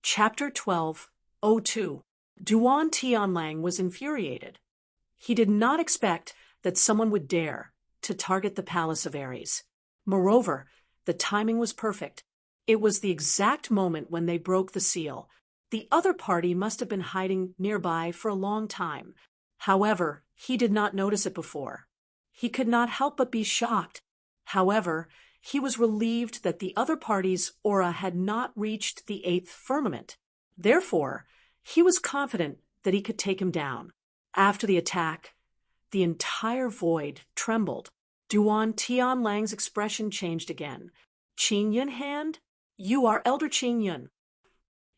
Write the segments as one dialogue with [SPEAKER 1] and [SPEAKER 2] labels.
[SPEAKER 1] Chapter 12:02. Duan Tianlang was infuriated. He did not expect that someone would dare to target the palace of Ares. Moreover, the timing was perfect. It was the exact moment when they broke the seal. The other party must have been hiding nearby for a long time. However, he did not notice it before. He could not help but be shocked. However, he was relieved that the other party's aura had not reached the eighth firmament. Therefore, he was confident that he could take him down. After the attack, the entire void trembled. Duan Tianlang's expression changed again. Qin Yun hand? You are Elder Qin Yun.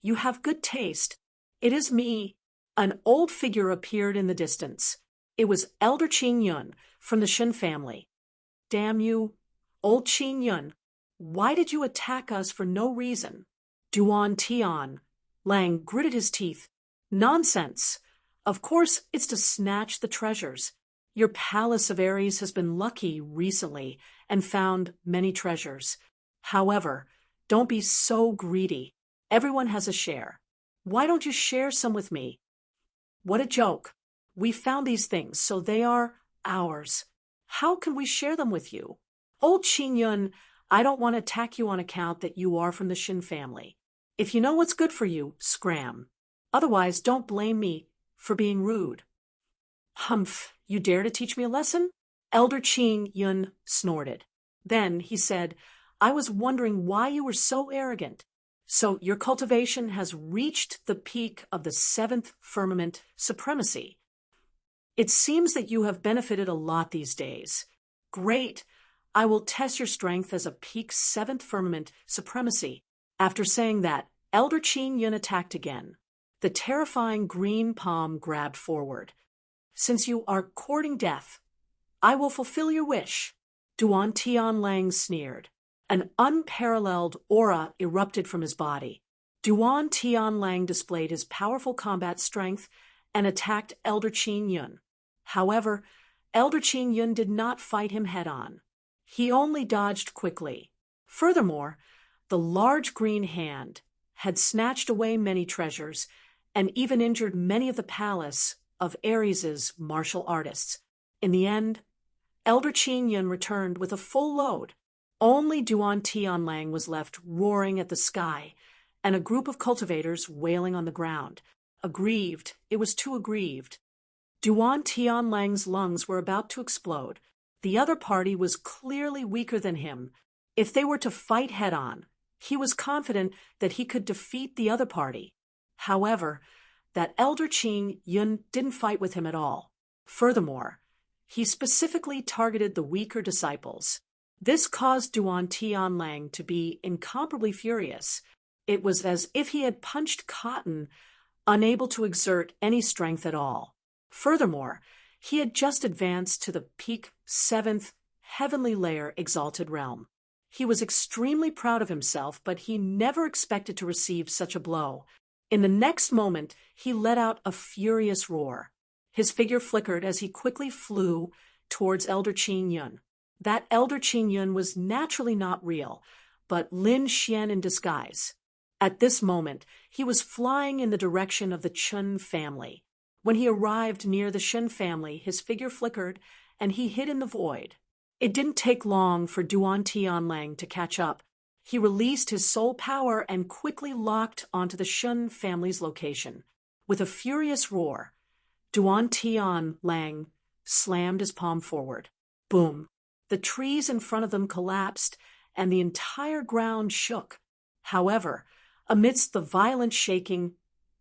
[SPEAKER 1] You have good taste. It is me. An old figure appeared in the distance. It was Elder Qin Yun from the Shen family. Damn you, old Qin Yun. Why did you attack us for no reason? Duan Tianlang gritted his teeth. Nonsense. Of course, it's to snatch the treasures. Your palace of Ares has been lucky recently and found many treasures. However, don't be so greedy. Everyone has a share. Why don't you share some with me? What a joke. We found these things, so they are ours. How can we share them with you? Old Qin Yun, I don't want to attack you on account that you are from the Shin family. If you know what's good for you, scram. Otherwise, don't blame me for being rude. Humph, you dare to teach me a lesson? Elder Qin Yun snorted. Then he said, I was wondering why you were so arrogant. So your cultivation has reached the peak of the seventh firmament supremacy. It seems that you have benefited a lot these days. Great. I will test your strength as a peak seventh firmament supremacy. After saying that, Elder Qin Yun attacked again. The terrifying green palm grabbed forward. Since you are courting death, I will fulfill your wish. Duan Tianlang sneered. An unparalleled aura erupted from his body. Duan Tianlang displayed his powerful combat strength and attacked Elder Qin Yun. However, Elder Qin Yun did not fight him head-on. He only dodged quickly. Furthermore, the large green hand had snatched away many treasures and even injured many of the palace of Ares's martial artists. In the end, Elder Qin Yun returned with a full load. Only Duan Tianlang was left roaring at the sky, and a group of cultivators wailing on the ground. Aggrieved, it was too aggrieved. Duan Tianlang's lungs were about to explode. The other party was clearly weaker than him. If they were to fight head-on, he was confident that he could defeat the other party. However, that Elder Qin Yun didn't fight with him at all. Furthermore, he specifically targeted the weaker disciples. This caused Duan Tianlang to be incomparably furious. It was as if he had punched cotton, unable to exert any strength at all. Furthermore, he had just advanced to the peak seventh heavenly layer exalted realm. He was extremely proud of himself, but he never expected to receive such a blow. In the next moment, he let out a furious roar. His figure flickered as he quickly flew towards Elder Qin Yun. That Elder Qin Yun was naturally not real, but Lin Xian in disguise. At this moment, he was flying in the direction of the Chen family. When he arrived near the Shen family, his figure flickered, and he hid in the void. It didn't take long for Duan Tianlang to catch up. He released his soul power and quickly locked onto the Shen family's location. With a furious roar, Duan Tianlang slammed his palm forward. Boom! The trees in front of them collapsed, and the entire ground shook. However, amidst the violent shaking,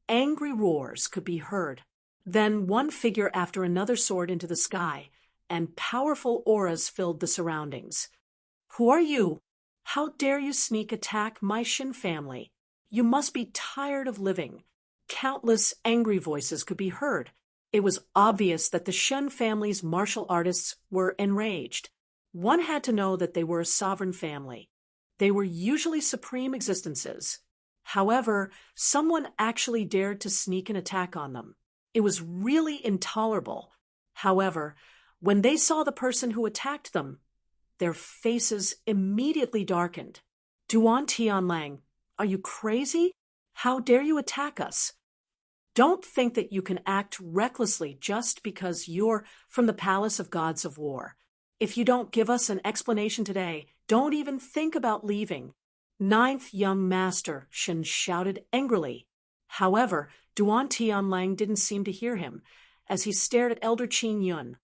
[SPEAKER 1] angry roars could be heard. Then one figure after another soared into the sky, and powerful auras filled the surroundings. Who are you? How dare you sneak attack my Shin family? You must be tired of living. Countless angry voices could be heard. It was obvious that the Shen family's martial artists were enraged. One had to know that they were a sovereign family. They were usually supreme existences. However, someone actually dared to sneak an attack on them. It was really intolerable. However, when they saw the person who attacked them, their faces immediately darkened. Duan Tianlang, are you crazy? How dare you attack us? Don't think that you can act recklessly just because you're from the palace of gods of war. If you don't give us an explanation today, don't even think about leaving. Ninth young master, Shen shouted angrily. However, Duan Tianlang didn't seem to hear him, as he stared at Elder Qin Yun.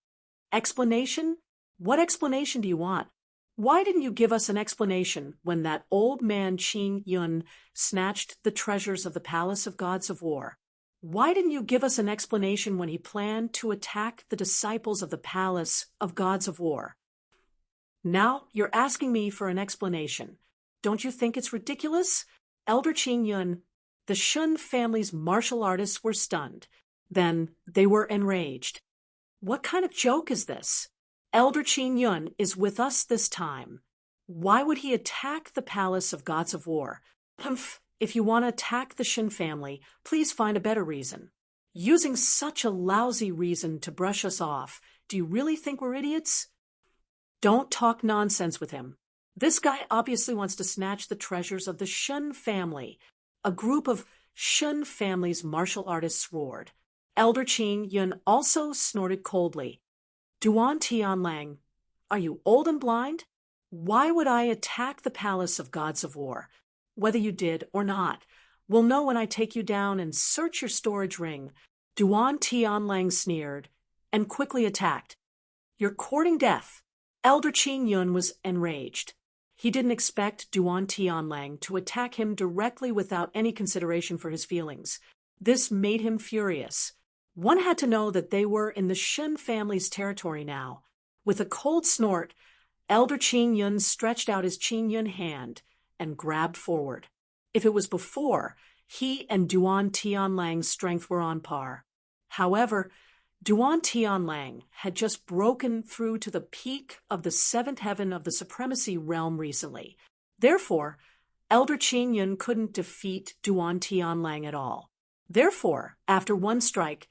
[SPEAKER 1] Explanation? What explanation do you want? Why didn't you give us an explanation when that old man Qin Yun snatched the treasures of the palace of gods of war? Why didn't you give us an explanation when he planned to attack the disciples of the palace of gods of war? Now you're asking me for an explanation. Don't you think it's ridiculous? Elder Qin Yun, the Shun family's martial artists were stunned. Then they were enraged. What kind of joke is this? Elder Qin Yun is with us this time. Why would he attack the palace of gods of war? Humph. If you want to attack the Shin family, please find a better reason. Using such a lousy reason to brush us off, do you really think we're idiots? Don't talk nonsense with him. This guy obviously wants to snatch the treasures of the Shun family. A group of Shun family's martial artists roared. Elder Qin Yun also snorted coldly. Duan Tianlang, are you old and blind? Why would I attack the palace of gods of war? Whether you did or not, we'll know when I take you down and search your storage ring. Duan Tianlang sneered and quickly attacked. You're courting death. Elder Qin Yun was enraged. He didn't expect Duan Tianlang to attack him directly without any consideration for his feelings. This made him furious. One had to know that they were in the Shun family's territory now. With a cold snort, Elder Qin Yun stretched out his Qin Yun hand and grabbed forward. If it was before, he and Duan Tianlang's strength were on par. However, Duan Tianlang had just broken through to the peak of the seventh heaven of the supremacy realm recently. Therefore, Elder Qin Yun couldn't defeat Duan Tianlang at all. Therefore, after one strike,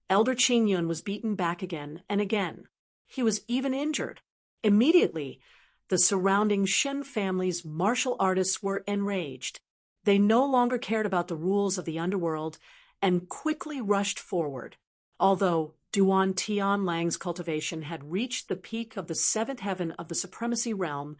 [SPEAKER 1] Elder Qin Yun was beaten back again and again. He was even injured. Immediately, the surrounding Shen family's martial artists were enraged. They no longer cared about the rules of the underworld and quickly rushed forward. Although Duan Tianlang's cultivation had reached the peak of the seventh heaven of the supremacy realm,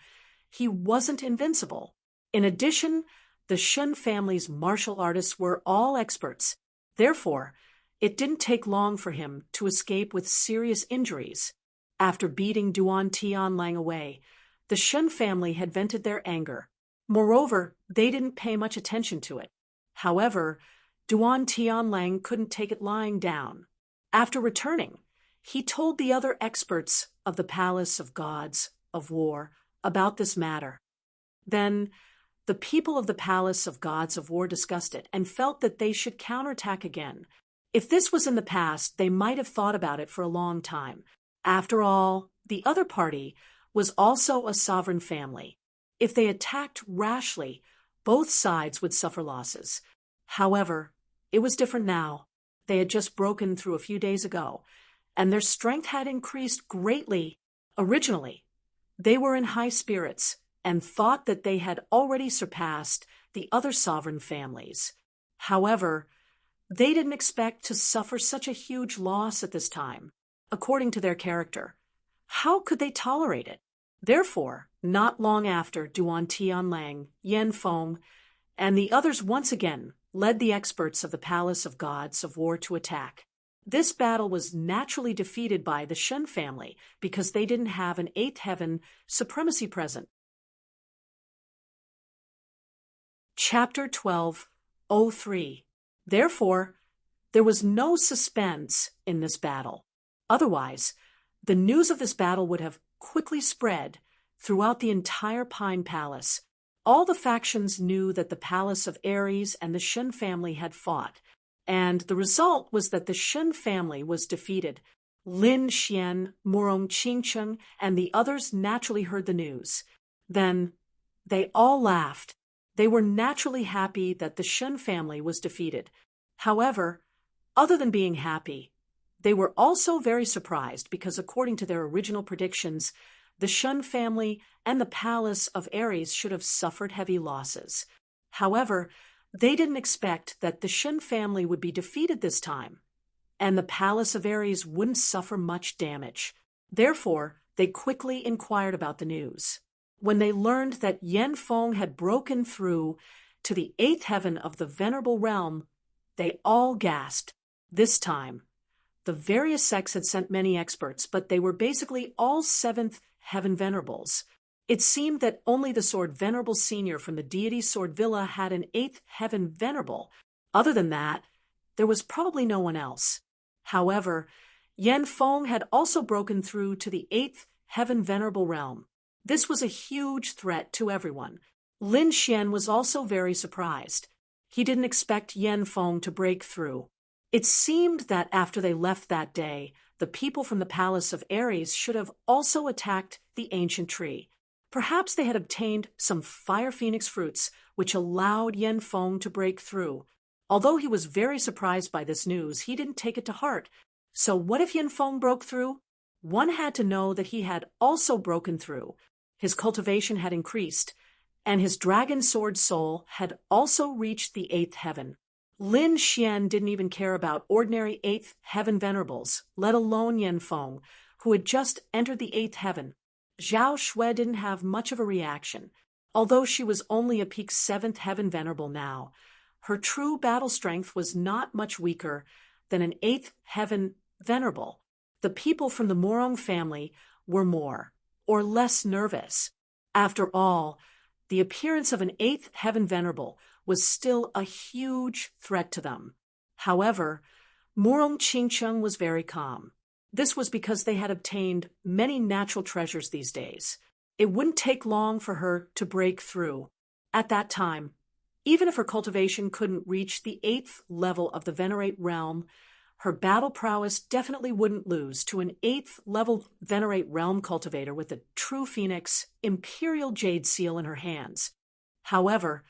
[SPEAKER 1] he wasn't invincible. In addition, the Shen family's martial artists were all experts. Therefore, it didn't take long for him to escape with serious injuries. After beating Duan Tianlang away, the Shen family had vented their anger. Moreover, they didn't pay much attention to it. However, Duan Tianlang couldn't take it lying down. After returning, he told the other experts of the palace of gods of war about this matter. Then, the people of the palace of gods of war discussed it and felt that they should counterattack again. If this was in the past, they might have thought about it for a long time. After all, the other party was also a sovereign family. If they attacked rashly, both sides would suffer losses. However, it was different now. They had just broken through a few days ago, and their strength had increased greatly. Originally, they were in high spirits and thought that they had already surpassed the other sovereign families. However, they didn't expect to suffer such a huge loss at this time, according to their character. How could they tolerate it? Therefore, not long after, Duan Tianlang, Yan Feng, and the others once again led the experts of the Palace of Gods of War to attack. This battle was naturally defeated by the Shen family because they didn't have an eighth heaven supremacy present. Chapter 12:03. Therefore, there was no suspense in this battle. Otherwise, the news of this battle would have quickly spread throughout the entire Pine Palace. All the factions knew that the Palace of Ares and the Shen family had fought, and the result was that the Shen family was defeated. Lin Xian, Murong Qingcheng, and the others naturally heard the news. Then they all laughed. They were naturally happy that the Shen family was defeated. However, other than being happy, they were also very surprised because according to their original predictions, the Shun family and the Palace of Ares should have suffered heavy losses. However, They didn't expect that the Shen family would be defeated this time, and the palace of Ares wouldn't suffer much damage. Therefore, they quickly inquired about the news. When they learned that Yan Feng had broken through to the 8th heaven of the Venerable Realm, they all gasped. This time, the various sects had sent many experts, but they were basically all 7th heaven venerables. It seemed that only the Sword Venerable Senior from the deity Sword Villa had an 8th heaven venerable. Other than that, there was probably no one else. However, Yan Feng had also broken through to the 8th heaven venerable realm. This was a huge threat to everyone. Lin Xian was also very surprised. He didn't expect Yan Feng to break through. It seemed that after they left that day, the people from the palace of Ares should have also attacked the ancient tree. Perhaps they had obtained some fire phoenix fruits, which allowed Yan Feng to break through. Although he was very surprised by this news, he didn't take it to heart. So what if Yan Feng broke through? One had to know that he had also broken through. His cultivation had increased, and his dragon sword soul had also reached the 8th heaven. Lin Xian didn't even care about ordinary 8th heaven venerables, let alone Yan Feng, who had just entered the 8th heaven. Zhao Shui didn't have much of a reaction. Although she was only a peak 7th heaven venerable now, her true battle strength was not much weaker than an 8th heaven venerable. The people from the Morong family were more or less nervous. After all, the appearance of an 8th heaven venerable was still a huge threat to them. However, Morong Qingcheng was very calm. This was because they had obtained many natural treasures these days. It wouldn't take long for her to break through. At that time, even if her cultivation couldn't reach the 8th level of the Venerate realm, her battle prowess definitely wouldn't lose to an 8th level Venerate realm cultivator with a true phoenix imperial jade seal in her hands. However,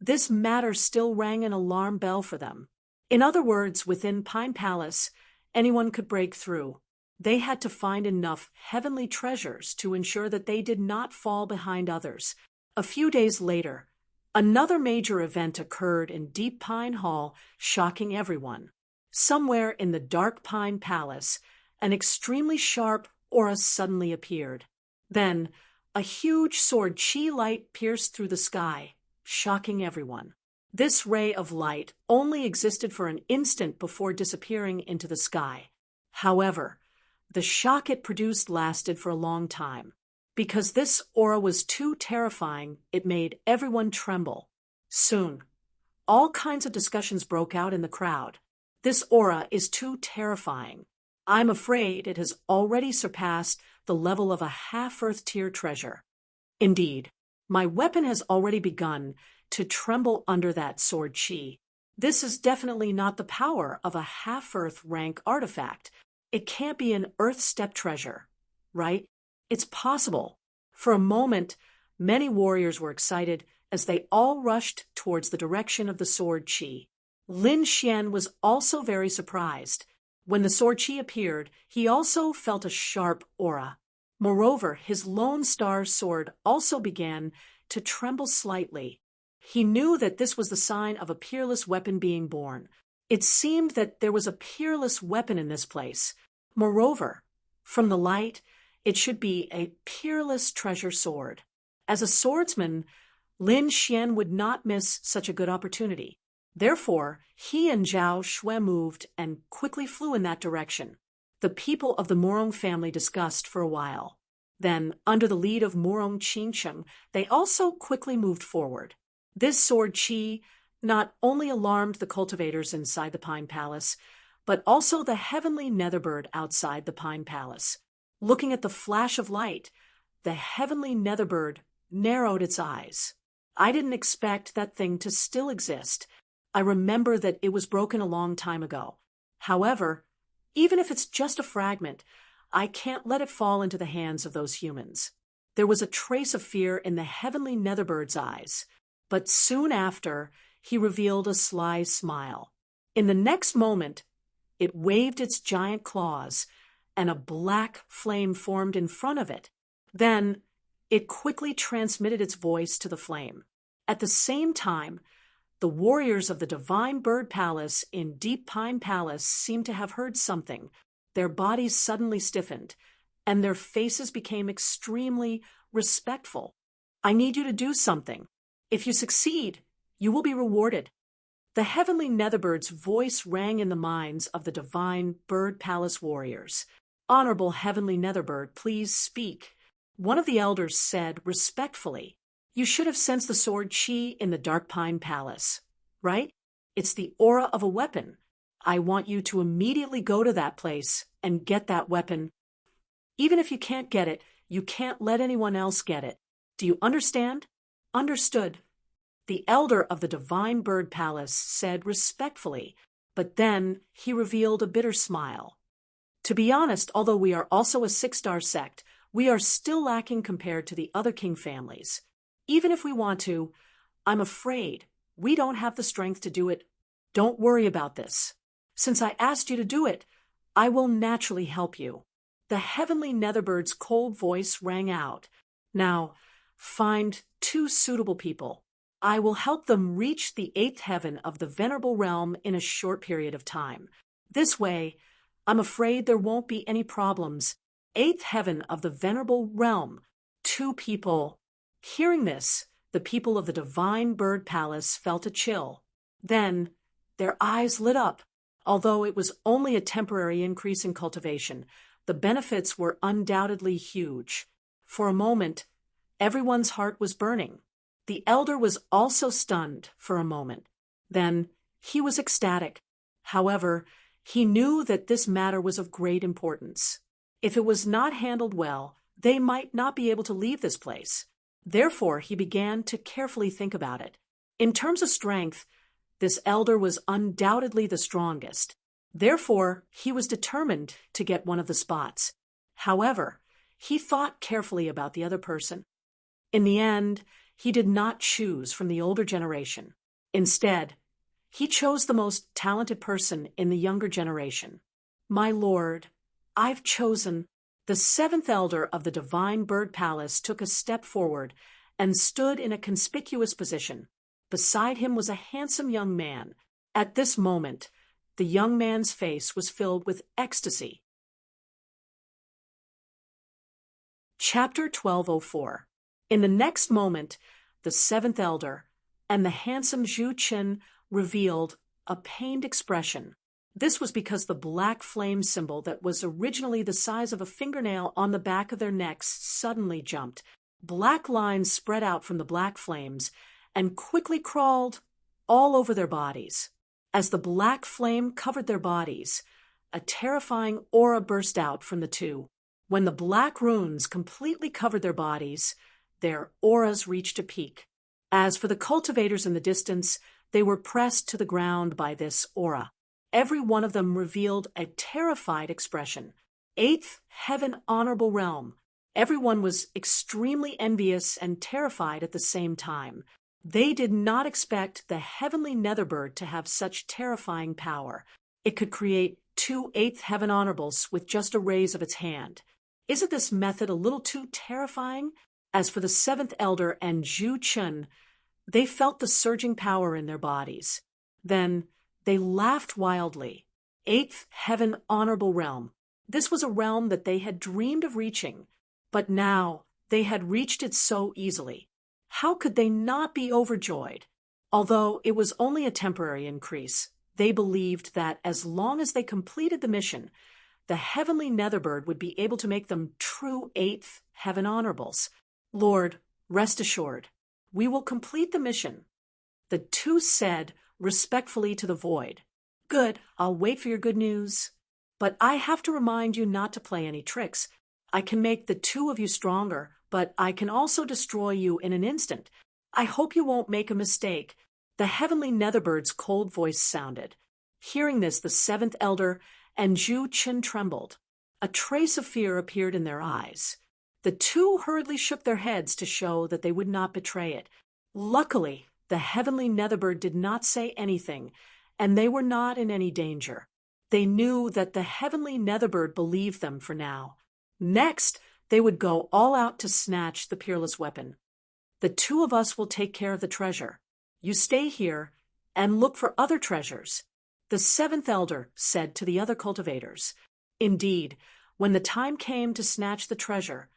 [SPEAKER 1] this matter still rang an alarm bell for them. In other words, within Pine Palace, anyone could break through. They had to find enough heavenly treasures to ensure that they did not fall behind others. A few days later, another major event occurred in Deep Pine Hall, shocking everyone. Somewhere in the Dark Pine Palace, an extremely sharp aura suddenly appeared. Then, a huge sword chi light pierced through the sky, shocking everyone. This ray of light only existed for an instant before disappearing into the sky. However, the shock it produced lasted for a long time. Because this aura was too terrifying, it made everyone tremble. Soon, all kinds of discussions broke out in the crowd. This aura is too terrifying. I'm afraid it has already surpassed the level of a half-Earth tier treasure. Indeed, my weapon has already begun to tremble under that sword chi. This is definitely not the power of a half-Earth rank artifact. It can't be an Earth step treasure, right? It's possible. For a moment, many warriors were excited as they all rushed towards the direction of the sword chi. Lin Xian was also very surprised. When the sword chi appeared, he also felt a sharp aura. Moreover, his Lone Star sword also began to tremble slightly. He knew that this was the sign of a peerless weapon being born. It seemed that there was a peerless weapon in this place. Moreover, from the light, it should be a peerless treasure sword. As a swordsman, Lin Xian would not miss such a good opportunity. Therefore, he and Zhao Shui moved and quickly flew in that direction. The people of the Morong family discussed for a while. Then, under the lead of Morong Qingcheng, they also quickly moved forward. This sword chi not only alarmed the cultivators inside the Pine Palace, but also the heavenly netherbird outside the Pine Palace. Looking at the flash of light, the heavenly netherbird narrowed its eyes. I didn't expect that thing to still exist. I remember that it was broken a long time ago. However, even if it's just a fragment, I can't let it fall into the hands of those humans. There was a trace of fear in the heavenly netherbbird's eyes, but soon after, he revealed a sly smile. In the next moment, it waved its giant claws, and a black flame formed in front of it. Then, it quickly transmitted its voice to the flame. At the same time, The warriors of the Divine Bird Palace in Deep Pine Palace seemed to have heard something. Their bodies suddenly stiffened, and their faces became extremely respectful. I need you to do something. If you succeed, you will be rewarded. The heavenly Netherbird's voice rang in the minds of the Divine Bird Palace warriors. Honorable heavenly Netherbird, please speak. One of the elders said respectfully, "You should have sensed the sword chi in the Dark Pine Palace, right? It's the aura of a weapon. I want you to immediately go to that place and get that weapon. Even if you can't get it, you can't let anyone else get it. Do you understand?" "Understood." The elder of the Divine Bird Palace said respectfully, but then he revealed a bitter smile. "To be honest, although we are also a 6-star sect, we are still lacking compared to the other king families. Even if we want to, I'm afraid we don't have the strength to do it. Don't worry about this. Since I asked you to do it, I will naturally help you." The heavenly Netherbird's cold voice rang out. "Now, find 2 suitable people. I will help them reach the 8th heaven of the Venerable Realm in a short period of time. This way, I'm afraid there won't be any problems. 8th heaven of the Venerable Realm. 2 people." Hearing this, the people of the Divine Bird Palace felt a chill. Then, their eyes lit up. Although it was only a temporary increase in cultivation, the benefits were undoubtedly huge. For a moment, everyone's heart was burning. The elder was also stunned for a moment. Then, he was ecstatic. However, he knew that this matter was of great importance. If it was not handled well, they might not be able to leave this place. Therefore, he began to carefully think about it. In terms of strength, this elder was undoubtedly the strongest. Therefore, he was determined to get one of the spots. However, he thought carefully about the other person. In the end, he did not choose from the older generation. Instead, he chose the most talented person in the younger generation. "My lord, I've chosen." The 7th elder of the Divine Bird Palace took a step forward and stood in a conspicuous position. Beside him was a handsome young man. At this moment, the young man's face was filled with ecstasy. Chapter 1204. In the next moment, the 7th elder and the handsome Zhu Qin revealed a pained expression. This was because the black flame symbol that was originally the size of a fingernail on the back of their necks suddenly jumped. Black lines spread out from the black flames and quickly crawled all over their bodies. As the black flame covered their bodies, a terrifying aura burst out from the 2. When the black runes completely covered their bodies, their auras reached a peak. As for the cultivators in the distance, they were pressed to the ground by this aura. Every one of them revealed a terrified expression. 8th Heaven Honorable Realm. Everyone was extremely envious and terrified at the same time. They did not expect the heavenly Netherbird to have such terrifying power. It could create 2 8th Heaven Honorables with just a raise of its hand. Isn't this method a little too terrifying? As for the 7th elder and Zhu Chun, they felt the surging power in their bodies. Then they laughed wildly. 8th Heaven Honorable Realm. This was a realm that they had dreamed of reaching, but now they had reached it so easily. How could they not be overjoyed? Although it was only a temporary increase, they believed that as long as they completed the mission, the heavenly Netherbird would be able to make them true 8th Heaven Honorables. "Lord, rest assured, we will complete the mission." The 2 said respectfully to the void. "Good, I'll wait for your good news. But I have to remind you not to play any tricks. I can make the 2 of you stronger, but I can also destroy you in an instant. I hope you won't make a mistake." The heavenly Netherbird's cold voice sounded. Hearing this, the 7th elder and Zhu Qin trembled. A trace of fear appeared in their eyes. The 2 hurriedly shook their heads to show that they would not betray it. Luckily, the heavenly Netherbird did not say anything, and they were not in any danger. They knew that the heavenly Netherbird believed them for now. Next, they would go all out to snatch the peerless weapon. "The 2 of us will take care of the treasure. You stay here and look for other treasures. The seventh elder said to the other cultivators. Indeed, when the time came to snatch the treasure,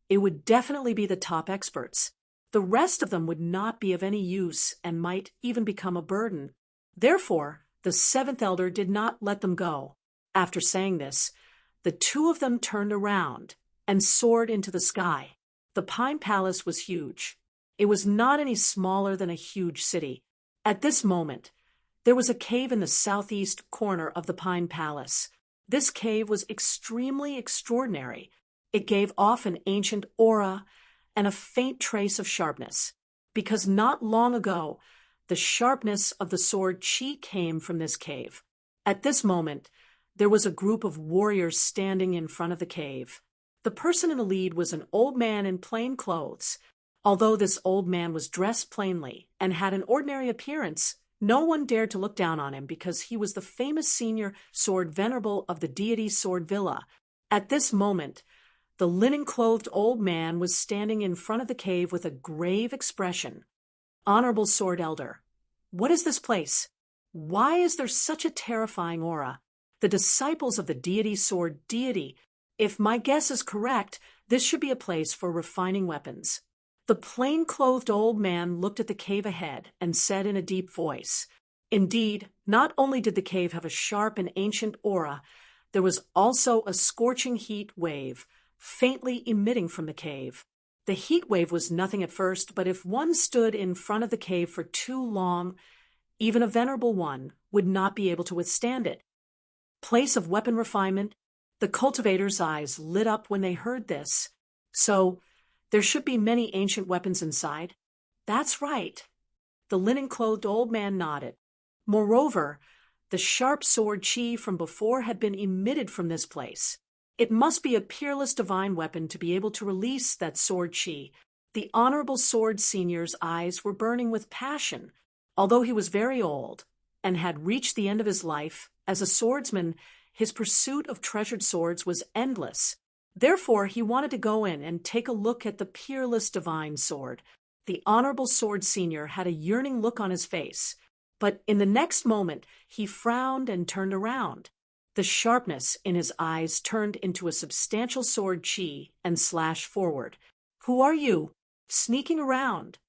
[SPEAKER 1] it would definitely be the top experts. The rest of them would not be of any use and might even become a burden. Therefore, the seventh elder did not let them go. After saying this, the two of them turned around and soared into the sky. The Pine Palace was huge. It was not any smaller than a huge city. At this moment, there was a cave in the southeast corner of the Pine Palace. This cave was extremely extraordinary. It gave off an ancient aura and a faint trace of sharpness, because not long ago, the sharpness of the sword Qi came from this cave. At this moment, there was a group of warriors standing in front of the cave. The person in the lead was an old man in plain clothes. Although this old man was dressed plainly and had an ordinary appearance, no one dared to look down on him because he was the famous senior sword venerable of the deity Sword Villa. At this moment, the linen-clothed old man was standing in front of the cave with a grave expression. Honorable Sword Elder, what is this place? Why is there such a terrifying aura? The disciples of the deity Sword Deity. If my guess is correct, this should be a place for refining weapons. The plain-clothed old man looked at the cave ahead and said in a deep voice, indeed, not only did the cave have a sharp and ancient aura, there was also a scorching heat wave, faintly emitting from the cave. The heat wave was nothing at first, but if one stood in front of the cave for too long, even a venerable one would not be able to withstand it. Place of weapon refinement. The cultivators' eyes lit up when they heard this. So, there should be many ancient weapons inside. That's right. The linen-clothed old man nodded. Moreover, the sharp sword Qi from before had been emitted from this place. It must be a peerless divine weapon to be able to release that sword Qi. The Honorable Sword Senior's eyes were burning with passion. Although he was very old and had reached the end of his life, as a swordsman, his pursuit of treasured swords was endless. Therefore, he wanted to go in and take a look at the peerless divine sword. The Honorable Sword Senior had a yearning look on his face, but in the next moment, he frowned and turned around. The sharpness in his eyes turned into a substantial sword Qi and slashed forward. Who are you? Sneaking around.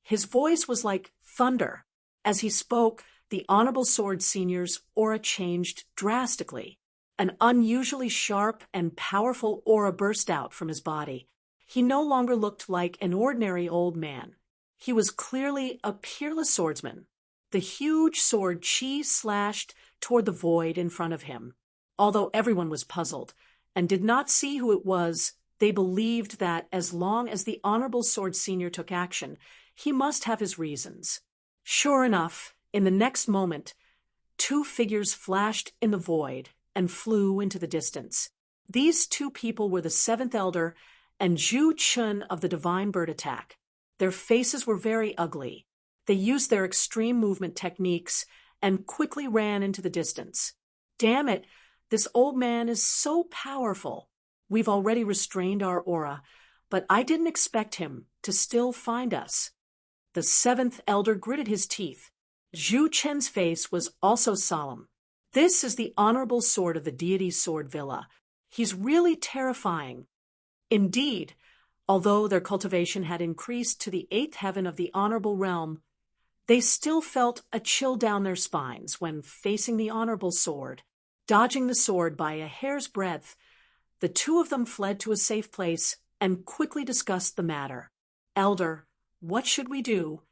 [SPEAKER 1] His voice was like thunder. As he spoke, the Honorable Sword Senior's aura changed drastically. An unusually sharp and powerful aura burst out from his body. He no longer looked like an ordinary old man. He was clearly a peerless swordsman. The huge sword Qi slashed toward the void in front of him. Although everyone was puzzled and did not see who it was, they believed that as long as the Honorable Sword Senior took action, he must have his reasons. Sure enough, in the next moment, two figures flashed in the void and flew into the distance. These two people were the seventh elder and Zhu Chun of the Divine Bird Attack. Their faces were very ugly. They used their extreme movement techniques and quickly ran into the distance. Damn it, this old man is so powerful. We've already restrained our aura, but I didn't expect him to still find us. The seventh elder gritted his teeth. Zhu Chen's face was also solemn. This is the honorable sword of the deity Sword Villa. He's really terrifying. Indeed, although their cultivation had increased to the eighth heaven of the honorable realm, they still felt a chill down their spines when facing the honorable sword. Dodging the sword by a hair's breadth, the two of them fled to a safe place and quickly discussed the matter. Elder, what should we do?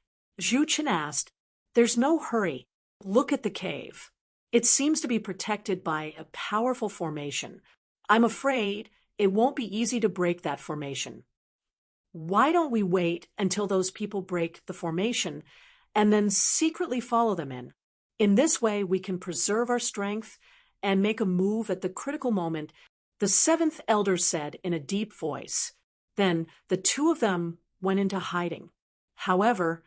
[SPEAKER 1] Zhu Chen asked. There's no hurry. Look at the cave. It seems to be protected by a powerful formation. I'm afraid it won't be easy to break that formation. Why don't we wait until those people break the formation and then secretly follow them in? In this way, we can preserve our strength and make a move at the critical moment, the seventh elder said in a deep voice. Then the two of them went into hiding. However,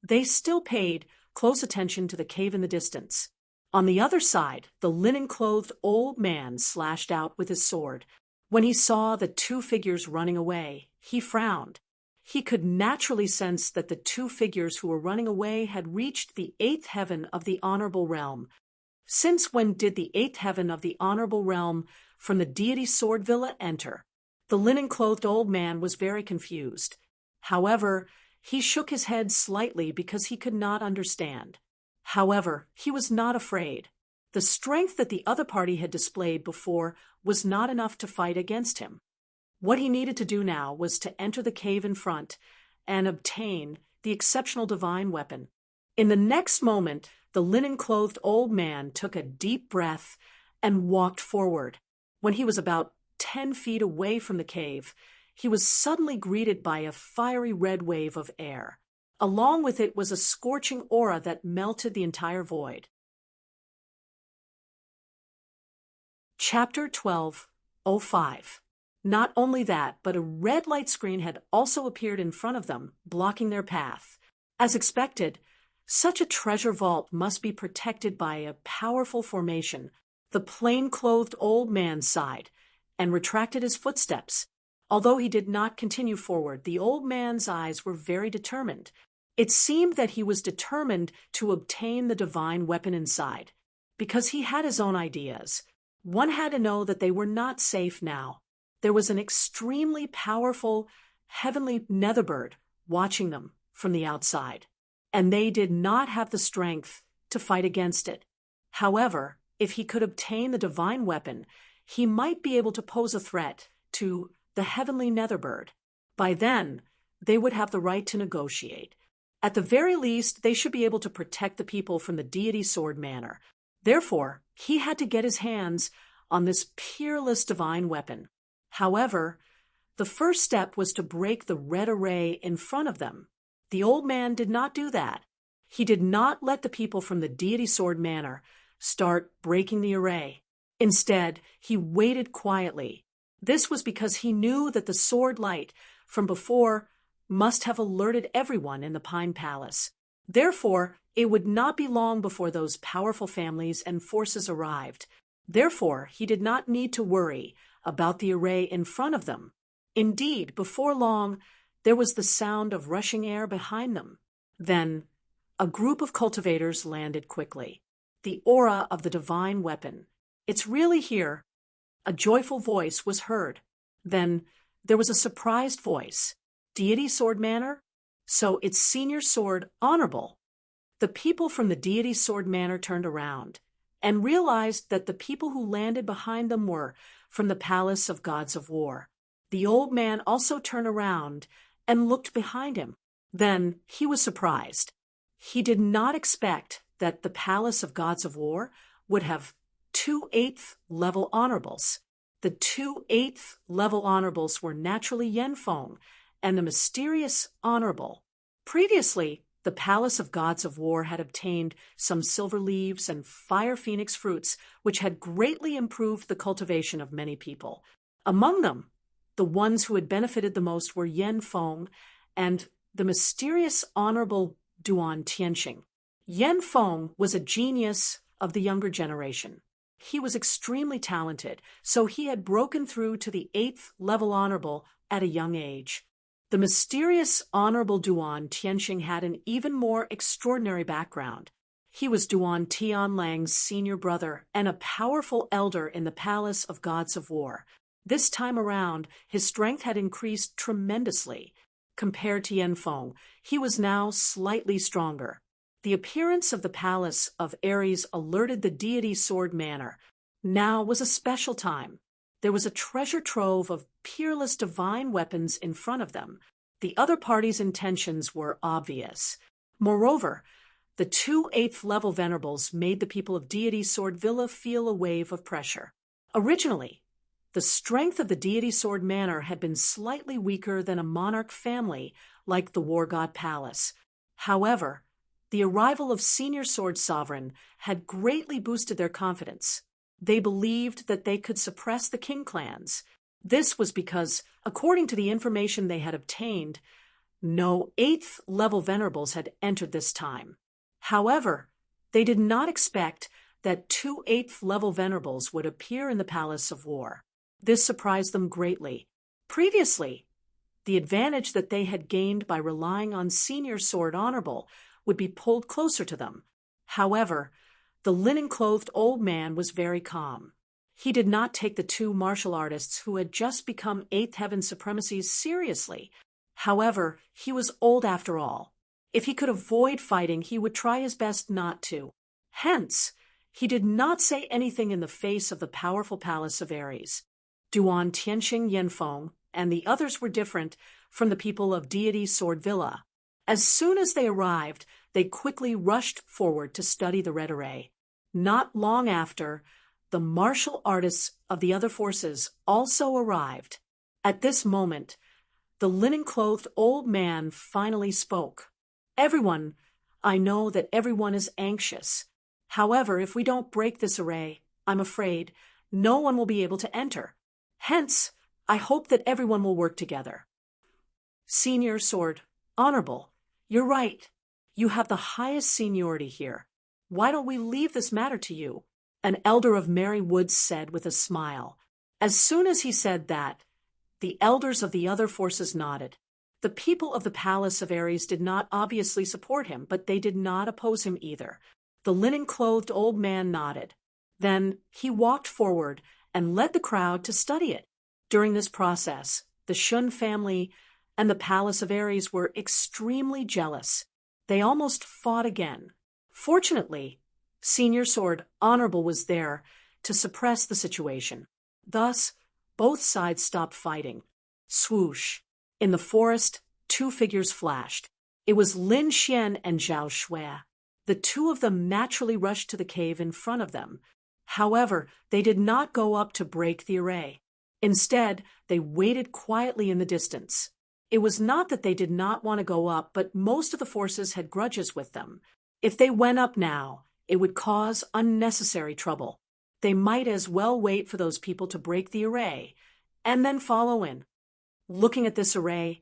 [SPEAKER 1] they still paid close attention to the cave in the distance. On the other side, the linen-clothed old man slashed out with his sword. When he saw the two figures running away, he frowned. He could naturally sense that the two figures who were running away had reached the eighth heaven of the honorable realm. Since when did the eighth heaven of the honorable realm from the deity Sword Villa enter? The linen-clothed old man was very confused. However, he shook his head slightly because he could not understand. However, he was not afraid. The strength that the other party had displayed before was not enough to fight against him. What he needed to do now was to enter the cave in front and obtain the exceptional divine weapon. In the next moment, the linen-clothed old man took a deep breath and walked forward. When he was about 10 feet away from the cave, he was suddenly greeted by a fiery red wave of air. Along with it was a scorching aura that melted the entire void. Chapter 12:05. Not only that, but a red light screen had also appeared in front of them, blocking their path. As expected, such a treasure vault must be protected by a powerful formation. The plain-clothed old man sighed and retracted his footsteps. Although he did not continue forward, the old man's eyes were very determined. It seemed that he was determined to obtain the divine weapon inside, because he had his own ideas. One had to know that they were not safe now. There was an extremely powerful, heavenly netherbird watching them from the outside, and they did not have the strength to fight against it. However, if he could obtain the divine weapon, he might be able to pose a threat to the heavenly netherbird. By then, they would have the right to negotiate. At the very least, they should be able to protect the people from the deity Sword Manor. Therefore, he had to get his hands on this peerless divine weapon. However, the first step was to break the red array in front of them. The old man did not do that. He did not let the people from the deity Sword Manor start breaking the array. Instead, he waited quietly. This was because he knew that the sword light from before must have alerted everyone in the Pine Palace. Therefore, it would not be long before those powerful families and forces arrived. Therefore, he did not need to worry about the array in front of them. Indeed, before long, there was the sound of rushing air behind them. Then, a group of cultivators landed quickly. The aura of the divine weapon. It's really here. A joyful voice was heard. Then, there was a surprised voice. Deity Sword Manor? So it's Senior Sword Honorable. The people from the deity Sword Manor turned around and realized that the people who landed behind them were from the Palace of Gods of War. The old man also turned around and looked behind him. Then he was surprised. He did not expect that the Palace of Gods of War would have 2 8th level honorables. The 2 8th level honorables were naturally Yenfeng and the mysterious honorable. Previously, the Palace of Gods of War had obtained some silver leaves and fire phoenix fruits, which had greatly improved the cultivation of many people. Among them, the ones who had benefited the most were Yenfeng and the mysterious Honorable Duan Tianxing. Yenfeng was a genius of the younger generation. He was extremely talented, so he had broken through to the 8th level honorable at a young age. The mysterious Honorable Duan Tianxing had an even more extraordinary background. He was Duan Tianlang's senior brother and a powerful elder in the Palace of Gods of War. This time around, his strength had increased tremendously. Compared to Yenfeng, he was now slightly stronger. The appearance of the Palace of Ares alerted the deity Sword Manor. Now was a special time. There was a treasure trove of peerless divine weapons in front of them. The other party's intentions were obvious. Moreover, the 2 8th level venerables made the people of deity Sword Villa feel a wave of pressure. Originally, the strength of the deity Sword Manor had been slightly weaker than a monarch family like the War God Palace. However, the arrival of Senior Sword Sovereign had greatly boosted their confidence. They believed that they could suppress the king clans. This was because, according to the information they had obtained, no 8th level venerables had entered this time. However, they did not expect that 2 8th level venerables would appear in the Palace of War. This surprised them greatly. Previously, The advantage that they had gained by relying on Senior Sword Honorable would be pulled closer to them. However, the linen-clothed old man was very calm. He did not take the two martial artists who had just become Eighth Heaven supremacies seriously. However, he was old after all. If he could avoid fighting, he would try his best not to. Hence, he did not say anything in the face of the powerful palace of Ares. Duan Tianxing Yanfeng and the others were different from the people of Deity Sword Villa. As soon as they arrived, they quickly rushed forward to study the red array. Not long after, the martial artists of the other forces also arrived. At this moment, the linen-clothed old man finally spoke. "Everyone, I know that everyone is anxious. However, if we don't break this array, I'm afraid no one will be able to enter. Hence, I hope that everyone will work together." Senior Sword Honorable, you're right. You have the highest seniority here. Why don't we leave this matter to you? An elder of Merry Woods said with a smile. As soon as he said that, the elders of the other forces nodded. The people of the Palace of Ares did not obviously support him, but they did not oppose him either. The linen-clothed old man nodded. Then he walked forward and led the crowd to study it. During this process, the Shun family and the Palace of Ares were extremely jealous. They almost fought again. Fortunately, Senior Sword Honorable was there to suppress the situation. Thus, both sides stopped fighting. Swoosh! In the forest, two figures flashed. It was Lin Xian and Zhao Shui. The two of them naturally rushed to the cave in front of them. However, they did not go up to break the array. Instead, they waited quietly in the distance. It was not that they did not want to go up, but most of the forces had grudges with them. If they went up now, it would cause unnecessary trouble. They might as well wait for those people to break the array, and then follow in. Looking at this array,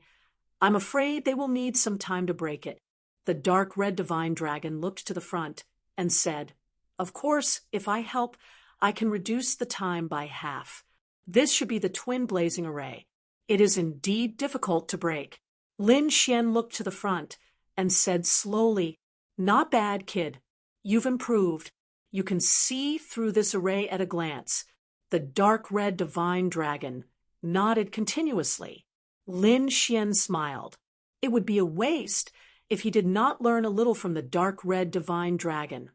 [SPEAKER 1] I'm afraid they will need some time to break it. The dark red divine dragon looked to the front and said, "Of course, if I help, I can reduce the time by half. This should be the twin blazing array. It is indeed difficult to break." Lin Xian looked to the front and said slowly, "Not bad, kid. You've improved. You can see through this array at a glance." The dark red divine dragon nodded continuously. Lin Xian smiled. It would be a waste if he did not learn a little from the dark red divine dragon,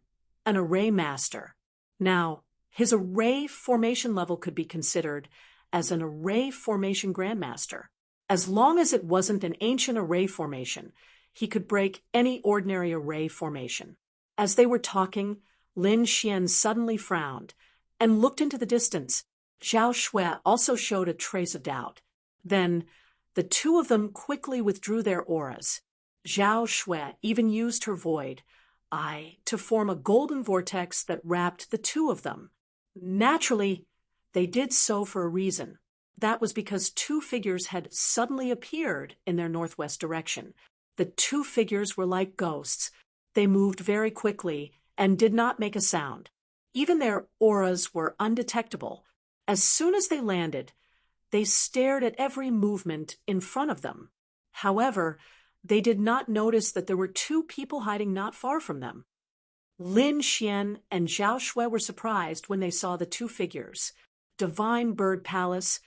[SPEAKER 1] an array master. Now, his array formation level could be considered as an array formation grandmaster. As long as it wasn't an ancient array formation, he could break any ordinary array formation. As they were talking, Lin Xian suddenly frowned and looked into the distance. Zhao Shui also showed a trace of doubt. Then, the two of them quickly withdrew their auras. Zhao Shui even used her void eye to form a golden vortex that wrapped the two of them. Naturally, they did so for a reason. That was because two figures had suddenly appeared in their northwest direction. The two figures were like ghosts. They moved very quickly and did not make a sound. Even their auras were undetectable. As soon as they landed, they stared at every movement in front of them. However, they did not notice that there were two people hiding not far from them. Lin Xian and Zhao Shui were surprised when they saw the two figures. Divine Bird Palace,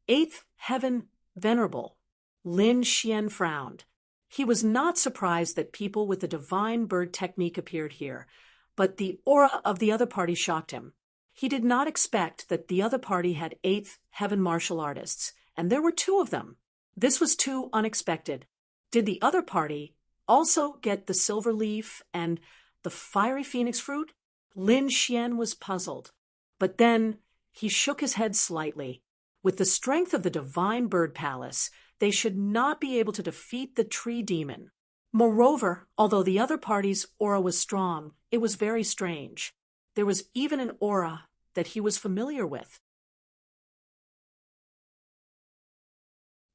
[SPEAKER 1] Eighth Heaven Venerable. Lin Xian frowned. He was not surprised that people with the Divine Bird technique appeared here, but the aura of the other party shocked him. He did not expect that the other party had Eighth Heaven martial artists, and there were two of them. This was too unexpected. Did the other party also get the silver leaf and the fiery phoenix fruit? Lin Xian was puzzled, but then he shook his head slightly. With the strength of the Divine Bird Palace, they should not be able to defeat the tree demon. Moreover, although the other party's aura was strong, it was very strange. There was even an aura that he was familiar with.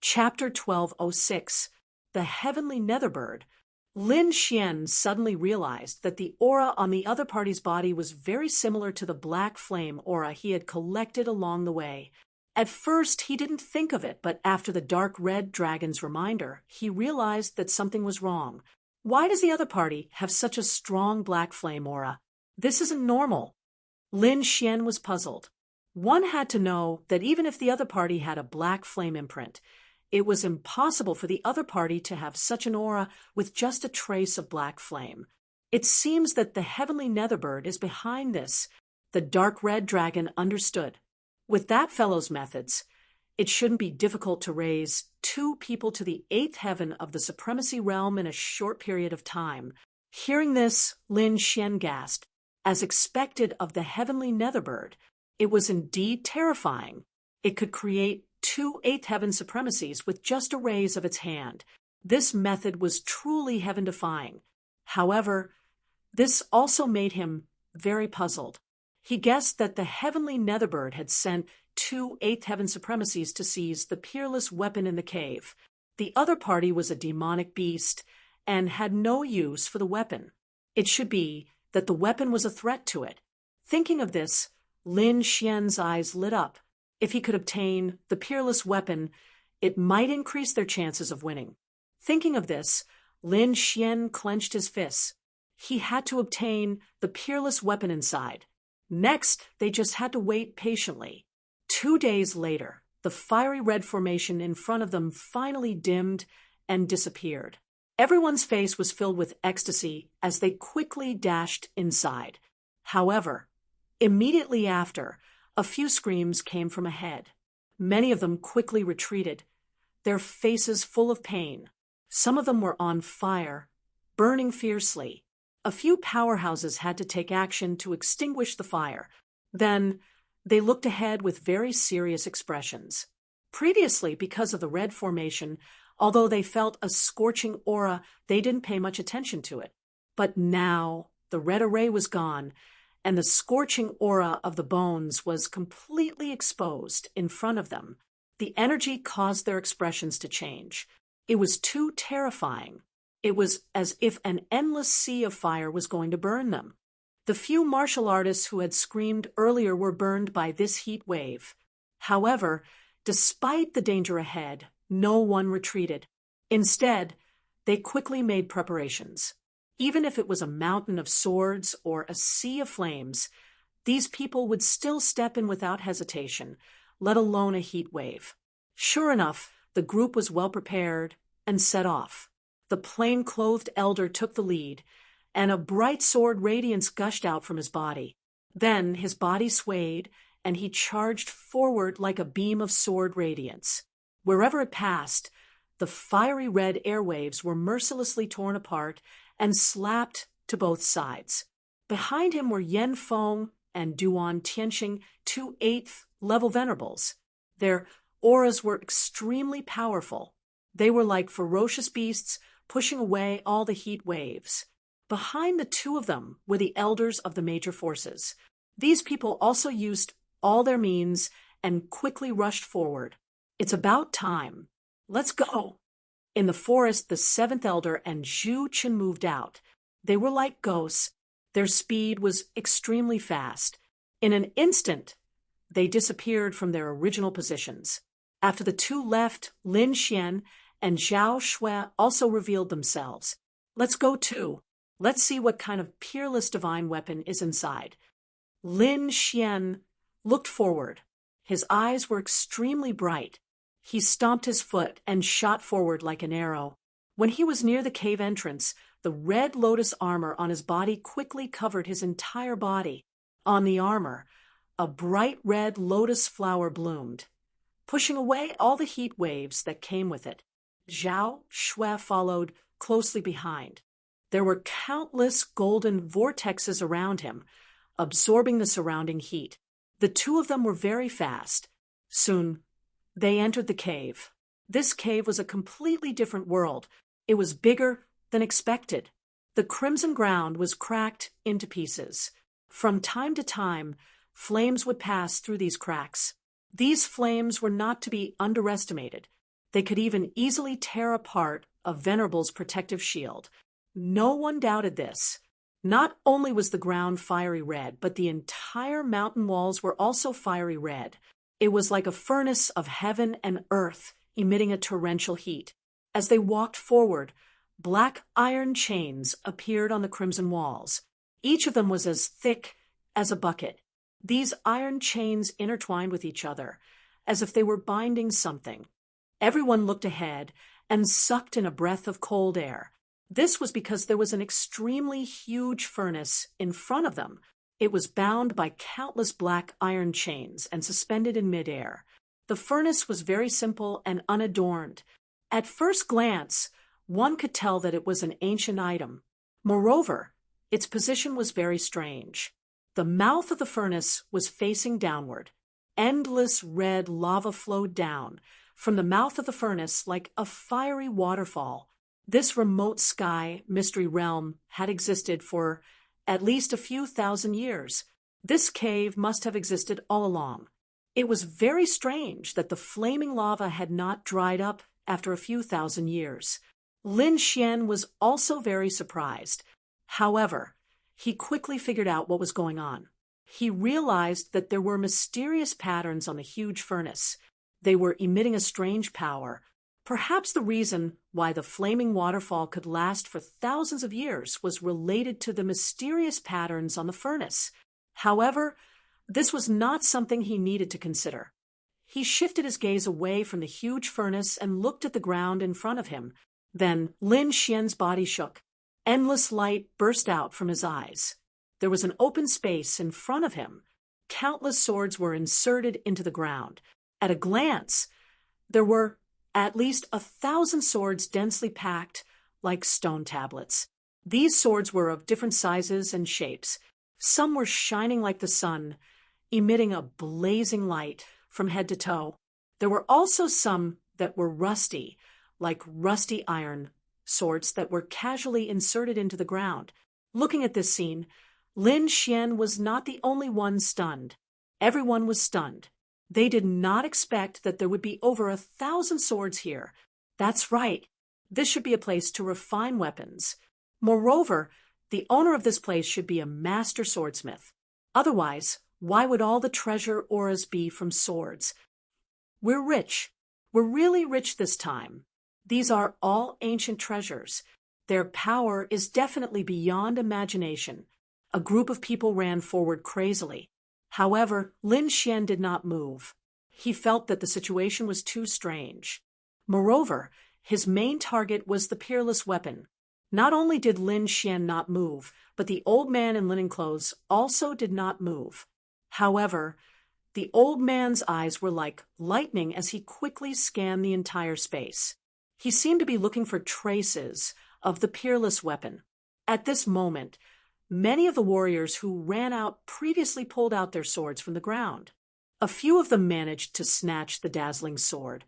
[SPEAKER 1] Chapter 1206, The Heavenly Netherbird. Lin Xian suddenly realized that the aura on the other party's body was very similar to the black flame aura he had collected along the way. At first, he didn't think of it, but after the dark red dragon's reminder, he realized that something was wrong. Why does the other party have such a strong black flame aura? This isn't normal. Lin Xian was puzzled. One had to know that even if the other party had a black flame imprint, it was impossible for the other party to have such an aura with just a trace of black flame. It seems that the heavenly Netherbird is behind this. The dark red dragon understood. With that fellow's methods, it shouldn't be difficult to raise 2 people to the 8th heaven of the supremacy realm in a short period of time. Hearing this, Lin Xian gasped. As expected of the heavenly Netherbird, it was indeed terrifying. It could create 2 8th heaven supremacies with just a raise of its hand. This method was truly heaven-defying. However, this also made him very puzzled. He guessed that the heavenly Netherbird had sent 2 8th heaven supremacies to seize the peerless weapon in the cave. The other party was a demonic beast and had no use for the weapon. It should be that the weapon was a threat to it. Thinking of this, Lin Xian's eyes lit up. If he could obtain the peerless weapon, it might increase their chances of winning. Thinking of this, Lin Xian clenched his fists. He had to obtain the peerless weapon inside. Next, they just had to wait patiently. 2 days later, the fiery red formation in front of them finally dimmed and disappeared. Everyone's face was filled with ecstasy as they quickly dashed inside. However, immediately after, a few screams came from ahead. Many of them quickly retreated, their faces full of pain. Some of them were on fire, burning fiercely. A few powerhouses had to take action to extinguish the fire. Then, they looked ahead with very serious expressions. Previously, because of the red formation, although they felt a scorching aura, they didn't pay much attention to it. But now, the red array was gone, and the scorching aura of the bones was completely exposed in front of them. The energy caused their expressions to change. It was too terrifying. It was as if an endless sea of fire was going to burn them. The few martial artists who had screamed earlier were burned by this heat wave. However, despite the danger ahead, no one retreated. Instead, they quickly made preparations. Even if it was a mountain of swords or a sea of flames, these people would still step in without hesitation, let alone a heat wave. Sure enough, the group was well prepared and set off. The plain-clothed elder took the lead, and a bright sword radiance gushed out from his body. Then his body swayed, and he charged forward like a beam of sword radiance. Wherever it passed, the fiery red airwaves were mercilessly torn apart and slapped to both sides. Behind him were Yan Feng and Duan Tianxing, 2 8th level venerables. Their auras were extremely powerful. They were like ferocious beasts pushing away all the heat waves. Behind the 2 of them were the elders of the major forces. These people also used all their means and quickly rushed forward. It's about time. Let's go. In the forest, the 7th elder and Zhu Qin moved out. They were like ghosts. Their speed was extremely fast. In an instant, they disappeared from their original positions. After the 2 left, Lin Xian and Zhao Shui also revealed themselves. Let's go too. Let's see what kind of peerless divine weapon is inside. Lin Xian looked forward. His eyes were extremely bright. He stomped his foot and shot forward like an arrow. When he was near the cave entrance, the red lotus armor on his body quickly covered his entire body. On the armor, a bright red lotus flower bloomed, pushing away all the heat waves that came with it. Zhao Shui followed closely behind. There were countless golden vortexes around him, absorbing the surrounding heat. The 2 of them were very fast. Soon, they entered the cave. This cave was a completely different world. It was bigger than expected. The crimson ground was cracked into pieces. From time to time, flames would pass through these cracks. These flames were not to be underestimated. They could even easily tear apart a venerable's protective shield. No one doubted this. Not only was the ground fiery red, but the entire mountain walls were also fiery red. It was like a furnace of heaven and earth emitting a torrential heat. As they walked forward, black iron chains appeared on the crimson walls. Each of them was as thick as a bucket. These iron chains intertwined with each other, as if they were binding something. Everyone looked ahead and sucked in a breath of cold air. This was because there was an extremely huge furnace in front of them. It was bound by countless black iron chains and suspended in midair. The furnace was very simple and unadorned. At first glance, one could tell that it was an ancient item. Moreover, its position was very strange. The mouth of the furnace was facing downward. Endless red lava flowed down from the mouth of the furnace like a fiery waterfall. This remote sky mystery realm had existed for at least a few thousand years. This cave must have existed all along. It was very strange that the flaming lava had not dried up after a few thousand years. Lin Xian was also very surprised. However, he quickly figured out what was going on. He realized that there were mysterious patterns on the huge furnace. They were emitting a strange power. Perhaps the reason why the flaming waterfall could last for thousands of years was related to the mysterious patterns on the furnace. However, this was not something he needed to consider. He shifted his gaze away from the huge furnace and looked at the ground in front of him. Then Lin Xian's body shook. Endless light burst out from his eyes. There was an open space in front of him. Countless swords were inserted into the ground. At a glance, there were at least 1,000 swords densely packed like stone tablets. These swords were of different sizes and shapes. Some were shining like the sun, emitting a blazing light from head to toe. There were also some that were rusty, like rusty iron swords that were casually inserted into the ground. Looking at this scene, Lin Xian was not the only one stunned. Everyone was stunned. They did not expect that there would be over 1,000 swords here. That's right. This should be a place to refine weapons. Moreover, the owner of this place should be a master swordsmith. Otherwise, why would all the treasure auras be from swords? We're rich. We're really rich this time. These are all ancient treasures. Their power is definitely beyond imagination. A group of people ran forward crazily. However, Lin Xian did not move. He felt that the situation was too strange. Moreover, his main target was the peerless weapon. Not only did Lin Xian not move, but the old man in linen clothes also did not move. However, the old man's eyes were like lightning as he quickly scanned the entire space. He seemed to be looking for traces of the peerless weapon. At this moment, many of the warriors who ran out previously pulled out their swords from the ground. A few of them managed to snatch the dazzling sword,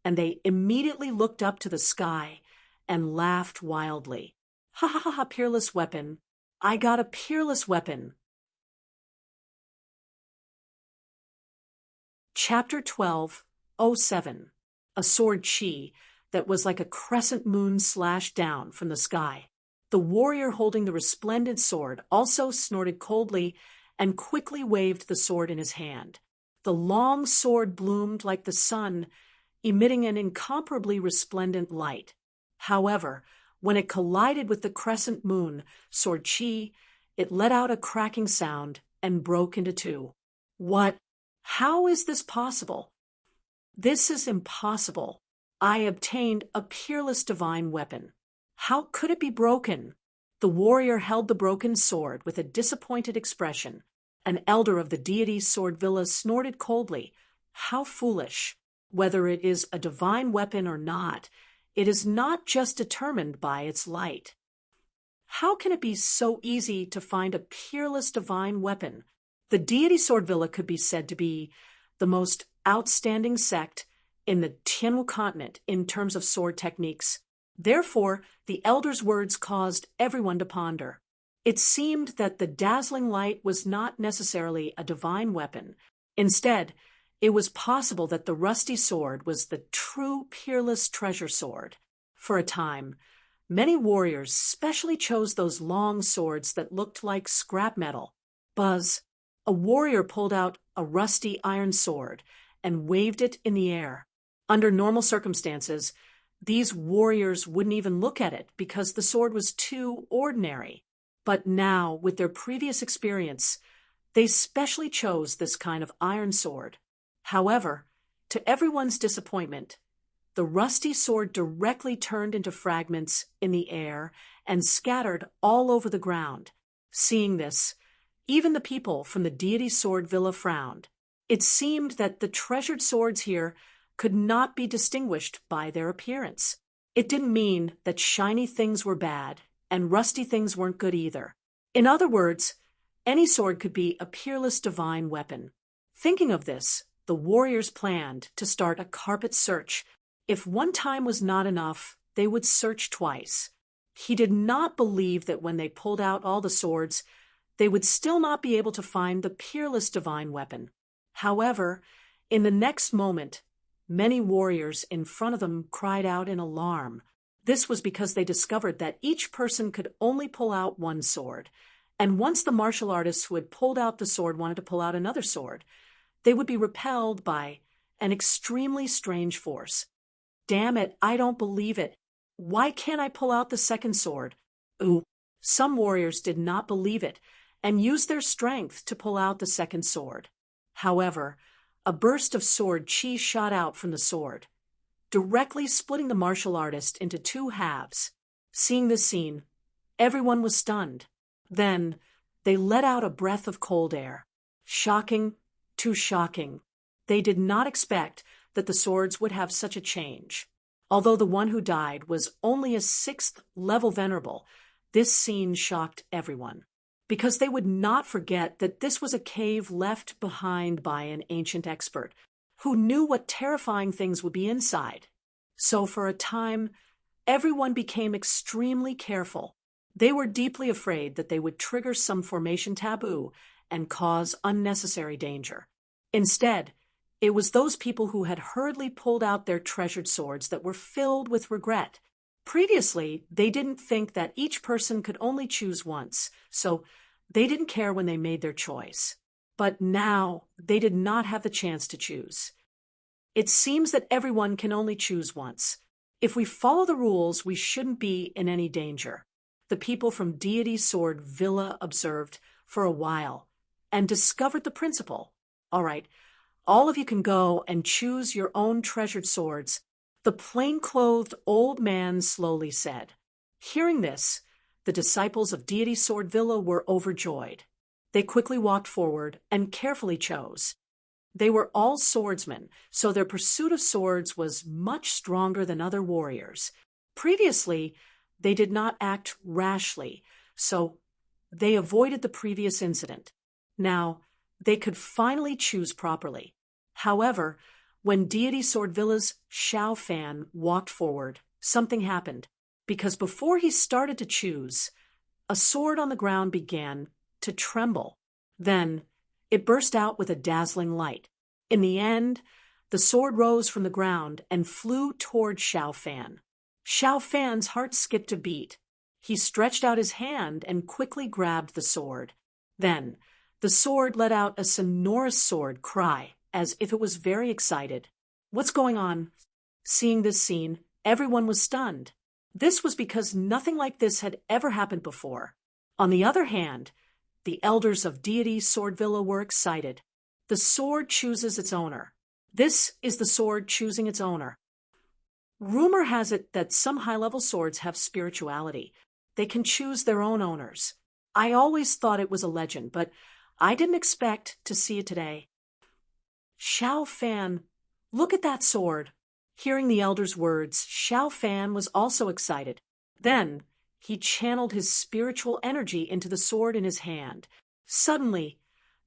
[SPEAKER 1] and they immediately looked up to the sky and laughed wildly. Ha ha ha ha, peerless weapon. I got a peerless weapon. Chapter 12:07. A sword chi that was like a crescent moon slashed down from the sky. The warrior holding the resplendent sword also snorted coldly and quickly waved the sword in his hand. The long sword bloomed like the sun, emitting an incomparably resplendent light. However, when it collided with the crescent moon sword chi, it let out a cracking sound and broke into two. What? How is this possible? This is impossible. I obtained a peerless divine weapon. How could it be broken? The warrior held the broken sword with a disappointed expression. An elder of the deity's sword villa snorted coldly. How foolish. Whether it is a divine weapon or not, it is not just determined by its light. How can it be so easy to find a peerless divine weapon? The deity sword villa could be said to be the most outstanding sect in the Tianwu continent in terms of sword techniques. Therefore, the elder's words caused everyone to ponder. It seemed that the dazzling light was not necessarily a divine weapon. Instead, it was possible that the rusty sword was the true peerless treasure sword. For a time, many warriors specially chose those long swords that looked like scrap metal. Buzz! A warrior pulled out a rusty iron sword and waved it in the air. Under normal circumstances, these warriors wouldn't even look at it because the sword was too ordinary. But now, with their previous experience, they specially chose this kind of iron sword. However, to everyone's disappointment, the rusty sword directly turned into fragments in the air and scattered all over the ground. Seeing this, even the people from the deity sword villa frowned. It seemed that the treasured swords here could not be distinguished by their appearance. It didn't mean that shiny things were bad and rusty things weren't good either. In other words, any sword could be a peerless divine weapon. Thinking of this, the warriors planned to start a carpet search. If one time was not enough, they would search twice. He did not believe that when they pulled out all the swords, they would still not be able to find the peerless divine weapon. However, in the next moment, many warriors in front of them cried out in alarm. This was because they discovered that each person could only pull out one sword, and once the martial artists who had pulled out the sword wanted to pull out another sword, they would be repelled by an extremely strange force. Damn it, I don't believe it. Why can't I pull out the second sword? Ooh, some warriors did not believe it and used their strength to pull out the second sword. However, a burst of sword chi shot out from the sword, directly splitting the martial artist into two halves. Seeing this scene, everyone was stunned. Then, they let out a breath of cold air. Shocking, too shocking. They did not expect that the swords would have such a change. Although the one who died was only a 6th level venerable, this scene shocked everyone, because they would not forget that this was a cave left behind by an ancient expert who knew what terrifying things would be inside. So for a time, everyone became extremely careful. They were deeply afraid that they would trigger some formation taboo and cause unnecessary danger. Instead, it was those people who had hurriedly pulled out their treasured swords that were filled with regret. Previously, they didn't think that each person could only choose once, so they didn't care when they made their choice. But now, they did not have the chance to choose. It seems that everyone can only choose once. If we follow the rules, we shouldn't be in any danger. The people from Deity Sword Villa observed for a while and discovered the principle. All right, all of you can go and choose your own treasured swords, the plain-clothed old man slowly said. Hearing this, the disciples of Deity Sword Villa were overjoyed. They quickly walked forward and carefully chose. They were all swordsmen, so their pursuit of swords was much stronger than other warriors. Previously, they did not act rashly, so they avoided the previous incident. Now, they could finally choose properly. However, when Deity Sword Villa's Xiao Fan walked forward, something happened, because before he started to choose, a sword on the ground began to tremble. Then, it burst out with a dazzling light. In the end, the sword rose from the ground and flew toward Xiao Fan. Xiao Fan's heart skipped a beat. He stretched out his hand and quickly grabbed the sword. Then, the sword let out a sonorous sword cry, as if it was very excited. What's going on? Seeing this scene, everyone was stunned. This was because nothing like this had ever happened before. On the other hand, the elders of Deity Sword Villa were excited. The sword chooses its owner. This is the sword choosing its owner. Rumor has it that some high-level swords have spirituality. They can choose their own owners. I always thought it was a legend, but I didn't expect to see it today. Xiao Fan, look at that sword. Hearing the elder's words, Xiao Fan was also excited. Then, he channeled his spiritual energy into the sword in his hand. Suddenly,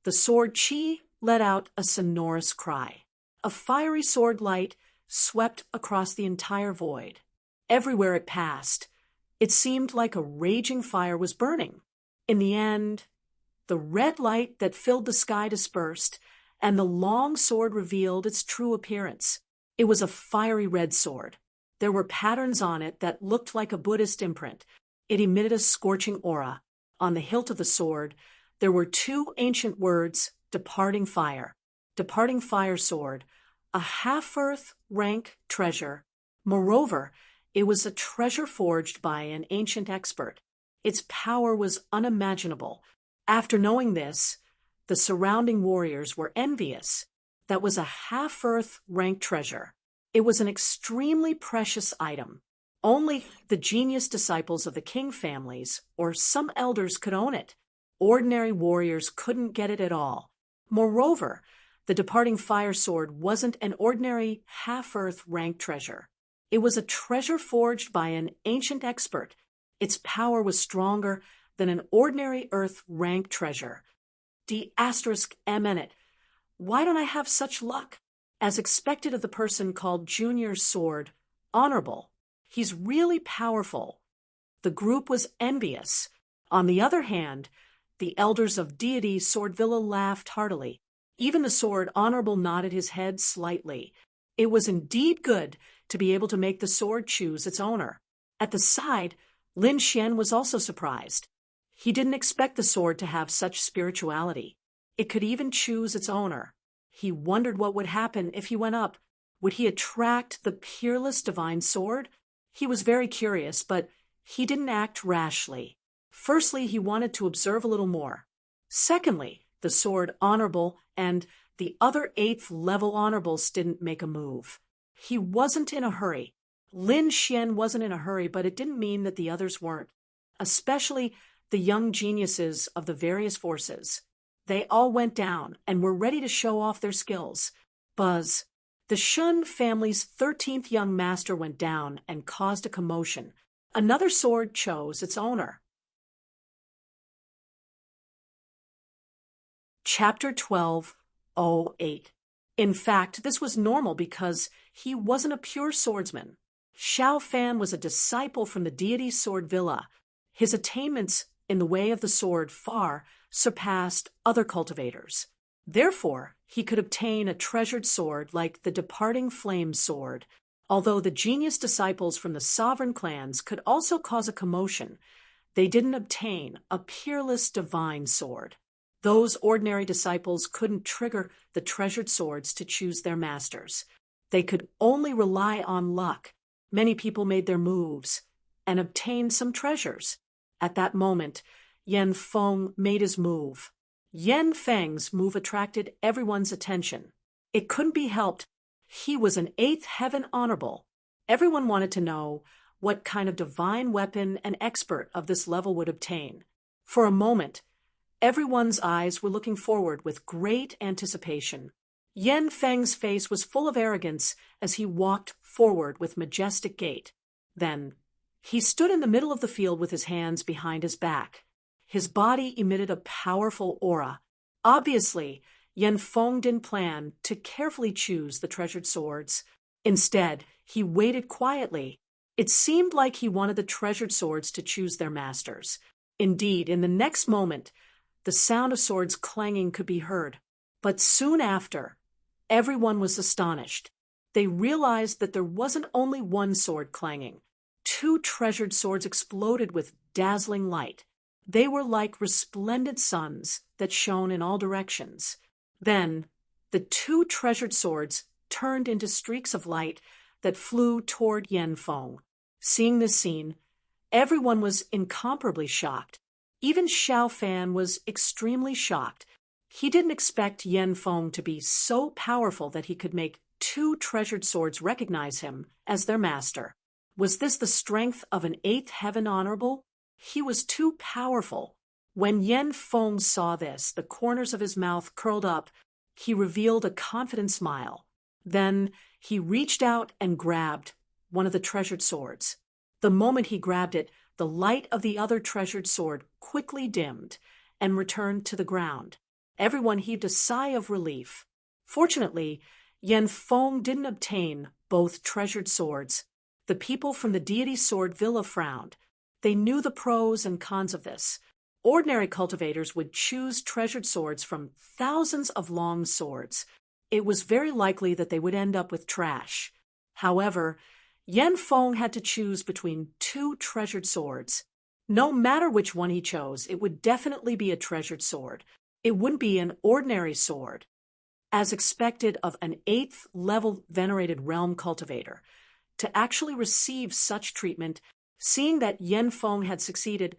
[SPEAKER 1] the sword chi let out a sonorous cry. A fiery sword light swept across the entire void. Everywhere it passed, it seemed like a raging fire was burning. In the end, the red light that filled the sky dispersed, and the long sword revealed its true appearance. It was a fiery red sword. There were patterns on it that looked like a Buddhist imprint. It emitted a scorching aura. On the hilt of the sword, there were two ancient words, departing fire sword, a half-earth rank treasure. Moreover, it was a treasure forged by an ancient expert. Its power was unimaginable. After knowing this, the surrounding warriors were envious. That was a half-earth rank treasure. It was an extremely precious item. Only the genius disciples of the king families or some elders could own it. Ordinary warriors couldn't get it at all. Moreover, the departing fire sword wasn't an ordinary half-earth rank treasure. It was a treasure forged by an ancient expert. Its power was stronger than an ordinary earth rank treasure. D***MN. Why don't I have such luck? As expected of the person called Junior Sword, honorable. He's really powerful. The group was envious. On the other hand, the elders of deity Swordvilla laughed heartily. Even the sword honorable nodded his head slightly. It was indeed good to be able to make the sword choose its owner. At the side, Lin Xian was also surprised. He didn't expect the sword to have such spirituality. It could even choose its owner. He wondered what would happen if he went up. Would he attract the peerless divine sword? He was very curious, but he didn't act rashly. Firstly, he wanted to observe a little more. Secondly, the sword honorable and the other 8th level honorables didn't make a move. He wasn't in a hurry. Lin Xian wasn't in a hurry, but it didn't mean that the others weren't, especially the young geniuses of the various forces. They all went down and were ready to show off their skills. Buzz. The Shun family's 13th young master went down and caused a commotion. Another sword chose its owner. Chapter 12:08. In fact, this was normal because he wasn't a pure swordsman. Xiao Fan was a disciple from the deity Swordvilla. His attainments in the way of the sword far surpassed other cultivators. Therefore, he could obtain a treasured sword like the departing flame sword. Although the genius disciples from the sovereign clans could also cause a commotion, they didn't obtain a peerless divine sword. Those ordinary disciples couldn't trigger the treasured swords to choose their masters. They could only rely on luck. Many people made their moves and obtained some treasures. At that moment, Yan Feng made his move. Yan Feng's move attracted everyone's attention. It couldn't be helped. He was an 8th heaven honorable. Everyone wanted to know what kind of divine weapon an expert of this level would obtain. For a moment, everyone's eyes were looking forward with great anticipation. Yan Feng's face was full of arrogance as he walked forward with majestic gait. Then, he stood in the middle of the field with his hands behind his back. His body emitted a powerful aura. Obviously, Yan Feng didn't plan to carefully choose the treasured swords. Instead, he waited quietly. It seemed like he wanted the treasured swords to choose their masters. Indeed, in the next moment, the sound of swords clanging could be heard. But soon after, everyone was astonished. They realized that there wasn't only one sword clanging. 2 treasured swords exploded with dazzling light. They were like resplendent suns that shone in all directions. Then, the 2 treasured swords turned into streaks of light that flew toward Yan Feng. Seeing this scene, everyone was incomparably shocked. Even Xiao Fan was extremely shocked. He didn't expect Yan Feng to be so powerful that he could make 2 treasured swords recognize him as their master. Was this the strength of an 8th heaven honorable? He was too powerful. When Yan Feng saw this, the corners of his mouth curled up. He revealed a confident smile. Then he reached out and grabbed one of the treasured swords. The moment he grabbed it, the light of the other treasured sword quickly dimmed and returned to the ground. Everyone heaved a sigh of relief. Fortunately, Yan Feng didn't obtain both treasured swords. The people from the deity Swordvilla frowned. They knew the pros and cons of this. Ordinary cultivators would choose treasured swords from thousands of long swords. It was very likely that they would end up with trash. However, Yan Feng had to choose between 2 treasured swords. No matter which one he chose, it would definitely be a treasured sword. It wouldn't be an ordinary sword. as expected of an 8th-level venerated realm cultivator. To actually receive such treatment, seeing that Yen Feng had succeeded,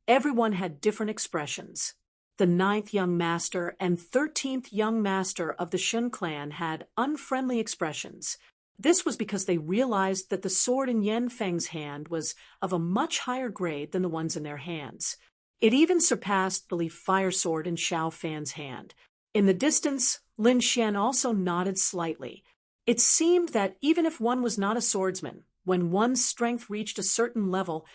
[SPEAKER 1] everyone had different expressions. The 9th young master and 13th young master of the Shun clan had unfriendly expressions. This was because they realized that the sword in Yen Feng's hand was of a much higher grade than the ones in their hands. It even surpassed the leaf fire sword in Xiao Fan's hand. In the distance, Lin Xian also nodded slightly. It seemed that even if one was not a swordsman, when one's strength reached a certain level,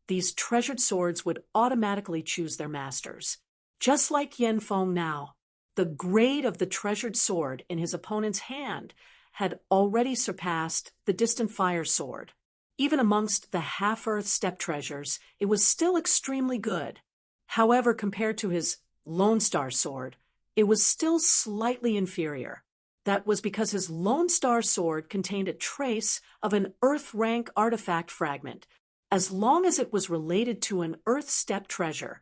[SPEAKER 1] these treasured swords would automatically choose their masters. Just like Yen Feng now, the grade of the treasured sword in his opponent's hand had already surpassed the distant fire sword. Even amongst the half-earth steppe treasures, it was still extremely good. However, compared to his Lone Star sword, it was still slightly inferior. That was because his Lone Star sword contained a trace of an Earth rank artifact fragment. As long as it was related to an Earth steppe treasure,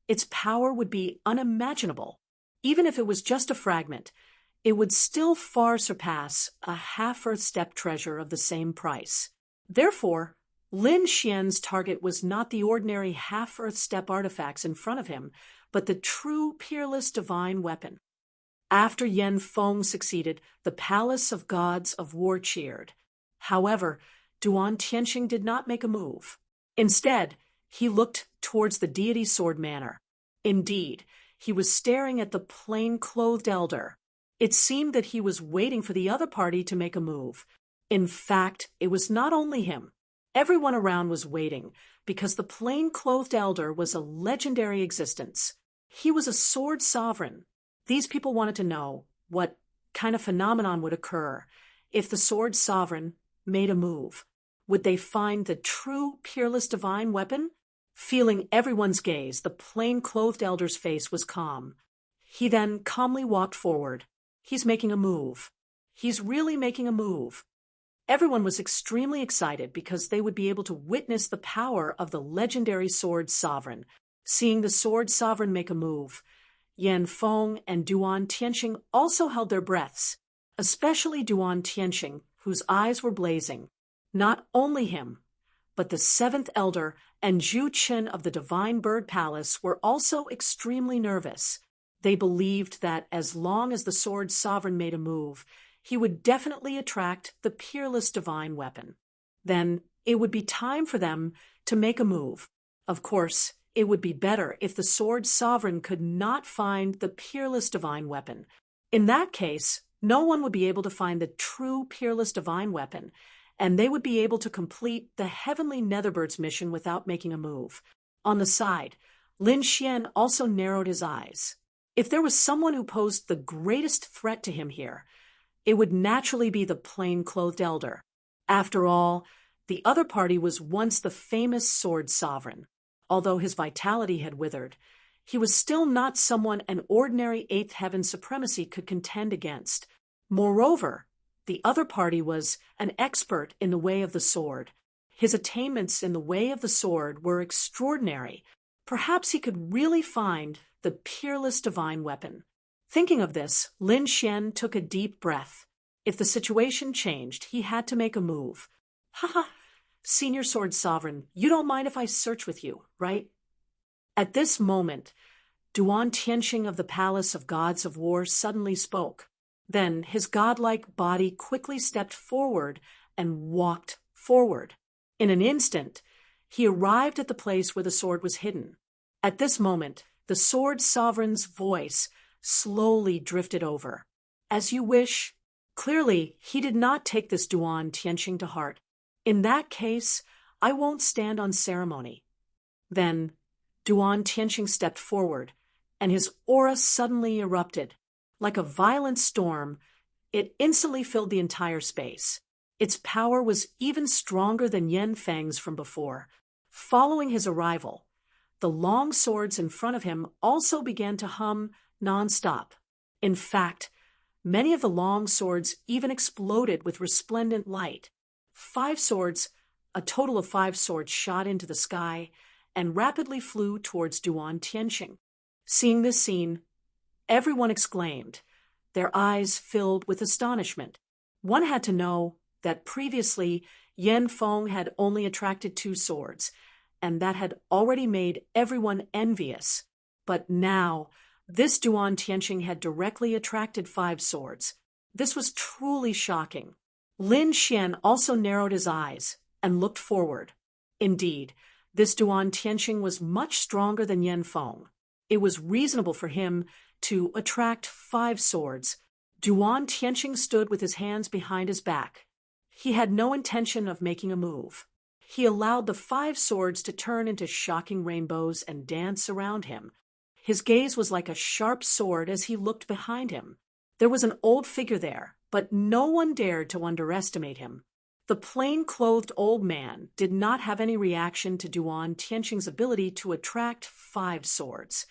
[SPEAKER 1] its power would be unimaginable. Even if it was just a fragment, it would still far surpass a half-Earth steppe treasure of the same price. Therefore, Lin Xian's target was not the ordinary half-Earth steppe artifacts in front of him, but the true peerless divine weapon. After Yen Feng succeeded, the Palace of Gods of War cheered. However, Duan Tianxing did not make a move. Instead, he looked towards the deity sword manor. Indeed, he was staring at the plain-clothed elder. It seemed that he was waiting for the other party to make a move. In fact, it was not only him. Everyone around was waiting, because the plain-clothed elder was a legendary existence. He was a sword sovereign. These people wanted to know what kind of phenomenon would occur if the sword sovereign made a move. Would they find the true peerless divine weapon? Feeling everyone's gaze, the plain-clothed elder's face was calm. He then calmly walked forward. He's making a move. He's really making a move. Everyone was extremely excited because they would be able to witness the power of the legendary sword sovereign. Seeing the sword sovereign make a move, Yen Feng and Duan Tianxing also held their breaths, especially Duan Tianxing, whose eyes were blazing. Not only him, but the 7th elder and Zhu Qin of the Divine Bird Palace were also extremely nervous. They believed that as long as the sword sovereign made a move, he would definitely attract the peerless divine weapon. Then it would be time for them to make a move. Of course, it would be better if the sword sovereign could not find the peerless divine weapon. In that case, no one would be able to find the true peerless divine weapon, and they would be able to complete the Heavenly Netherbirds mission without making a move. On the side, Lin Xian also narrowed his eyes. If there was someone who posed the greatest threat to him here, it would naturally be the plain-clothed elder. After all, the other party was once the famous sword sovereign. Although his vitality had withered, he was still not someone an ordinary 8th heaven supremacy could contend against. Moreover, the other party was an expert in the way of the sword. His attainments in the way of the sword were extraordinary. Perhaps he could really find the peerless divine weapon. Thinking of this, Lin Xian took a deep breath. If the situation changed, he had to make a move. Ha! Senior Sword Sovereign, you don't mind if I search with you, right? At this moment, Duan Tianxing of the Palace of Gods of War suddenly spoke. Then his godlike body quickly stepped forward and walked forward. In an instant, he arrived at the place where the sword was hidden. At this moment, the sword sovereign's voice slowly drifted over. As you wish. Clearly, he did not take this Duan Tianxing to heart. In that case, I won't stand on ceremony. Then, Duan Tianxing stepped forward, and his aura suddenly erupted. Like a violent storm, it instantly filled the entire space. Its power was even stronger than Yen Feng's from before. Following his arrival, the long swords in front of him also began to hum non-stop. In fact, many of the long swords even exploded with resplendent light. 5 swords, a total of 5 swords, shot into the sky and rapidly flew towards Duan Tianxing. Seeing this scene, everyone exclaimed. their eyes filled with astonishment. One had to know that previously Yan Feng had only attracted 2 swords, and that had already made everyone envious. But now, this Duan Tianqing had directly attracted 5 swords. This was truly shocking. Lin Xian also narrowed his eyes and looked forward. Indeed, this Duan Tianqing was much stronger than Yan Feng. It was reasonable for him to attract 5 swords. Duan Tianqing stood with his hands behind his back. He had no intention of making a move. He allowed the 5 swords to turn into shocking rainbows and dance around him. His gaze was like a sharp sword as he looked behind him. There was an old figure there, but no one dared to underestimate him. The plain-clothed old man did not have any reaction to Duan Tianqing's ability to attract 5 swords.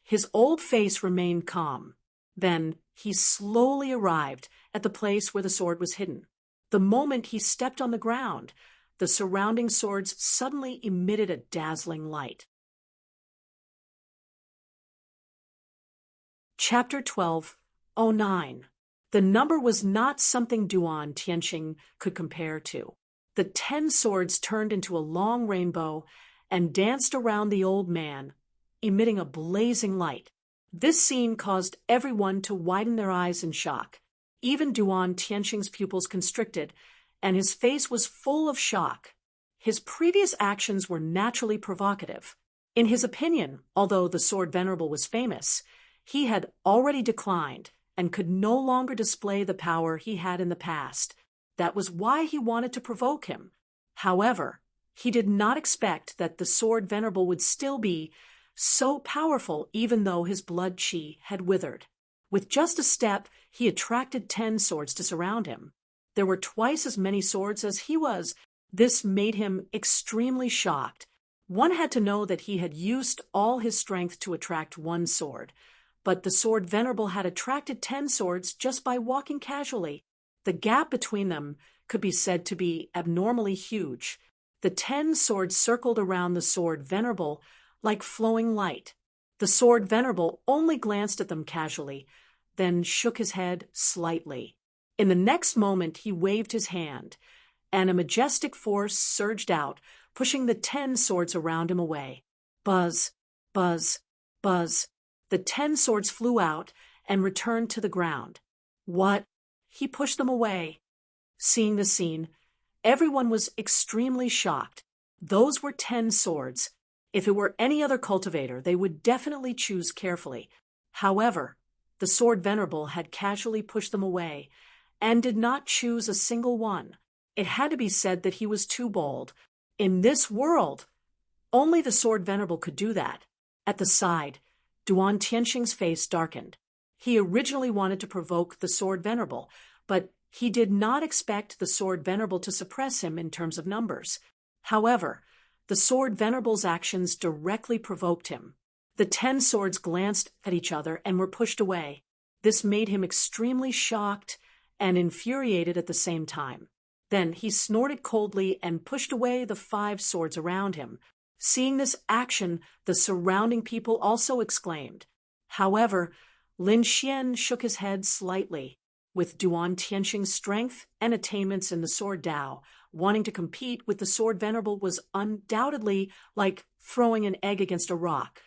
[SPEAKER 1] His old face remained calm. Then he slowly arrived at the place where the sword was hidden. The moment he stepped on the ground, the surrounding swords suddenly emitted a dazzling light. Chapter 12:09. The number was not something Duan Tianqing could compare to. The 10 swords turned into a long rainbow and danced around the old man, emitting a blazing light. This scene caused everyone to widen their eyes in shock. Even Duan Tianqing's pupils constricted, and his face was full of shock. His previous actions were naturally provocative. In his opinion, although the Sword Venerable was famous, he had already declined and could no longer display the power he had in the past. That was why he wanted to provoke him. However, he did not expect that the Sword Venerable would still be so powerful even though his blood qi had withered. With just a step, he attracted 10 swords to surround him. There were twice as many swords as he was. This made him extremely shocked. One had to know that he had used all his strength to attract 1 sword, but the Sword Venerable had attracted 10 swords just by walking casually. The gap between them could be said to be abnormally huge. The 10 swords circled around the Sword Venerable like flowing light. The Sword Venerable only glanced at them casually, then shook his head slightly. In the next moment, he waved his hand, and a majestic force surged out, pushing the 10 swords around him away. Buzz, buzz, buzz. The 10 swords flew out and returned to the ground. What? He pushed them away. Seeing the scene, everyone was extremely shocked. Those were 10 swords. If it were any other cultivator, they would definitely choose carefully. However, the Sword Venerable had casually pushed them away and did not choose a single one. It had to be said that he was too bold. In this world, only the Sword Venerable could do that. At the side, Duan Tianqing's face darkened. He originally wanted to provoke the Sword Venerable, but he did not expect the Sword Venerable to suppress him in terms of numbers. However, the Sword Venerable's actions directly provoked him. The 10 swords glanced at each other and were pushed away. This made him extremely shocked and infuriated at the same time. Then he snorted coldly and pushed away the 5 swords around him. Seeing this action, the surrounding people also exclaimed. However, Lin Xian shook his head slightly. With Duan Tianqing's strength and attainments in the Sword Dao, wanting to compete with the Sword Venerable was undoubtedly like throwing an egg against a rock.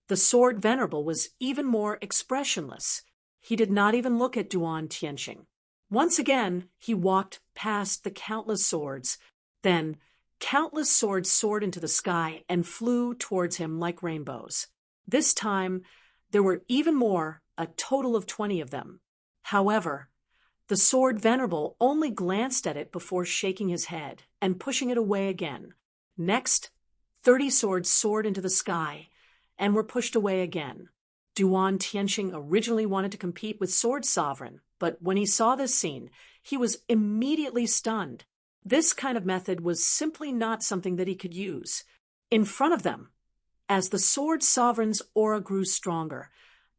[SPEAKER 1] The Sword Venerable was even more expressionless. He did not even look at Duan Tianqing. Once again, he walked past the countless swords. Then, countless swords soared into the sky and flew towards him like rainbows. This time, there were even more, a total of 20 of them. However, the Sword Venerable only glanced at it before shaking his head and pushing it away again. Next, 30 swords soared into the sky and were pushed away again. Duan Tianqing originally wanted to compete with Sword Sovereign, but when he saw this scene, he was immediately stunned. This kind of method was simply not something that he could use. In front of them, as the Sword Sovereign's aura grew stronger,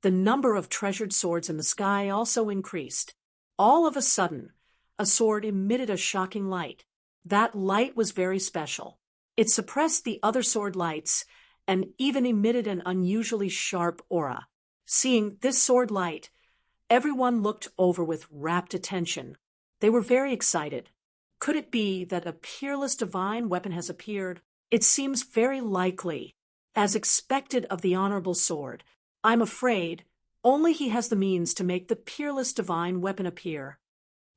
[SPEAKER 1] the number of treasured swords in the sky also increased. All of a sudden, a sword emitted a shocking light. That light was very special. It suppressed the other sword lights and even emitted an unusually sharp aura. Seeing this sword light, Everyone looked over with rapt attention. They were very excited. Could it be that a peerless divine weapon has appeared? It seems very likely. As expected of the honorable sword, I'm afraid only he has the means to make the peerless divine weapon appear.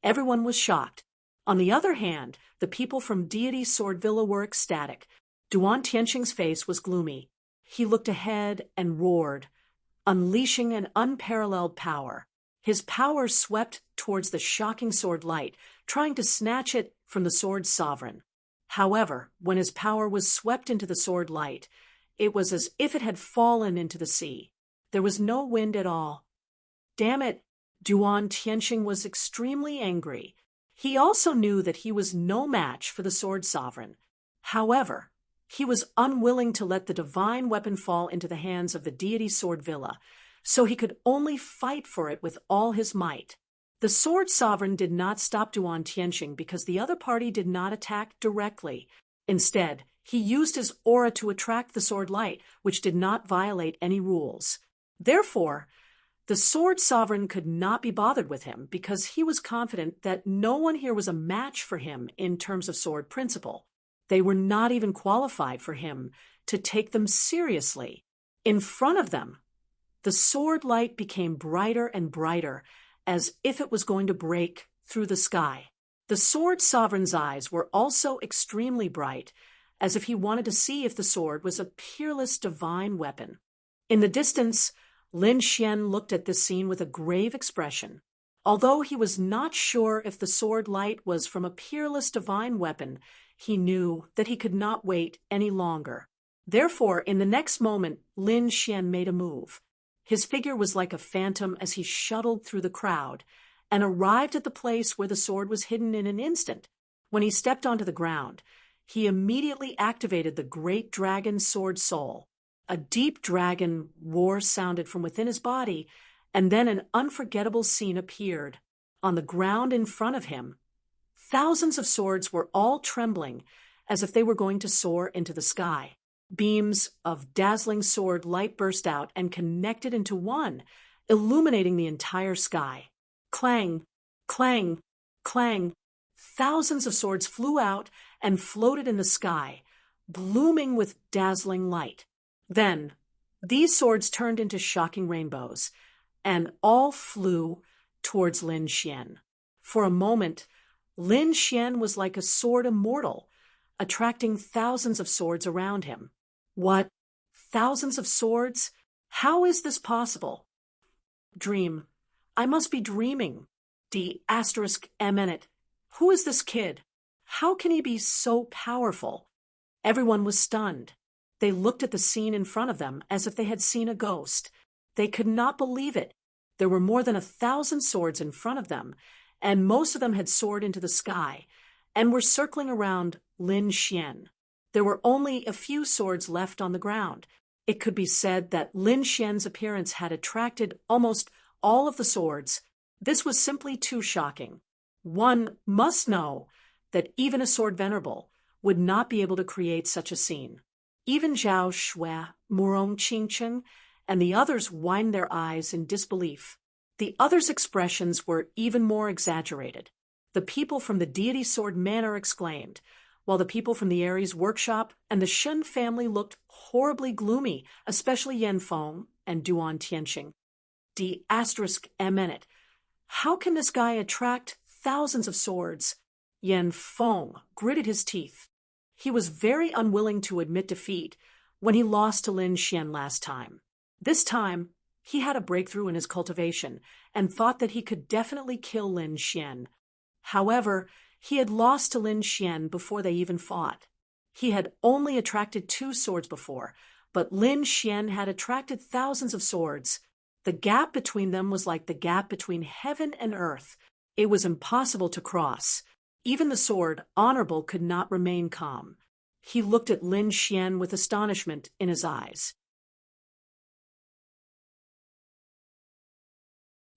[SPEAKER 1] Everyone was shocked. On the other hand, the people from Deity Sword Villa were ecstatic. Duan Tianqing's face was gloomy. He looked ahead and roared, unleashing an unparalleled power. His power swept towards the shocking sword light, trying to snatch it from the sword's sovereign. However, when his power was swept into the sword light, it was as if it had fallen into the sea. There was no wind at all. Damn it! Duan Tianqing was extremely angry. He also knew that he was no match for the sword sovereign. However, he was unwilling to let the divine weapon fall into the hands of the deity Sword Villa, so he could only fight for it with all his might. The sword sovereign did not stop Duan Tianqing because the other party did not attack directly. Instead, he used his aura to attract the sword light, which did not violate any rules. Therefore, the sword sovereign could not be bothered with him because he was confident that no one here was a match for him in terms of sword principle. They were not even qualified for him to take them seriously. In front of them, the sword light became brighter and brighter, as if it was going to break through the sky. The sword sovereign's eyes were also extremely bright, as if he wanted to see if the sword was a peerless divine weapon. In the distance, Lin Xian looked at this scene with a grave expression. Although he was not sure if the sword light was from a peerless divine weapon, he knew that he could not wait any longer. Therefore, in the next moment, Lin Xian made a move. His figure was like a phantom as he shuttled through the crowd and arrived at the place where the sword was hidden in an instant. When he stepped onto the ground, he immediately activated the great dragon sword soul. A deep dragon roar sounded from within his body, and then an unforgettable scene appeared. On the ground in front of him, thousands of swords were all trembling as if they were going to soar into the sky. Beams of dazzling sword light burst out and connected into one, illuminating the entire sky. Clang, clang, clang. Thousands of swords flew out and floated in the sky, blooming with dazzling light. Then, these swords turned into shocking rainbows, and all flew towards Lin Xian. For a moment, Lin Xian was like a sword immortal, attracting thousands of swords around him. What? Thousands of swords? How is this possible? Dream. I must be dreaming. D***M. Who is this kid? How can he be so powerful? Everyone was stunned. They looked at the scene in front of them as if they had seen a ghost. They could not believe it. There were more than 1,000 swords in front of them, and most of them had soared into the sky and were circling around Lin Xian. There were only a few swords left on the ground. It could be said that Lin Xian's appearance had attracted almost all of the swords. This was simply too shocking. One must know that even a sword venerable would not be able to create such a scene. Even Zhao Shui, Murong Qingchen, and the others widened their eyes in disbelief. The others' expressions were even more exaggerated. The people from the deity sword manor exclaimed, while the people from the Ares workshop and the Shen family looked horribly gloomy, especially Yan Feng and Duan Tianqing. D***M. How can this guy attract thousands of swords? Yan Feng gritted his teeth. He was very unwilling to admit defeat when he lost to Lin Xian last time. This time, he had a breakthrough in his cultivation and thought that he could definitely kill Lin Xian. However, he had lost to Lin Xian before they even fought. He had only attracted 2 swords before, but Lin Xian had attracted thousands of swords. The gap between them was like the gap between heaven and earth. It was impossible to cross. Even the sword, Honorable, could not remain calm. He looked at Lin Xian with astonishment in his eyes.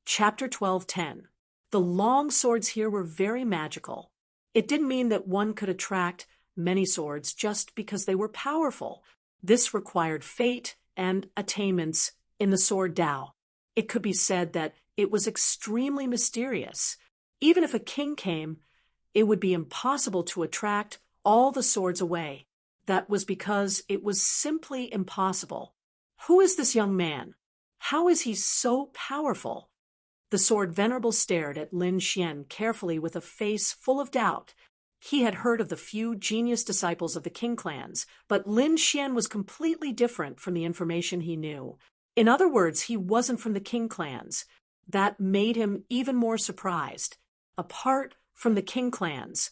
[SPEAKER 1] Chapter 12:10. The long swords here were very magical. It didn't mean that one could attract many swords just because they were powerful. This required fate and attainments in the sword Tao. It could be said that It was extremely mysterious. Even if a king came, it would be impossible to attract all the swords away. That was because it was simply impossible. Who is this young man? How is he so powerful? The sword venerable stared at Lin Xian carefully with a face full of doubt. He had heard of the few genius disciples of the King clans, but Lin Xian was completely different from the information he knew. In other words, he wasn't from the King clans. That made him even more surprised. Apart from the King clans,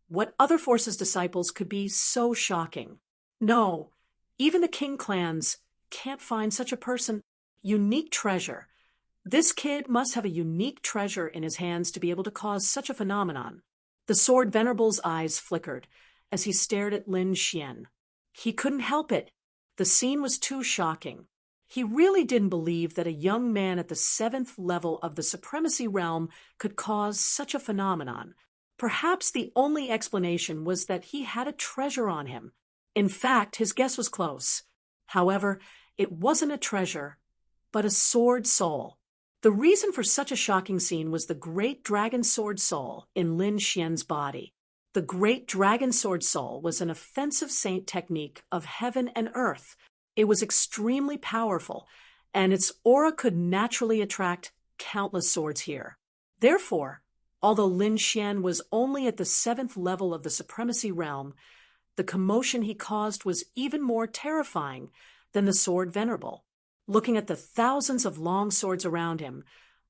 [SPEAKER 1] what other forces' disciples could be so shocking? No, even the King clans can't find such a person. Unique treasure. This kid must have a unique treasure in his hands to be able to cause such a phenomenon. The sword venerable's eyes flickered as he stared at Lin Xian. He couldn't help it. The scene was too shocking. He really didn't believe that a young man at the 7th level of the supremacy realm could cause such a phenomenon. Perhaps the only explanation was that he had a treasure on him. In fact, his guess was close. However, it wasn't a treasure, but a sword soul. The reason for such a shocking scene was the great dragon sword soul in Lin Xian's body. The great dragon sword soul was an offensive saint technique of heaven and earth. It was extremely powerful, and its aura could naturally attract countless swords here. Therefore, although Lin Xian was only at the 7th level of the supremacy realm, the commotion he caused was even more terrifying than the sword venerable. Looking at the thousands of long swords around him,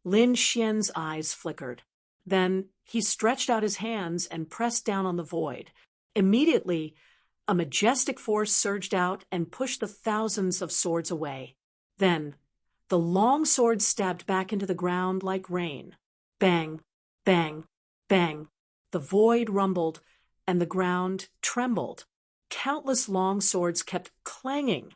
[SPEAKER 1] Lin Xian's eyes flickered. Then he stretched out his hands and pressed down on the void. Immediately, a majestic force surged out and pushed the thousands of swords away. Then, the long swords stabbed back into the ground like rain. Bang, bang, bang. The void rumbled, and the ground trembled. Countless long swords kept clanging.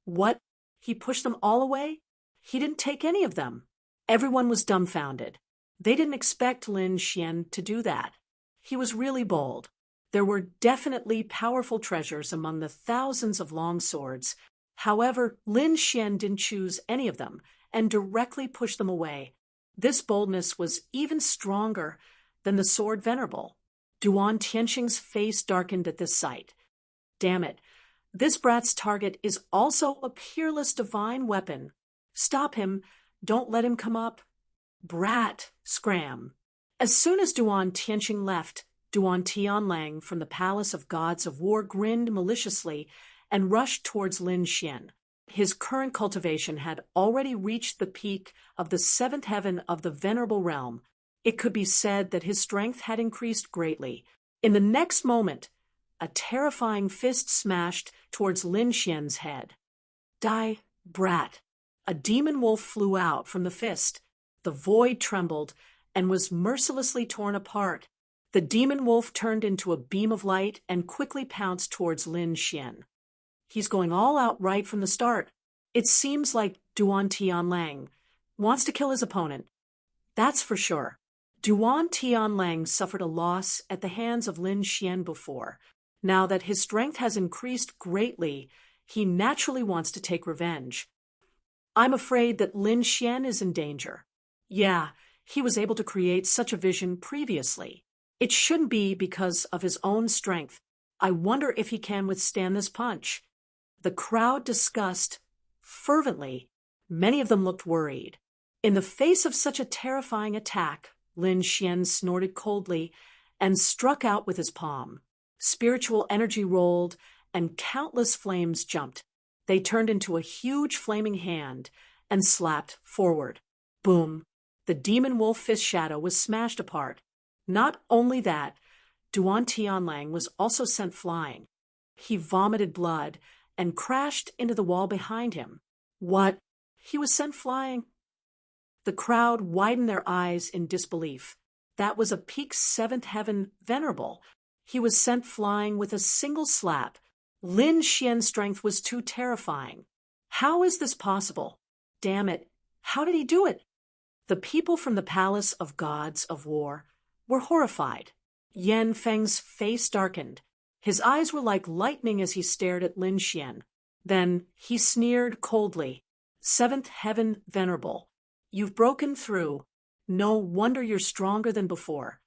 [SPEAKER 1] What? He pushed them all away? He didn't take any of them. Everyone was dumbfounded. They didn't expect Lin Xian to do that. He was really bold. There were definitely powerful treasures among the thousands of long swords. However, Lin Xian didn't choose any of them and directly pushed them away. This boldness was even stronger than the sword venerable. Duan Tianxing's face darkened at this sight. Damn it. This brat's target is also a peerless divine weapon. Stop him. Don't let him come up. Brat! Scram! As soon as Duan Tianxing left, Duan Tianlang from the Palace of Gods of War grinned maliciously and rushed towards Lin Xian. His current cultivation had already reached the peak of the 7th heaven of the Venerable Realm. It could be said that his strength had increased greatly. In the next moment, a terrifying fist smashed towards Lin Xian's head. Die, brat! A demon wolf flew out from the fist. The void trembled and was mercilessly torn apart. The demon wolf turned into a beam of light and quickly pounced towards Lin Xian. He's going all out right from the start. It seems like Duan Tianlang wants to kill his opponent. That's for sure. Duan Tianlang suffered a loss at the hands of Lin Xian before. Now that his strength has increased greatly, he naturally wants to take revenge. I'm afraid that Lin Xian is in danger. Yeah, he was able to create such a vision previously. It shouldn't be because of his own strength. I wonder if he can withstand this punch. The crowd discussed fervently. Many of them looked worried. In the face of such a terrifying attack, Lin Xian snorted coldly and struck out with his palm. Spiritual energy rolled, and countless flames jumped. They turned into a huge flaming hand and slapped forward. Boom! The demon wolf fist shadow was smashed apart. Not only that, Duan Tianlang was also sent flying. He vomited blood and crashed into the wall behind him. What? He was sent flying? The crowd widened their eyes in disbelief. That was a peak 7th heaven venerable. He was sent flying with a single slap. Lin Xian's strength was too terrifying. How is this possible? Damn it. How did he do it? The people from the Palace of Gods of War were horrified. Yan Feng's face darkened. His eyes were like lightning as he stared at Lin Xian. Then he sneered coldly. 7th heaven venerable. You've broken through. No wonder you're stronger than before.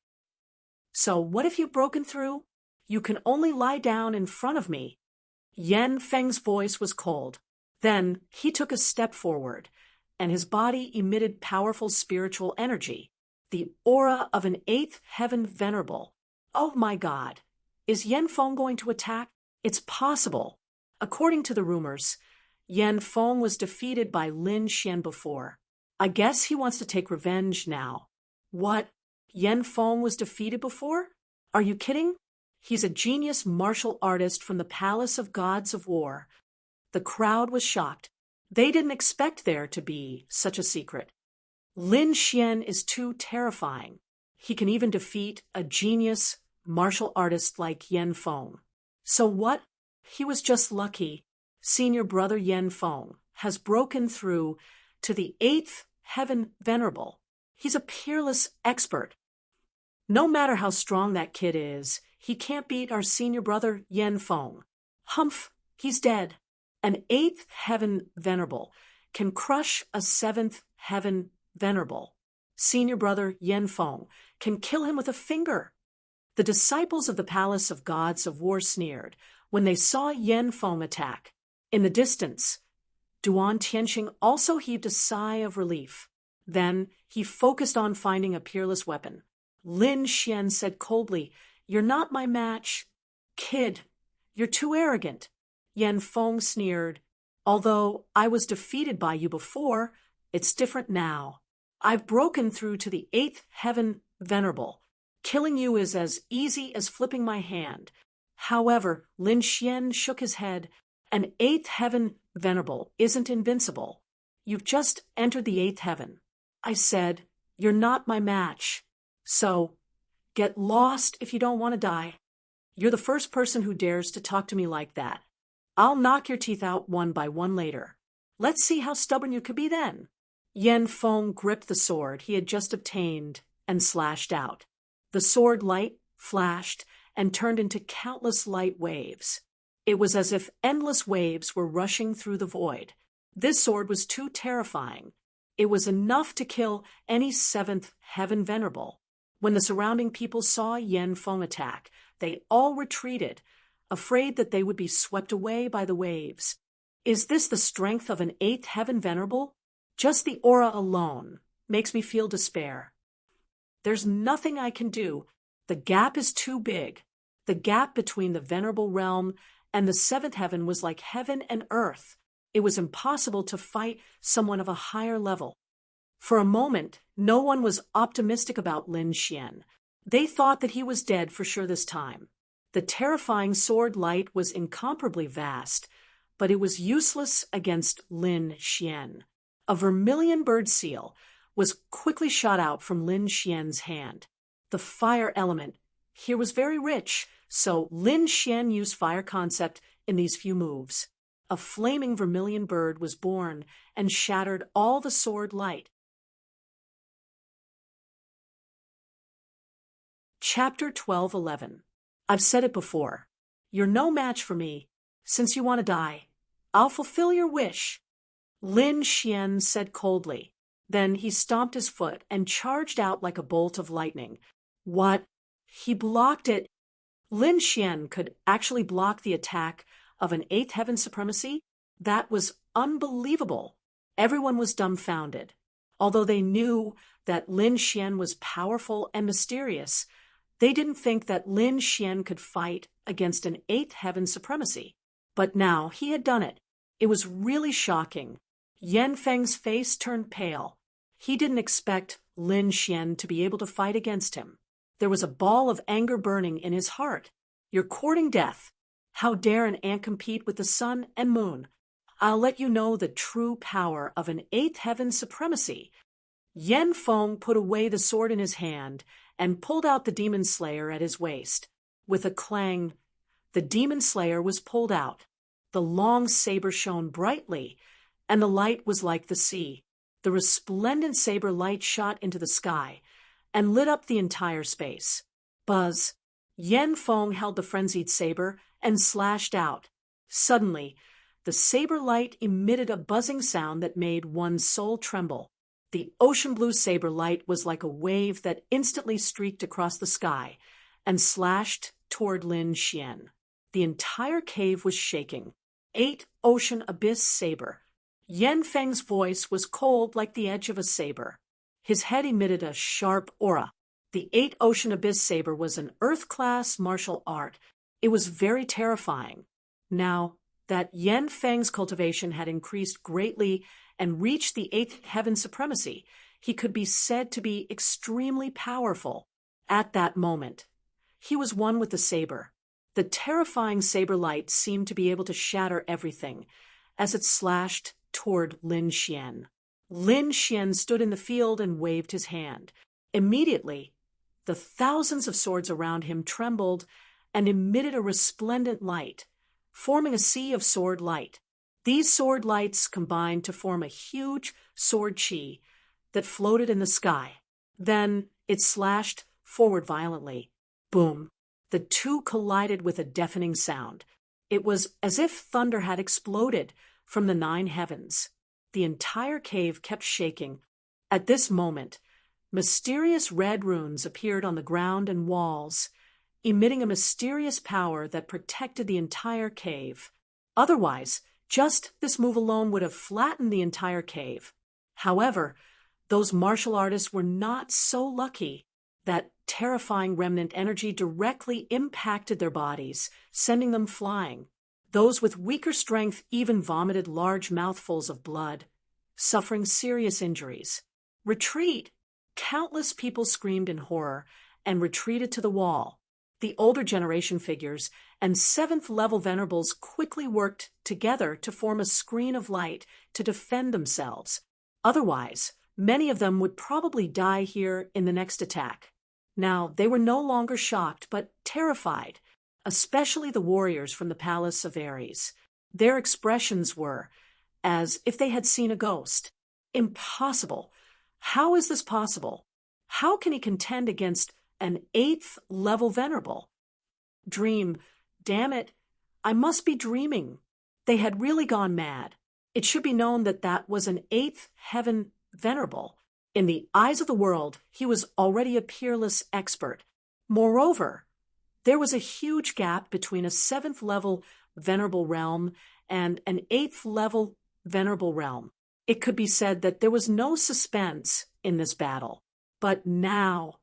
[SPEAKER 1] So what if you've broken through? You can only lie down in front of me. Yan Feng's voice was cold. Then he took a step forward, and his body emitted powerful spiritual energy, the aura of an eighth heaven venerable. Oh my God! Is Yan Feng going to attack? It's possible. According to the rumors, Yan Feng was defeated by Lin Xian before. I guess he wants to take revenge now. What? Yan Feng was defeated before? Are you kidding? He's a genius martial artist from the Palace of Gods of War. The crowd was shocked. They didn't expect there to be such a secret. Lin Xian is too terrifying. He can even defeat a genius martial artist like Yan Feng. So what? He was just lucky. Senior brother Yan Feng has broken through to the eighth heaven venerable. He's a peerless expert. No matter how strong that kid is, he can't beat our senior brother Yan Feng. Humph, he's dead. An eighth heaven venerable can crush a seventh heaven venerable. Senior brother Yan Feng can kill him with a finger. The disciples of the Palace of Gods of War sneered when they saw Yan Feng attack. In the distance, Duan Tianxing also heaved a sigh of relief. Then he focused on finding a peerless weapon. Lin Xian said coldly, "You're not my match. Kid, you're too arrogant." Yan Feng sneered, "Although I was defeated by you before, it's different now. I've broken through to the eighth heaven venerable. Killing you is as easy as flipping my hand." However, Lin Xian shook his head. An eighth heaven venerable isn't invincible. You've just entered the eighth heaven. I said, you're not my match. So, get lost if you don't want to die. You're the first person who dares to talk to me like that. I'll knock your teeth out one by one later. Let's see how stubborn you could be then. Yan Feng gripped the sword he had just obtained and slashed out. The sword light flashed and turned into countless light waves. It was as if endless waves were rushing through the void. This sword was too terrifying. It was enough to kill any seventh heaven venerable. When the surrounding people saw Yan Feng attack, they all retreated, afraid that they would be swept away by the waves. Is this the strength of an eighth heaven venerable? Just the aura alone makes me feel despair. There's nothing I can do. The gap is too big. The gap between the venerable realm and the seventh heaven was like heaven and earth. It was impossible to fight someone of a higher level. For a moment, no one was optimistic about Lin Xian. They thought that he was dead for sure this time. The terrifying sword light was incomparably vast, but it was useless against Lin Xian. A vermilion bird seal was quickly shot out from Lin Xian's hand. The fire element here was very rich, so Lin Xian used fire concept in these few moves. A flaming vermilion bird was born and shattered all the sword light. Chapter 12:11. I've said it before. You're no match for me. Since you want to die, I'll fulfill your wish. Lin Xian said coldly. Then he stomped his foot and charged out like a bolt of lightning. What? He blocked it. Lin Xian could actually block the attack of an eighth heaven supremacy? That was unbelievable. Everyone was dumbfounded. Although they knew that Lin Xian was powerful and mysterious, they didn't think that Lin Xian could fight against an eighth heaven supremacy. But now he had done it. It was really shocking. Yan Feng's face turned pale. He didn't expect Lin Xian to be able to fight against him. There was a ball of anger burning in his heart. You're courting death. How dare an ant compete with the sun and moon? I'll let you know the true power of an eighth heaven supremacy. Yan Feng put away the sword in his hand and pulled out the demon slayer at his waist. With a clang, the demon slayer was pulled out. The long saber shone brightly, and the light was like the sea. The resplendent saber light shot into the sky and lit up the entire space. Buzz! Yan Feng held the frenzied saber and slashed out. Suddenly, the saber light emitted a buzzing sound that made one's soul tremble. The ocean blue saber light was like a wave that instantly streaked across the sky and slashed toward Lin Xian. The entire cave was shaking. 8 ocean abyss saber. Yan Feng's voice was cold like the edge of a saber. His head emitted a sharp aura. The 8 ocean abyss saber was an earth-class martial art. It was very terrifying. Now that Yan Feng's cultivation had increased greatly and reached the 8th heaven supremacy, he could be said to be extremely powerful. At that moment, he was one with the saber. The terrifying saber light seemed to be able to shatter everything as it slashed toward Lin Xian. Lin Xian stood in the field and waved his hand. Immediately, the thousands of swords around him trembled and emitted a resplendent light, forming a sea of sword light. These sword lights combined to form a huge sword chi that floated in the sky. Then it slashed forward violently. Boom! The two collided with a deafening sound. It was as if thunder had exploded from the 9 heavens. The entire cave kept shaking. At this moment, mysterious red runes appeared on the ground and walls, emitting a mysterious power that protected the entire cave. Otherwise, just this move alone would have flattened the entire cave. However, those martial artists were not so lucky. That terrifying remnant energy directly impacted their bodies, sending them flying. Those with weaker strength even vomited large mouthfuls of blood, suffering serious injuries. Retreat! Countless people screamed in horror and retreated to the wall. The older generation figures and 7th-level venerables quickly worked together to form a screen of light to defend themselves. Otherwise, many of them would probably die here in the next attack. Now, they were no longer shocked, but terrified, especially the warriors from the Palace of Ares. Their expressions were as if they had seen a ghost. Impossible! How is this possible? How can he contend against an 8th-level venerable? Dream. Damn it. I must be dreaming. They had really gone mad. It should be known that that was an 8th heaven venerable. In the eyes of the world, he was already a peerless expert. Moreover, there was a huge gap between a 7th-level venerable realm and an 8th-level venerable realm. It could be said that there was no suspense in this battle. But now,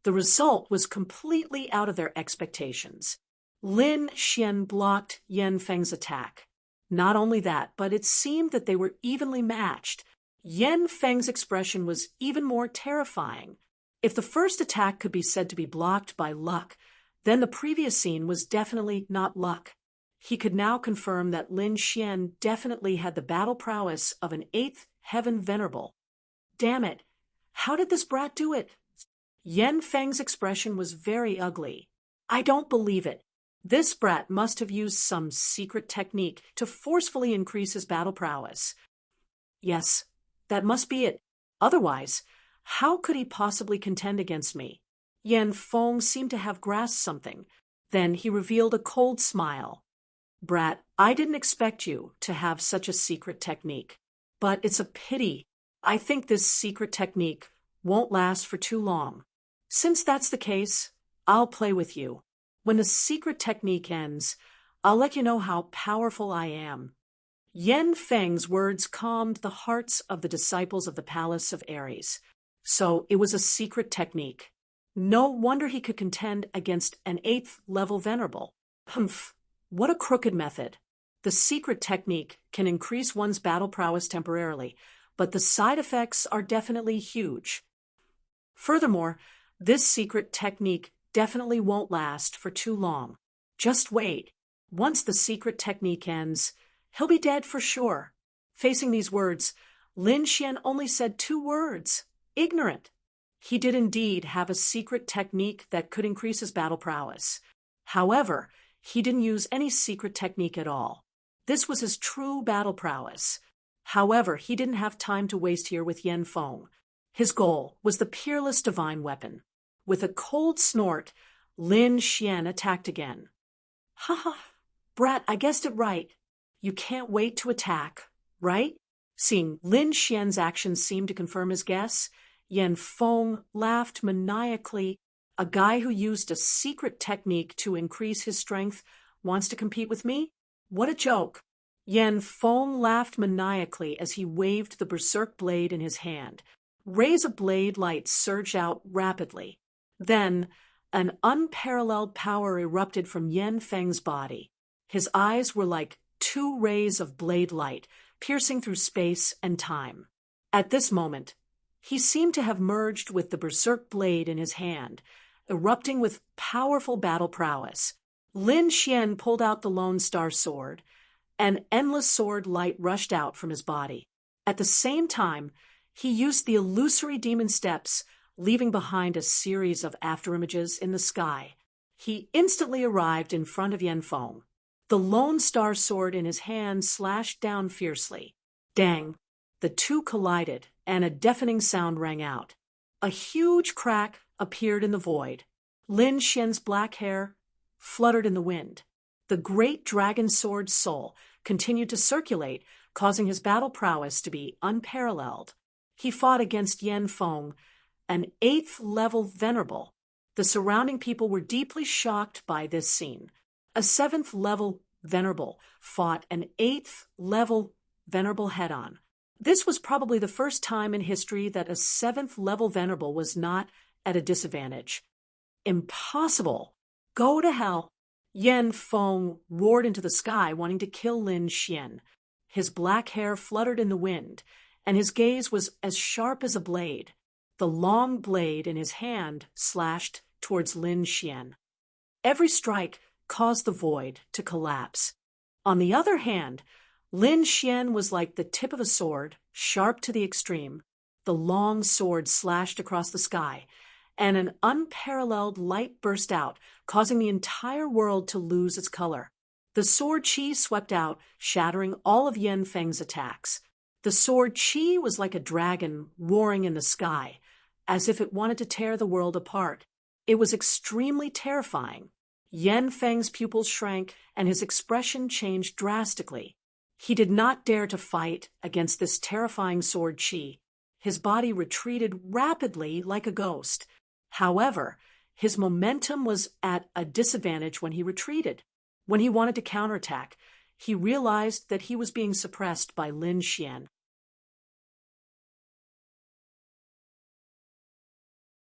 [SPEAKER 1] the result was completely out of their expectations. Lin Xian blocked Yan Feng's attack. Not only that, but it seemed that they were evenly matched. Yan Feng's expression was even more terrifying. If the first attack could be said to be blocked by luck, then the previous scene was definitely not luck. He could now confirm that Lin Xian definitely had the battle prowess of an 8th heaven venerable. Damn it! How did this brat do it? Yan Feng's expression was very ugly. I don't believe it. This brat must have used some secret technique to forcefully increase his battle prowess. Yes, that must be it. Otherwise, how could he possibly contend against me? Yan Feng seemed to have grasped something. Then he revealed a cold smile. Brat, I didn't expect you to have such a secret technique. But it's a pity. I think this secret technique won't last for too long. Since that's the case, I'll play with you. When the secret technique ends, I'll let you know how powerful I am. Yan Feng's words calmed the hearts of the disciples of the Palace of Ares. So it was a secret technique. No wonder he could contend against an 8th-level venerable. Humph, what a crooked method. The secret technique can increase one's battle prowess temporarily, but the side effects are definitely huge. Furthermore, this secret technique definitely won't last for too long. Just wait. Once the secret technique ends, he'll be dead for sure. Facing these words, Lin Xian only said 2 words. Ignorant. He did indeed have a secret technique that could increase his battle prowess. However, he didn't use any secret technique at all. This was his true battle prowess. However, he didn't have time to waste here with Yan Feng. His goal was the peerless divine weapon. With a cold snort, Lin Xian attacked again. Ha ha, brat, I guessed it right. You can't wait to attack, right? Seeing Lin Xian's actions seem to confirm his guess, Yan Feng laughed maniacally. A guy who used a secret technique to increase his strength wants to compete with me? What a joke! Yan Feng laughed maniacally as he waved the berserk blade in his hand. Rays of blade light surged out rapidly. Then, an unparalleled power erupted from Yan Feng's body. His eyes were like two rays of blade light, piercing through space and time. At this moment, he seemed to have merged with the berserk blade in his hand, erupting with powerful battle prowess. Lin Xian pulled out the Lone Star Sword. An endless sword light rushed out from his body. At the same time, he used the illusory demon steps, leaving behind a series of afterimages in the sky. He instantly arrived in front of Yan Feng. The Lone Star Sword in his hand slashed down fiercely. Dang! The two collided, and a deafening sound rang out. A huge crack appeared in the void. Lin Xian's black hair fluttered in the wind. The great dragon sword's soul continued to circulate, causing his battle prowess to be unparalleled. He fought against Yan Feng, an 8th-level venerable. The surrounding people were deeply shocked by this scene. A 7th-level venerable fought an 8th-level venerable head-on. This was probably the first time in history that a 7th-level venerable was not at a disadvantage. Impossible! Go to hell! Yan Feng roared into the sky, wanting to kill Lin Xian. His black hair fluttered in the wind, and his gaze was as sharp as a blade. The long blade in his hand slashed towards Lin Xian. Every strike caused the void to collapse. On the other hand, Lin Xian was like the tip of a sword, sharp to the extreme. The long sword slashed across the sky, and an unparalleled light burst out, causing the entire world to lose its color. The sword chi swept out, shattering all of Yan Feng's attacks. The sword chi was like a dragon roaring in the sky, as if it wanted to tear the world apart. It was extremely terrifying. Yan Feng's pupils shrank, and his expression changed drastically. He did not dare to fight against this terrifying sword chi. His body retreated rapidly like a ghost. However, his momentum was at a disadvantage when he retreated. When he wanted to counterattack, he realized that he was being suppressed by Lin Xian.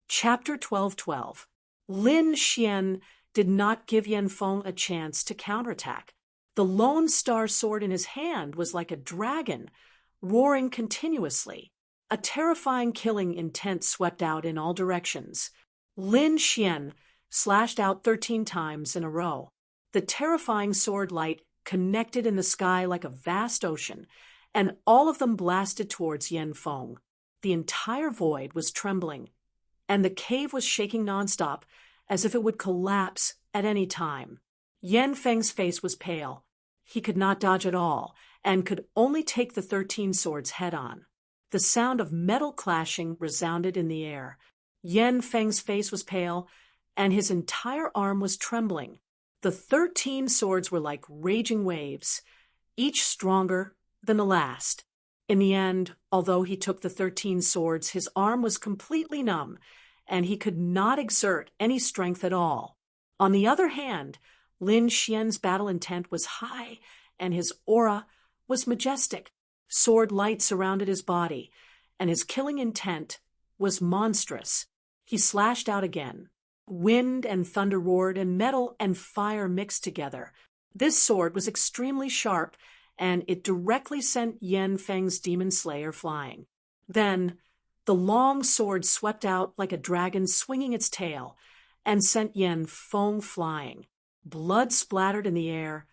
[SPEAKER 1] Chapter 12:12. Lin Xian did not give Yan Feng a chance to counterattack. The Lone Star Sword in his hand was like a dragon, roaring continuously. A terrifying killing intent swept out in all directions. Lin Xian slashed out 13 times in a row. The terrifying sword light connected in the sky like a vast ocean, and all of them blasted towards Yan Feng. The entire void was trembling, and the cave was shaking nonstop, as if it would collapse at any time. Yan Feng's face was pale. He could not dodge at all, and could only take the 13 swords head-on. The sound of metal clashing resounded in the air. Yan Feng's face was pale, and his entire arm was trembling. The 13 swords were like raging waves, each stronger than the last. In the end, although he took the 13 swords, his arm was completely numb, and he could not exert any strength at all. On the other hand, Lin Xian's battle intent was high, and his aura was majestic. Sword light surrounded his body, and his killing intent was monstrous. He slashed out again. Wind and thunder roared, and metal and fire mixed together. This sword was extremely sharp, and it directly sent Yan Feng's demon slayer flying. Then, the long sword swept out like a dragon swinging its tail, and sent Yan Feng flying. Blood splattered in the air,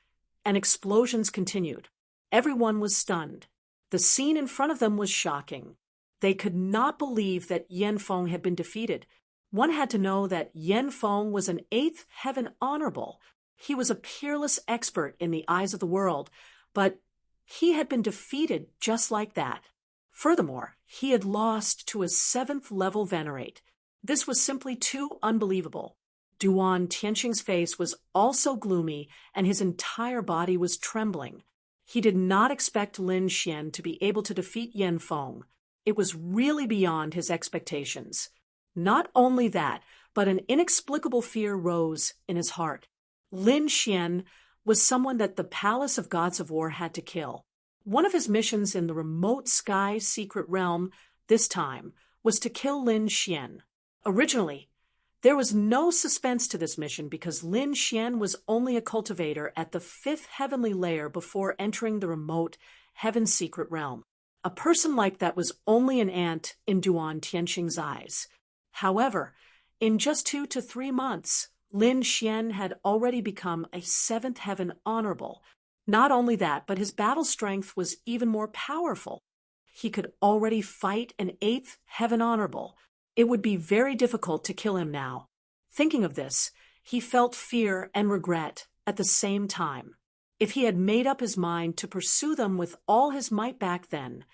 [SPEAKER 1] and explosions continued. Everyone was stunned. The scene in front of them was shocking. They could not believe that Yan Feng had been defeated. One had to know that Yan Feng was an 8th heaven honorable. He was a peerless expert in the eyes of the world, but he had been defeated just like that. Furthermore, he had lost to a 7th level venerate. This was simply too unbelievable. Duan Tianxing's face was also gloomy, and his entire body was trembling. He did not expect Lin Xian to be able to defeat Yan Feng. It was really beyond his expectations. Not only that, but an inexplicable fear rose in his heart. Lin Xian was someone that the Palace of Gods of War had to kill. One of his missions in the remote sky secret realm this time was to kill Lin Xian. Originally, there was no suspense to this mission because Lin Xian was only a cultivator at the 5th heavenly layer before entering the remote heaven's secret realm. A person like that was only an ant in Duan Tianxing's eyes. However, in just 2 to 3 months, Lin Xian had already become a 7th heaven honorable. Not only that, but his battle strength was even more powerful. He could already fight an 8th heaven honorable. It would be very difficult to kill him now. Thinking of this, he felt fear and regret at the same time. If he had made up his mind to pursue them with all his might back then,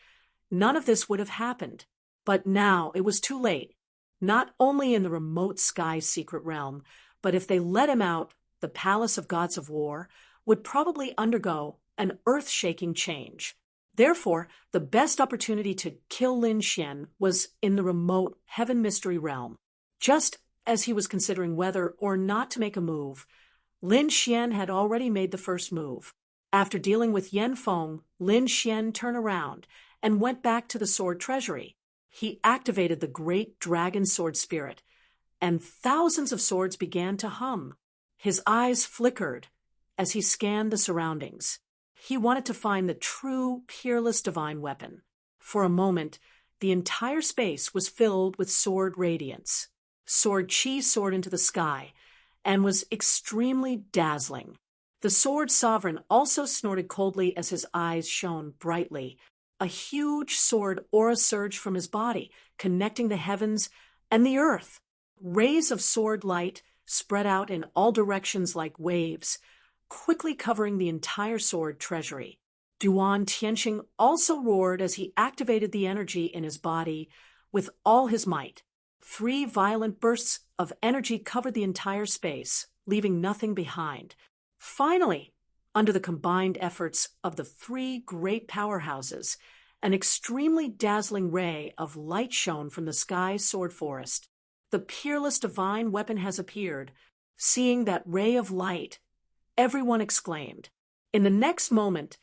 [SPEAKER 1] none of this would have happened. But now it was too late. Not only in the remote sky secret realm, but if they let him out, the Palace of Gods of War would probably undergo an earth-shaking change. Therefore, the best opportunity to kill Lin Xian was in the remote heaven mystery realm. Just as he was considering whether or not to make a move, Lin Xian had already made the first move. After dealing with Yan Feng, Lin Xian turned around and went back to the sword treasury. He activated the great dragon sword spirit, and thousands of swords began to hum. His eyes flickered as he scanned the surroundings. He wanted to find the true, peerless divine weapon. For a moment, the entire space was filled with sword radiance. Sword Qi soared into the sky and was extremely dazzling. The sword sovereign also snorted coldly as his eyes shone brightly. A huge sword aura surged from his body, connecting the heavens and the earth. Rays of sword light spread out in all directions like waves, quickly covering the entire sword treasury. Duan Tianxing also roared as he activated the energy in his body with all his might. 3 violent bursts of energy covered the entire space, leaving nothing behind. Finally, under the combined efforts of the 3 great powerhouses, an extremely dazzling ray of light shone from the sky sword forest. The peerless divine weapon has appeared. Seeing that ray of light, everyone exclaimed. In the next moment,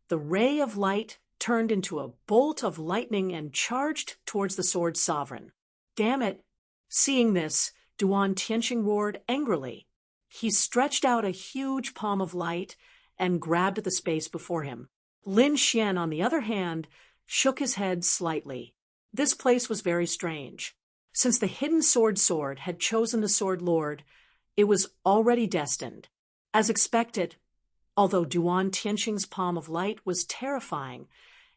[SPEAKER 1] the ray of light turned into a bolt of lightning and charged towards the sword sovereign. Damn it! Seeing this, Duan Tianxing roared angrily. He stretched out a huge palm of light and grabbed at the space before him. Lin Xian, on the other hand, shook his head slightly. This place was very strange. Since the hidden sword had chosen the sword lord, it was already destined. As expected, although Duan Tianxing's palm of light was terrifying,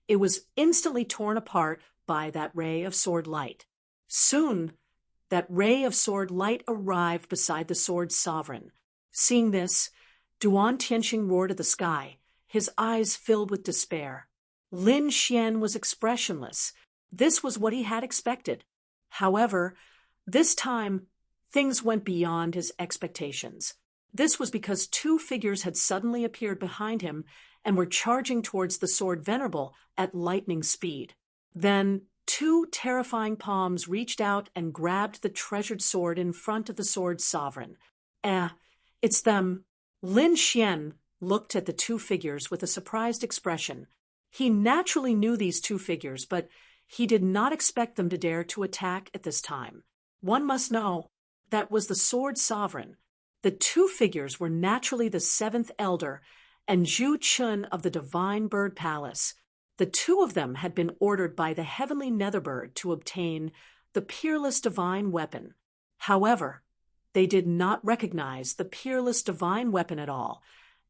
[SPEAKER 1] it was instantly torn apart by that ray of sword light. Soon, that ray of sword light arrived beside the sword sovereign. Seeing this, Duan Tianxing roared at the sky, his eyes filled with despair. Lin Xian was expressionless. This was what he had expected. However, this time, things went beyond his expectations. This was because 2 figures had suddenly appeared behind him and were charging towards the sword venerable at lightning speed. Then 2 terrifying palms reached out and grabbed the treasured sword in front of the sword sovereign. It's them. Lin Xian looked at the 2 figures with a surprised expression. He naturally knew these 2 figures, but he did not expect them to dare to attack at this time. One must know, that was the sword sovereign. The 2 figures were naturally the 7th elder and Zhu Chun of the Divine Bird Palace. The 2 of them had been ordered by the heavenly Netherbird to obtain the peerless divine weapon. However, they did not recognize the peerless divine weapon at all,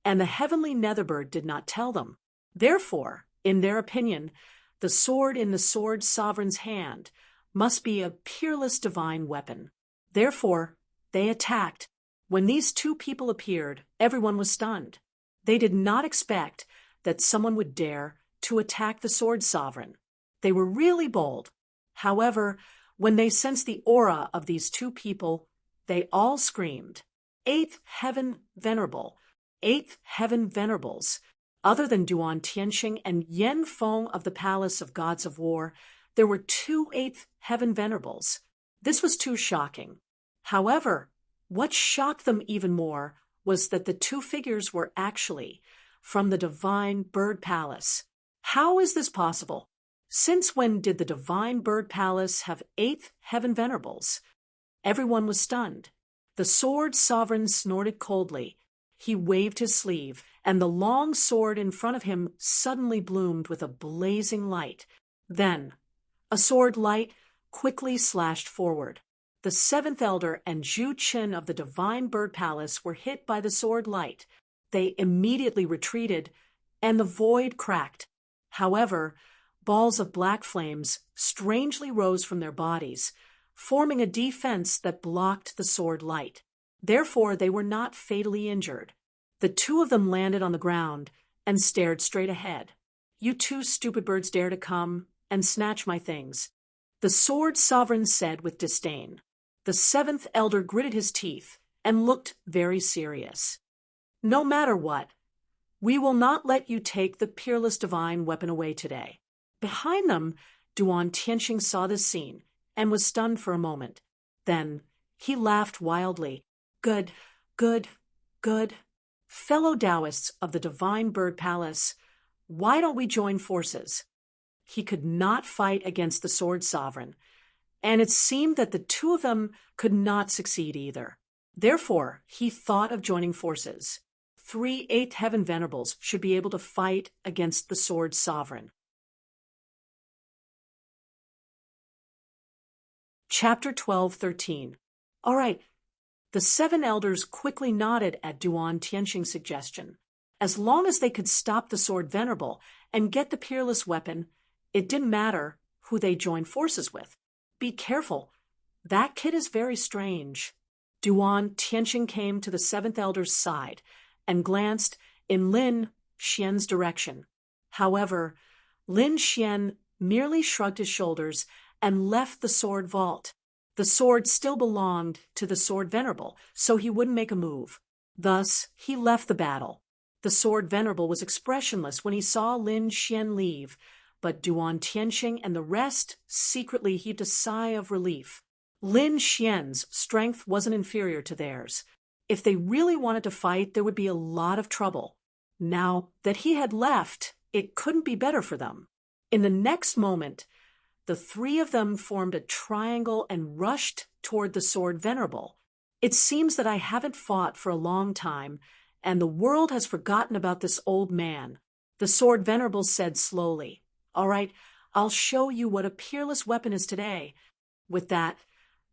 [SPEAKER 1] and the heavenly Netherbird did not tell them. Therefore, in their opinion, the sword in the sword sovereign's hand must be a peerless divine weapon. Therefore, they attacked. When these 2 people appeared, everyone was stunned. They did not expect that someone would dare to attack the sword sovereign. They were really bold. However, when they sensed the aura of these 2 people, they all screamed, 8th Heaven Venerable, 8th Heaven Venerables. Other than Duan Tianxing and Yen Feng of the Palace of Gods of War, there were two Eighth Heaven Venerables. This was too shocking. However, what shocked them even more was that the two figures were actually from the Divine Bird Palace. How is this possible? Since when did the Divine Bird Palace have Eighth Heaven Venerables? Everyone was stunned. The Sword Sovereign snorted coldly. He waved his sleeve, and the long sword in front of him suddenly bloomed with a blazing light. Then, a sword light quickly slashed forward. The seventh elder and Zhu Qin of the Divine Bird Palace were hit by the sword light. They immediately retreated, and the void cracked. However, balls of black flames strangely rose from their bodies, forming a defense that blocked the sword light. Therefore, they were not fatally injured. The two of them landed on the ground and stared straight ahead. "You two stupid birds dare to come and snatch my things," the Sword Sovereign said with disdain. The seventh elder gritted his teeth and looked very serious. "No matter what, we will not let you take the peerless divine weapon away today." Behind them, Duan Tianxing saw this scene and was stunned for a moment. Then he laughed wildly. Good, good, good. Fellow Taoists of the Divine Bird Palace, why don't we join forces? He could not fight against the Sword Sovereign, and it seemed that the two of them could not succeed either. Therefore, he thought of joining forces. 3 Eighth Heaven Venerables should be able to fight against the Sword Sovereign. Chapter 12:13. All right. The seven elders quickly nodded at Duan Tianxing's suggestion. As long as they could stop the Sword Venerable and get the peerless weapon, it didn't matter who they joined forces with. Be careful. That kid is very strange. Duan Tianxing came to the seventh elder's side and glanced in Lin Xian's direction. However, Lin Xian merely shrugged his shoulders and left the sword vault. The sword still belonged to the Sword Venerable, so he wouldn't make a move. Thus, he left the battle. The Sword Venerable was expressionless when he saw Lin Xian leave, but Duan Tianxing and the rest secretly heaved a sigh of relief. Lin Xian's strength wasn't inferior to theirs. If they really wanted to fight, there would be a lot of trouble. Now that he had left, it couldn't be better for them. In the next moment, the three of them formed a triangle and rushed toward the Sword Venerable. It seems that I haven't fought for a long time, and the world has forgotten about this old man. The Sword Venerable said slowly, "All right, I'll show you what a peerless weapon is today." With that,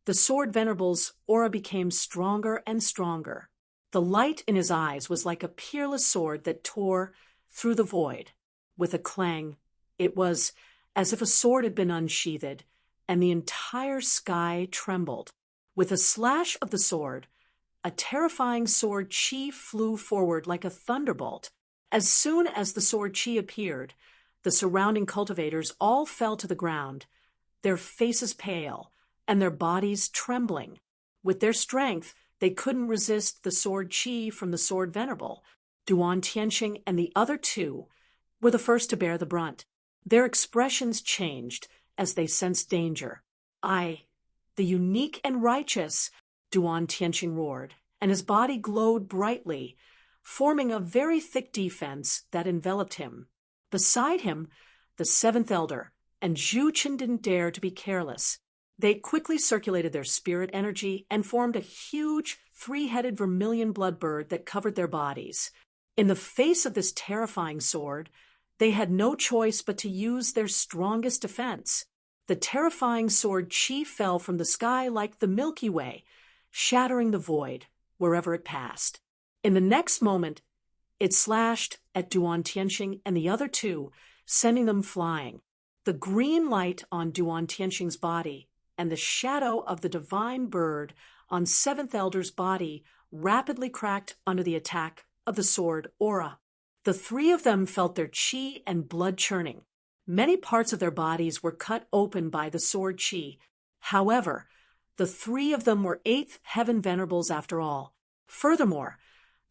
[SPEAKER 1] the Sword Venerable's aura became stronger and stronger. The light in his eyes was like a peerless sword that tore through the void. With a clang, it was as if a sword had been unsheathed, and the entire sky trembled. With a slash of the sword, a terrifying sword chi flew forward like a thunderbolt. As soon as the sword chi appeared, the surrounding cultivators all fell to the ground, their faces pale and their bodies trembling. With their strength, they couldn't resist the sword chi from the Sword Venerable. Duan Tianxing and the other two were the first to bear the brunt. Their expressions changed as they sensed danger. "I, the unique and righteous," Duan Tianxing roared, and his body glowed brightly, forming a very thick defense that enveloped him. Beside him, the seventh elder and Zhu Qin didn't dare to be careless. They quickly circulated their spirit energy and formed a huge, three-headed vermilion blood bird that covered their bodies. In the face of this terrifying sword, they had no choice but to use their strongest defense. The terrifying sword chi fell from the sky like the Milky Way, shattering the void wherever it passed. In the next moment, it slashed at Duan Tianxing and the other two, sending them flying. The green light on Duan Tianxing's body and the shadow of the divine bird on seventh elder's body rapidly cracked under the attack of the sword aura. The three of them felt their chi and blood churning. Many parts of their bodies were cut open by the sword chi. However, the three of them were Eighth Heaven Venerables after all. Furthermore,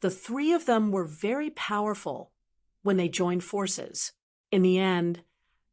[SPEAKER 1] the three of them were very powerful when they joined forces. In the end,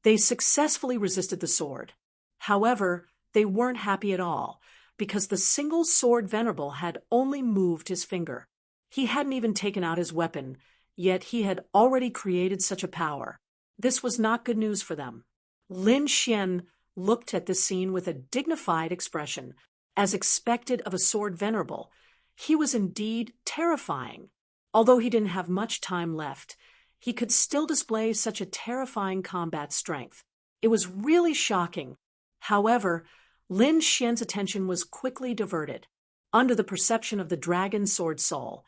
[SPEAKER 1] they successfully resisted the sword. However, they weren't happy at all, because the single sword venerable had only moved his finger. He hadn't even taken out his weapon, yet he had already created such a power. This was not good news for them. Lin Xian looked at this scene with a dignified expression. As expected of a sword venerable, he was indeed terrifying. Although he didn't have much time left, he could still display such a terrifying combat strength. It was really shocking. However, Lin Xian's attention was quickly diverted. Under the perception of the dragon sword soul,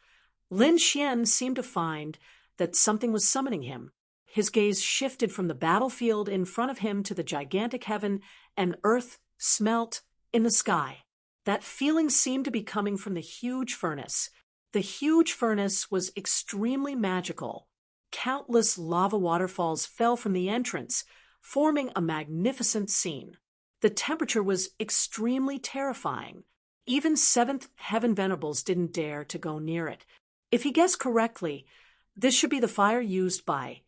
[SPEAKER 1] Lin Xian seemed to find that something was summoning him. His gaze shifted from the battlefield in front of him to the gigantic heaven and earth smelt in the sky. That feeling seemed to be coming from the huge furnace. The huge furnace was extremely magical. Countless lava waterfalls fell from the entrance, forming a magnificent scene. The temperature was extremely terrifying. Even seventh heaven venerables didn't dare to go near it. If he guessed correctly, this should be the fire used by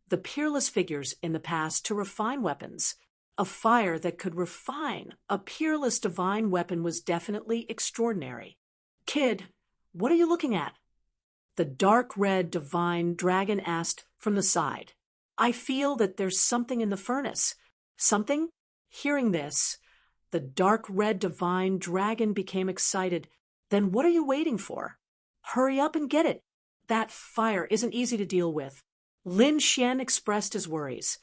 [SPEAKER 1] the peerless figures in the past to refine weapons. A fire that could refine a peerless divine weapon was definitely extraordinary. "Kid, what are you looking at?" The dark red divine dragon asked from the side. "I feel that there's something in the furnace." "Something?" Hearing this, the dark red divine dragon became excited. "Then what are you waiting for? Hurry up and get it. That fire isn't easy to deal with." Lin Xian expressed his worries.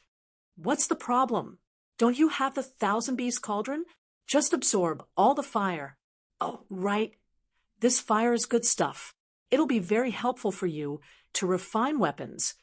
[SPEAKER 1] "What's the problem? Don't you have the Thousand Beast Cauldron? Just absorb all the fire." "Oh, right. This fire is good stuff. It'll be very helpful for you to refine weapons."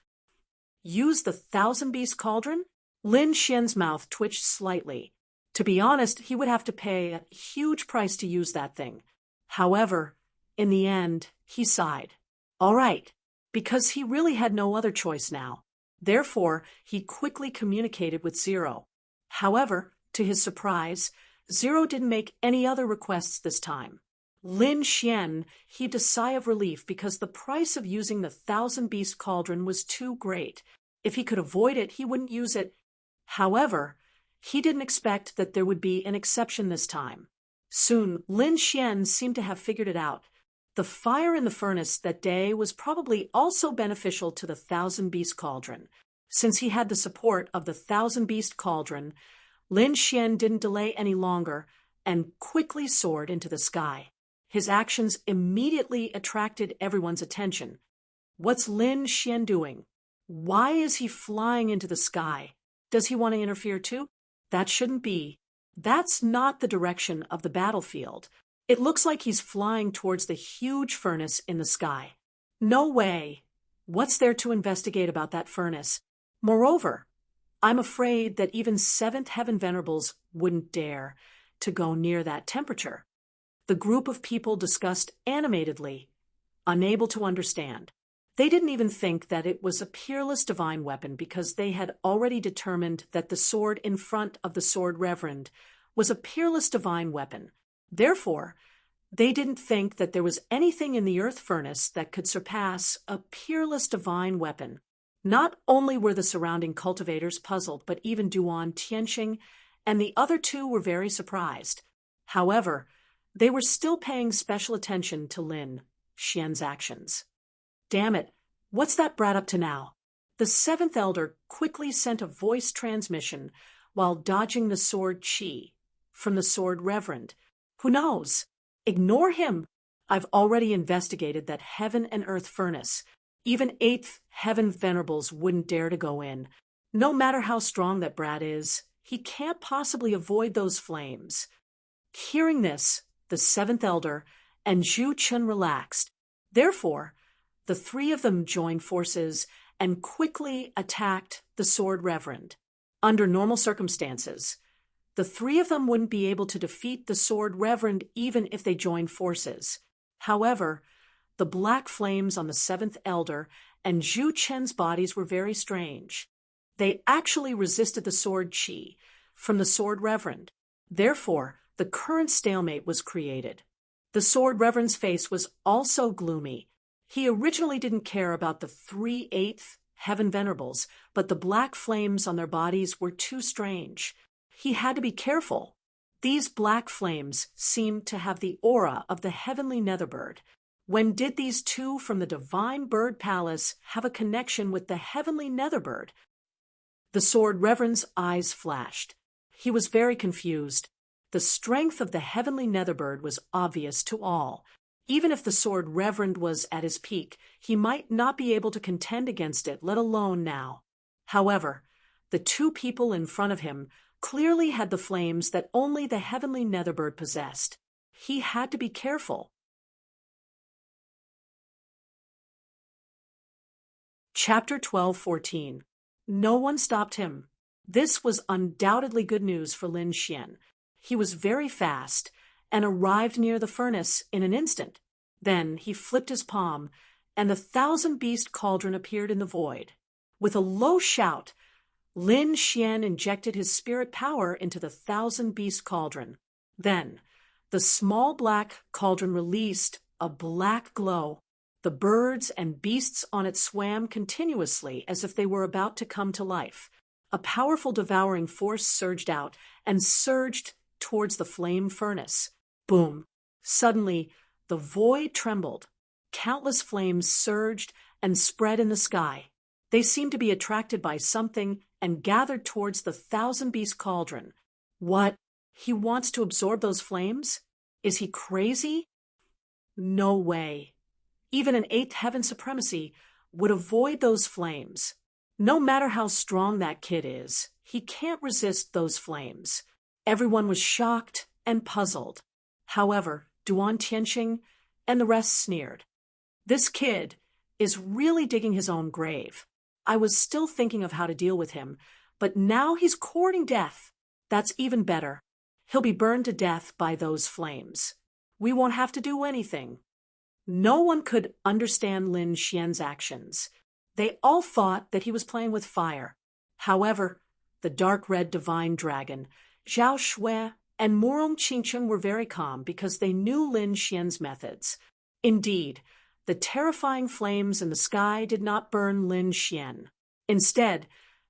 [SPEAKER 1] "Use the Thousand Beast Cauldron?" Lin Xian's mouth twitched slightly. To be honest, he would have to pay a huge price to use that thing. However, in the end, he sighed. All right, because he really had no other choice now. Therefore, he quickly communicated with Zero. However, to his surprise, Zero didn't make any other requests this time. Lin Xian heaved a sigh of relief because the price of using the Thousand Beast Cauldron was too great. If he could avoid it, he wouldn't use it. However, he didn't expect that there would be an exception this time. Soon, Lin Xian seemed to have figured it out. The fire in the furnace that day was probably also beneficial to the Thousand Beast Cauldron. Since he had the support of the Thousand Beast Cauldron, Lin Xian didn't delay any longer and quickly soared into the sky. His actions immediately attracted everyone's attention. What's Lin Xian doing? Why is he flying into the sky? Does he want to interfere too? That shouldn't be. That's not the direction of the battlefield. It looks like he's flying towards the huge furnace in the sky. No way. What's there to investigate about that furnace? Moreover, I'm afraid that even seventh heaven venerables wouldn't dare to go near that temperature. The group of people discussed animatedly, unable to understand. They didn't even think that it was a peerless divine weapon because they had already determined that the sword in front of the sword reverend was a peerless divine weapon. Therefore, they didn't think that there was anything in the earth furnace that could surpass a peerless divine weapon. Not only were the surrounding cultivators puzzled, but even Duan Tianxing and the other two were very surprised. However, they were still paying special attention to Lin Xian's actions. Damn it, what's that brat up to now? The seventh elder quickly sent a voice transmission while dodging the sword Qi from the sword reverend. Who knows? Ignore him. I've already investigated that heaven and earth furnace. Even eighth heaven venerables wouldn't dare to go in. No matter how strong that brat is, he can't possibly avoid those flames. Hearing this, the seventh elder and Zhu Chun relaxed. Therefore, the three of them joined forces and quickly attacked the sword reverend. Under normal circumstances, the three of them wouldn't be able to defeat the sword reverend even if they joined forces. However, the black flames on the seventh elder and Zhu Chen's bodies were very strange. They actually resisted the sword Qi from the sword reverend. Therefore, the current stalemate was created. The sword reverend's face was also gloomy. He originally didn't care about the 3/8 heaven venerables, but the black flames on their bodies were too strange. He had to be careful. These black flames seemed to have the aura of the heavenly netherbird. When did these two from the divine bird palace have a connection with the heavenly netherbird? The sword reverend's eyes flashed. He was very confused. The strength of the heavenly netherbird was obvious to all. Even if the sword reverend was at his peak, he might not be able to contend against it, let alone now. However, the two people in front of him clearly had the flames that only the heavenly netherbird possessed. He had to be careful. Chapter 12:14. No one stopped him. This was undoubtedly good news for Lin Xian. He was very fast and arrived near the furnace in an instant. Then he flipped his palm, and the thousand-beast cauldron appeared in the void. With a low shout, Lin Xian injected his spirit power into the thousand-beast cauldron. Then, the small black cauldron released a black glow. The birds and beasts on it swam continuously as if they were about to come to life. A powerful devouring force surged out and surged towards the flame furnace. Boom! Suddenly, the void trembled. Countless flames surged and spread in the sky. They seemed to be attracted by something and gathered towards the thousand-beast cauldron. What? He wants to absorb those flames? Is he crazy? No way. Even an eighth heaven supremacy would avoid those flames. No matter how strong that kid is, he can't resist those flames. Everyone was shocked and puzzled. However, Duan Tianxing and the rest sneered. This kid is really digging his own grave. I was still thinking of how to deal with him, but now he's courting death. That's even better. He'll be burned to death by those flames. We won't have to do anything. No one could understand Lin Xian's actions. They all thought that he was playing with fire. However, the dark red divine dragon, Zhao Shui, and Murong Qingcheng were very calm because they knew Lin Xian's methods. Indeed, the terrifying flames in the sky did not burn Lin Xian. Instead,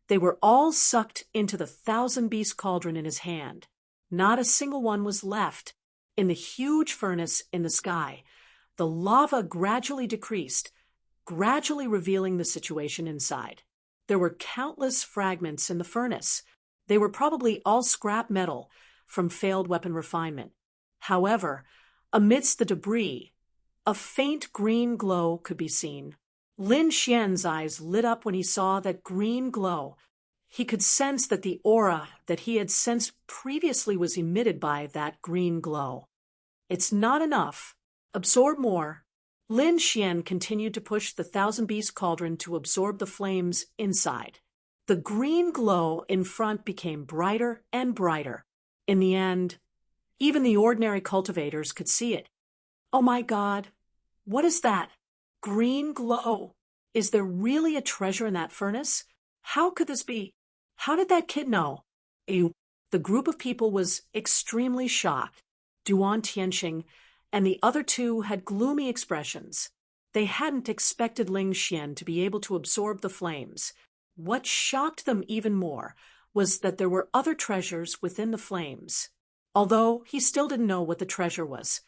[SPEAKER 1] they were all sucked into the thousand-beast cauldron in his hand. Not a single one was left. In the huge furnace in the sky, the lava gradually decreased, gradually revealing the situation inside. There were countless fragments in the furnace. They were probably all scrap metal from failed weapon refinement. However, amidst the debris, a faint green glow could be seen. Lin Xian's eyes lit up when he saw that green glow. He could sense that the aura that he had sensed previously was emitted by that green glow. It's not enough. Absorb more. Lin Xian continued to push the thousand-beast cauldron to absorb the flames inside. The green glow in front became brighter and brighter. In the end, even the ordinary cultivators could see it. Oh my God, what is that? Green glow. Is there really a treasure in that furnace? How could this be? How did that kid know? The group of people was extremely shocked. Duan Tianxing and the other two had gloomy expressions. They hadn't expected Lin Xian to be able to absorb the flames. What shocked them even more was that there were other treasures within the flames. Although he still didn't know what the treasure was.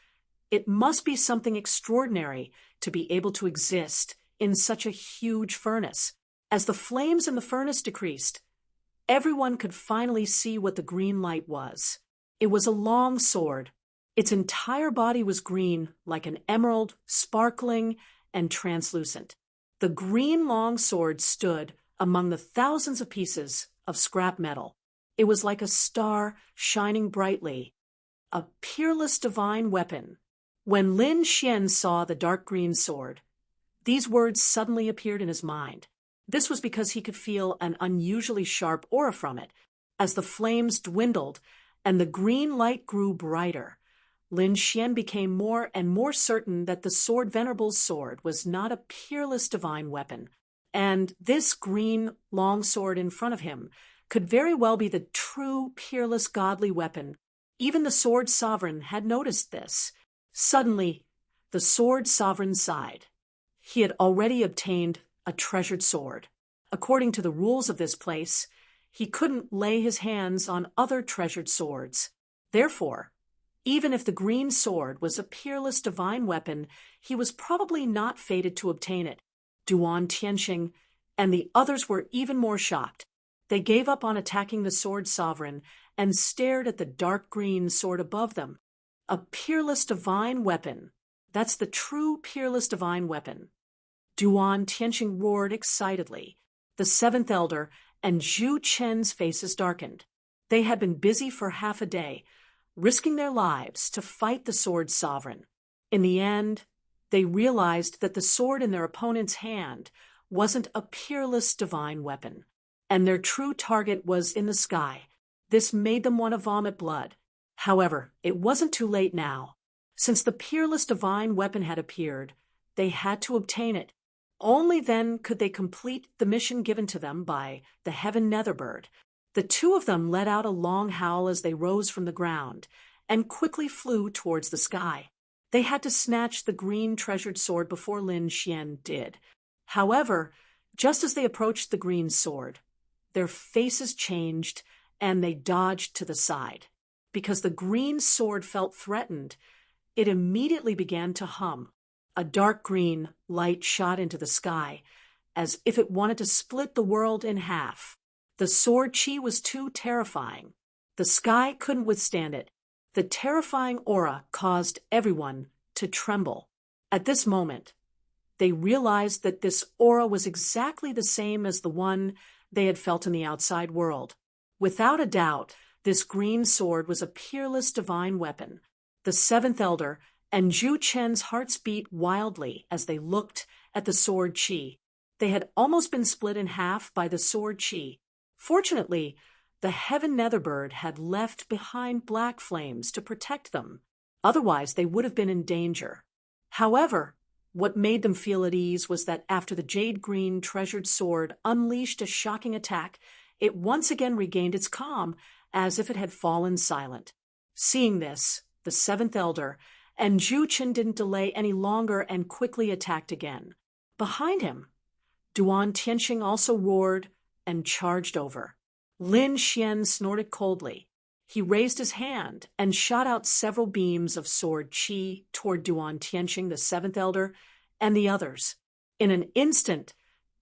[SPEAKER 1] It must be something extraordinary to be able to exist in such a huge furnace. As the flames in the furnace decreased, everyone could finally see what the green light was. It was a long sword. Its entire body was green, like an emerald, sparkling and translucent. The green long sword stood among the thousands of pieces of scrap metal. It was like a star shining brightly, a peerless divine weapon. When Lin Xian saw the dark green sword, these words suddenly appeared in his mind. This was because he could feel an unusually sharp aura from it. As the flames dwindled and the green light grew brighter, Lin Xian became more and more certain that the Sword Venerable's sword was not a peerless divine weapon, and this green long sword in front of him could very well be the true peerless godly weapon. Even the Sword Sovereign had noticed this. Suddenly, the Sword Sovereign sighed. He had already obtained a treasured sword. According to the rules of this place, he couldn't lay his hands on other treasured swords. Therefore, even if the green sword was a peerless divine weapon, he was probably not fated to obtain it. Duan Tianxing and the others were even more shocked. They gave up on attacking the sword sovereign and stared at the dark green sword above them. A peerless divine weapon. That's the true peerless divine weapon. Duan Tianxing roared excitedly. The seventh elder and Zhu Chen's faces darkened. They had been busy for half a day, risking their lives to fight the sword sovereign. In the end, they realized that the sword in their opponent's hand wasn't a peerless divine weapon, and their true target was in the sky. This made them want to vomit blood. However, it wasn't too late now. Since the peerless divine weapon had appeared, they had to obtain it. Only then could they complete the mission given to them by the Heaven Netherbird. The two of them let out a long howl as they rose from the ground and quickly flew towards the sky. They had to snatch the green treasured sword before Lin Xian did. However, just as they approached the green sword, their faces changed and they dodged to the side. Because the green sword felt threatened, it immediately began to hum. A dark green light shot into the sky, as if it wanted to split the world in half. The sword chi was too terrifying. The sky couldn't withstand it. The terrifying aura caused everyone to tremble. At this moment, they realized that this aura was exactly the same as the one they had felt in the outside world. Without a doubt, this green sword was a peerless divine weapon. The seventh elder and Zhu Chen's hearts beat wildly as they looked at the sword chi. They had almost been split in half by the sword chi. Fortunately, the Heaven Netherbird had left behind black flames to protect them. Otherwise, they would have been in danger. However, what made them feel at ease was that after the jade-green treasured sword unleashed a shocking attack, it once again regained its calm, as if it had fallen silent. Seeing this, the seventh elder and Zhu Chen didn't delay any longer and quickly attacked again. Behind him, Duan Tianxing also roared and charged over. Lin Xian snorted coldly. He raised his hand and shot out several beams of sword chi toward Duan Tianxing, the seventh elder, and the others. In an instant,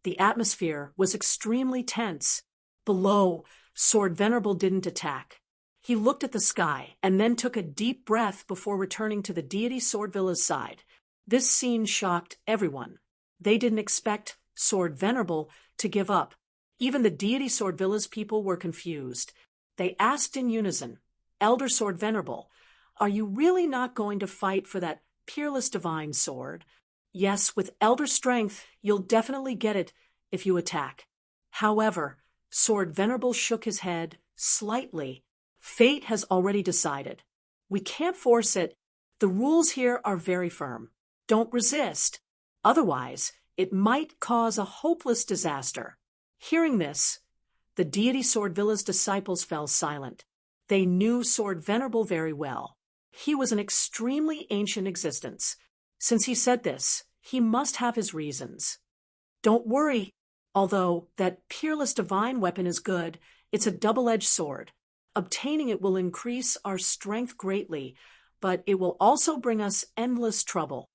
[SPEAKER 1] the atmosphere was extremely tense. Below, Sword Venerable didn't attack. He looked at the sky and then took a deep breath before returning to the deity Sword Villa's side. This scene shocked everyone. They didn't expect Sword Venerable to give up. Even the deity Sword Villa's people were confused. They asked in unison, "Elder Sword Venerable, are you really not going to fight for that peerless divine sword?" "Yes, with elder strength, you'll definitely get it if you attack." However, Sword Venerable shook his head slightly. "Fate has already decided. We can't force it. The rules here are very firm. Don't resist. Otherwise, it might cause a hopeless disaster." Hearing this, the deity Sword Villa's disciples fell silent. They knew Sword Venerable very well. He was an extremely ancient existence. Since he said this, he must have his reasons. "Don't worry. Although that peerless divine weapon is good, it's a double-edged sword. Obtaining it will increase our strength greatly, but it will also bring us endless trouble.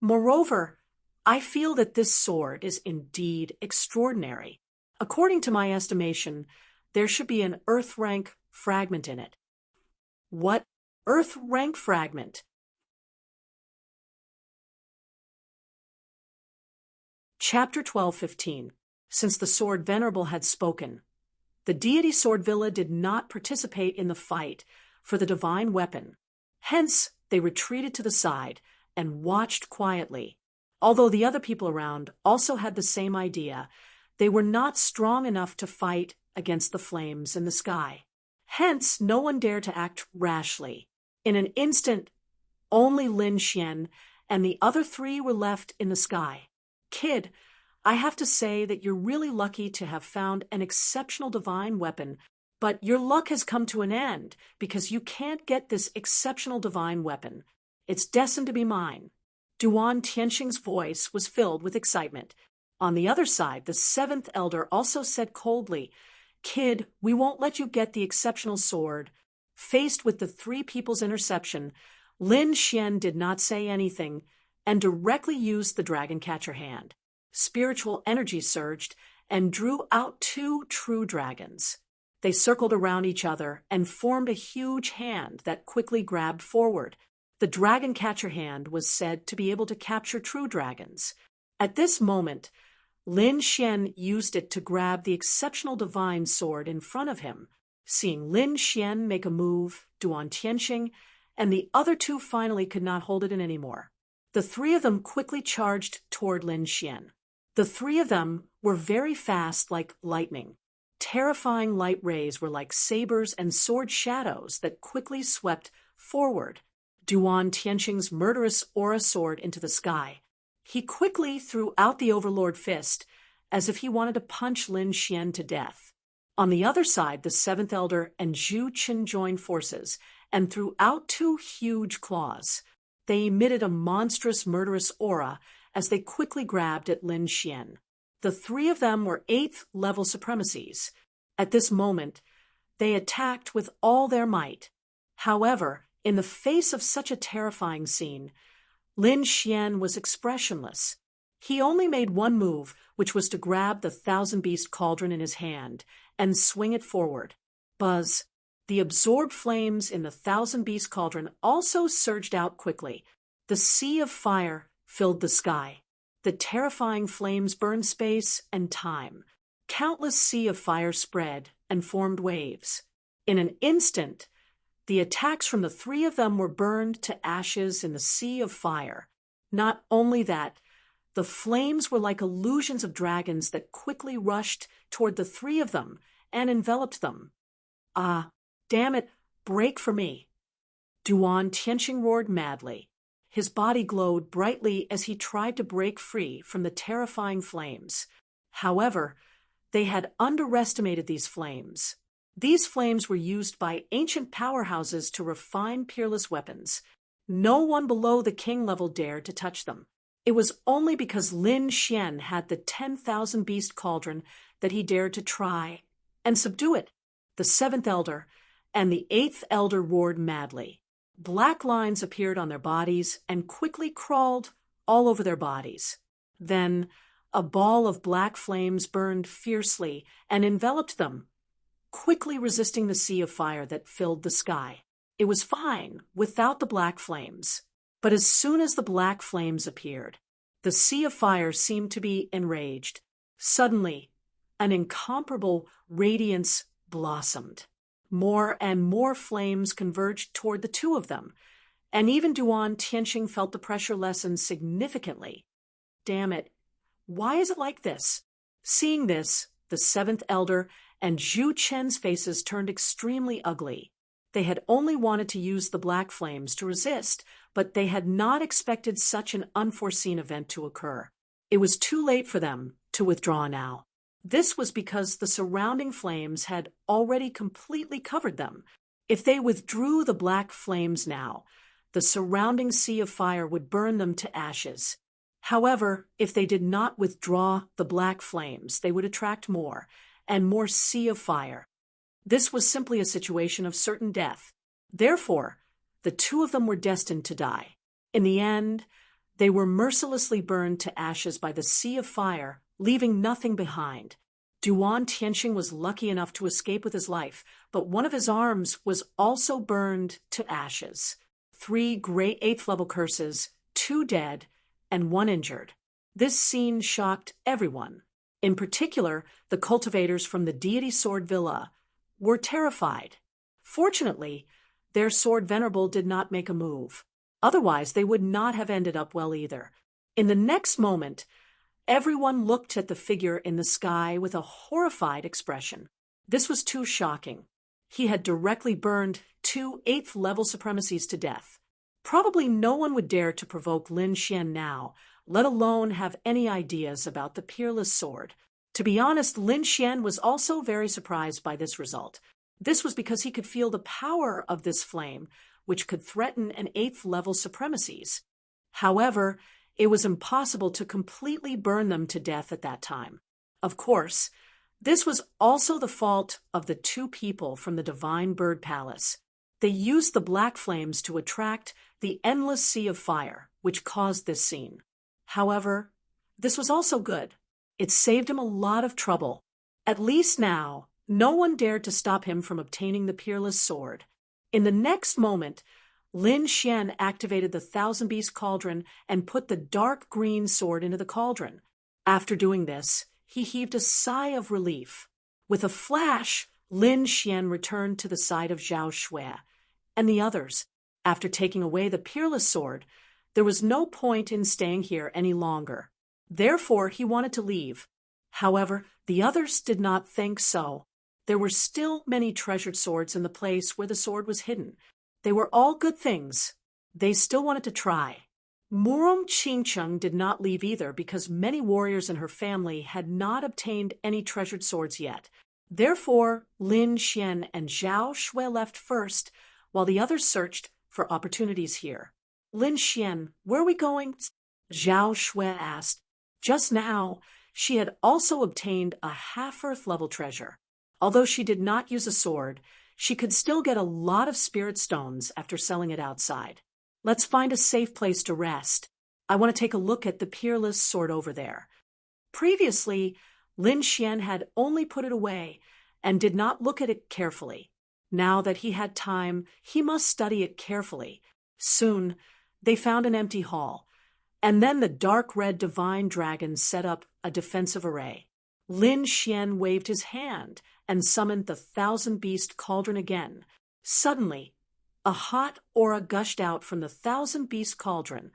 [SPEAKER 1] Moreover, I feel that this sword is indeed extraordinary. According to my estimation, there should be an earth rank fragment in it." "What earth rank fragment?" Chapter 12:15. Since the Sword Venerable had spoken, the deity Sword Villa did not participate in the fight for the divine weapon. Hence, they retreated to the side and watched quietly. Although the other people around also had the same idea, they were not strong enough to fight against the flames in the sky. Hence, no one dared to act rashly. In an instant, only Lin Xian and the other three were left in the sky. "Kid, I have to say that you're really lucky to have found an exceptional divine weapon, but your luck has come to an end because you can't get this exceptional divine weapon. It's destined to be mine." Duan Tianxing's voice was filled with excitement. On the other side, the seventh elder also said coldly, "Kid, we won't let you get the exceptional sword." Faced with the three people's interception, Lin Xian did not say anything and directly used the dragon catcher hand. Spiritual energy surged and drew out two true dragons. They circled around each other and formed a huge hand that quickly grabbed forward. The dragon catcher hand was said to be able to capture true dragons. At this moment, Lin Xian used it to grab the exceptional divine sword in front of him. Seeing Lin Xian make a move, Duan Tianxing and the other two finally could not hold it in anymore. The three of them quickly charged toward Lin Xian. The three of them were very fast like lightning. Terrifying light rays were like sabers and sword shadows that quickly swept forward. Duan Tianxing's murderous aura soared into the sky. He quickly threw out the Overlord fist as if he wanted to punch Lin Xian to death. On the other side, the seventh elder and Zhu Qin joined forces and threw out two huge claws. They emitted a monstrous murderous aura as they quickly grabbed at Lin Xian. The three of them were 8th level supremacies. At this moment, they attacked with all their might. However, in the face of such a terrifying scene, Lin Xian was expressionless. He only made one move, which was to grab the thousand-beast cauldron in his hand and swing it forward. Buzz! The absorbed flames in the thousand-beast cauldron also surged out quickly. The sea of fire filled the sky. The terrifying flames burned space and time. Countless sea of fire spread and formed waves. In an instant, the attacks from the three of them were burned to ashes in the sea of fire. Not only that, the flames were like illusions of dragons that quickly rushed toward the three of them and enveloped them. "Ah, damn it, break for me!" Duan Tianxing roared madly. His body glowed brightly as he tried to break free from the terrifying flames. However, they had underestimated these flames. These flames were used by ancient powerhouses to refine peerless weapons. No one below the king level dared to touch them. It was only because Lin Xian had the 10,000 beast cauldron that he dared to try and subdue it. The seventh elder and the eighth elder roared madly. Black lines appeared on their bodies and quickly crawled all over their bodies. Then a ball of black flames burned fiercely and enveloped them, quickly resisting the sea of fire that filled the sky. It was fine without the black flames, but as soon as the black flames appeared, the sea of fire seemed to be enraged. Suddenly, an incomparable radiance blossomed. More and more flames converged toward the two of them, and even Duan Tianxing felt the pressure lessen significantly. Damn it, why is it like this? Seeing this, the seventh elder and Zhu Chen's faces turned extremely ugly. They had only wanted to use the black flames to resist, but they had not expected such an unforeseen event to occur. It was too late for them to withdraw now. This was because the surrounding flames had already completely covered them. If they withdrew the black flames now, the surrounding sea of fire would burn them to ashes. However, if they did not withdraw the black flames, they would attract more and more sea of fire. This was simply a situation of certain death. Therefore, the two of them were destined to die. In the end, they were mercilessly burned to ashes by the sea of fire, leaving nothing behind. Duan Tianxing was lucky enough to escape with his life, but one of his arms was also burned to ashes. 3 great 8th level curses, 2 dead, and 1 injured. This scene shocked everyone. In particular, the cultivators from the Deity Sword Villa were terrified. Fortunately, their Sword Venerable did not make a move. Otherwise, they would not have ended up well either. In the next moment, everyone looked at the figure in the sky with a horrified expression. This was too shocking. He had directly burned 2 8th level supremacies to death. Probably no one would dare to provoke Lin Xian now, let alone have any ideas about the peerless sword. To be honest, Lin Xian was also very surprised by this result. This was because he could feel the power of this flame, which could threaten an 8th level supremacies. However, It was impossible to completely burn them to death at that time. Of course, this was also the fault of the two people from the Divine Bird Palace. They used the black flames to attract the endless sea of fire, which caused this scene. However, this was also good. It saved him a lot of trouble. At least now, no one dared to stop him from obtaining the peerless sword. In the next moment, Lin Xian activated the Thousand Beast Cauldron and put the dark green sword into the cauldron. After doing this, he heaved a sigh of relief. With a flash, Lin Xian returned to the side of Zhao Shui and the others. After taking away the peerless sword, there was no point in staying here any longer. Therefore, he wanted to leave. However, the others did not think so. There were still many treasured swords in the place where the sword was hidden. They were all good things. They still wanted to try. Murom Qingcheng did not leave either because many warriors in her family had not obtained any treasured swords yet. Therefore, Lin Xian and Zhao Shui left first, while the others searched for opportunities here. Lin Xian, where are we going? Zhao Shui asked. Just now, she had also obtained a half-earth level treasure. Although she did not use a sword, she could still get a lot of spirit stones after selling it outside. Let's find a safe place to rest. I want to take a look at the peerless sword over there. Previously, Lin Xian had only put it away and did not look at it carefully. Now that he had time, he must study it carefully. Soon, they found an empty hall, and then the dark red divine dragon set up a defensive array. Lin Xian waved his hand and summoned the Thousand Beast Cauldron again. Suddenly, a hot aura gushed out from the Thousand Beast Cauldron,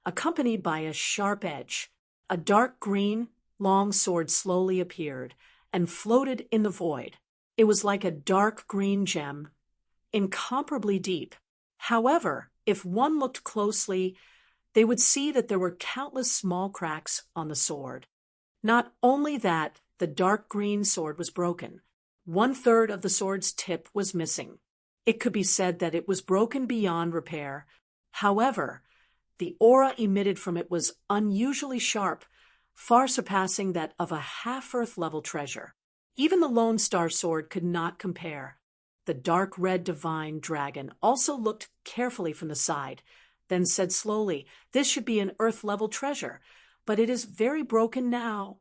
[SPEAKER 1] accompanied by a sharp edge. A dark green, long sword slowly appeared and floated in the void. It was like a dark green gem, incomparably deep. However, if one looked closely, they would see that there were countless small cracks on the sword. Not only that, the dark green sword was broken. 1/3 of the sword's tip was missing. It could be said that it was broken beyond repair. However, the aura emitted from it was unusually sharp, far surpassing that of a half-earth level treasure. Even the Lone Star sword could not compare. The dark red divine dragon also looked carefully from the side, then said slowly, "This should be an earth-level treasure, but it is very broken now."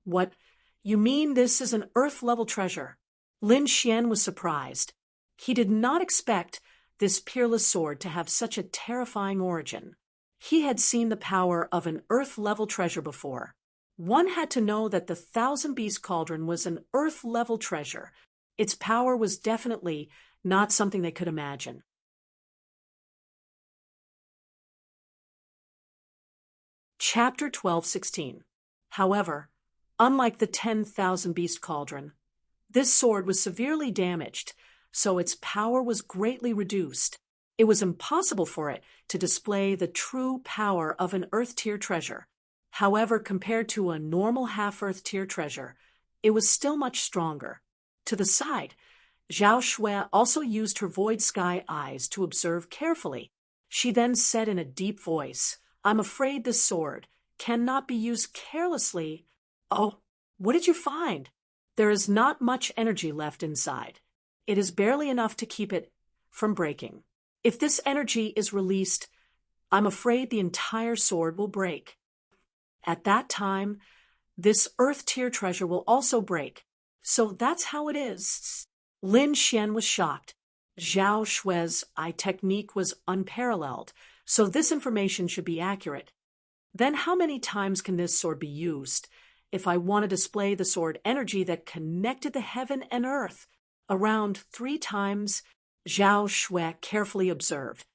[SPEAKER 1] "What? You mean this is an earth-level treasure?" Lin Xian was surprised. He did not expect this peerless sword to have such a terrifying origin. He had seen the power of an earth-level treasure before. One had to know that the Thousand Beast Cauldron was an earth-level treasure. Its power was definitely not something they could imagine. Chapter 12:16. However, unlike the 10,000 Beast Cauldron, this sword was severely damaged, so its power was greatly reduced. It was impossible for it to display the true power of an Earth-tier treasure. However, compared to a normal half-Earth-tier treasure, it was still much stronger. To the side, Zhao Shui also used her void sky eyes to observe carefully. She then said in a deep voice, "I'm afraid this sword cannot be used carelessly." "Oh, what did you find?" "There is not much energy left inside. It is barely enough to keep it from breaking. If this energy is released, I'm afraid the entire sword will break. At that time, this earth-tier treasure will also break. So that's how it is." Lin Xian was shocked. Zhao Shui's eye technique was unparalleled, so this information should be accurate. Then how many times can this sword be used? If I want to display the sword energy that connected the heaven and earth, around 3 times, Zhao Shui carefully observed.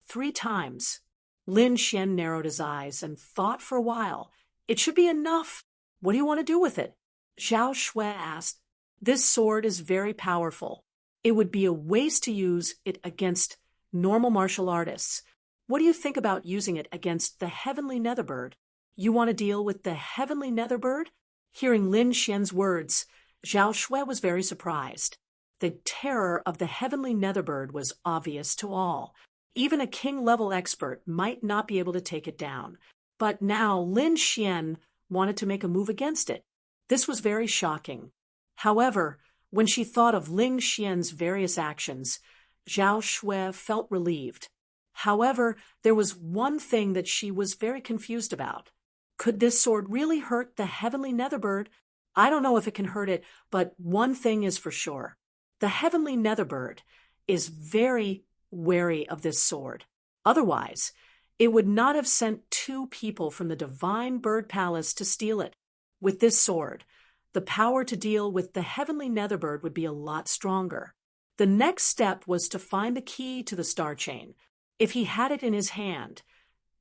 [SPEAKER 1] 3 times. Lin Xian narrowed his eyes and thought for a while. "It should be enough. What do you want to do with it?" Zhao Shui asked. "This sword is very powerful. It would be a waste to use it against normal martial artists. What do you think about using it against the heavenly netherbird?" "You want to deal with the heavenly netherbird?" Hearing Lin Xian's words, Zhao Shui was very surprised. The terror of the heavenly netherbird was obvious to all. Even a king-level expert might not be able to take it down. But now Lin Xian wanted to make a move against it. This was very shocking. However, when she thought of Ling Xian's various actions, Zhao Shui felt relieved. However, there was one thing that she was very confused about. Could this sword really hurt the heavenly Netherbird? I don't know if it can hurt it, but one thing is for sure. The heavenly Netherbird is very wary of this sword. Otherwise, it would not have sent 2 people from the Divine Bird Palace to steal it. With this sword, the power to deal with the heavenly Netherbird would be a lot stronger. The next step was to find the key to the star chain. If he had it in his hand,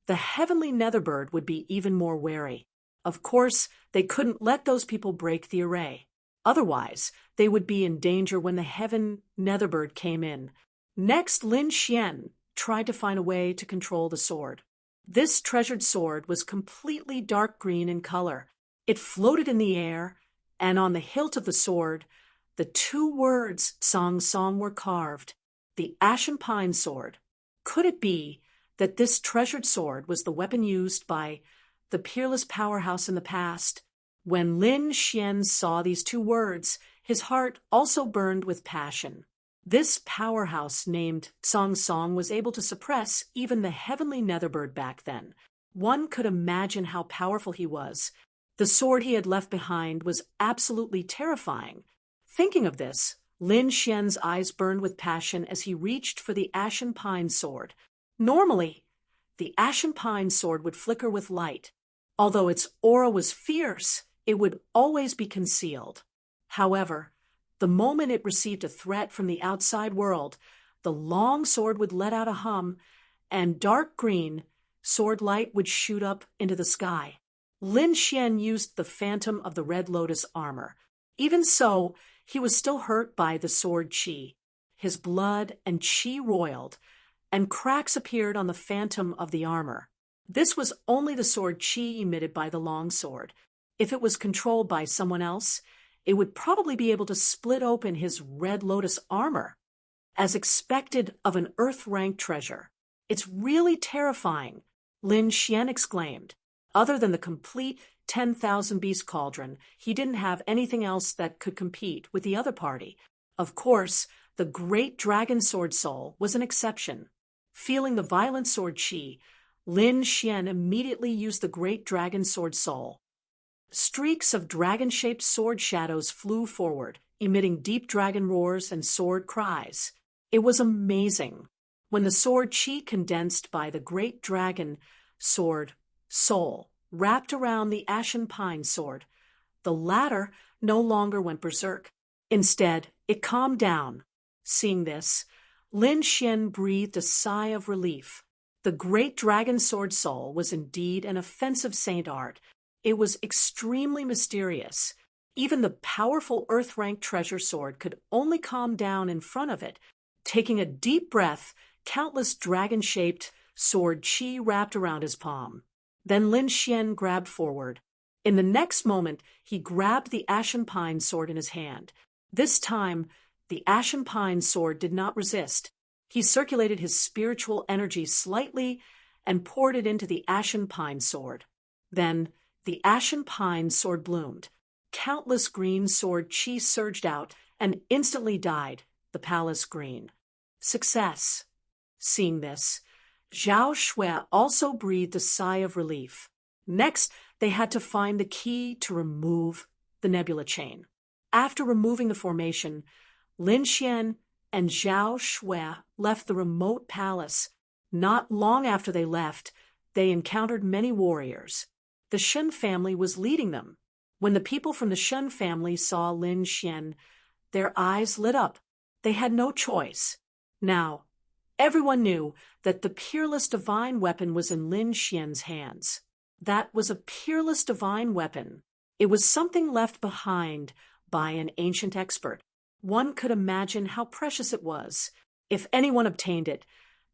[SPEAKER 1] the heavenly Netherbird would be even more wary. Of course, they couldn't let those people break the array. Otherwise, they would be in danger when the heaven Netherbird came in. Next, Lin Xian tried to find a way to control the sword. This treasured sword was completely dark green in color. It floated in the air, and on the hilt of the sword, the 2 words Song Song were carved, the Ashen Pine Sword. Could it be that this treasured sword was the weapon used by the peerless powerhouse in the past? When Lin Xian saw these 2 words, his heart also burned with passion. This powerhouse named Song Song was able to suppress even the heavenly Netherbird back then. One could imagine how powerful he was. The sword he had left behind was absolutely terrifying. Thinking of this, Lin Xian's eyes burned with passion as he reached for the Ashen Pine Sword. Normally, the Ashen Pine Sword would flicker with light. Although its aura was fierce, it would always be concealed. However, the moment it received a threat from the outside world, the long sword would let out a hum, and dark green sword light would shoot up into the sky. Lin Xian used the Phantom of the Red Lotus armor. Even so, he was still hurt by the sword qi. His blood and qi roiled, and cracks appeared on the phantom of the armor. This was only the sword qi emitted by the long sword. If it was controlled by someone else, it would probably be able to split open his Red Lotus armor. As expected of an Earth-ranked treasure, "It's really terrifying," Lin Xian exclaimed. Other than the complete 10,000 beast cauldron, he didn't have anything else that could compete with the other party. Of course, the great dragon sword soul was an exception. Feeling the violent sword qi, Lin Xian immediately used the great dragon sword soul. Streaks of dragon-shaped sword shadows flew forward, emitting deep dragon roars and sword cries. It was amazing. When the sword qi condensed by the great dragon sword soul wrapped around the Ashen Pine Sword, the latter no longer went berserk. Instead, it calmed down. Seeing this, Lin Xian breathed a sigh of relief. The great dragon sword soul was indeed an offensive saint art. It was extremely mysterious. Even the powerful Earth-ranked treasure sword could only calm down in front of it. Taking a deep breath, countless dragon-shaped sword qi wrapped around his palm. Then Lin Xian grabbed forward. In the next moment, he grabbed the Ashen Pine Sword in his hand. This time, the Ashen Pine Sword did not resist. He circulated his spiritual energy slightly and poured it into the Ashen Pine Sword. Then, the Ashen Pine Sword bloomed. Countless green sword qi surged out and instantly dyed the palace green. Success. Seeing this, Zhao Shui also breathed a sigh of relief. Next, they had to find the key to remove the nebula chain. After removing the formation, Lin Xian and Zhao Shui left the remote palace. Not long after they left, they encountered many warriors. The Shen family was leading them. When the people from the Shen family saw Lin Xian, their eyes lit up. They had no choice. Now, everyone knew that the peerless divine weapon was in Lin Xian's hands. That was a peerless divine weapon. It was something left behind by an ancient expert. One could imagine how precious it was. If anyone obtained it,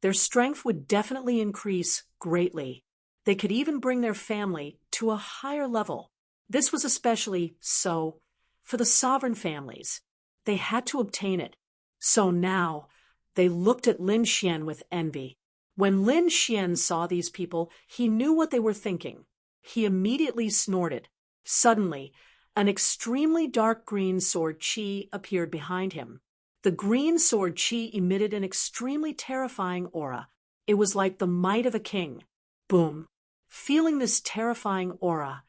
[SPEAKER 1] their strength would definitely increase greatly. They could even bring their family to a higher level. This was especially so for the sovereign families. They had to obtain it. So now, they looked at Lin Xian with envy. When Lin Xian saw these people, he knew what they were thinking. He immediately snorted. Suddenly, an extremely dark green sword qi appeared behind him. The green sword qi emitted an extremely terrifying aura. It was like the might of a king. Boom! Feeling this terrifying aura,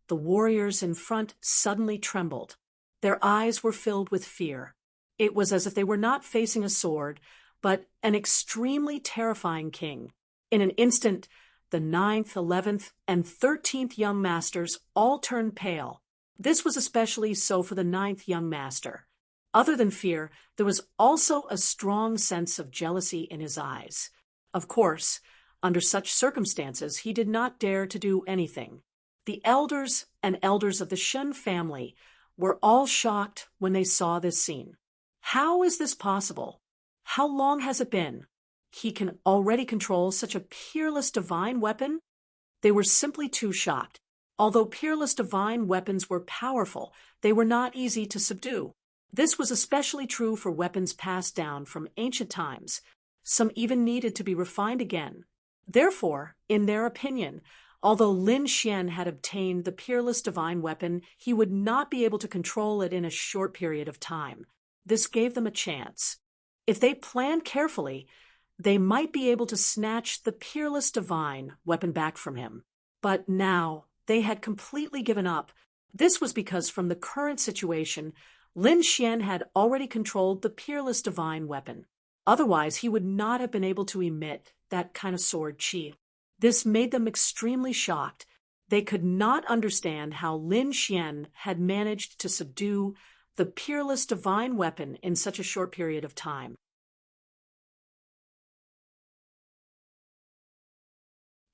[SPEAKER 1] the warriors in front suddenly trembled. Their eyes were filled with fear. It was as if they were not facing a sword, but an extremely terrifying king. In an instant, the 9th, 11th, and 13th young masters all turned pale. This was especially so for the 9th young master. Other than fear, there was also a strong sense of jealousy in his eyes. Of course, under such circumstances, he did not dare to do anything. The elders and elders of the Shun family were all shocked when they saw this scene. How is this possible? How long has it been? He can already control such a peerless divine weapon? They were simply too shocked. Although peerless divine weapons were powerful, they were not easy to subdue. This was especially true for weapons passed down from ancient times. Some even needed to be refined again. Therefore, in their opinion, although Lin Xian had obtained the peerless divine weapon, he would not be able to control it in a short period of time. This gave them a chance. If they planned carefully, they might be able to snatch the peerless divine weapon back from him. But now, they had completely given up. This was because from the current situation, Lin Xian had already controlled the peerless divine weapon. Otherwise, he would not have been able to emit that kind of sword qi. This made them extremely shocked. They could not understand how Lin Xian had managed to subdue the peerless divine weapon in such a short period of time.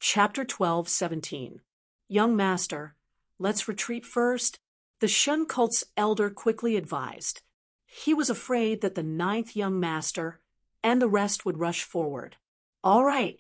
[SPEAKER 1] Chapter 12:17. Young Master, let's retreat first. The Shun cult's elder quickly advised. He was afraid that the 9th young master and the rest would rush forward. All right.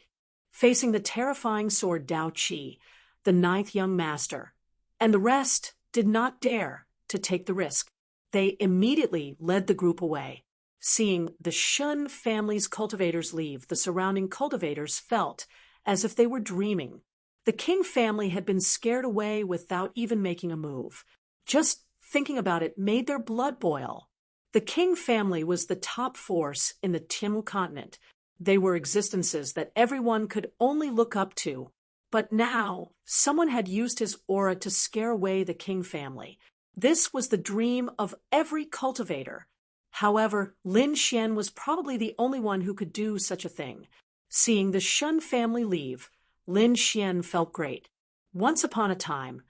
[SPEAKER 1] Facing the terrifying sword Dao Qi, the 9th young master, and the rest did not dare to take the risk. They immediately led the group away. Seeing the Shun family's cultivators leave, the surrounding cultivators felt as if they were dreaming. The King family had been scared away without even making a move. Just thinking about it made their blood boil. The King family was the top force in the Timu continent. They were existences that everyone could only look up to. But now, someone had used his aura to scare away the King family. This was the dream of every cultivator. However, Lin Xian was probably the only one who could do such a thing. Seeing the Shun family leave, Lin Xian felt great. Once upon a time,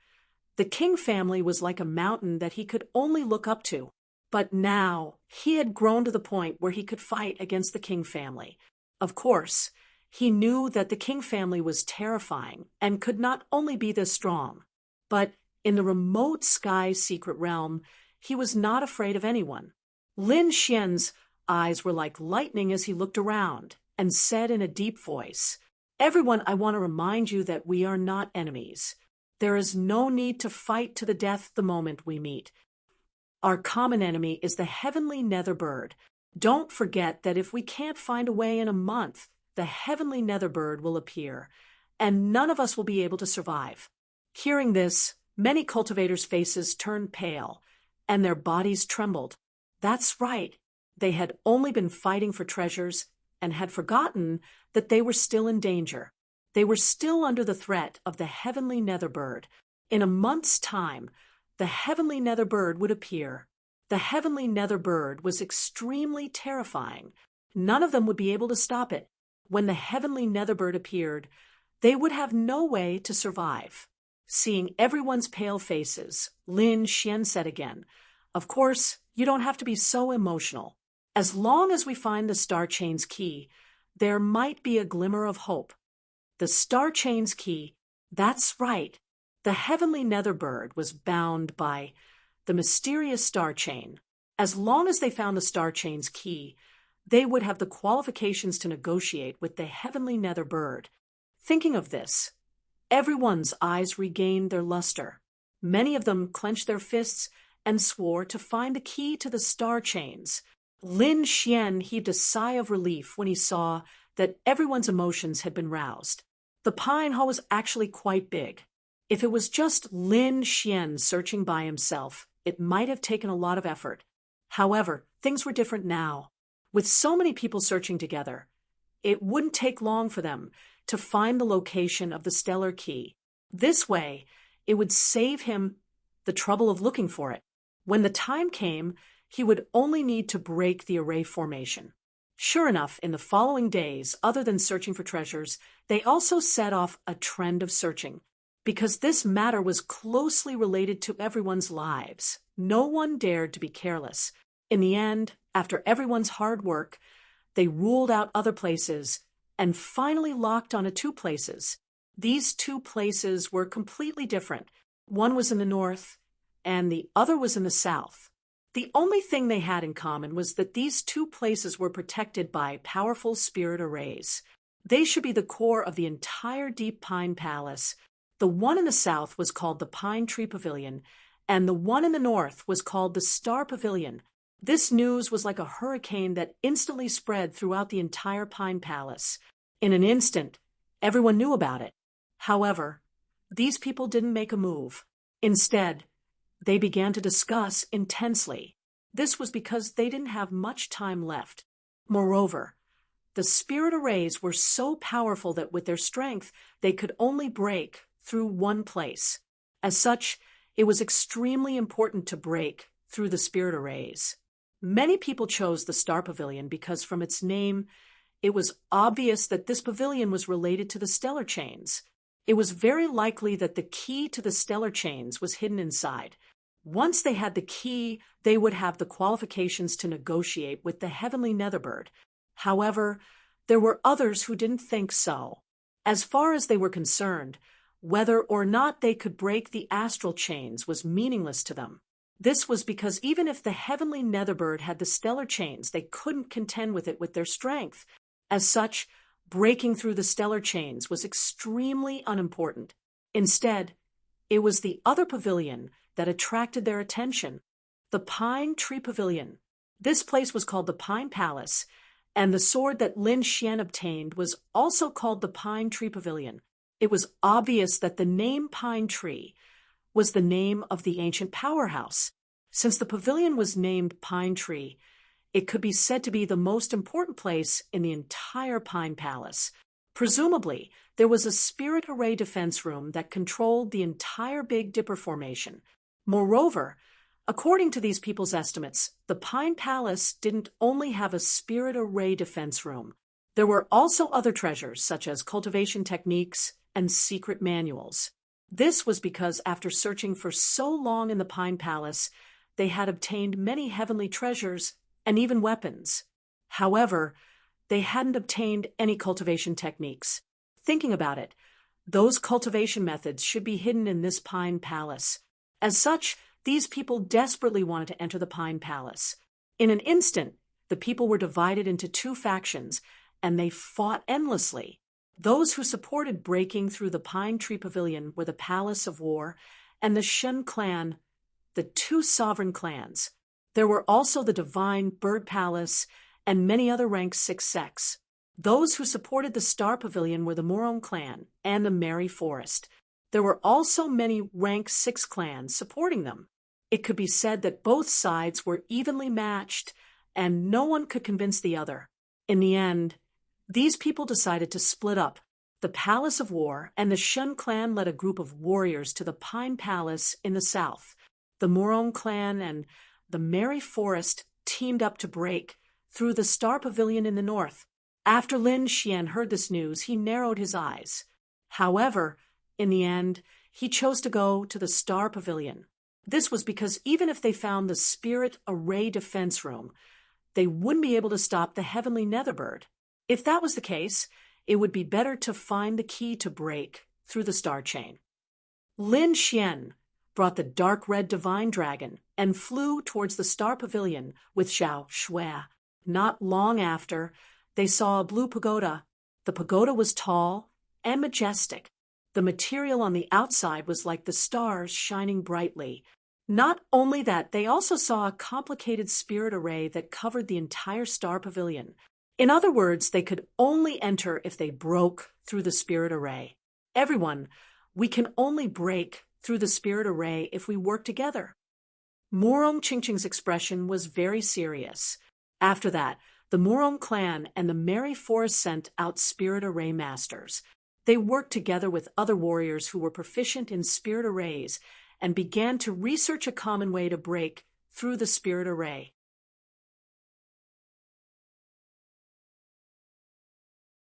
[SPEAKER 1] the King family was like a mountain that he could only look up to. But now, he had grown to the point where he could fight against the King family. Of course, he knew that the King family was terrifying and could not only be this strong. But in the remote sky secret realm, he was not afraid of anyone. Lin Xian's eyes were like lightning as he looked around and said in a deep voice, "Everyone, I want to remind you that we are not enemies. There is no need to fight to the death the moment we meet. Our common enemy is the heavenly nether bird. Don't forget that if we can't find a way in a month, the heavenly nether bird will appear, and none of us will be able to survive." Hearing this, many cultivators' faces turned pale, and their bodies trembled. That's right. They had only been fighting for treasures and had forgotten that they were still in danger. They were still under the threat of the heavenly nether bird. In a month's time, the heavenly nether bird would appear. The heavenly nether bird was extremely terrifying. None of them would be able to stop it. When the heavenly nether bird appeared, they would have no way to survive. Seeing everyone's pale faces, Lin Xian said again, "Of course, you don't have to be so emotional. As long as we find the Star Chain's key, there might be a glimmer of hope." The Star Chain's key, that's right. The heavenly nether bird was bound by the mysterious Star Chain. As long as they found the Star Chain's key, they would have the qualifications to negotiate with the heavenly nether bird. Thinking of this, everyone's eyes regained their luster. Many of them clenched their fists and swore to find the key to the Star Chains. Lin Xian heaved a sigh of relief when he saw that everyone's emotions had been roused. The pine hall was actually quite big. If it was just Lin Xian searching by himself, it might have taken a lot of effort. However, things were different now. With so many people searching together, it wouldn't take long for them to find the location of the stellar key. This way, it would save him the trouble of looking for it. When the time came, he would only need to break the array formation. Sure enough, in the following days, other than searching for treasures, they also set off a trend of searching. Because this matter was closely related to everyone's lives, no one dared to be careless. In the end, after everyone's hard work, they ruled out other places and finally locked onto 2 places. These 2 places were completely different. One was in the north, and the other was in the south. The only thing they had in common was that these 2 places were protected by powerful spirit arrays. They should be the core of the entire Deep Pine Palace. The one in the south was called the Pine Tree Pavilion, and the one in the north was called the Star Pavilion. This news was like a hurricane that instantly spread throughout the entire Pine Palace. In an instant, everyone knew about it. However, these people didn't make a move. Instead, they began to discuss intensely. This was because they didn't have much time left. Moreover, the spirit arrays were so powerful that with their strength, they could only break through one place. As such, it was extremely important to break through the spirit arrays. Many people chose the Star Pavilion because from its name, it was obvious that this pavilion was related to the stellar chains. It was very likely that the key to the stellar chains was hidden inside. Once they had the key, they would have the qualifications to negotiate with the heavenly Netherbird. However, there were others who didn't think so. As far as they were concerned, whether or not they could break the astral chains was meaningless to them. This was because even if the heavenly Netherbird had the stellar chains, they couldn't contend with it with their strength. As such, breaking through the stellar chains was extremely unimportant. Instead, it was the other pavilion that attracted their attention, the Pine Tree Pavilion. This place was called the Pine Palace, and the sword that Lin Xian obtained was also called the Pine Tree Pavilion. It was obvious that the name Pine Tree was the name of the ancient powerhouse. Since the pavilion was named Pine Tree, it could be said to be the most important place in the entire Pine Palace. Presumably, there was a spirit array defense room that controlled the entire Big Dipper formation. Moreover, according to these people's estimates, the Pine Palace didn't only have a spirit array defense room. There were also other treasures, such as cultivation techniques and secret manuals. This was because after searching for so long in the Pine Palace, they had obtained many heavenly treasures and even weapons. However, they hadn't obtained any cultivation techniques. Thinking about it, those cultivation methods should be hidden in this Pine Palace. As such, these people desperately wanted to enter the Pine Palace. In an instant, the people were divided into 2 factions, and they fought endlessly. Those who supported breaking through the Pine Tree Pavilion were the Palace of War and the Shen clan, the 2 sovereign clans. There were also the Divine Bird Palace and many other rank 6 sects. Those who supported the Star Pavilion were the Morong clan and the Merry Forest. There were also many rank 6 clans supporting them. It could be said that both sides were evenly matched, and no one could convince the other. In the end, these people decided to split up. The Palace of War and the Shen clan led a group of warriors to the Pine Palace in the south. The Morong clan and the Merry Forest teamed up to break through the Star Pavilion in the north. After Lin Xian heard this news, he narrowed his eyes. However, in the end, he chose to go to the Star Pavilion. This was because even if they found the Spirit Array Defense Room, they wouldn't be able to stop the Heavenly Netherbird. If that was the case, it would be better to find the key to break through the star chain. Lin Xian brought the dark red divine dragon and flew towards the Star Pavilion with Xiao Shui. Not long after, they saw a blue pagoda. The pagoda was tall and majestic. The material on the outside was like the stars shining brightly. Not only that, they also saw a complicated spirit array that covered the entire Star Pavilion. In other words, they could only enter if they broke through the spirit array. Everyone, we can only break through the spirit array if we work together. Murong Chingching's expression was very serious. After that, the Murong clan and the Merry Forest sent out spirit array masters. They worked together with other warriors who were proficient in spirit arrays and began to research a common way to break through the spirit array.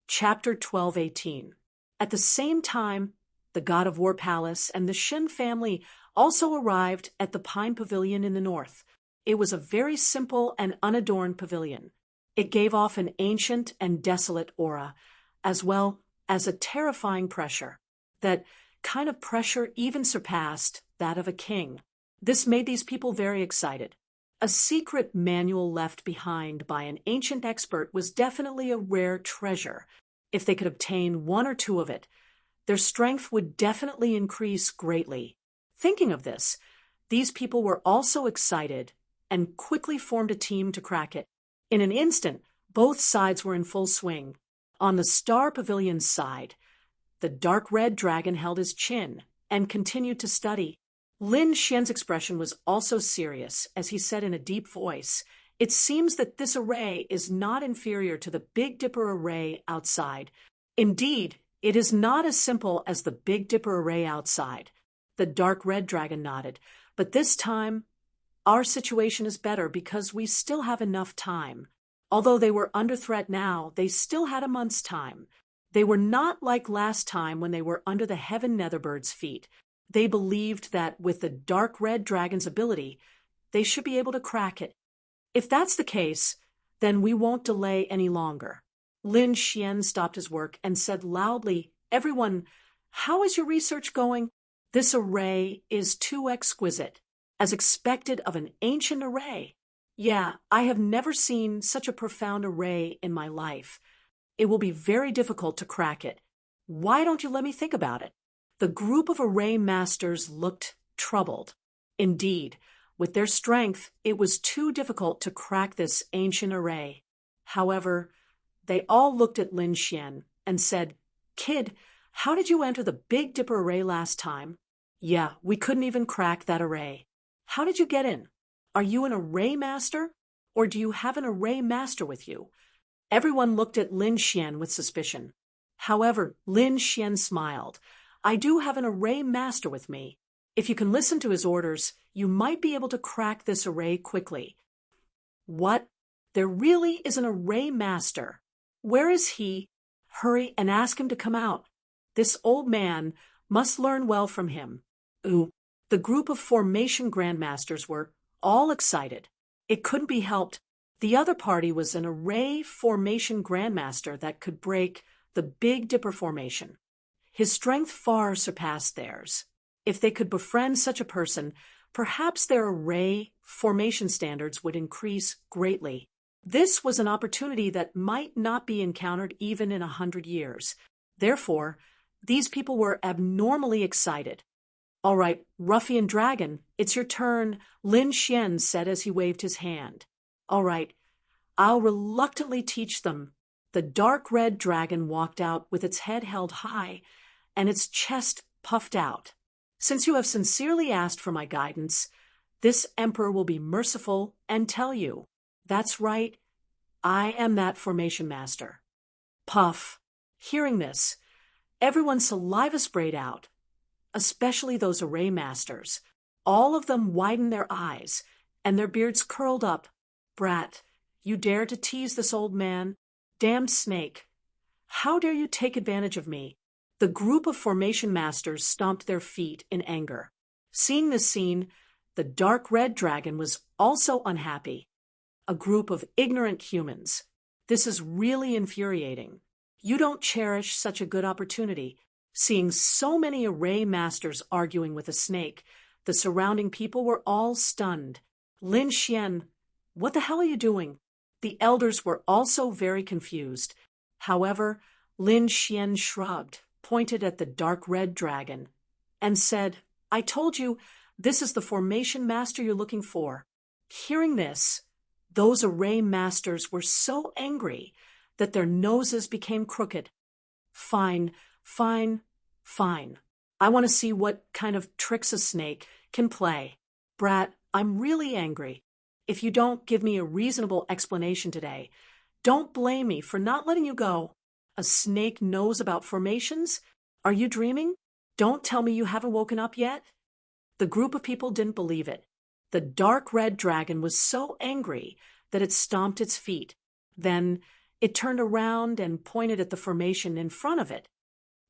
[SPEAKER 1] Chapter 12:18. At the same time, the God of War Palace and the Shen family also arrived at the Pine Pavilion in the north. It was a very simple and unadorned pavilion. It gave off an ancient and desolate aura, as well as a terrifying pressure. That kind of pressure even surpassed that of a king. This made these people very excited. A secret manual left behind by an ancient expert was definitely a rare treasure. If they could obtain one or two of it, their strength would definitely increase greatly. Thinking of this, these people were also excited and quickly formed a team to crack it. In an instant, both sides were in full swing. On the Star Pavilion's side, the dark red dragon held his chin and continued to study. Lin Xian's expression was also serious as he said in a deep voice, "It seems that this array is not inferior to the Big Dipper array outside. Indeed, it is not as simple as the Big Dipper array outside." The dark red dragon nodded, "But this time, our situation is better because we still have enough time. Although they were under threat now, they still had a month's time. They were not like last time when they were under the Heaven Netherbird's feet. They believed that with the dark red dragon's ability, they should be able to crack it. If that's the case, then we won't delay any longer." Lin Xian stopped his work and said loudly, "Everyone, how is your research going? This array is too exquisite, as expected of an ancient array. Yeah, I have never seen such a profound array in my life. It will be very difficult to crack it. Why don't you let me think about it?" The group of array masters looked troubled. Indeed, with their strength, it was too difficult to crack this ancient array. However, they all looked at Lin Xian and said, "Kid, how did you enter the Big Dipper array last time?" "Yeah, we couldn't even crack that array." "How did you get in? Are you an array master? Or do you have an array master with you?" Everyone looked at Lin Xian with suspicion. However, Lin Xian smiled. "I do have an array master with me. If you can listen to his orders, you might be able to crack this array quickly." "What? There really is an array master? Where is he? Hurry and ask him to come out. This old man must learn well from him." Ooh, the group of formation grandmasters were all excited. It couldn't be helped. The other party was an array formation grandmaster that could break the Big Dipper formation. His strength far surpassed theirs. If they could befriend such a person, perhaps their array formation standards would increase greatly. This was an opportunity that might not be encountered even in 100 years. Therefore, these people were abnormally excited. "All right, Ruffian Dragon, it's your turn," Lin Xian said as he waved his hand. "All right, I'll reluctantly teach them." The dark red dragon walked out with its head held high and its chest puffed out. "Since you have sincerely asked for my guidance, this emperor will be merciful and tell you. That's right, I am that formation master." Puff. Hearing this, everyone's saliva sprayed out, especially those array masters. All of them widened their eyes, and their beards curled up. "Brat, you dare to tease this old man? Damned snake! How dare you take advantage of me?" The group of formation masters stomped their feet in anger. Seeing this scene, the dark red dragon was also unhappy. A group of ignorant humans. This is really infuriating. You don't cherish such a good opportunity. Seeing so many array masters arguing with a snake, the surrounding people were all stunned. "Lin Xian, what the hell are you doing?" The elders were also very confused. However, Lin Xian shrugged, pointed at the dark red dragon, and said, "I told you, this is the formation master you're looking for." Hearing this, those array masters were so angry that their noses became crooked. Fine, fine, fine. I want to see what kind of tricks a snake can play. Brat, I'm really angry. If you don't give me a reasonable explanation today, don't blame me for not letting you go. A snake knows about formations? Are you dreaming? Don't tell me you haven't woken up yet. The group of people didn't believe it. The dark red dragon was so angry that it stomped its feet. Then it turned around and pointed at the formation in front of it.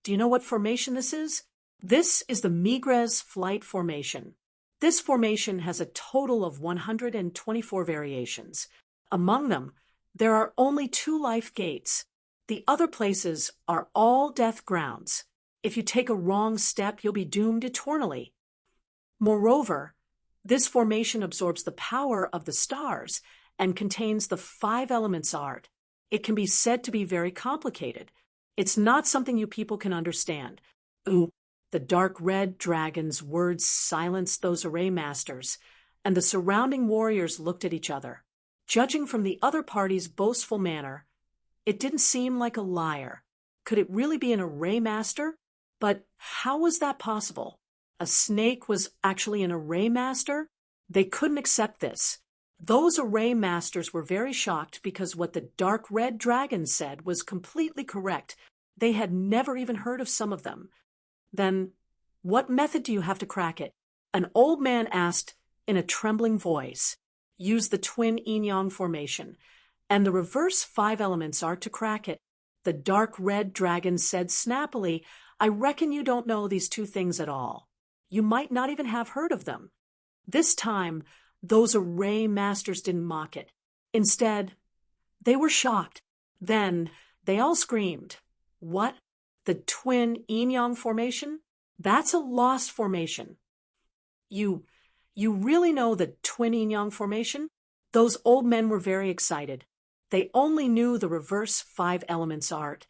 [SPEAKER 1] Do you know what formation this is? This is the Migres Flight Formation. This formation has a total of 124 variations. Among them, there are only 2 life gates. The other places are all death grounds. If you take a wrong step, you'll be doomed eternally. Moreover, this formation absorbs the power of the stars and contains the 5 elements art. It can be said to be very complicated. It's not something you people can understand. Ooh, the dark red dragon's words silenced those array masters, and the surrounding warriors looked at each other. Judging from the other party's boastful manner, it didn't seem like a liar. Could it really be an array master? But how was that possible? A snake was actually an array master? They couldn't accept this. Those array masters were very shocked because what the dark red dragon said was completely correct. They had never even heard of some of them. Then, what method do you have to crack it? An old man asked in a trembling voice. Use the twin yin-yang formation, and the reverse 5 elements are to crack it. The dark red dragon said snappily, I reckon you don't know these 2 things at all. You might not even have heard of them. This time, those array masters didn't mock it. Instead, they were shocked. Then, they all screamed. What? The twin yin-yang formation? That's a lost formation. You really know the twin yin-yang formation? Those old men were very excited. They only knew the reverse 5 elements art,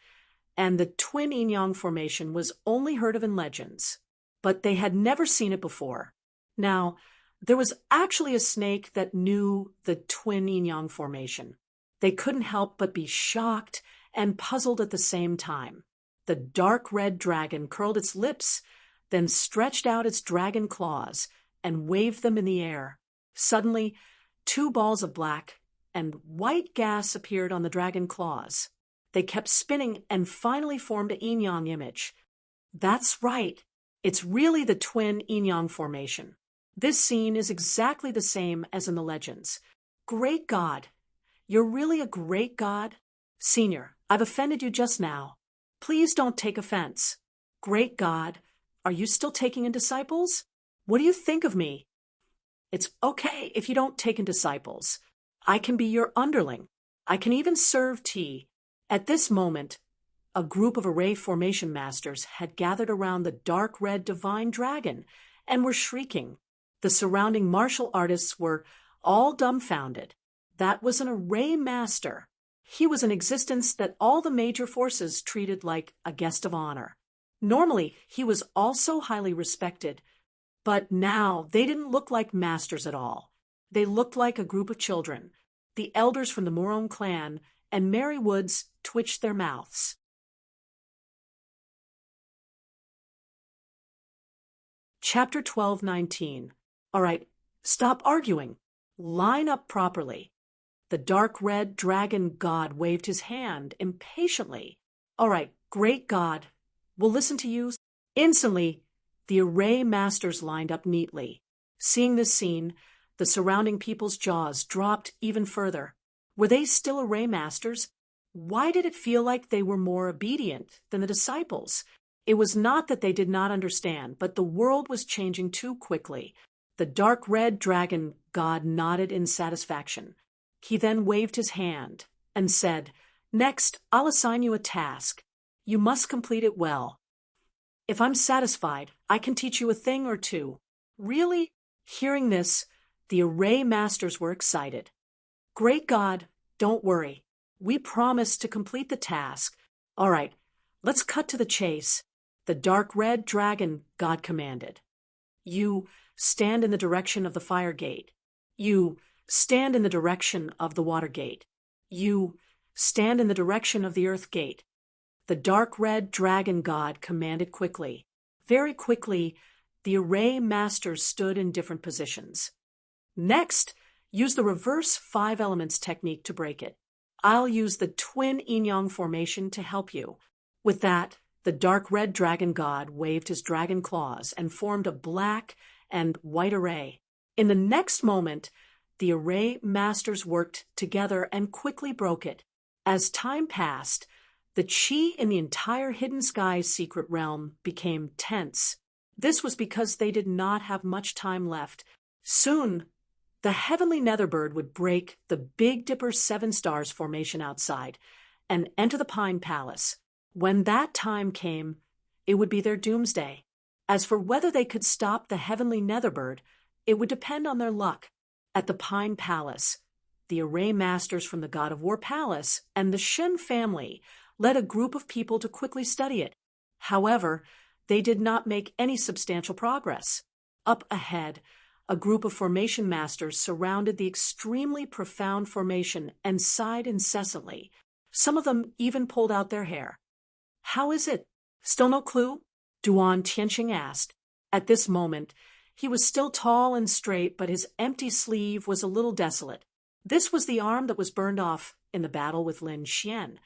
[SPEAKER 1] and the twin yin-yang formation was only heard of in legends. But they had never seen it before. Now, there was actually a snake that knew the twin yin-yang formation. They couldn't help but be shocked and puzzled at the same time. The dark red dragon curled its lips, then stretched out its dragon claws and waved them in the air. Suddenly, 2 balls of black and white gas appeared on the dragon claws. They kept spinning and finally formed a yin-yang image. That's right. It's really the twin yin-yang formation. This scene is exactly the same as in the legends. Great God! You're really a great God? Senior, I've offended you just now. Please don't take offense. Great God, are you still taking in disciples? What do you think of me? It's okay if you don't take in disciples. I can be your underling. I can even serve tea. At this moment, a group of array formation masters had gathered around the dark red divine dragon and were shrieking. The surrounding martial artists were all dumbfounded. That was an array master. He was an existence that all the major forces treated like a guest of honor. Normally, he was also highly respected, but now they didn't look like masters at all. They looked like a group of children. The elders from the Morone clan and Mary Woods twitched their mouths. Chapter 12:19. All right, stop arguing. Line up properly. The dark red dragon god waved his hand impatiently. All right, great God, we'll listen to you. Instantly, the array masters lined up neatly. Seeing this scene, the surrounding people's jaws dropped even further. Were they still array masters? Why did it feel like they were more obedient than the disciples? It was not that they did not understand, but the world was changing too quickly. The dark red dragon god nodded in satisfaction. He then waved his hand and said, Next, I'll assign you a task. You must complete it well. If I'm satisfied, I can teach you a thing or 2. Really? Hearing this, the array masters were excited. Great God, don't worry. We promise to complete the task. All right, let's cut to the chase. The dark red dragon god commanded. You stand in the direction of the fire gate. You stand in the direction of the water gate. You stand in the direction of the Earth Gate. The dark red dragon god commanded quickly. Very quickly, the array masters stood in different positions. Next, use the reverse 5 elements technique to break it. I'll use the twin yin-yang formation to help you. With that, the dark red dragon god waved his dragon claws and formed a black and white array. In the next moment, the array masters worked together and quickly broke it. As time passed, the chi in the entire Hidden Skies secret realm became tense. This was because they did not have much time left. Soon, the heavenly Netherbird would break the Big Dipper 7 stars formation outside and enter the Pine Palace. When that time came, it would be their doomsday. As for whether they could stop the heavenly Netherbird, it would depend on their luck. At the Pine Palace, the array masters from the God of War Palace and the Shen family led a group of people to quickly study it. However, they did not make any substantial progress. Up ahead, a group of formation masters surrounded the extremely profound formation and sighed incessantly. Some of them even pulled out their hair. "How is it? Still no clue?" Duan Tianqing asked. At this moment, he was still tall and straight, but his empty sleeve was a little desolate. This was the arm that was burned off in the battle with Lin Xian.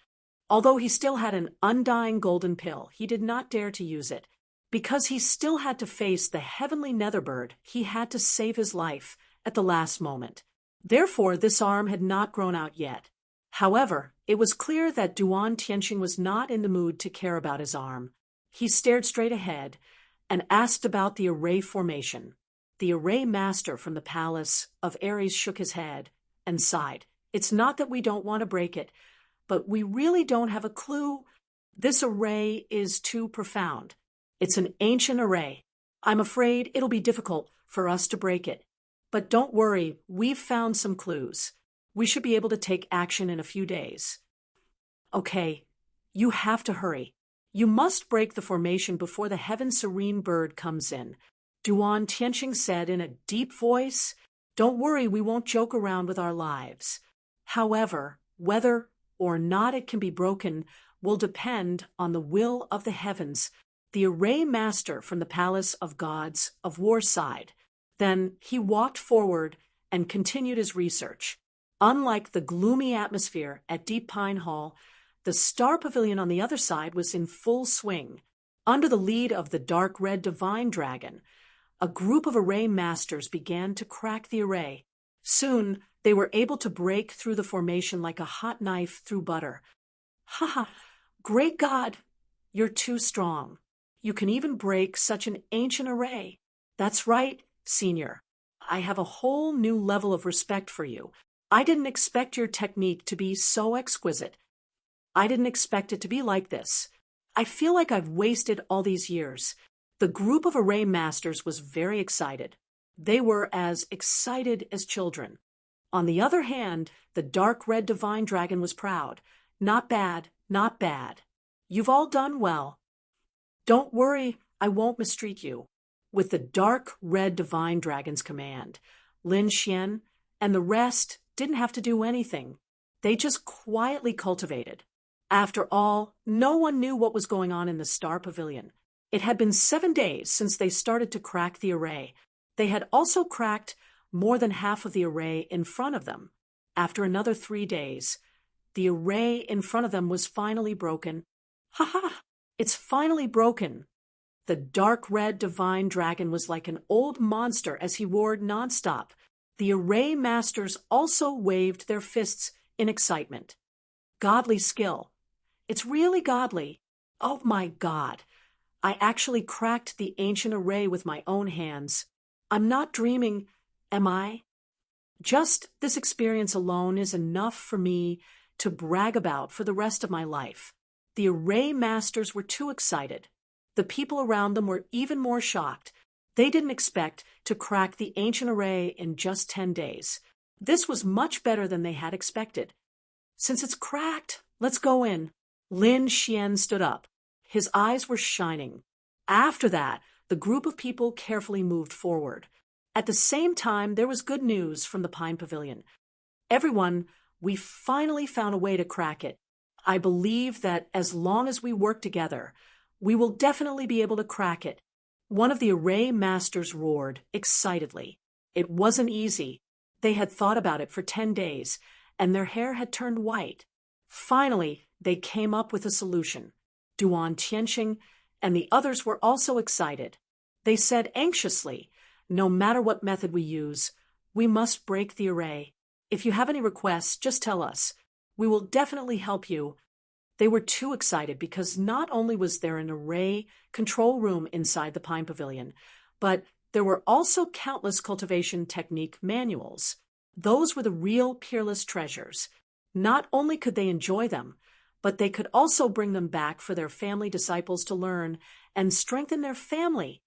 [SPEAKER 1] Although he still had an undying golden pill, he did not dare to use it. Because he still had to face the heavenly Netherbird, he had to save his life at the last moment. Therefore, this arm had not grown out yet. However, it was clear that Duan Tianqing was not in the mood to care about his arm. He stared straight ahead and asked about the array formation. The array master from the Palace of Ares shook his head and sighed. "It's not that we don't want to break it, but we really don't have a clue. This array is too profound. It's an ancient array. I'm afraid it'll be difficult for us to break it. But don't worry, we've found some clues. We should be able to take action in a few days." "Okay, you have to hurry. You must break the formation before the Heaven Serene Bird comes in," Duan Tianqing said in a deep voice. "Don't worry, we won't joke around with our lives. However, whether or not it can be broken will depend on the will of the heavens." The array master from the Palace of Gods of War sighed. Then he walked forward and continued his research. Unlike the gloomy atmosphere at Deep Pine Hall, the Star Pavilion on the other side was in full swing. Under the lead of the dark red divine dragon, a group of array masters began to crack the array. Soon, they were able to break through the formation like a hot knife through butter. "Ha ha! Great God! You're too strong. You can even break such an ancient array." "That's right, Senior. I have a whole new level of respect for you. I didn't expect your technique to be so exquisite. I didn't expect it to be like this. I feel like I've wasted all these years." The group of array masters was very excited. They were as excited as children. On the other hand, the dark red divine dragon was proud. "Not bad, not bad. You've all done well. Don't worry, I won't mistreat you." With the dark red divine dragon's command, Lin Xian and the rest didn't have to do anything. They just quietly cultivated. After all, no one knew what was going on in the Star Pavilion. It had been 7 days since they started to crack the array. They had also cracked more than half of the array in front of them. After another 3 days, the array in front of them was finally broken. "Ha ha! It's finally broken." The dark red divine dragon was like an old monster as he roared nonstop. The array masters also waved their fists in excitement. "Godly skill. It's really godly. Oh my God. I actually cracked the ancient array with my own hands. I'm not dreaming, am I? Just this experience alone is enough for me to brag about for the rest of my life." The array masters were too excited. The people around them were even more shocked. They didn't expect to crack the ancient array in just 10 days. This was much better than they had expected. "Since it's cracked, let's go in." Lin Xian stood up. His eyes were shining. After that, the group of people carefully moved forward. At the same time, there was good news from the Pine Pavilion. Everyone We finally found a way to crack it. I believe that as long as we work together, we will definitely be able to crack it." One of the array masters roared excitedly. It wasn't easy. They had thought about it for 10 days, and their hair had turned white. Finally, they came up with a solution. Duan Tianxing and the others were also excited. They said anxiously, "No matter what method we use, we must break the array. If you have any requests, just tell us. We will definitely help you." They were too excited because not only was there an array control room inside the Pine Pavilion, but there were also countless cultivation technique manuals. Those were the real peerless treasures. Not only could they enjoy them, but they could also bring them back for their family disciples to learn and strengthen their family.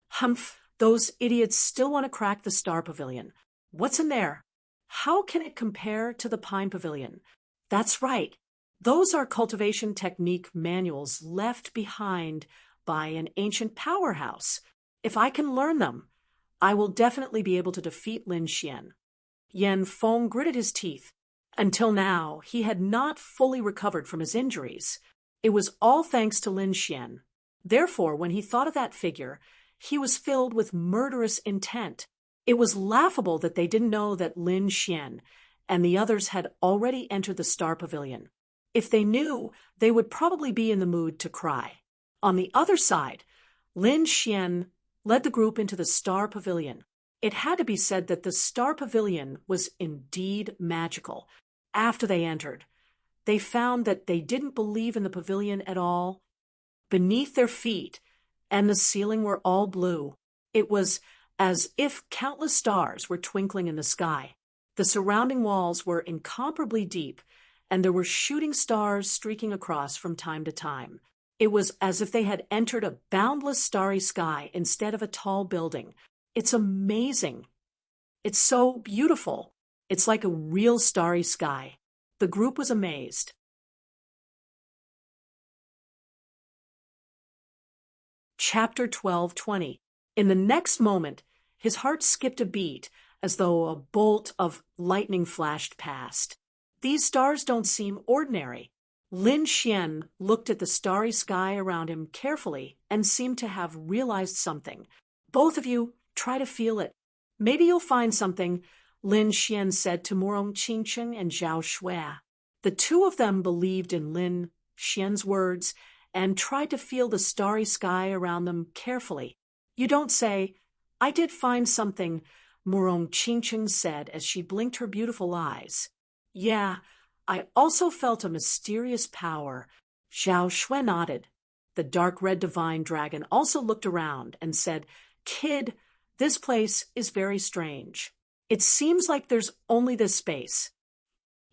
[SPEAKER 1] Humph, those idiots still want to crack the Star Pavilion. What's in there? How can it compare to the Pine Pavilion? That's right. Those are cultivation technique manuals left behind by an ancient powerhouse. If I can learn them, I will definitely be able to defeat Lin Xian. Yan Feng gritted his teeth. Until now, he had not fully recovered from his injuries. It was all thanks to Lin Xian. Therefore, when he thought of that figure, he was filled with murderous intent. It was laughable that they didn't know that Lin Xian and the others had already entered the Star Pavilion. If they knew, they would probably be in the mood to cry. On the other side, Lin Xian led the group into the Star Pavilion. It had to be said that the Star Pavilion was indeed magical. After they entered, they found that they didn't believe in the pavilion at all. Beneath their feet and the ceiling were all blue. It was as if countless stars were twinkling in the sky. The surrounding walls were incomparably deep, and there were shooting stars streaking across from time to time. It was as if they had entered a boundless starry sky instead of a tall building. It's amazing. It's so beautiful. It's like a real starry sky. The group was amazed. Chapter 12:20. In the next moment, his heart skipped a beat as though a bolt of lightning flashed past. These stars don't seem ordinary. Lin Xian looked at the starry sky around him carefully and seemed to have realized something. "Both of you, try to feel it. Maybe you'll find something," Lin Xian said to Murong Qingcheng and Zhao Shui. The two of them believed in Lin Xian's words and tried to feel the starry sky around them carefully. "You don't say." "I did find something," Murong Qingcheng said as she blinked her beautiful eyes. "Yeah, I also felt a mysterious power." Zhao Shui nodded. The dark red divine dragon also looked around and said, "Kid, this place is very strange. It seems like there's only this space."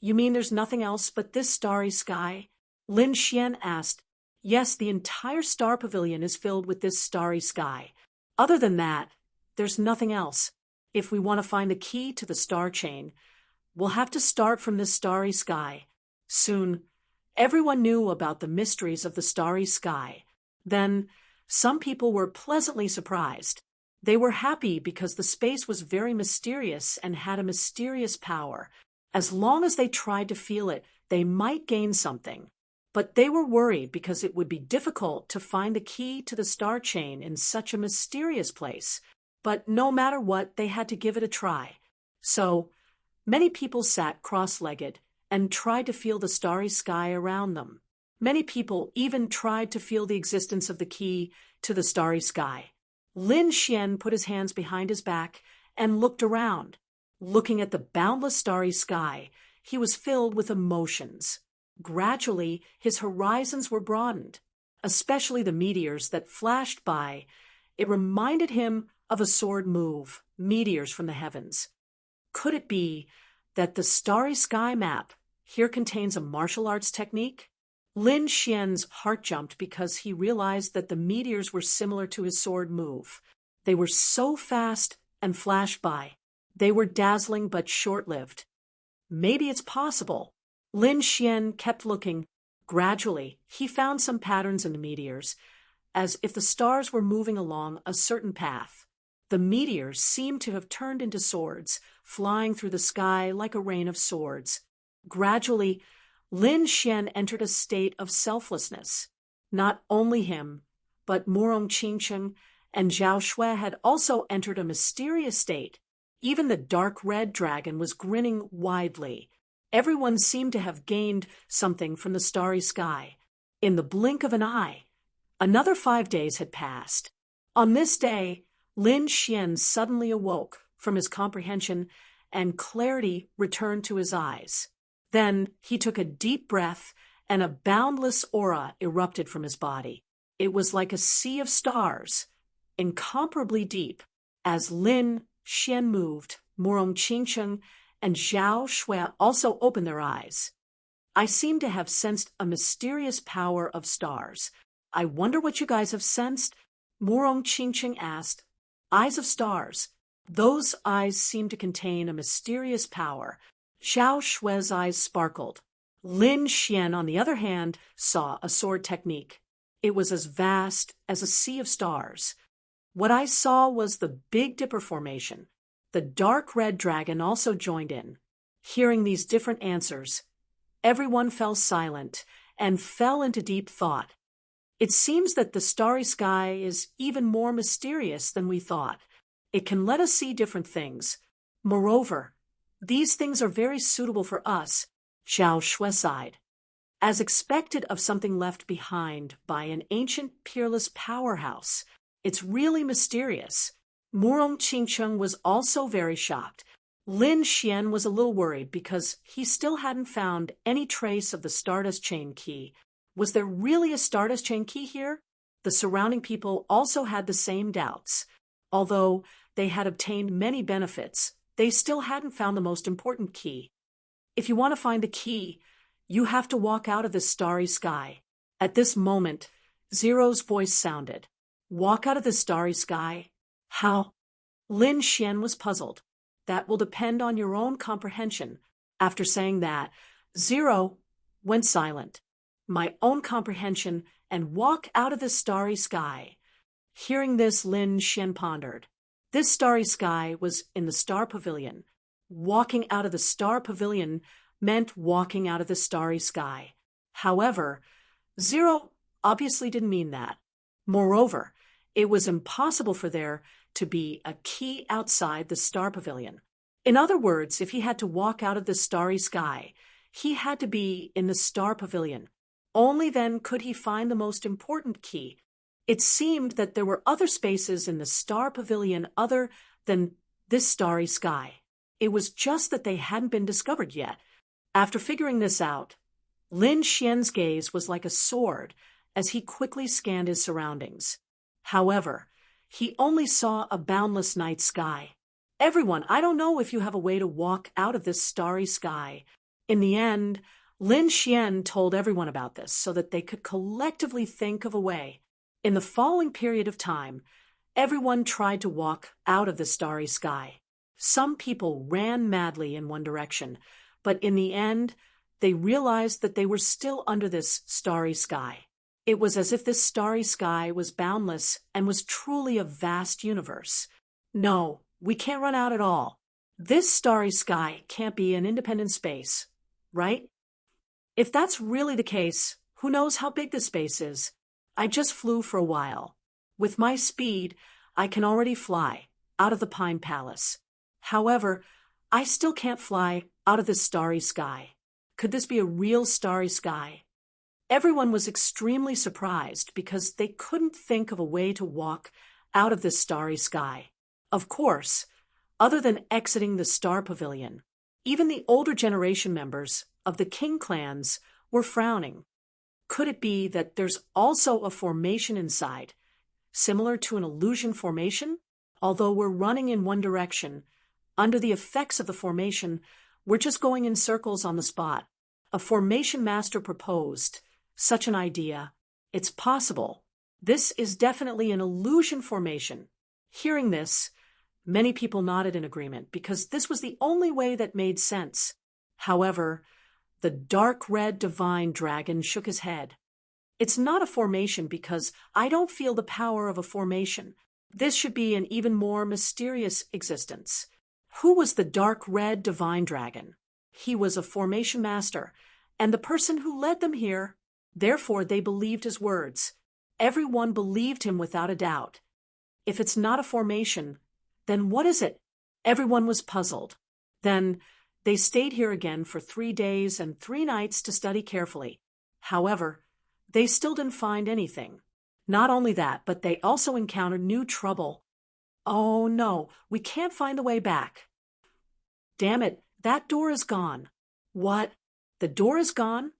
[SPEAKER 1] "You mean there's nothing else but this starry sky?" Lin Xian asked. "Yes, the entire Star Pavilion is filled with this starry sky. Other than that, there's nothing else. If we want to find the key to the star chain, we'll have to start from this starry sky." Soon, everyone knew about the mysteries of the starry sky. Then, some people were pleasantly surprised. They were happy because the space was very mysterious and had a mysterious power. As long as they tried to feel it, they might gain something. But they were worried because it would be difficult to find the key to the star chain in such a mysterious place. But no matter what, they had to give it a try. So, many people sat cross-legged and tried to feel the starry sky around them. Many people even tried to feel the existence of the key to the starry sky. Lin Xian put his hands behind his back and looked around. Looking at the boundless starry sky, he was filled with emotions. Gradually, his horizons were broadened, especially the meteors that flashed by. It reminded him of a sword move, meteors from the heavens. Could it be that the starry sky map here contains a martial arts technique? Lin Xian's heart jumped because he realized that the meteors were similar to his sword move. They were so fast and flashed by. They were dazzling but short-lived. Maybe it's possible. Lin Xian kept looking. Gradually, he found some patterns in the meteors, as if the stars were moving along a certain path. The meteors seemed to have turned into swords, flying through the sky like a rain of swords. Gradually, Lin Xian entered a state of selflessness. Not only him, but Murong Qingcheng and Zhao Shui had also entered a mysterious state. Even the dark red dragon was grinning widely. Everyone seemed to have gained something from the starry sky. In the blink of an eye, another 5 days had passed. On this day, Lin Xian suddenly awoke from his comprehension and clarity returned to his eyes. Then he took a deep breath and a boundless aura erupted from his body. It was like a sea of stars, incomparably deep. As Lin Xian moved, Murong Qingcheng and Zhao Shui also opened their eyes. I seem to have sensed a mysterious power of stars. I wonder what you guys have sensed? Murong Qingcheng asked. Eyes of stars. Those eyes seem to contain a mysterious power. Zhao Shui's eyes sparkled. Lin Xian, on the other hand, saw a sword technique. It was as vast as a sea of stars. What I saw was the Big Dipper formation. The dark red dragon also joined in. Hearing these different answers, everyone fell silent and fell into deep thought. It seems that the starry sky is even more mysterious than we thought. It can let us see different things. Moreover, these things are very suitable for us, Zhao Shui sighed. As expected of something left behind by an ancient peerless powerhouse, it's really mysterious. Murong Qingcheng was also very shocked. Lin Xian was a little worried because he still hadn't found any trace of the Stardust Chain key. Was there really a Stardust Chain key here? The surrounding people also had the same doubts. Although they had obtained many benefits, they still hadn't found the most important key. If you want to find the key, you have to walk out of this starry sky. At this moment, Zero's voice sounded. Walk out of the starry sky? How? Lin Xian was puzzled. That will depend on your own comprehension. After saying that, Zero went silent. My own comprehension and walk out of the starry sky. Hearing this, Lin Xian pondered. This starry sky was in the Star Pavilion. Walking out of the Star Pavilion meant walking out of the starry sky. However, Zero obviously didn't mean that. Moreover, it was impossible for there to be a key outside the Star Pavilion. In other words, if he had to walk out of the starry sky, he had to be in the Star Pavilion. Only then could he find the most important key. It seemed that there were other spaces in the Star Pavilion other than this starry sky. It was just that they hadn't been discovered yet. After figuring this out, Lin Xian's gaze was like a sword as he quickly scanned his surroundings. However, he only saw a boundless night sky. Everyone, I don't know if you have a way to walk out of this starry sky. In the end, Lin Xian told everyone about this so that they could collectively think of a way. In the following period of time, everyone tried to walk out of the starry sky. Some people ran madly in one direction, but in the end, they realized that they were still under this starry sky. It was as if this starry sky was boundless and was truly a vast universe. No, we can't run out at all. This starry sky can't be an independent space, right? If that's really the case, who knows how big the space is? I just flew for a while. With my speed, I can already fly out of the Pine Palace. However, I still can't fly out of this starry sky. Could this be a real starry sky? Everyone was extremely surprised because they couldn't think of a way to walk out of this starry sky. Of course, other than exiting the Star Pavilion, even the older generation members of the King clans were frowning. Could it be that there's also a formation inside, similar to an illusion formation? Although we're running in one direction, under the effects of the formation, we're just going in circles on the spot. A formation master proposed such an idea. It's possible. This is definitely an illusion formation. Hearing this, many people nodded in agreement because this was the only way that made sense. However, the dark red divine dragon shook his head. It's not a formation because I don't feel the power of a formation. This should be an even more mysterious existence. Who was the dark red divine dragon? he was a formation master, and the person who led them here. Therefore, they believed his words. Everyone believed him without a doubt. If it's not a formation, then what is it? Everyone was puzzled. Then they stayed here again for 3 days and 3 nights to study carefully. However, they still didn't find anything. Not only that, but they also encountered new trouble. Oh no, we can't find the way back. Damn it, that door is gone. What? The door is gone?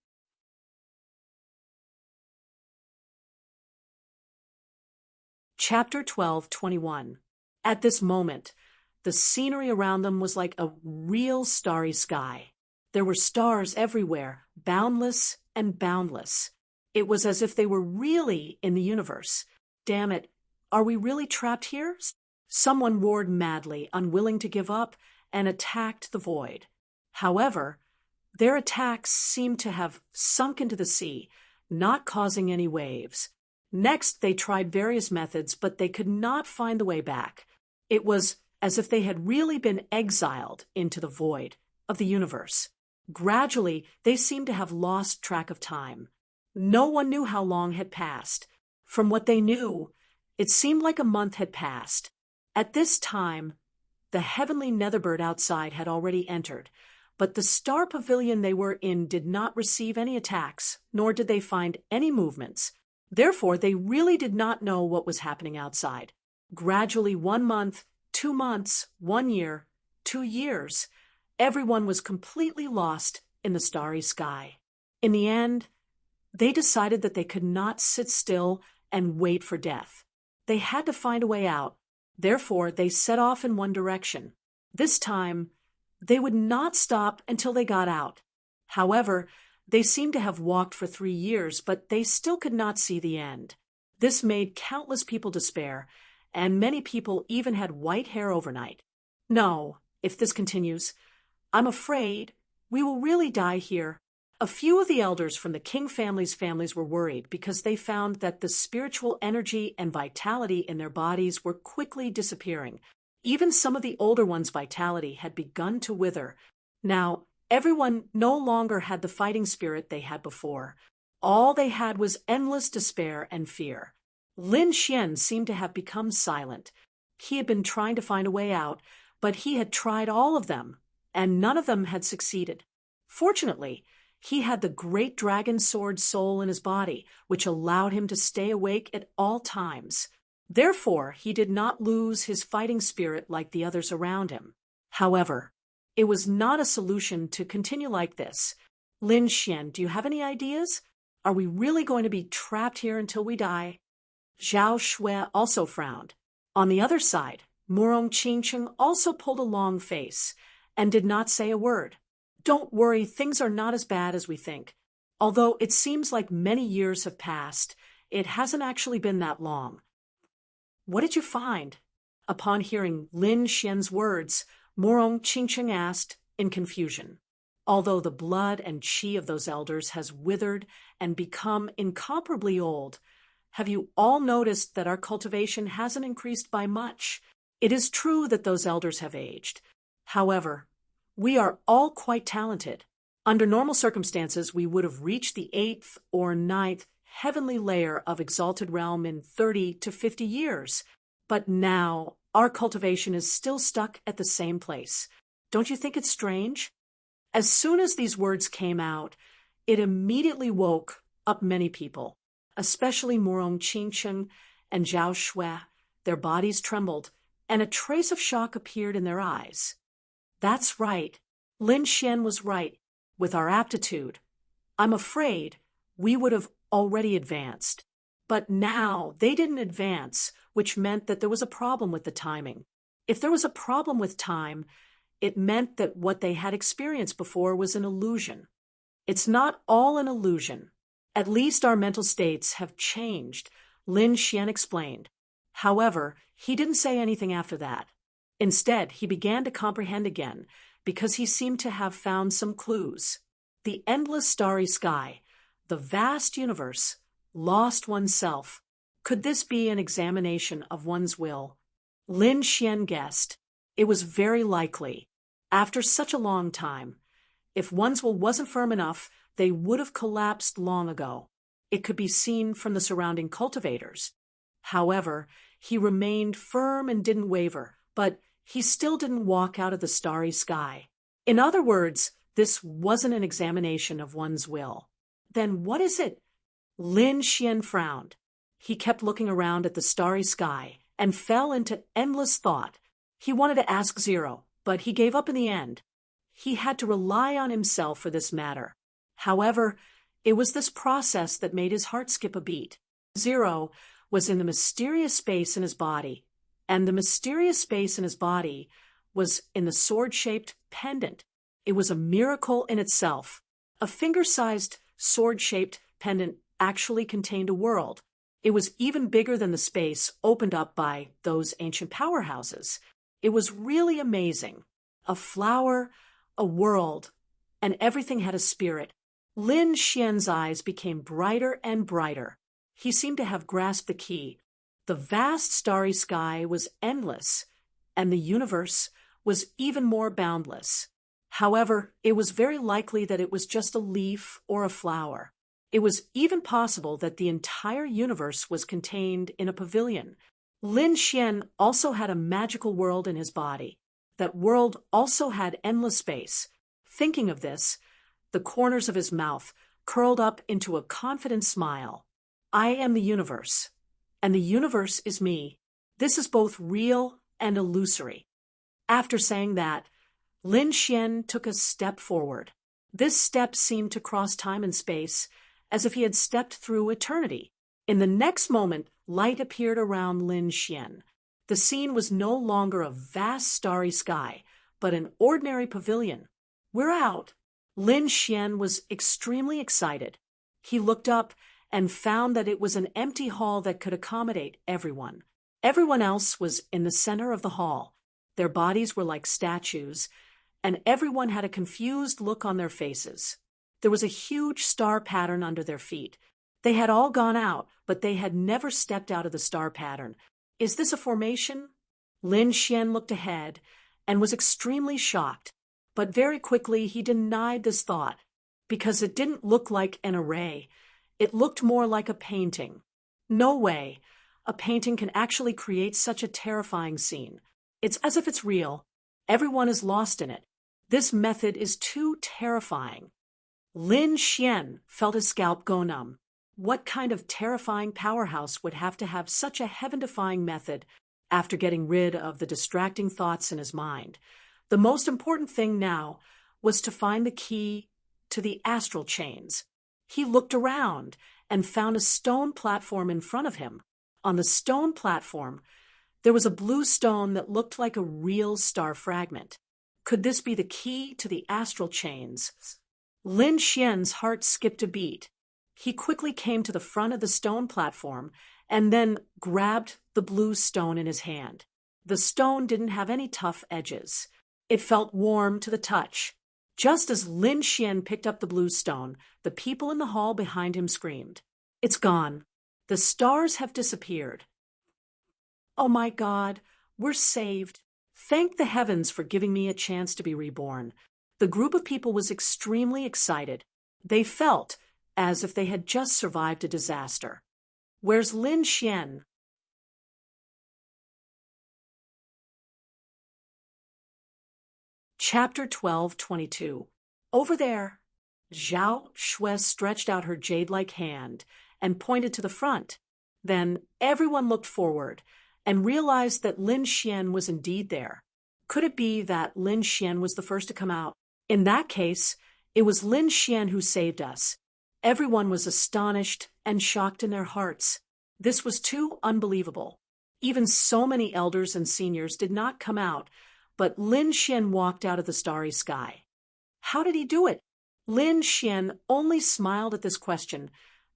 [SPEAKER 1] Chapter 12:21. At this moment, the scenery around them was like a real starry sky. There were stars everywhere, boundless and boundless. It was as if they were really in the universe. Damn it, are we really trapped here? Someone roared madly, unwilling to give up, and attacked the void. However, their attacks seemed to have sunk into the sea, not causing any waves. Next, they tried various methods, but they could not find the way back. It was as if they had really been exiled into the void of the universe. Gradually, they seemed to have lost track of time. No one knew how long had passed. From what they knew, it seemed like a month had passed. At this time, the heavenly netherbird outside had already entered, but the star pavilion they were in did not receive any attacks, nor did they find any movements. Therefore, they really did not know what was happening outside. Gradually, 1 month, 2 months, 1 year, 2 years, everyone was completely lost in the starry sky. In the end, they decided that they could not sit still and wait for death. They had to find a way out. Therefore, they set off in one direction. This time, they would not stop until they got out. However, they seemed to have walked for 3 years, but they still could not see the end. This made countless people despair, and many people even had white hair overnight. No, if this continues, I'm afraid we will really die here. A few of the elders from the king families were worried because they found that the spiritual energy and vitality in their bodies were quickly disappearing. Even some of the older ones' vitality had begun to wither. Now, everyone no longer had the fighting spirit they had before. All they had was endless despair and fear. Lin Xian seemed to have become silent. He had been trying to find a way out, but he had tried all of them, and none of them had succeeded. Fortunately, he had the great dragon sword soul in his body, which allowed him to stay awake at all times. Therefore, he did not lose his fighting spirit like the others around him. However, it was not a solution to continue like this. Lin Xian, do you have any ideas? Are we really going to be trapped here until we die? Zhao Shui also frowned. On the other side, Murong Qingcheng also pulled a long face and did not say a word. Don't worry, things are not as bad as we think. Although it seems like many years have passed, it hasn't actually been that long. What did you find? Upon hearing Lin Xian's words, Murong Qingcheng asked in confusion. Although the blood and qi of those elders has withered and become incomparably old, have you all noticed that our cultivation hasn't increased by much? It is true that those elders have aged. However, we are all quite talented. Under normal circumstances, we would have reached the 8th or 9th heavenly layer of exalted realm in 30 to 50 years. But now, our cultivation is still stuck at the same place. Don't you think it's strange? As soon as these words came out, it immediately woke up many people, especially Murong Qingcheng and Zhao Shui. Their bodies trembled, and a trace of shock appeared in their eyes. That's right. Lin Xian was right. With our aptitude, I'm afraid we would have already advanced. But now they didn't advance, which meant that there was a problem with the timing. If there was a problem with time, it meant that what they had experienced before was an illusion. It's not all an illusion. At least our mental states have changed, Lin Xian explained. However, he didn't say anything after that. Instead, he began to comprehend again, because he seemed to have found some clues. The endless starry sky, the vast universe, lost oneself. Could this be an examination of one's will? Lin Xian guessed. It was very likely. After such a long time, If one's will wasn't firm enough, they would have collapsed long ago. It could be seen from the surrounding cultivators. However, he remained firm and didn't waver, but he still didn't walk out of the starry sky. In other words, this wasn't an examination of one's will. Then what is it? Lin Xian frowned. He kept looking around at the starry sky and fell into endless thought. He wanted to ask Zero, but he gave up in the end. He had to rely on himself for this matter. However, it was this process that made his heart skip a beat. Zero was in the mysterious space in his body, and the mysterious space in his body was in the sword-shaped pendant. It was a miracle in itself. A finger-sized sword-shaped pendant actually contained a world. It was even bigger than the space opened up by those ancient powerhouses. It was really amazing. A flower, a world, and everything had a spirit. Lin Xian's eyes became brighter and brighter. He seemed to have grasped the key. The vast starry sky was endless, and the universe was even more boundless. However, it was very likely that it was just a leaf or a flower. It was even possible that the entire universe was contained in a pavilion. Lin Xian also had a magical world in his body. That world also had endless space. Thinking of this, the corners of his mouth curled up into a confident smile. I am the universe, and the universe is me. This is both real and illusory. After saying that, Lin Xian took a step forward. This step seemed to cross time and space, as if he had stepped through eternity. In the next moment, light appeared around Lin Xian. The scene was no longer a vast starry sky, but an ordinary pavilion. We're out. Lin Xian was extremely excited. He looked up and found that it was an empty hall that could accommodate everyone. Everyone else was in the center of the hall. Their bodies were like statues, and everyone had a confused look on their faces. There was a huge star pattern under their feet. They had all gone out, but they had never stepped out of the star pattern. Is this a formation? Lin Xian looked ahead and was extremely shocked, but very quickly he denied this thought, because it didn't look like an array. It looked more like a painting. No way. A painting can actually create such a terrifying scene. It's as if it's real. Everyone is lost in it. This method is too terrifying. Lin Xian felt his scalp go numb. What kind of terrifying powerhouse would have to have such a heaven-defying method after getting rid of the distracting thoughts in his mind? The most important thing now was to find the key to the astral chains. He looked around and found a stone platform in front of him. On the stone platform, there was a blue stone that looked like a real star fragment. Could this be the key to the astral chains? Lin Xian's heart skipped a beat. He quickly came to the front of the stone platform and then grabbed the blue stone in his hand. The stone didn't have any tough edges. It felt warm to the touch. Just as Lin Xian picked up the blue stone, the people in the hall behind him screamed, "It's gone. The stars have disappeared. Oh my God, we're saved. Thank the heavens for giving me a chance to be reborn." The group of people was extremely excited. They felt as if they had just survived a disaster. Where's Lin Xian? Chapter 12:22. Over there. Zhao Shui stretched out her jade-like hand and pointed to the front. Then everyone looked forward and realized that Lin Xian was indeed there. Could it be that Lin Xian was the first to come out? In that case, it was Lin Xian who saved us. Everyone was astonished and shocked in their hearts. This was too unbelievable. Even so many elders and seniors did not come out, but Lin Xian walked out of the starry sky. How did he do it? Lin Xian only smiled at this question,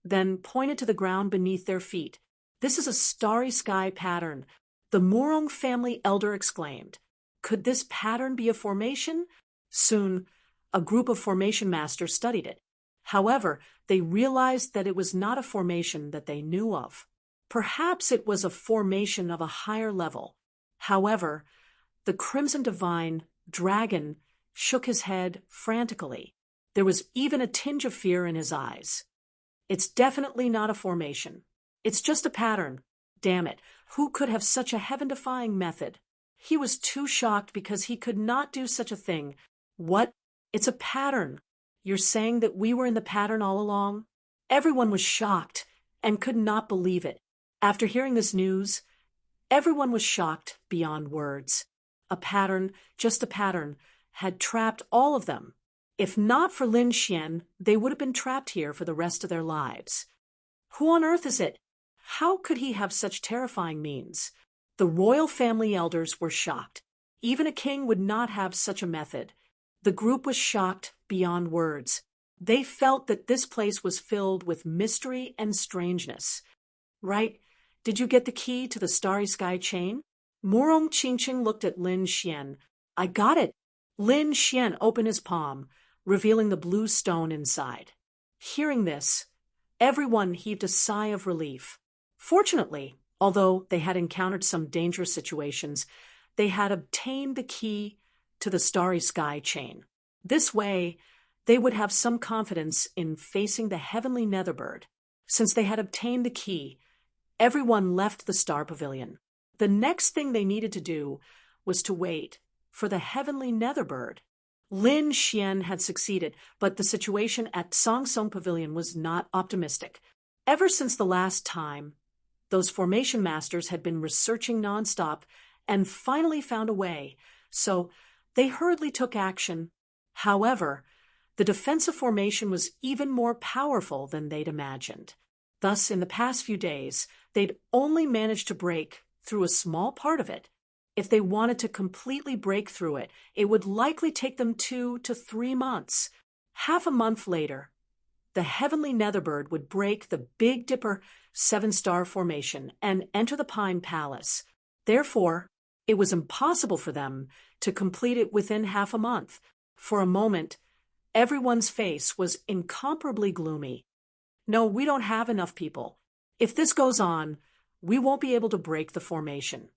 [SPEAKER 1] then pointed to the ground beneath their feet. This is a starry sky pattern, the Murong family elder exclaimed. Could this pattern be a formation? Soon, a group of formation masters studied it. However, they realized that it was not a formation that they knew of. Perhaps it was a formation of a higher level. However, the Crimson Divine Dragon shook his head frantically. There was even a tinge of fear in his eyes. It's definitely not a formation. It's just a pattern. Damn it, who could have such a heaven-defying method? He was too shocked because he could not do such a thing. What? It's a pattern. You're saying that we were in the pattern all along? Everyone was shocked and could not believe it. After hearing this news, everyone was shocked beyond words. A pattern, just a pattern, had trapped all of them. If not for Lin Xian, they would have been trapped here for the rest of their lives. Who on earth is it? How could he have such terrifying means? The royal family elders were shocked. Even a king would not have such a method. The group was shocked beyond words. They felt that this place was filled with mystery and strangeness. Right? Did you get the key to the starry sky chain? Murong Qingqing looked at Lin Xian. I got it. Lin Xian opened his palm, revealing the blue stone inside. Hearing this, everyone heaved a sigh of relief. Fortunately, although they had encountered some dangerous situations, they had obtained the key to the starry sky chain. This way, they would have some confidence in facing the heavenly Netherbird. Since they had obtained the key, everyone left the Star Pavilion. The next thing they needed to do was to wait for the heavenly Netherbird. Lin Xian had succeeded, but the situation at Song Song Pavilion was not optimistic. Ever since the last time, those formation masters had been researching nonstop and finally found a way, so they hurriedly took action. However, the defensive formation was even more powerful than they'd imagined. Thus, in the past few days, they'd only managed to break through a small part of it. If they wanted to completely break through it, it would likely take them 2 to 3 months. Half a month later, the heavenly Netherbird would break the Big Dipper 7-star formation and enter the Pine Palace. Therefore, it was impossible for them to complete it within half a month. For a moment, everyone's face was incomparably gloomy. No, we don't have enough people. If this goes on, we won't be able to break the formation.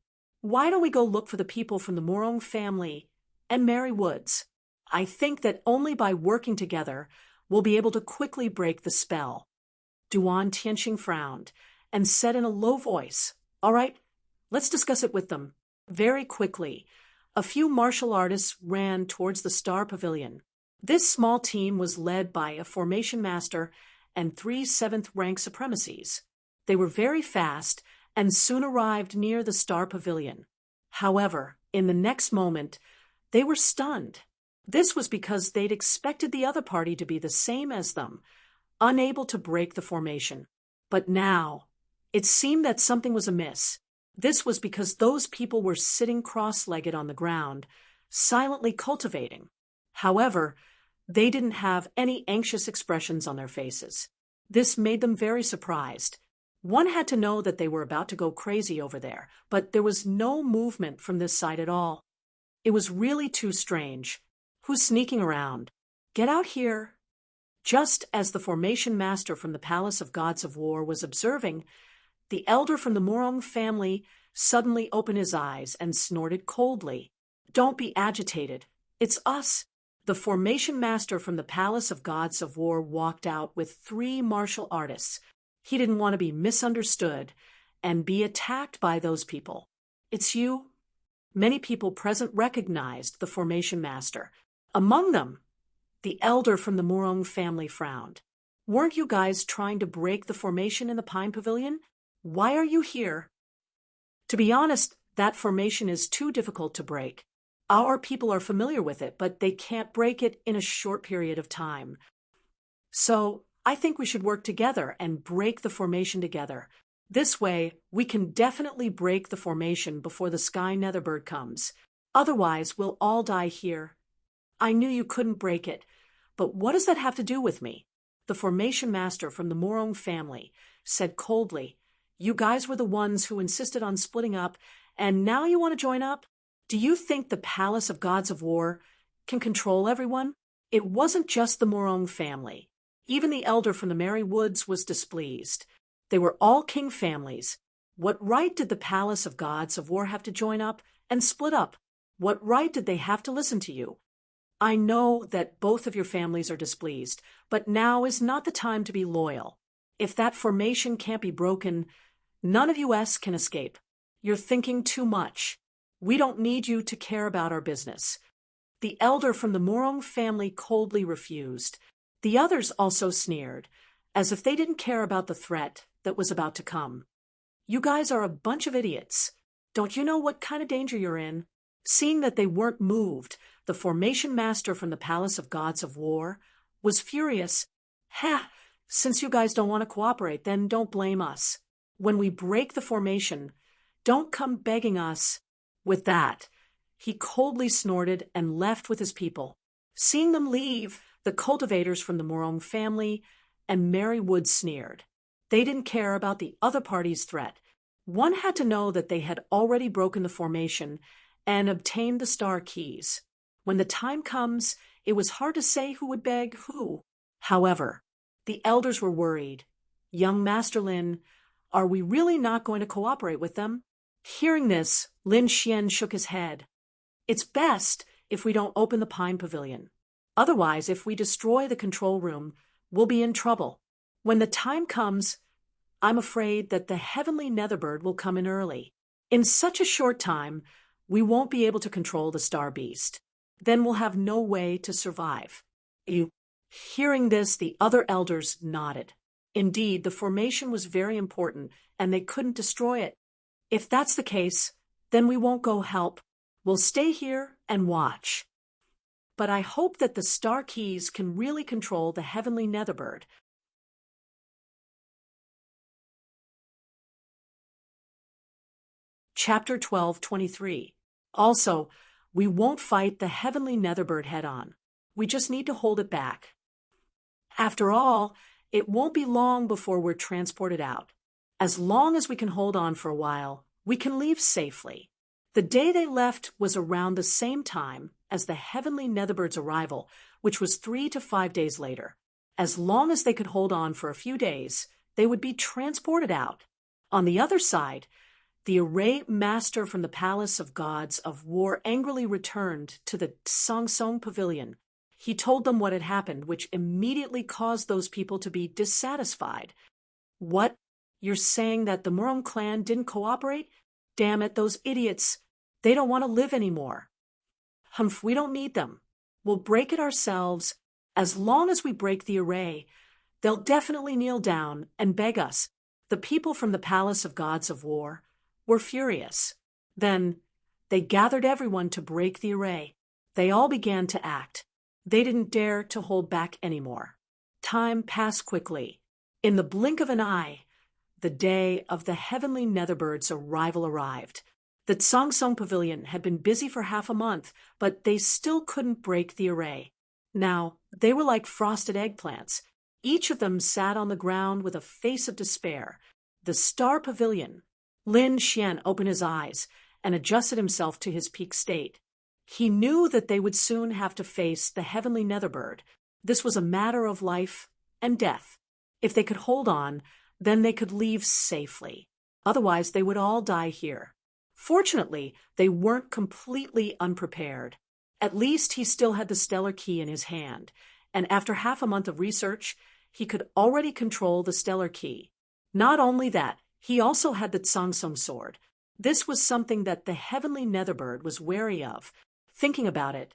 [SPEAKER 1] Why don't we go look for the people from the Murong family and Mary Woods? I think that only by working together, we'll be able to quickly break the spell. Duan Tianxing frowned and said in a low voice, All right, let's discuss it with them. Very quickly, a few martial artists ran towards the Star Pavilion. This small team was led by a formation master and 3 7th-rank supremacies. They were very fast and soon arrived near the Star Pavilion. However, in the next moment, they were stunned. This was because they'd expected the other party to be the same as them, unable to break the formation. But now, it seemed that something was amiss. This was because those people were sitting cross-legged on the ground, silently cultivating. However, they didn't have any anxious expressions on their faces. This made them very surprised. One had to know that they were about to go crazy over there, but there was no movement from this side at all. It was really too strange. Who's sneaking around? Get out here. Just as the formation master from the Palace of Gods of War was observing, the elder from the Murong family suddenly opened his eyes and snorted coldly. Don't be agitated. It's us. The formation master from the Palace of Gods of War walked out with 3 martial artists. He didn't want to be misunderstood and be attacked by those people. It's you? Many people present recognized the formation master. Among them, the elder from the Murong family frowned. Weren't you guys trying to break the formation in the Pine Pavilion? Why are you here? To be honest, that formation is too difficult to break. Our people are familiar with it, but they can't break it in a short period of time. So, I think we should work together and break the formation together. This way, we can definitely break the formation before the Sky Netherbird comes. Otherwise, we'll all die here. I knew you couldn't break it, but what does that have to do with me? The formation master from the Murong family said coldly, You guys were the ones who insisted on splitting up, and now you want to join up? Do you think the Palace of Gods of War can control everyone? It wasn't just the Murong family. Even the elder from the Mary Woods was displeased. They were all king families. What right did the Palace of Gods of War have to join up and split up? What right did they have to listen to you? I know that both of your families are displeased, but now is not the time to be loyal. If that formation can't be broken, none of us can escape. You're thinking too much. We don't need you to care about our business. The elder from the Morong family coldly refused. The others also sneered, as if they didn't care about the threat that was about to come. You guys are a bunch of idiots. Don't you know what kind of danger you're in? Seeing that they weren't moved, the formation master from the Palace of Gods of War was furious. Ha! Since you guys don't want to cooperate, then don't blame us. When we break the formation, don't come begging us. With that, he coldly snorted and left with his people. Seeing them leave, the cultivators from the Morong family and Mary Wood sneered. They didn't care about the other party's threat. One had to know that they had already broken the formation and obtained the star keys. When the time comes, it was hard to say who would beg who. However, the elders were worried. Young Master Lin, are we really not going to cooperate with them? Hearing this, Lin Xian shook his head. It's best if we don't open the Pine Pavilion. Otherwise, if we destroy the control room, we'll be in trouble. When the time comes, I'm afraid that the heavenly Netherbird will come in early. In such a short time, we won't be able to control the Star Beast. Then we'll have no way to survive. Hearing this, the other elders nodded. Indeed, the formation was very important, and they couldn't destroy it. If that's the case, then we won't go help. We'll stay here and watch. But I hope that the Star Keys can really control the heavenly Netherbird. Chapter 12:23. Also, we won't fight the heavenly Netherbird head-on. We just need to hold it back. After all, it won't be long before we're transported out. As long as we can hold on for a while, we can leave safely. The day they left was around the same time as the heavenly Netherbird's arrival, which was 3 to 5 days later. As long as they could hold on for a few days, they would be transported out. On the other side, the array master from the Palace of Gods of War angrily returned to the Songsong Pavilion. He told them what had happened, which immediately caused those people to be dissatisfied. What? You're saying that the Murong clan didn't cooperate? Damn it, those idiots. They don't want to live anymore. Humph, we don't need them. We'll break it ourselves. As long as we break the array, they'll definitely kneel down and beg us. The people from the Palace of Gods of War were furious. Then they gathered everyone to break the array. They all began to act. They didn't dare to hold back anymore. Time passed quickly. In the blink of an eye, the day of the heavenly Netherbird's arrival arrived. The Songsong Pavilion had been busy for half a month, but they still couldn't break the array. Now, they were like frosted eggplants. Each of them sat on the ground with a face of despair. The Star Pavilion. Lin Xian opened his eyes and adjusted himself to his peak state. He knew that they would soon have to face the heavenly Netherbird. This was a matter of life and death. If they could hold on, then they could leave safely. Otherwise, they would all die here. Fortunately, they weren't completely unprepared. At least he still had the stellar key in his hand, and after half a month of research, he could already control the stellar key. Not only that, he also had the Tsongsong sword. This was something that the heavenly Netherbird was wary of. Thinking about it,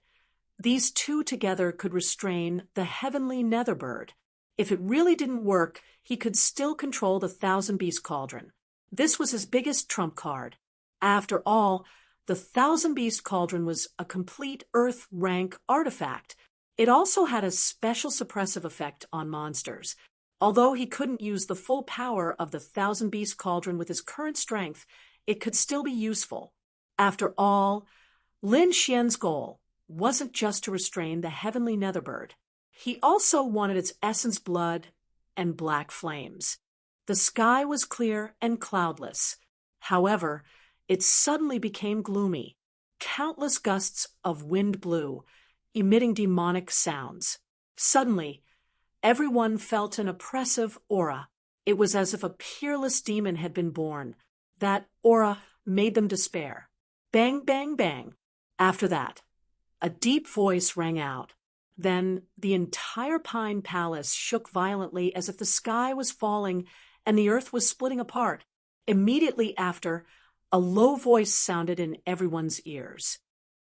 [SPEAKER 1] these two together could restrain the heavenly Netherbird. If it really didn't work, he could still control the Thousand Beast Cauldron. This was his biggest trump card. After all, the Thousand Beast Cauldron was a complete Earth rank artifact. It also had a special suppressive effect on monsters. Although he couldn't use the full power of the Thousand Beast Cauldron with his current strength, it could still be useful. After all, Lin Xian's goal wasn't just to restrain the heavenly Netherbird. He also wanted its essence blood and black flames. The sky was clear and cloudless. However, it suddenly became gloomy. Countless gusts of wind blew, emitting demonic sounds. Suddenly, everyone felt an oppressive aura. It was as if a peerless demon had been born. That aura made them despair. Bang, bang, bang. After that, A deep voice rang out. Then the entire pine palace shook violently as if the sky was falling and the earth was splitting apart. Immediately after, a low voice sounded in everyone's ears.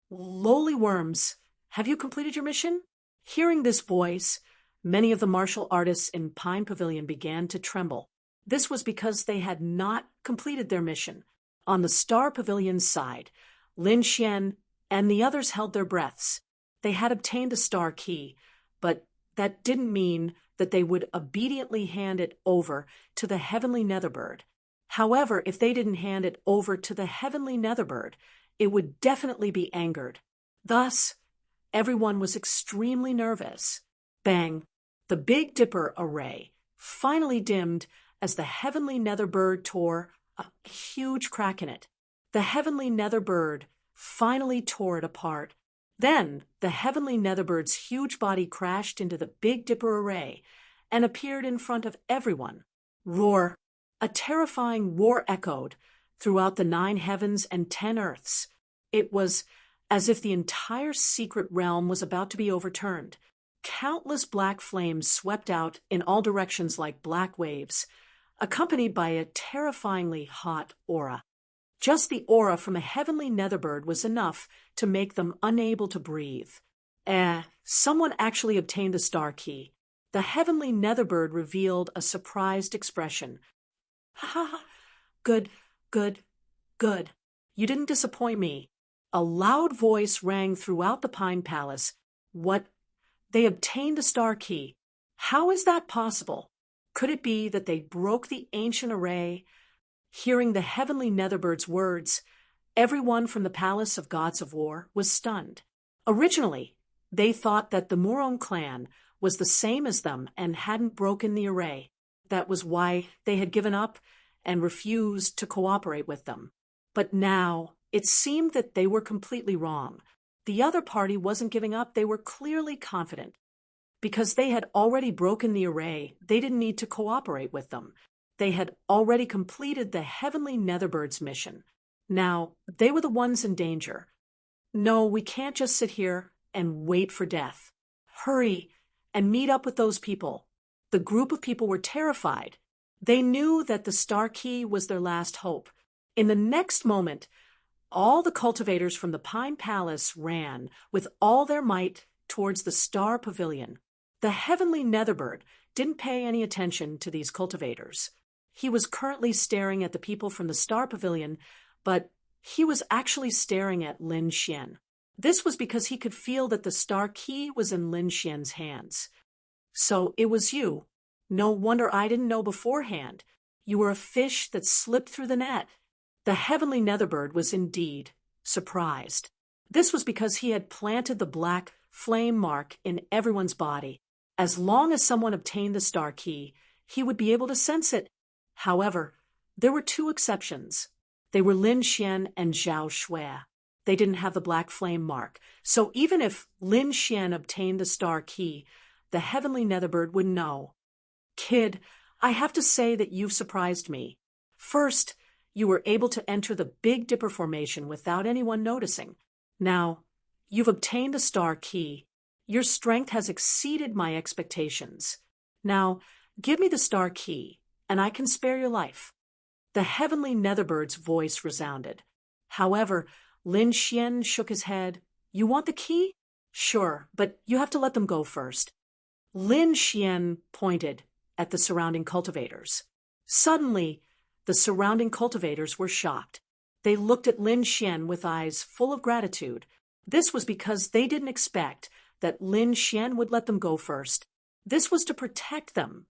[SPEAKER 1] "Lowly worms, have you completed your mission?" Hearing this voice, many of the martial artists in Pine Pavilion began to tremble. This was because they had not completed their mission. On the Star Pavilion's side, Lin Xian and the others held their breaths. They had obtained the star key, but that didn't mean that they would obediently hand it over to the heavenly Netherbird. However, if they didn't hand it over to the heavenly Netherbird, it would definitely be angered. Thus, everyone was extremely nervous. Bang! The Big Dipper array finally dimmed as the heavenly Netherbird tore a huge crack in it. The heavenly Netherbird finally tore it apart. Then the heavenly Netherbird's huge body crashed into the Big Dipper array and appeared in front of everyone. Roar! A terrifying roar echoed throughout the 9 heavens and 10 earths. It was as if the entire secret realm was about to be overturned. Countless black flames swept out in all directions like black waves, accompanied by a terrifyingly hot aura. Just the aura from a heavenly Netherbird was enough to make them unable to breathe. Someone actually obtained the star key. The heavenly Netherbird revealed a surprised expression. "Ha ha! Good, good, good. You didn't disappoint me." A loud voice rang throughout the Pine Palace. "What? They obtained the star key. How is that possible? Could it be that they broke the ancient array?" Hearing the heavenly Netherbird's words, everyone from the Palace of Gods of War was stunned. Originally, they thought that the Murong clan was the same as them and hadn't broken the array. That was why they had given up and refused to cooperate with them. But now, it seemed that they were completely wrong. The other party wasn't giving up, they were clearly confident. Because they had already broken the array, they didn't need to cooperate with them. They had already completed the heavenly Netherbird's mission. Now, they were the ones in danger. "No, we can't just sit here and wait for death. Hurry and meet up with those people." The group of people were terrified. They knew that the star key was their last hope. In the next moment, all the cultivators from the Pine Palace ran with all their might towards the Star Pavilion. The heavenly Netherbird didn't pay any attention to these cultivators. He was currently staring at the people from the Star Pavilion, but he was actually staring at Lin Xian. This was because he could feel that the star key was in Lin Xian's hands. "So it was you. No wonder I didn't know beforehand. You were a fish that slipped through the net." The heavenly Netherbird was indeed surprised. This was because he had planted the black flame mark in everyone's body. As long as someone obtained the star key, he would be able to sense it. However, there were 2 exceptions. They were Lin Xian and Zhao Shui. They didn't have the black flame mark, so even if Lin Xian obtained the star key, the heavenly Netherbird would know. "Kid, I have to say that you've surprised me. First, you were able to enter the Big Dipper formation without anyone noticing. Now, you've obtained the star key. Your strength has exceeded my expectations. Now, give me the star key, and I can spare your life." The heavenly Netherbird's voice resounded. However, Lin Xian shook his head. "You want the key? Sure, but you have to let them go first." Lin Xian pointed at the surrounding cultivators. Suddenly, the surrounding cultivators were shocked. They looked at Lin Xian with eyes full of gratitude. This was because they didn't expect that Lin Xian would let them go first. This was to protect them.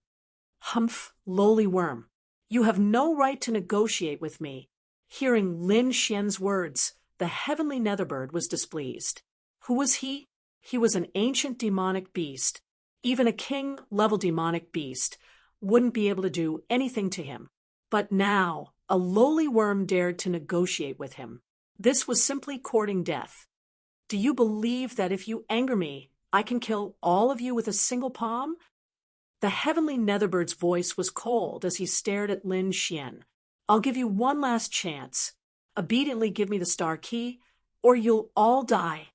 [SPEAKER 1] "Humph, lowly worm. You have no right to negotiate with me." Hearing Lin Xian's words, the heavenly Netherbird was displeased. Who was he? He was an ancient demonic beast. Even a king-level demonic beast wouldn't be able to do anything to him. But now, a lowly worm dared to negotiate with him. This was simply courting death. "Do you believe that if you anger me, I can kill all of you with a single palm?" The heavenly Netherbird's voice was cold as he stared at Lin Xian. "I'll give you one last chance. Obediently give me the star key, or you'll all die."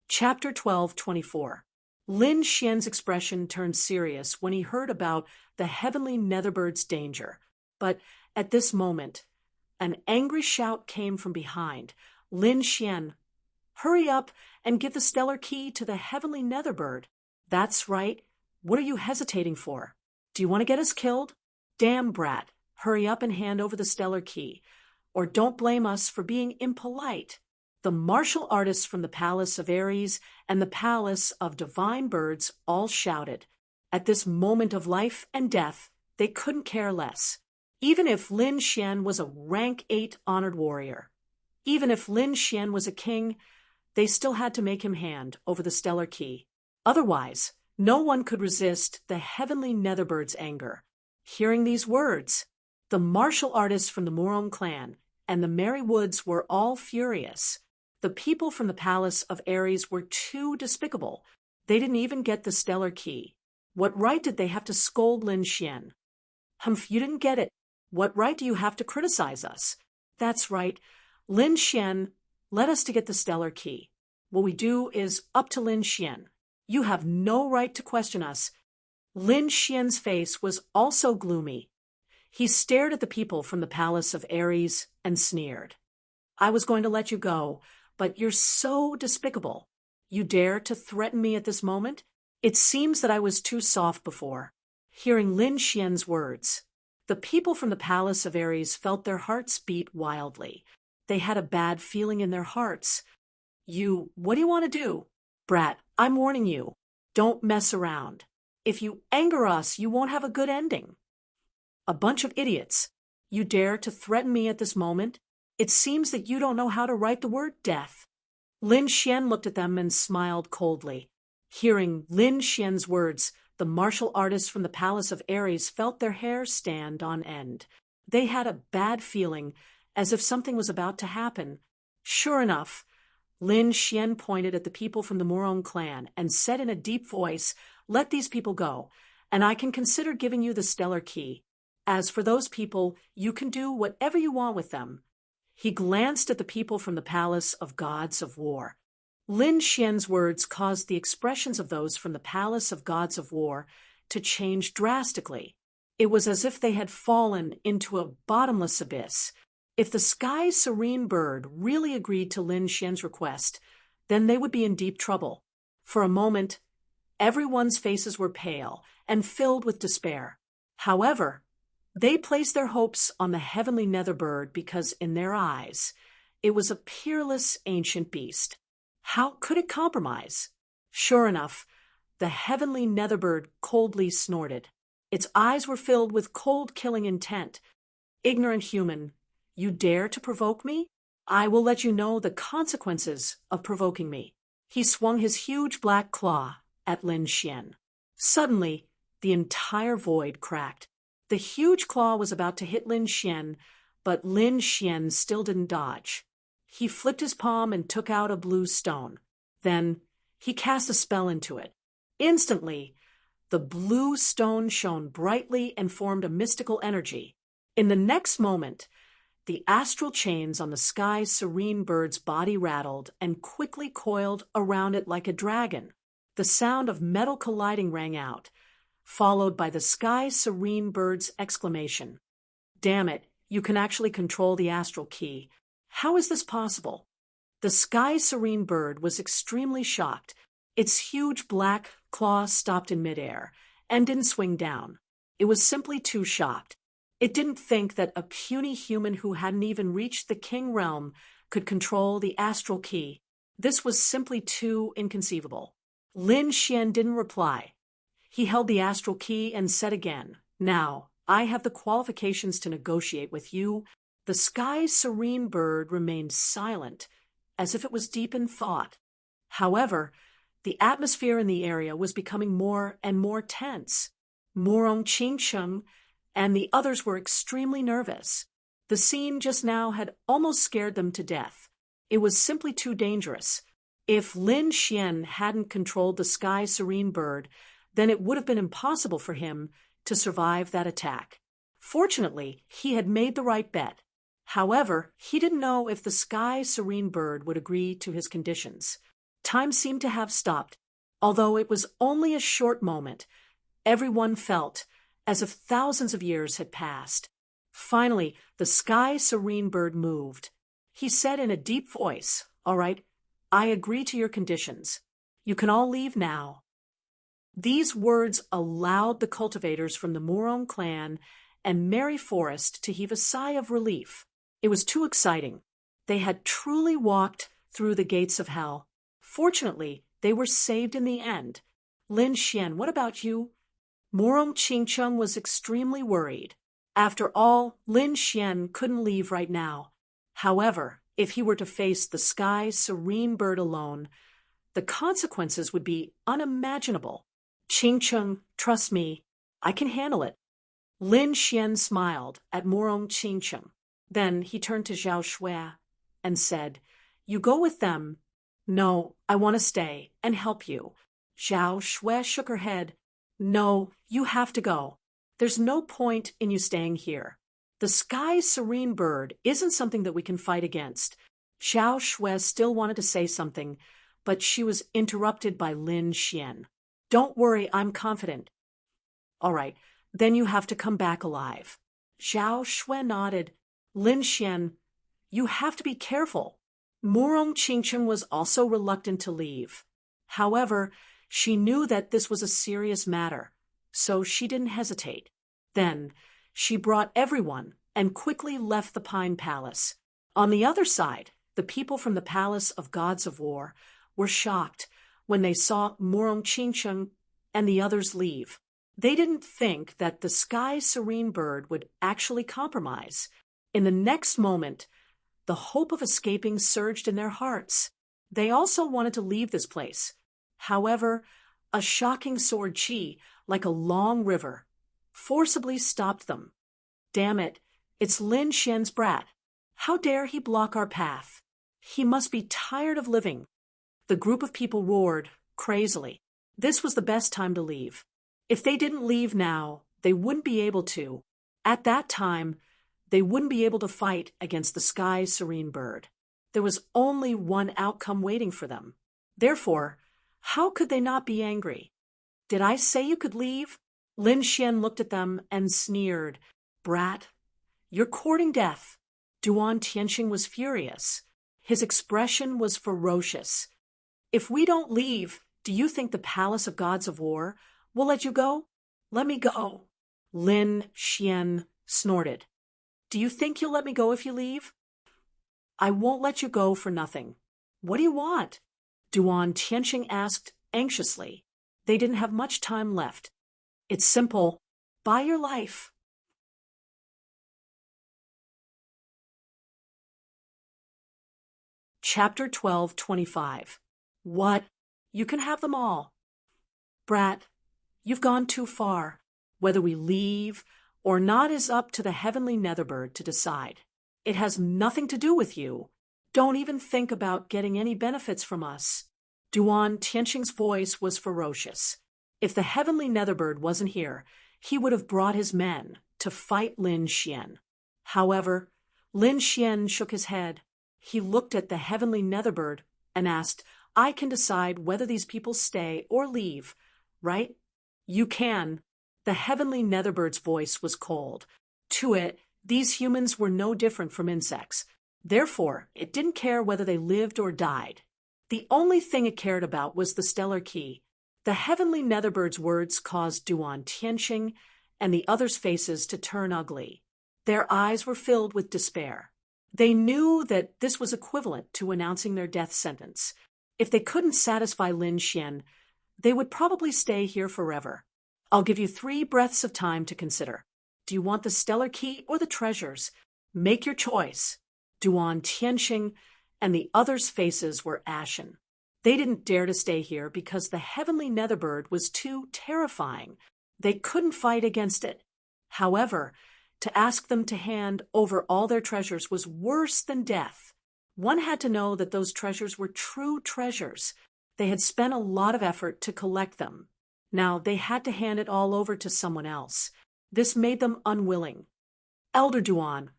[SPEAKER 1] Chapter 12:24. Lin Xian's expression turned serious when he heard about the heavenly netherbird's danger. But at this moment, an angry shout came from behind. Lin Xian, hurry up and give the stellar key to the heavenly netherbird. That's right. What are you hesitating for? Do you want to get us killed? Damn brat, hurry up and hand over the stellar key. Or don't blame us for being impolite. The martial artists from the palace of Ares and the palace of divine birds all shouted. At this moment of life and death, they couldn't care less. Even if Lin Xian was a rank 8 honored warrior, even if Lin Xian was a king, they still had to make him hand over the stellar key. Otherwise, no one could resist the heavenly netherbird's anger. Hearing these words, the martial artists from the Murong clan and the Merry Woods were all furious. The people from the palace of Ares were too despicable. They didn't even get the stellar key. What right did they have to scold Lin Xian? Humph, you didn't get it. What right do you have to criticize us? That's right. Lin Xian led us to get the stellar key. What we do is up to Lin Xian. You have no right to question us. Lin Xian's face was also gloomy. He stared at the people from the palace of Ares and sneered. I was going to let you go, but you're so despicable. You dare to threaten me at this moment? It seems that I was too soft before. Hearing Lin Xian's words, the people from the palace of Ares felt their hearts beat wildly. They had a bad feeling in their hearts. What do you want to do? Brat, I'm warning you. Don't mess around. If you anger us, you won't have a good ending. A bunch of idiots. You dare to threaten me at this moment? It seems that you don't know how to write the word death. Lin Xian looked at them and smiled coldly. Hearing Lin Xian's words, the martial artists from the palace of Ares felt their hair stand on end. They had a bad feeling, as if something was about to happen. Sure enough, Lin Xian pointed at the people from the Murong clan and said in a deep voice, let these people go, and I can consider giving you the stellar key. As for those people, you can do whatever you want with them. He glanced at the people from the palace of gods of war. Lin Xian's words caused the expressions of those from the palace of gods of war to change drastically. It was as if they had fallen into a bottomless abyss. If the sky's serene bird really agreed to Lin Xian's request, then they would be in deep trouble. For a moment, everyone's faces were pale and filled with despair. However, they placed their hopes on the heavenly netherbird because, in their eyes, it was a peerless ancient beast. How could it compromise? Sure enough, the heavenly netherbird coldly snorted. Its eyes were filled with cold-killing intent. Ignorant human, you dare to provoke me? I will let you know the consequences of provoking me. He swung his huge black claw at Lin Xian. Suddenly, the entire void cracked. The huge claw was about to hit Lin Xian, but Lin Xian still didn't dodge. He flipped his palm and took out a blue stone. Then, he cast a spell into it. Instantly, the blue stone shone brightly and formed a mystical energy. In the next moment, the astral chains on the sky's serene bird's body rattled and quickly coiled around it like a dragon. The sound of metal colliding rang out, followed by the sky's serene bird's exclamation. Damn it, you can actually control the astral key. How is this possible? The sky's serene bird was extremely shocked. Its huge black claw stopped in midair and didn't swing down. It was simply too shocked. It didn't think that a puny human who hadn't even reached the king realm could control the astral key. This was simply too inconceivable. Lin Xian didn't reply. He held the astral key and said again, Now, I have the qualifications to negotiate with you. The sky's serene bird remained silent, as if it was deep in thought. However, the atmosphere in the area was becoming more and more tense. Murong Qingsheng and the others were extremely nervous. The scene just now had almost scared them to death. It was simply too dangerous. If Lin Xian hadn't controlled the sky's serene bird, then it would have been impossible for him to survive that attack. Fortunately, he had made the right bet. However, he didn't know if the sky's serene bird would agree to his conditions. Time seemed to have stopped. Although it was only a short moment, everyone felt as if thousands of years had passed. Finally, the sky serene bird moved. He said in a deep voice, "All right, I agree to your conditions. You can all leave now." These words allowed the cultivators from the Morong clan and Merry Forest to heave a sigh of relief. It was too exciting. They had truly walked through the gates of hell. Fortunately, they were saved in the end. Lin Xian, what about you? Morong Qingcheng was extremely worried. After all, Lin Xian couldn't leave right now. However, if he were to face the sky serene bird alone, the consequences would be unimaginable. Qingcheng, trust me, I can handle it. Lin Xian smiled at Morong Qingcheng. Then he turned to Zhao Shui and said, "You go with them." "No, I want to stay and help you." Zhao Shui shook her head. "No, you have to go. There's no point in you staying here. The sky serene bird isn't something that we can fight against." Zhao Shui still wanted to say something, but she was interrupted by Lin Xian. "Don't worry, I'm confident." "All right, then you have to come back alive." Zhao Shui nodded. "Lin Xian, you have to be careful." Morong Qingcheng was also reluctant to leave. However, she knew that this was a serious matter, so she didn't hesitate. Then, she brought everyone and quickly left the Pine Palace. On the other side, the people from the Palace of Gods of War were shocked when they saw Morong Qingcheng and the others leave. They didn't think that the sky serene bird would actually compromise. In the next moment, the hope of escaping surged in their hearts. They also wanted to leave this place. However, a shocking sword chi, like a long river, forcibly stopped them. "Damn it, it's Lin Xian's brat. How dare he block our path? He must be tired of living." The group of people roared, crazily. This was the best time to leave. If they didn't leave now, they wouldn't be able to. At that time, they wouldn't be able to fight against the sky serene bird. There was only one outcome waiting for them. Therefore, how could they not be angry? "Did I say you could leave?" Lin Xian looked at them and sneered. "Brat, you're courting death." Duan Tianxing was furious. His expression was ferocious. "If we don't leave, do you think the Palace of Gods of War will let you go?" "Let me go." Lin Xian snorted. "Do you think you'll let me go if you leave?" "I won't let you go for nothing." "What do you want?" Duan Tianxing asked anxiously. They didn't have much time left. "It's simple. Buy your life." Chapter 12:25. What? You can have them all. "Brat, you've gone too far. Whether we leave or not is up to the heavenly netherbird to decide. It has nothing to do with you. Don't even think about getting any benefits from us." Duan Tianxing's voice was ferocious. If the heavenly netherbird wasn't here, he would have brought his men to fight Lin Xian. However, Lin Xian shook his head. He looked at the heavenly netherbird and asked, "I can decide whether these people stay or leave, right?" "You can." The heavenly netherbird's voice was cold. To it, these humans were no different from insects. Therefore, it didn't care whether they lived or died. The only thing it cared about was the stellar key. The heavenly netherbird's words caused Duan Tianxing and the others' faces to turn ugly. Their eyes were filled with despair. They knew that this was equivalent to announcing their death sentence. If they couldn't satisfy Lin Xian, they would probably stay here forever. "I'll give you 3 breaths of time to consider. Do you want the stellar key or the treasures? Make your choice." Duan Tianxing and the others' faces were ashen. They didn't dare to stay here because the heavenly netherbird was too terrifying. They couldn't fight against it. However, to ask them to hand over all their treasures was worse than death. One had to know that those treasures were true treasures. They had spent a lot of effort to collect them. Now they had to hand it all over to someone else. This made them unwilling. "Elder Duan,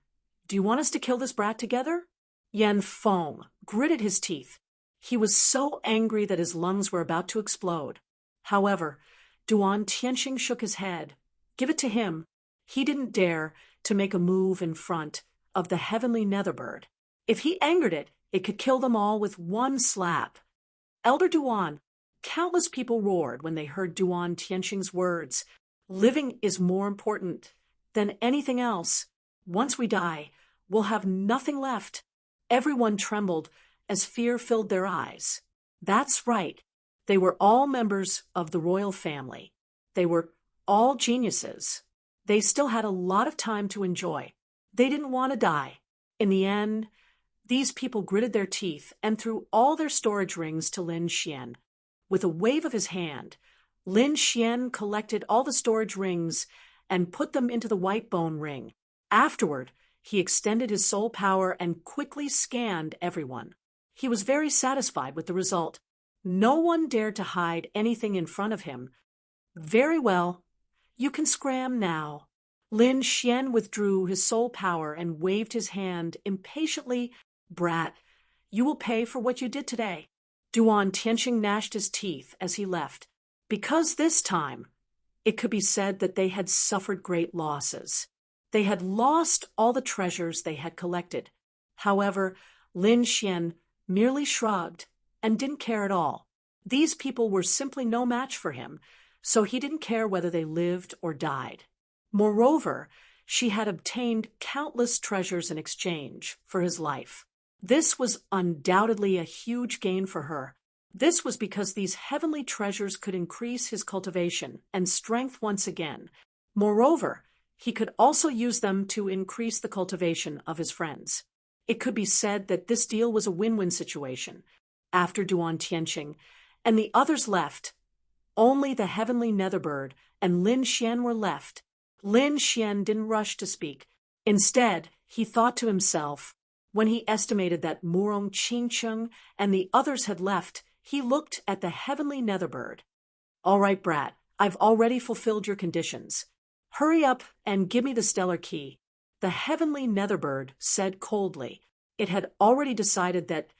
[SPEAKER 1] do you want us to kill this brat together?" Yan Feng gritted his teeth. He was so angry that his lungs were about to explode. However, Duan Tianxing shook his head. Give it to him. He didn't dare to make a move in front of the heavenly Netherbird. If he angered it, it could kill them all with one slap. Elder Duan, countless people roared when they heard Duan Tianxing's words. Living is more important than anything else. Once we die, we'll have nothing left. Everyone trembled as fear filled their eyes. That's right. They were all members of the royal family. They were all geniuses. They still had a lot of time to enjoy. They didn't want to die. In the end, these people gritted their teeth and threw all their storage rings to Lin Xian. With a wave of his hand, Lin Xian collected all the storage rings and put them into the white bone ring. Afterward, he extended his soul power and quickly scanned everyone. He was very satisfied with the result. No one dared to hide anything in front of him. Very well. You can scram now. Lin Xian withdrew his soul power and waved his hand impatiently. Brat, you will pay for what you did today. Duan Tianxing gnashed his teeth as he left, because this time it could be said that they had suffered great losses. They had lost all the treasures they had collected. However, Lin Xian merely shrugged and didn't care at all. These people were simply no match for him, so he didn't care whether they lived or died. Moreover, she had obtained countless treasures in exchange for his life. This was undoubtedly a huge gain for her. This was because these heavenly treasures could increase his cultivation and strength once again. Moreover, he could also use them to increase the cultivation of his friends. It could be said that this deal was a win-win situation. After Duan Tianxing and the others left, only the heavenly Netherbird and Lin Xian were left. Lin Xian didn't rush to speak. Instead, he thought to himself. When he estimated that Murong Qingcheng and the others had left, he looked at the heavenly Netherbird. All right, brat, I've already fulfilled your conditions. Hurry up and give me the stellar key. The heavenly Netherbird said coldly. It had already decided that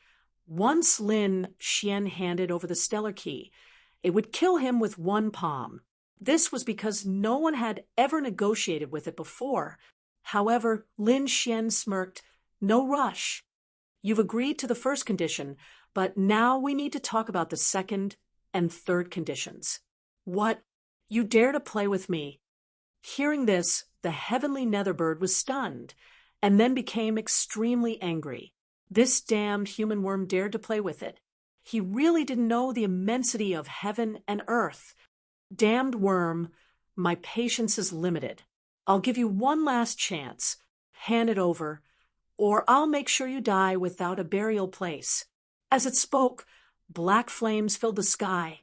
[SPEAKER 1] once Lin Xian handed over the stellar key, it would kill him with one palm. This was because no one had ever negotiated with it before. However, Lin Xian smirked. No rush. You've agreed to the first condition, but now we need to talk about the second and third conditions. What? You dare to play with me? Hearing this, the heavenly Netherbird was stunned, and then became extremely angry. This damned human worm dared to play with it. He really didn't know the immensity of heaven and earth. Damned worm, my patience is limited. I'll give you one last chance. Hand it over, or I'll make sure you die without a burial place. As it spoke, black flames filled the sky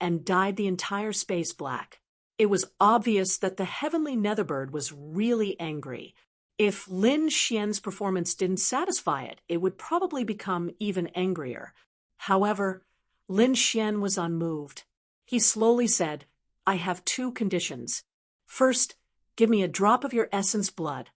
[SPEAKER 1] and dyed the entire space black. It was obvious that the heavenly Netherbird was really angry. If Lin Xian's performance didn't satisfy it, it would probably become even angrier. However, Lin Xian was unmoved. He slowly said, I have two conditions. First, give me a drop of your essence blood.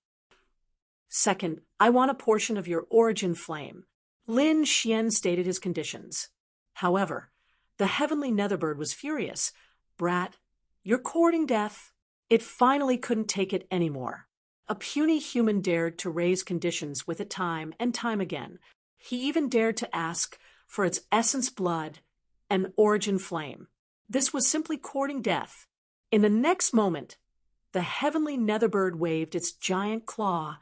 [SPEAKER 1] Second, I want a portion of your origin flame. Lin Xian stated his conditions. However, the heavenly Netherbird was furious. Brat, you're courting death. It finally couldn't take it anymore. A puny human dared to raise conditions with it time and time again. He even dared to ask for its essence blood and origin flame. This was simply courting death. In the next moment, the heavenly Netherbird waved its giant claw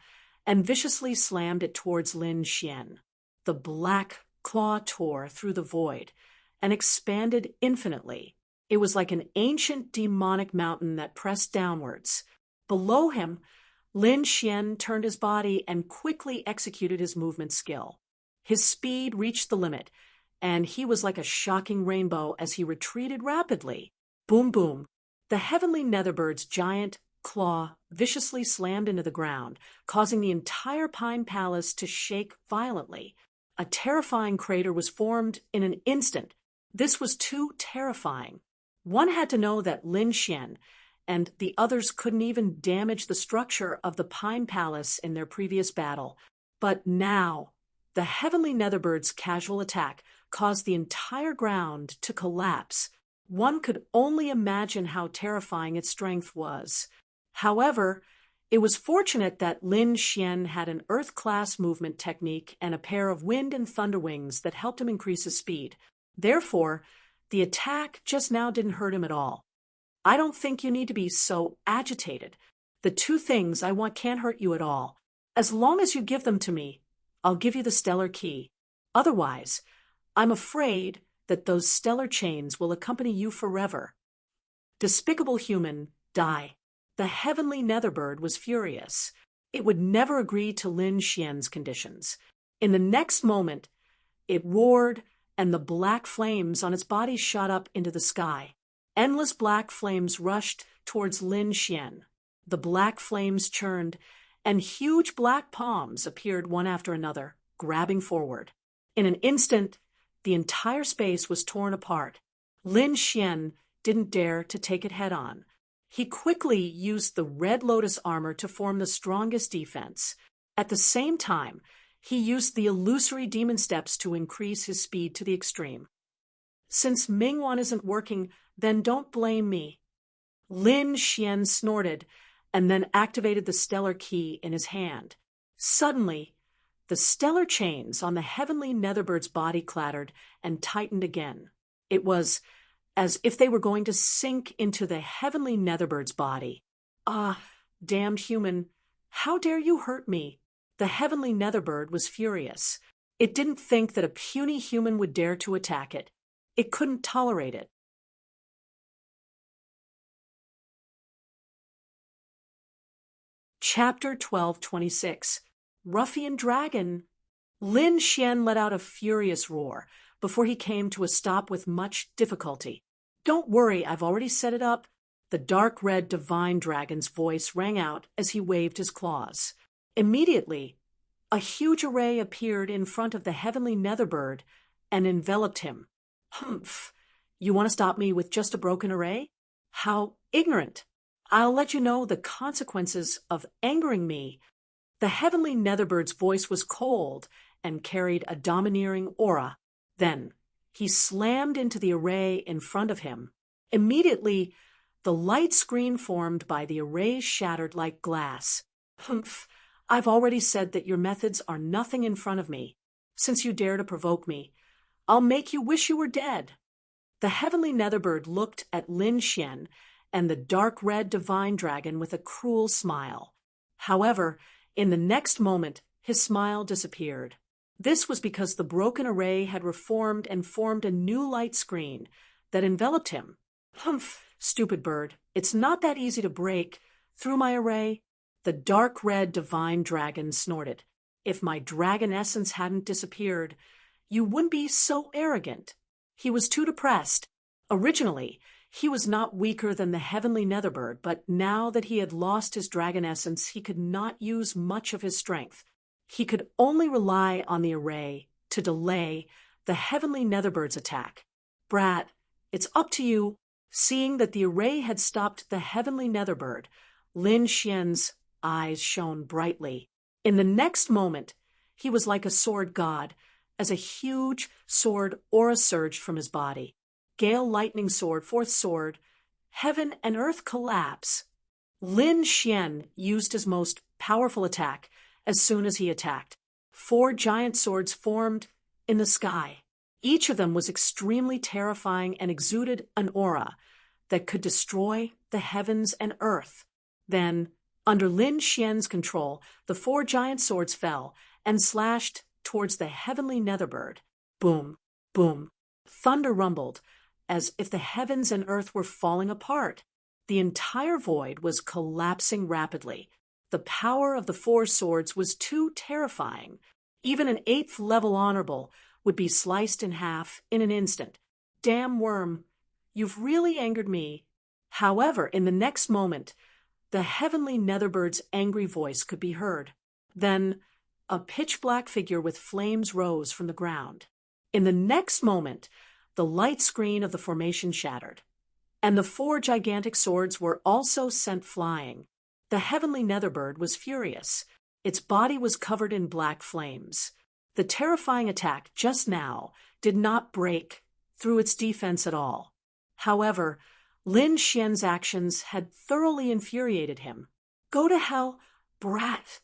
[SPEAKER 1] and viciously slammed it towards Lin Xian. The black claw tore through the void and expanded infinitely. It was like an ancient demonic mountain that pressed downwards. Below him, Lin Xian turned his body and quickly executed his movement skill. His speed reached the limit, and he was like a shocking rainbow as he retreated rapidly. Boom, boom. The heavenly Netherbbird's giant claw viciously slammed into the ground, causing the entire Pine Palace to shake violently. A terrifying crater was formed in an instant. This was too terrifying. One had to know that Lin Xian and the others couldn't even damage the structure of the Pine Palace in their previous battle. But now, the heavenly Netherbird's casual attack caused the entire ground to collapse. One could only imagine how terrifying its strength was. However, it was fortunate that Lin Xian had an Earth-class movement technique and a pair of wind and thunder wings that helped him increase his speed. Therefore, the attack just now didn't hurt him at all. I don't think you need to be so agitated. The two things I want can't hurt you at all. As long as you give them to me, I'll give you the stellar key. Otherwise, I'm afraid that those stellar chains will accompany you forever. Despicable human, die. The heavenly Netherbird was furious. It would never agree to Lin Xian's conditions. In the next moment, it roared, and the black flames on its body shot up into the sky. Endless black flames rushed towards Lin Xian. The black flames churned, and huge black palms appeared one after another, grabbing forward. In an instant, the entire space was torn apart. Lin Xian didn't dare to take it head-on. He quickly used the Red Lotus armor to form the strongest defense. At the same time, he used the illusory demon steps to increase his speed to the extreme. Since Mingwan isn't working, then don't blame me. Lin Xian snorted and then activated the stellar key in his hand. Suddenly, the stellar chains on the heavenly Netherbird's body clattered and tightened again. It was as if they were going to sink into the heavenly Netherbird's body. Ah, damned human, how dare you hurt me? The heavenly Netherbird was furious. It didn't think that a puny human would dare to attack it. It couldn't tolerate it. Chapter 1226. Ruffian Dragon. Lin Xian let out a furious roar before he came to a stop with much difficulty. Don't worry, I've already set it up. The dark red divine dragon's voice rang out as he waved his claws. Immediately, a huge array appeared in front of the heavenly Netherbird and enveloped him. Humph! You want to stop me with just a broken array? How ignorant! I'll let you know the consequences of angering me. The heavenly Netherbird's voice was cold and carried a domineering aura. Then he slammed into the array in front of him. Immediately, the light screen formed by the array shattered like glass. Humph! I've already said that your methods are nothing in front of me. Since you dare to provoke me, I'll make you wish you were dead. The heavenly Netherbird looked at Lin Xian and the dark red divine dragon with a cruel smile. However, in the next moment, his smile disappeared. This was because the broken array had reformed and formed a new light screen that enveloped him. Humph, stupid bird, it's not that easy to break through my array. The dark red divine dragon snorted. If my dragon essence hadn't disappeared, you wouldn't be so arrogant. He was too depressed. Originally, he was not weaker than the heavenly Netherbird, but now that he had lost his dragon essence, he could not use much of his strength. He could only rely on the array to delay the heavenly Netherbird's attack. Brat, it's up to you. Seeing that the array had stopped the heavenly Netherbird, Lin Xian's eyes shone brightly. In the next moment, he was like a sword god, as a huge sword aura surged from his body. Gale lightning sword, fourth sword, heaven and earth collapse. Lin Xian used his most powerful attack as soon as he attacked. 4 giant swords formed in the sky. Each of them was extremely terrifying and exuded an aura that could destroy the heavens and earth. Then, under Lin Xian's control, the 4 giant swords fell and slashed towards the heavenly Netherbird. Boom, boom. Thunder rumbled, as if the heavens and earth were falling apart. The entire void was collapsing rapidly. The power of the 4 swords was too terrifying. Even an 8th level honorable would be sliced in half in an instant. Damn worm, you've really angered me. However, in the next moment, the heavenly Netherbird's angry voice could be heard. Then, a pitch-black figure with flames rose from the ground. In the next moment, the light screen of the formation shattered, and the 4 gigantic swords were also sent flying. The heavenly Netherbird was furious. Its body was covered in black flames. The terrifying attack just now did not break through its defense at all. However, Lin Xian's actions had thoroughly infuriated him. Go to hell, brat!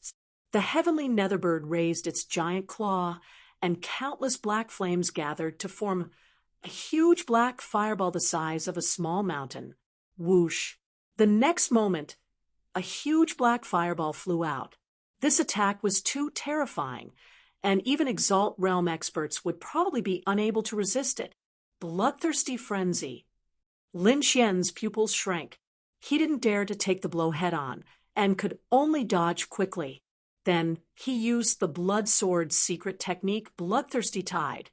[SPEAKER 1] The heavenly netherbird raised its giant claw, and countless black flames gathered to form a huge black fireball the size of a small mountain. Whoosh! The next moment, a huge black fireball flew out. This attack was too terrifying, and even Exalt Realm experts would probably be unable to resist it. Bloodthirsty frenzy. Lin Xian's pupils shrank. He didn't dare to take the blow head-on, and could only dodge quickly. Then he used the Blood Sword's secret technique, Bloodthirsty Tide,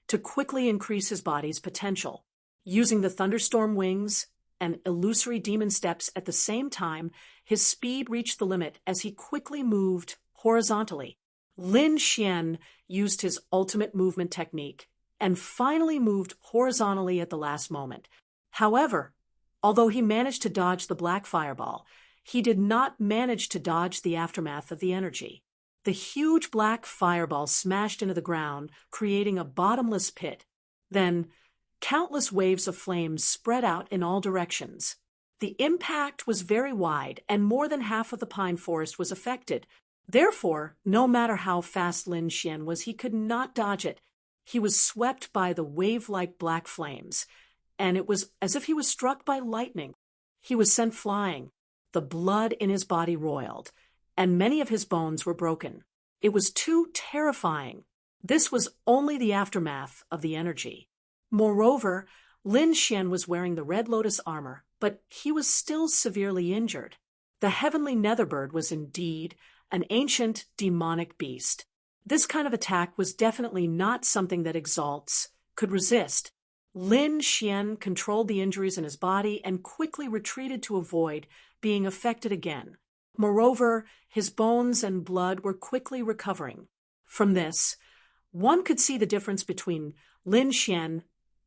[SPEAKER 1] to quickly increase his body's potential. Using the Thunderstorm Wings and Illusory Demon Steps at the same time, his speed reached the limit as he quickly moved horizontally. Lin Xian used his ultimate movement technique and finally moved horizontally at the last moment. However, although he managed to dodge the black fireball, he did not manage to dodge the aftermath of the energy. The huge black fireball smashed into the ground, creating a bottomless pit. Then, countless waves of flames spread out in all directions. The impact was very wide, and more than half of the pine forest was affected. Therefore, no matter how fast Lin Xian was, he could not dodge it. He was swept by the wave-like black flames, and it was as if he was struck by lightning. He was sent flying. The blood in his body roiled, and many of his bones were broken. It was too terrifying. This was only the aftermath of the energy. Moreover, Lin Xian was wearing the Red Lotus armor, but he was still severely injured. The heavenly netherbird was indeed an ancient demonic beast. This kind of attack was definitely not something that Exalts could resist. Lin Xian controlled the injuries in his body and quickly retreated to avoid being affected again. Moreover, his bones and blood were quickly recovering. From this, one could see the difference between Lin Xian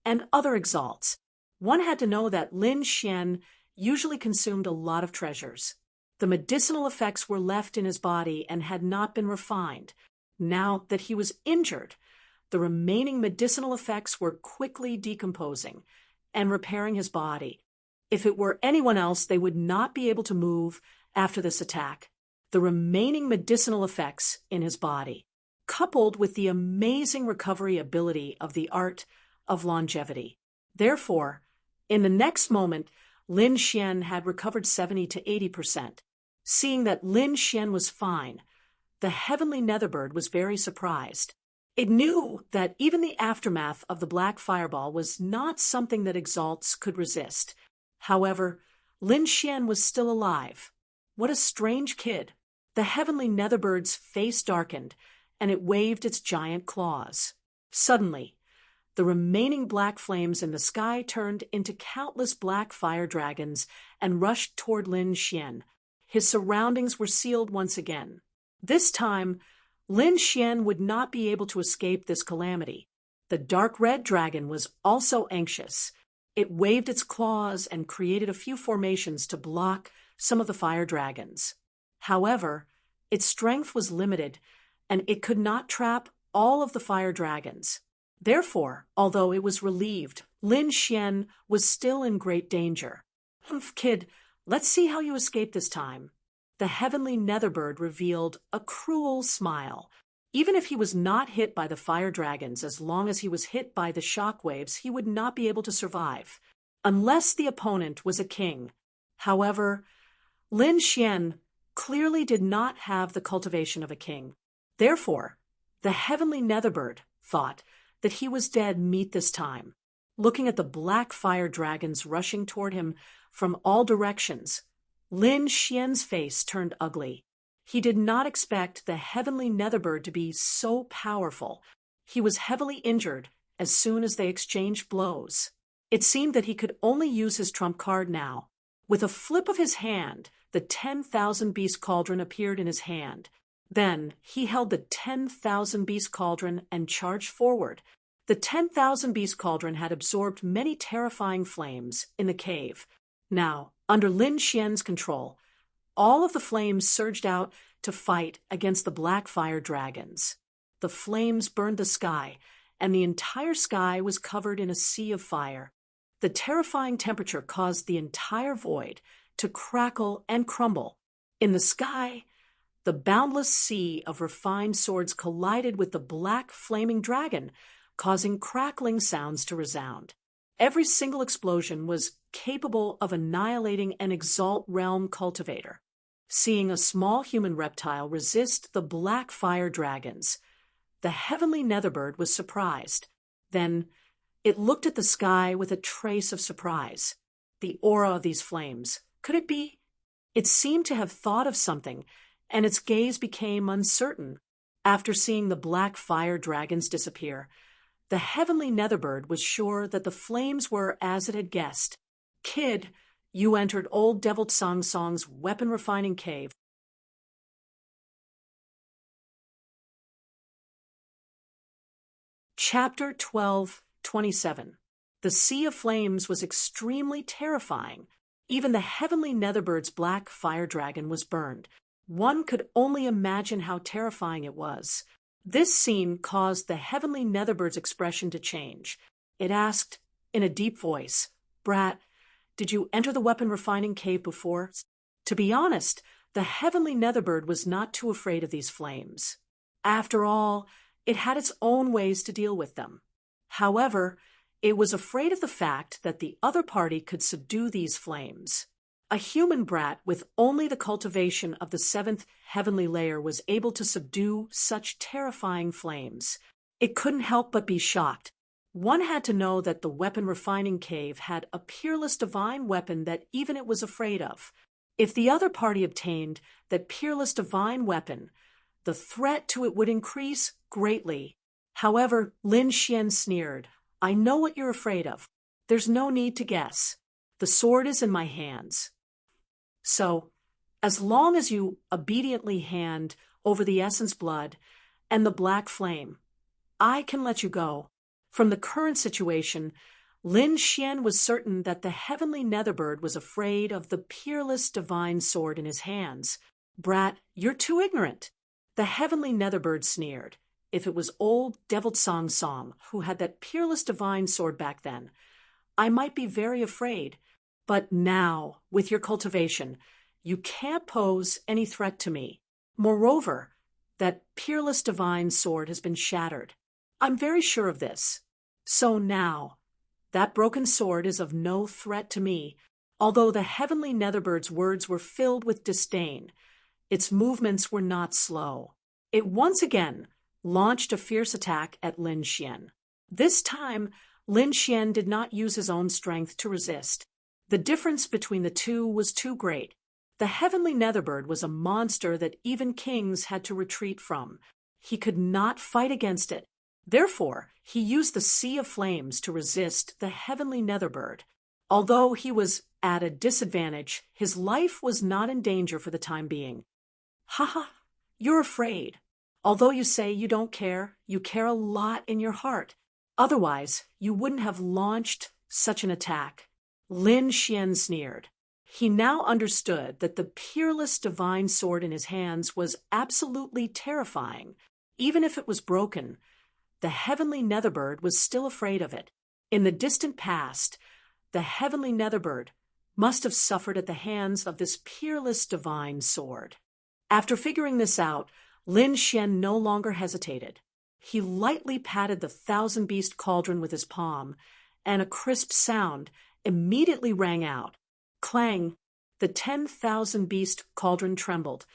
[SPEAKER 1] and other Exalts. One had to know that Lin Xian usually consumed a lot of treasures. The medicinal effects were left in his body and had not been refined. Now that he was injured, the remaining medicinal effects were quickly decomposing and repairing his body. If it were anyone else, they would not be able to move after this attack. The remaining medicinal effects in his body, coupled with the amazing recovery ability of the art of longevity. Therefore, in the next moment, Lin Xian had recovered 70 to 80%. Seeing that Lin Xian was fine, the heavenly netherbird was very surprised. It knew that even the aftermath of the black fireball was not something that Exalts could resist. However, Lin Xian was still alive. What a strange kid. The heavenly netherbbird's face darkened, and it waved its giant claws. Suddenly, the remaining black flames in the sky turned into countless black fire dragons and rushed toward Lin Xian. His surroundings were sealed once again. This time, Lin Xian would not be able to escape this calamity. The dark red dragon was also anxious. It waved its claws and created a few formations to block some of the fire dragons. However, its strength was limited, and it could not trap all of the fire dragons. Therefore, although it was relieved, Lin Xian was still in great danger. "Humph, kid, let's see how you escape this time." The heavenly netherbird revealed a cruel smile. Even if he was not hit by the fire dragons, as long as he was hit by the shock waves, he would not be able to survive, unless the opponent was a king. However, Lin Xian clearly did not have the cultivation of a king. Therefore, the heavenly netherbird thought that he was dead meat this time. Looking at the black fire dragons rushing toward him from all directions, Lin Xian's face turned ugly. He did not expect the heavenly netherbird to be so powerful. He was heavily injured as soon as they exchanged blows. It seemed that he could only use his trump card now. With a flip of his hand, the 10,000 Beast Cauldron appeared in his hand. Then he held the 10,000 Beast Cauldron and charged forward. The 10,000 Beast Cauldron had absorbed many terrifying flames in the cave. Now, under Lin Xian's control, all of the flames surged out to fight against the black fire dragons. the flames burned the sky, and the entire sky was covered in a sea of fire. The terrifying temperature caused the entire void to crackle and crumble. In the sky, the boundless sea of refined swords collided with the black flaming dragon, causing crackling sounds to resound. Every single explosion was capable of annihilating an Exalt Realm cultivator. Seeing a small human reptile resist the black fire dragons, the heavenly Netherbird was surprised. Then it looked at the sky with a trace of surprise. The aura of these flames, could it be? It seemed to have thought of something, and its gaze became uncertain. After seeing the black fire dragons disappear, the heavenly Netherbird was sure that the flames were as it had guessed. Kid, you entered old Devil Song Song's weapon refining cave. Chapter 12:27. The sea of flames was extremely terrifying. Even the heavenly Netherbird's black fire dragon was burned. One could only imagine how terrifying it was. This scene caused the heavenly Netherbird's expression to change. It asked, in a deep voice, "Brat, did you enter the weapon refining cave before?" To be honest, the heavenly Netherbird was not too afraid of these flames. After all, it had its own ways to deal with them. However, it was afraid of the fact that the other party could subdue these flames. A human brat with only the cultivation of the 7th heavenly layer was able to subdue such terrifying flames. It couldn't help but be shocked. One had to know that the weapon refining cave had a peerless divine weapon that even it was afraid of. If the other party obtained that peerless divine weapon, the threat to it would increase greatly. However, Lin Xian sneered, "I know what you're afraid of. There's no need to guess. The sword is in my hands. So, as long as you obediently hand over the essence blood and the black flame, I can let you go." From the current situation, Lin Xian was certain that the heavenly Netherbird was afraid of the peerless divine sword in his hands. "Brat, you're too ignorant." The heavenly Netherbird sneered. "If it was old Devil Song Song who had that peerless divine sword back then, I might be very afraid. But now, with your cultivation, you can't pose any threat to me. Moreover, that peerless divine sword has been shattered. I'm very sure of this. So now, that broken sword is of no threat to me." Although the heavenly Netherbird's words were filled with disdain, its movements were not slow. It once again launched a fierce attack at Lin Xian. This time, Lin Xian did not use his own strength to resist. The difference between the two was too great. The heavenly Netherbird was a monster that even kings had to retreat from. He could not fight against it. Therefore, he used the sea of flames to resist the heavenly Netherbird. Although he was at a disadvantage, his life was not in danger for the time being. "Haha, you're afraid. Although you say you don't care, you care a lot in your heart. Otherwise, you wouldn't have launched such an attack." Lin Xian sneered. He now understood that the peerless divine sword in his hands was absolutely terrifying. Even if it was broken, the heavenly Netherbird was still afraid of it. In the distant past, the heavenly Netherbird must have suffered at the hands of this peerless divine sword. After figuring this out, Lin Xian no longer hesitated. He lightly patted the 1,000-beast cauldron with his palm, and a crisp sound immediately rang out. Clang! The 10,000-beast cauldron trembled,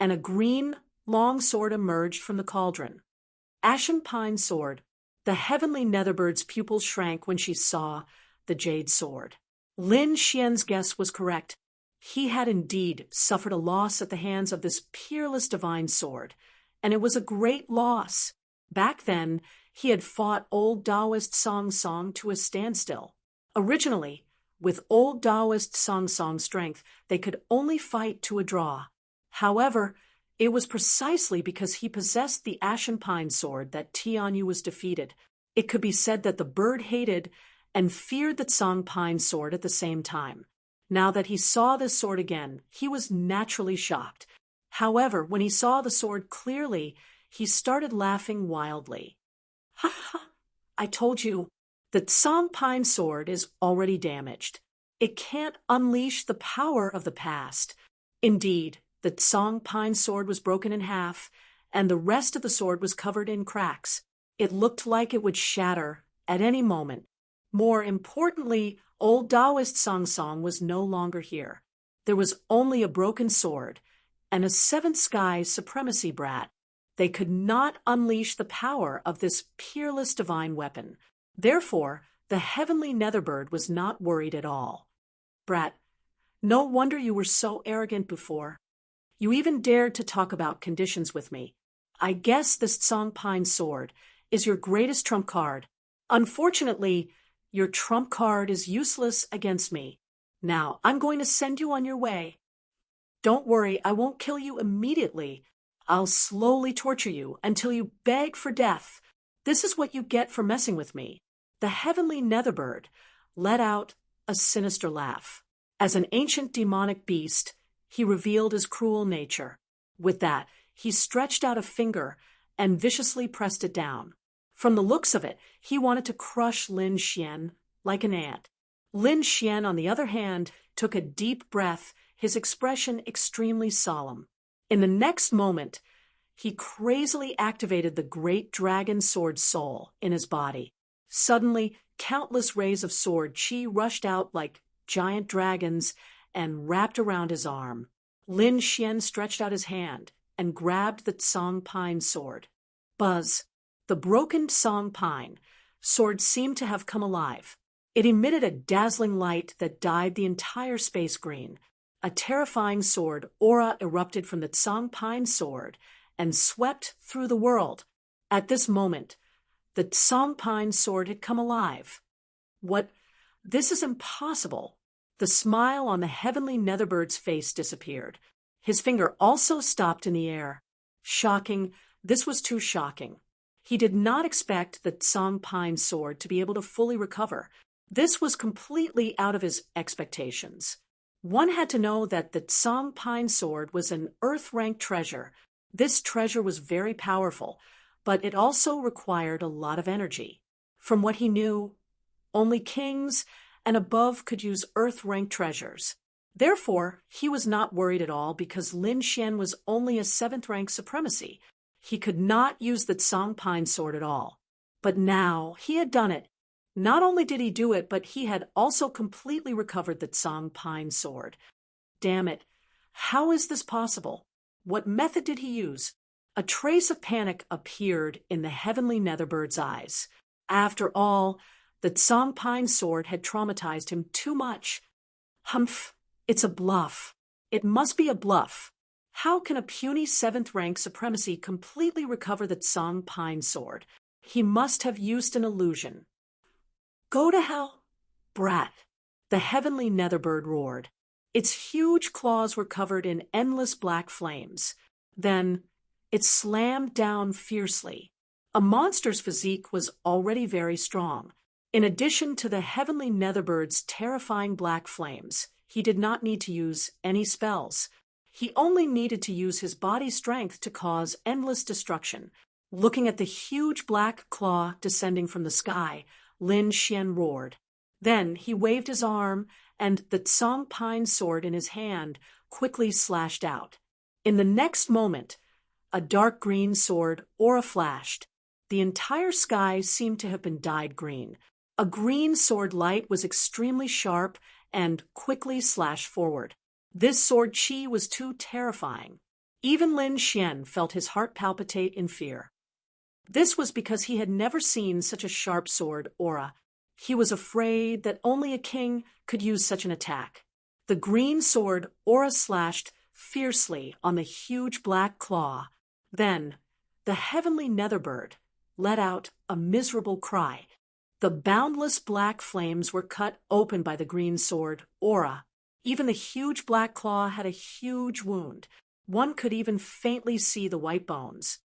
[SPEAKER 1] and a green, long sword emerged from the cauldron. Ashen Pine Sword. The heavenly Netherbird's pupils shrank when she saw the jade sword. Lin Xian's guess was correct. He had indeed suffered a loss at the hands of this peerless divine sword, and it was a great loss. Back then, he had fought old Taoist Song Song to a standstill. Originally, with old Taoist Song Song's strength, they could only fight to a draw. However, it was precisely because he possessed the Ashen Pine Sword that Tianyu was defeated. It could be said that the bird hated and feared the Song Pine Sword at the same time. Now that he saw this sword again, he was naturally shocked. However, when he saw the sword clearly, he started laughing wildly. Ha ha! I told you, the Tsang Pine sword is already damaged. It can't unleash the power of the past. Indeed, the Tsang Pine sword was broken in half, and the rest of the sword was covered in cracks. It looked like it would shatter at any moment. More importantly, old Taoist Song Song was no longer here. There was only a broken sword and a seventh sky supremacy brat. They could not unleash the power of this peerless divine weapon. Therefore, the heavenly Netherbird was not worried at all. Brat, no wonder you were so arrogant before. You even dared to talk about conditions with me. I guess this Tsang Pine sword is your greatest trump card. Unfortunately, your trump card is useless against me. Now, I'm going to send you on your way. Don't worry, I won't kill you immediately. I'll slowly torture you until you beg for death. This is what you get for messing with me. The heavenly Netherbird let out a sinister laugh. As an ancient demonic beast, he revealed his cruel nature. With that, he stretched out a finger and viciously pressed it down. From the looks of it, he wanted to crush Lin Xian like an ant. Lin Xian, on the other hand, took a deep breath, his expression extremely solemn. In the next moment, he crazily activated the great dragon sword soul in his body. Suddenly, countless rays of sword chi rushed out like giant dragons and wrapped around his arm. Lin Xian stretched out his hand and grabbed the Tsang Pine sword. Buzz! The broken Tsang Pine sword seemed to have come alive. It emitted a dazzling light that dyed the entire space green. A terrifying sword aura erupted from the Tsang Pine sword and swept through the world. At this moment, the Tsang Pine sword had come alive. What? This is impossible. The smile on the heavenly Netherbbird's face disappeared. His finger also stopped in the air. Shocking. This was too shocking. He did not expect the Tsang Pine sword to be able to fully recover. This was completely out of his expectations. One had to know that the Tsang Pine sword was an earth-ranked treasure. This treasure was very powerful, but it also required a lot of energy. From what he knew, only kings and above could use earth-ranked treasures. Therefore, he was not worried at all because Lin Xian was only a 7th rank supremacy. He could not use the Tsang Pine sword at all. But now he had done it. Not only did he do it, but he had also completely recovered the Tsang Pine sword. Damn it. How is this possible? What method did he use? A trace of panic appeared in the heavenly Netherbird's eyes. After all, the Tsang Pine sword had traumatized him too much. Humph, it's a bluff. It must be a bluff. How can a puny 7th rank supremacy completely recover the Tsang Pine sword? He must have used an illusion. Go to hell, brat, the heavenly Netherbird roared. Its huge claws were covered in endless black flames. Then it slammed down fiercely. A monster's physique was already very strong. In addition to the heavenly Netherbird's terrifying black flames, he did not need to use any spells. He only needed to use his body's strength to cause endless destruction. Looking at the huge black claw descending from the sky, Lin Xian roared. Then he waved his arm, and the Tsang Pine sword in his hand quickly slashed out. In the next moment, a dark green sword aura flashed. The entire sky seemed to have been dyed green. A green sword light was extremely sharp and quickly slashed forward. This sword chi was too terrifying. Even Lin Xian felt his heart palpitate in fear. This was because he had never seen such a sharp sword aura. He was afraid that only a king could use such an attack. The green sword aura slashed fiercely on the huge black claw. Then, the heavenly Netherbird let out a miserable cry. The boundless black flames were cut open by the green sword aura. Even the huge black claw had a huge wound. One could even faintly see the white bones.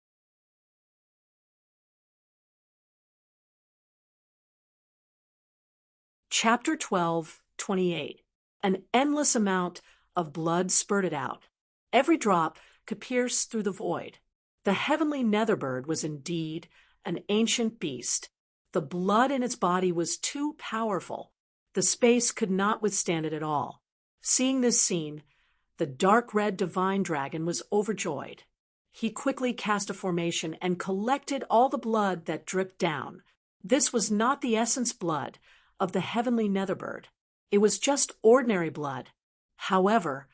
[SPEAKER 1] Chapter 12:28. An endless amount of blood spurted out. Every drop could pierce through the void. The heavenly netherbird was indeed an ancient beast. The blood in its body was too powerful. The space could not withstand it at all. Seeing this scene, the dark red divine dragon was overjoyed. He quickly cast a formation and collected all the blood that dripped down. This was not the essence blood of the heavenly netherbird. It was just ordinary blood. However,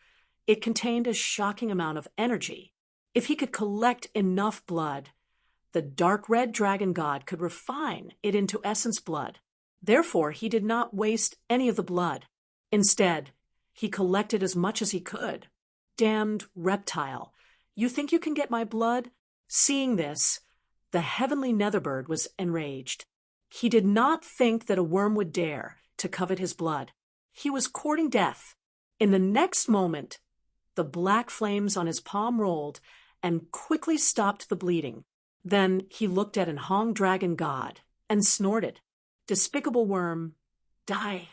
[SPEAKER 1] it contained a shocking amount of energy. If he could collect enough blood, the dark red dragon god could refine it into essence blood. Therefore, he did not waste any of the blood. Instead, he collected as much as he could. Damned reptile, you think you can get my blood? Seeing this, the heavenly netherbird was enraged. He did not think that a worm would dare to covet his blood. He was courting death. In the next moment, the black flames on his palm rolled and quickly stopped the bleeding. Then he looked at an Hong dragon god and snorted. Despicable worm, die.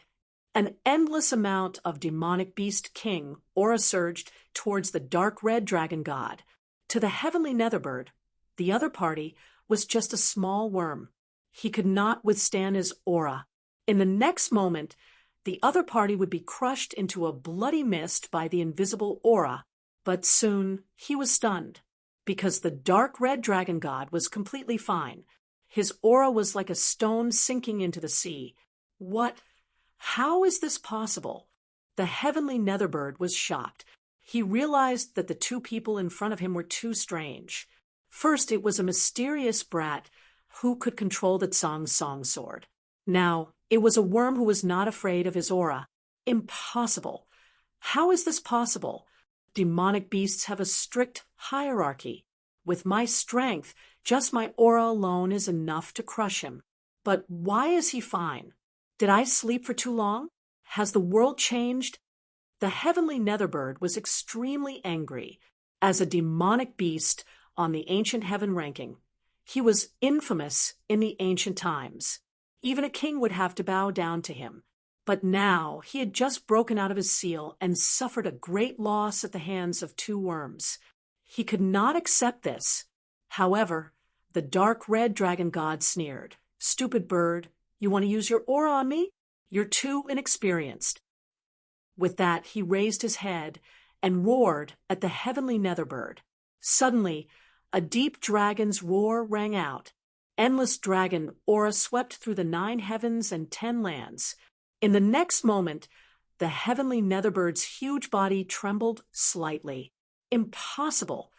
[SPEAKER 1] An endless amount of demonic beast king aura surged towards the dark red dragon god. To the heavenly netherbird, the other party was just a small worm. He could not withstand his aura. In the next moment, the other party would be crushed into a bloody mist by the invisible aura. But soon he was stunned, because the dark red dragon god was completely fine. His aura was like a stone sinking into the sea. What? How is this possible? The heavenly netherbird was shocked. He realized that the two people in front of him were too strange. First, it was a mysterious brat who could control the Tsang Song sword. Now, it was a worm who was not afraid of his aura. Impossible. How is this possible? Demonic beasts have a strict hierarchy. With my strength, just my aura alone is enough to crush him. But why is he fine? Did I sleep for too long? Has the world changed? The heavenly netherbird was extremely angry. As a demonic beast on the ancient heaven ranking, he was infamous in the ancient times. Even a king would have to bow down to him. But now he had just broken out of his seal and suffered a great loss at the hands of two worms. He could not accept this. However, the dark red dragon god sneered. Stupid bird, you want to use your aura on me? You're too inexperienced. With that, he raised his head and roared at the heavenly netherbird. Suddenly, a deep dragon's roar rang out. Endless dragon aura swept through the 9 heavens and 10 lands. In the next moment, the heavenly netherbbird's huge body trembled slightly. Impossible!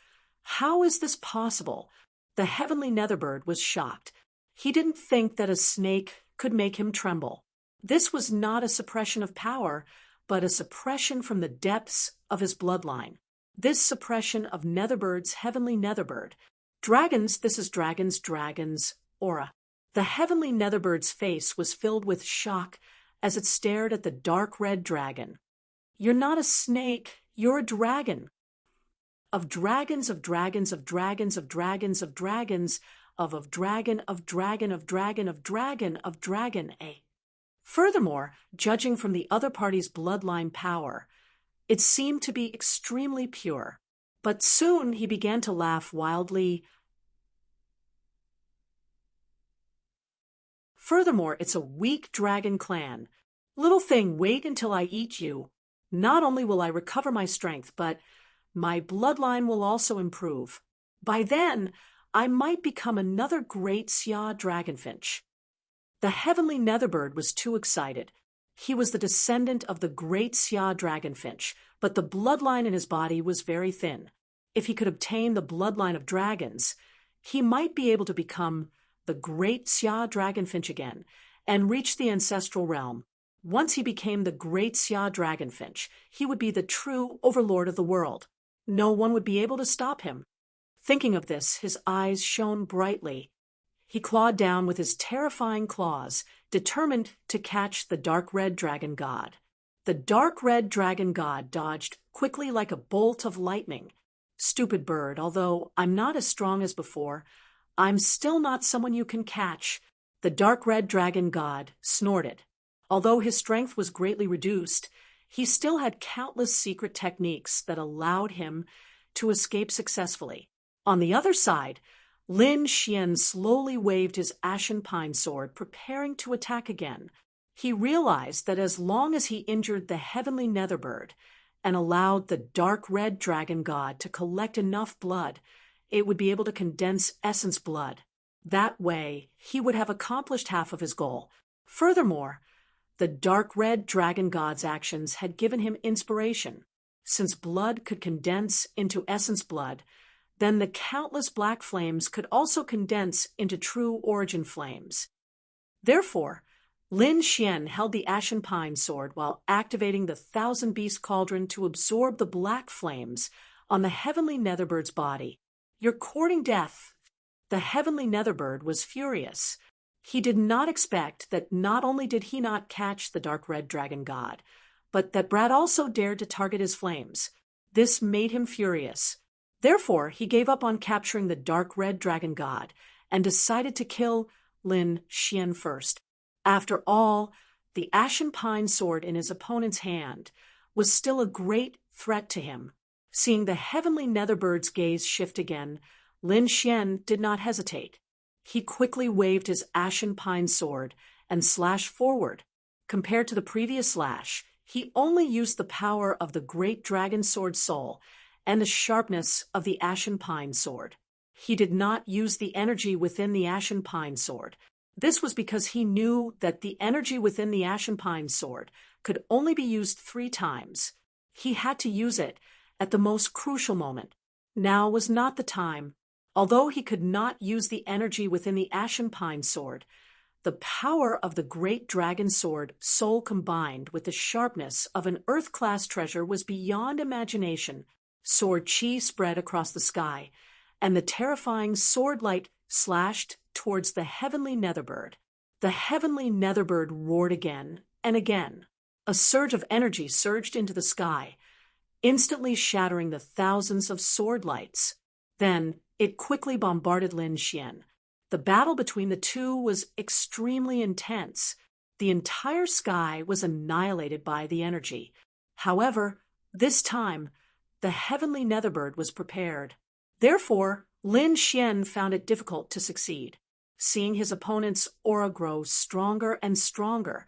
[SPEAKER 1] How is this possible? The heavenly netherbird was shocked. He didn't think that a snake could make him tremble. This was not a suppression of power, but a suppression from the depths of his bloodline. This suppression of Netherbird's heavenly netherbird. Dragons, this is dragon's aura. The heavenly netherbbird's face was filled with shock as it stared at the dark red dragon. You're not a snake, you're a dragon. Of dragons, of dragons, of dragons, of dragons, of dragons, of dragon, of dragon, of dragon, of dragon, of dragon, a. Furthermore, judging from the other party's bloodline power, it seemed to be extremely pure. But soon he began to laugh wildly. Furthermore, it's a weak dragon clan. Little thing, wait until I eat you. Not only will I recover my strength, but my bloodline will also improve. By then, I might become another great Xia dragonfinch. The heavenly netherbird was too excited. He was the descendant of the great Xia dragonfinch, but the bloodline in his body was very thin. If he could obtain the bloodline of dragons, he might be able to become the great Xia dragonfinch again and reach the ancestral realm. Once he became the great Xia dragonfinch, he would be the true overlord of the world. No one would be able to stop him. Thinking of this, his eyes shone brightly. He clawed down with his terrifying claws, determined to catch the dark red dragon god. The dark red dragon god dodged quickly like a bolt of lightning. Stupid bird, although I'm not as strong as before, I'm still not someone you can catch. The dark red dragon god snorted. Although his strength was greatly reduced, he still had countless secret techniques that allowed him to escape successfully. On the other side, Lin Xian slowly waved his ashen pine sword, preparing to attack again. He realized that as long as he injured the heavenly Netherbird and allowed the dark red dragon god to collect enough blood, it would be able to condense essence blood. That way, he would have accomplished half of his goal. Furthermore, the dark red dragon god's actions had given him inspiration. Since blood could condense into essence blood, then the countless black flames could also condense into true origin flames. Therefore, Lin Xian held the ashen pine sword while activating the Thousand Beast Cauldron to absorb the black flames on the heavenly Netherbird's body. "You're courting death." The heavenly Netherbird was furious. He did not expect that not only did he not catch the dark red dragon god, but that Brad also dared to target his flames. This made him furious. Therefore, he gave up on capturing the dark red dragon god and decided to kill Lin Xian first. After all, the ashen pine sword in his opponent's hand was still a great threat to him. Seeing the heavenly Netherbird's gaze shift again, Lin Xian did not hesitate. He quickly waved his ashen pine sword and slashed forward. Compared to the previous slash, he only used the power of the great dragon sword soul and the sharpness of the ashen pine sword. He did not use the energy within the ashen pine sword. This was because he knew that the energy within the ashen pine sword could only be used 3 times. He had to use it at the most crucial moment. Now was not the time. Although he could not use the energy within the ashen pine sword, the power of the great dragon sword soul combined with the sharpness of an earth-class treasure was beyond imagination. Sword chi spread across the sky, and the terrifying sword light slashed towards the heavenly Netherbird. The heavenly Netherbird roared again and again. A surge of energy surged into the sky, instantly shattering the thousands of sword lights. Then it quickly bombarded Lin Xian. The battle between the two was extremely intense. The entire sky was annihilated by the energy. However, this time, the heavenly Netherbird was prepared. Therefore, Lin Xian found it difficult to succeed. Seeing his opponent's aura grow stronger and stronger,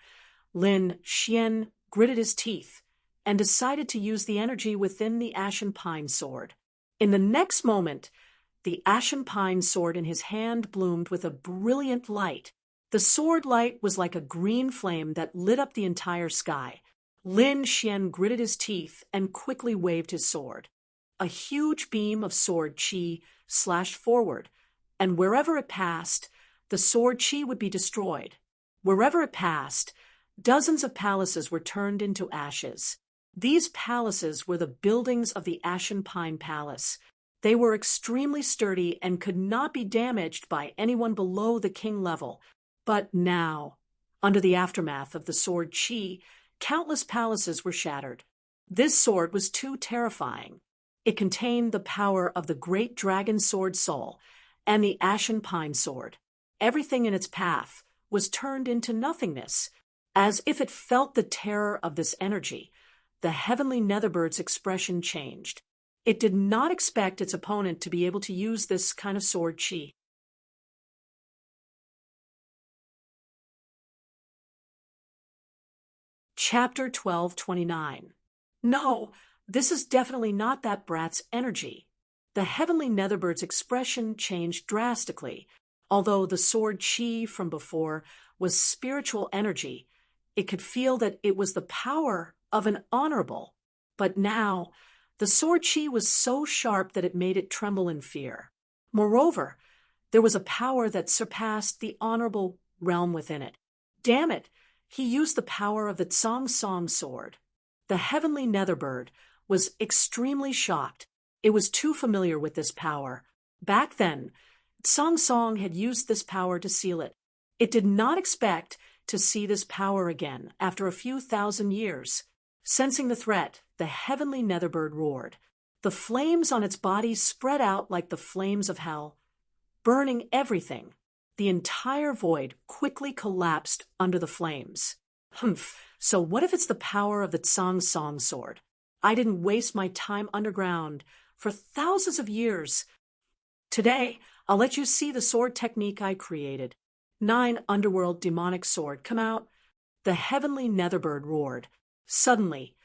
[SPEAKER 1] Lin Xian gritted his teeth and decided to use the energy within the ashen pine sword. In the next moment, the ashen pine sword in his hand bloomed with a brilliant light. The sword light was like a green flame that lit up the entire sky. Lin Xian gritted his teeth and quickly waved his sword. A huge beam of sword chi slashed forward, and wherever it passed, the sword chi would be destroyed. Wherever it passed, dozens of palaces were turned into ashes. These palaces were the buildings of the Ashen Pine Palace. They were extremely sturdy and could not be damaged by anyone below the king level. But now, under the aftermath of the sword chi, countless palaces were shattered. This sword was too terrifying. It contained the power of the great dragon sword soul and the ashen pine sword. Everything in its path was turned into nothingness. As if it felt the terror of this energy, the heavenly Netherbird's expression changed. It did not expect its opponent to be able to use this kind of sword chi. Chapter 1229. No, this is definitely not that brat's energy. The heavenly Netherbird's expression changed drastically. Although the sword chi from before was spiritual energy, it could feel that it was the power of an honorable. But now, the sword chi was so sharp that it made it tremble in fear. Moreover, there was a power that surpassed the honorable realm within it. Damn it, he used the power of the Tsang Song sword. The heavenly Netherbird was extremely shocked. It was too familiar with this power. Back then, Tsang Song had used this power to seal it. It did not expect to see this power again after a few thousand years. Sensing the threat, the heavenly Netherbird roared. The flames on its body spread out like the flames of hell, burning everything. The entire void quickly collapsed under the flames. Humph, so what if it's the power of the Tsang Song sword? I didn't waste my time underground for thousands of years. Today, I'll let you see the sword technique I created. 9 underworld demonic sword come out. The heavenly netherbird roared. Suddenly,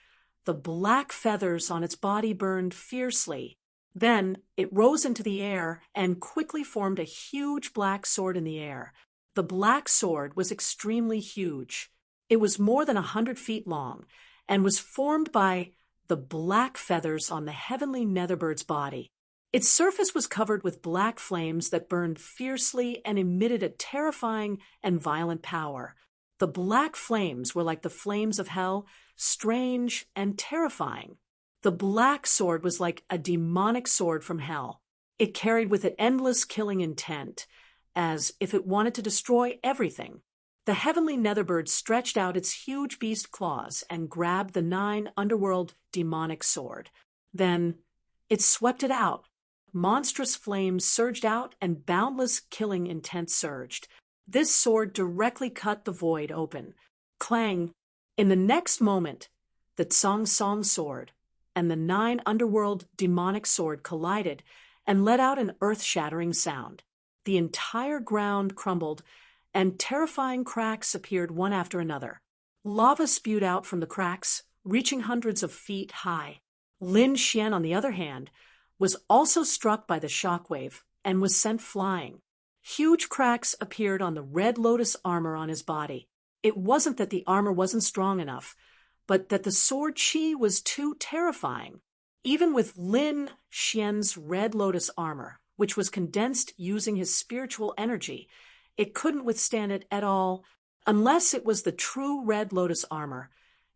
[SPEAKER 1] the black feathers on its body burned fiercely. Then it rose into the air and quickly formed a huge black sword in the air. The black sword was extremely huge. It was more than 100 feet long and was formed by the black feathers on the heavenly netherbird's body. Its surface was covered with black flames that burned fiercely and emitted a terrifying and violent power. The black flames were like the flames of hell, strange and terrifying. The black sword was like a demonic sword from hell. It carried with it endless killing intent, as if it wanted to destroy everything. The heavenly netherbird stretched out its huge beast claws and grabbed the 9 underworld demonic sword. Then it swept it out. Monstrous flames surged out and boundless killing intent surged. This sword directly cut the void open. Clang! In the next moment, the Tsong Song sword and the 9 underworld demonic sword collided and let out an earth-shattering sound. The entire ground crumbled, and terrifying cracks appeared one after another. Lava spewed out from the cracks, reaching hundreds of feet high. Lin Xian, on the other hand, was also struck by the shockwave and was sent flying. Huge cracks appeared on the red lotus armor on his body. It wasn't that the armor wasn't strong enough, but that the sword chi was too terrifying. Even with Lin Xian's red lotus armor, which was condensed using his spiritual energy, it couldn't withstand it at all. Unless it was the true red lotus armor,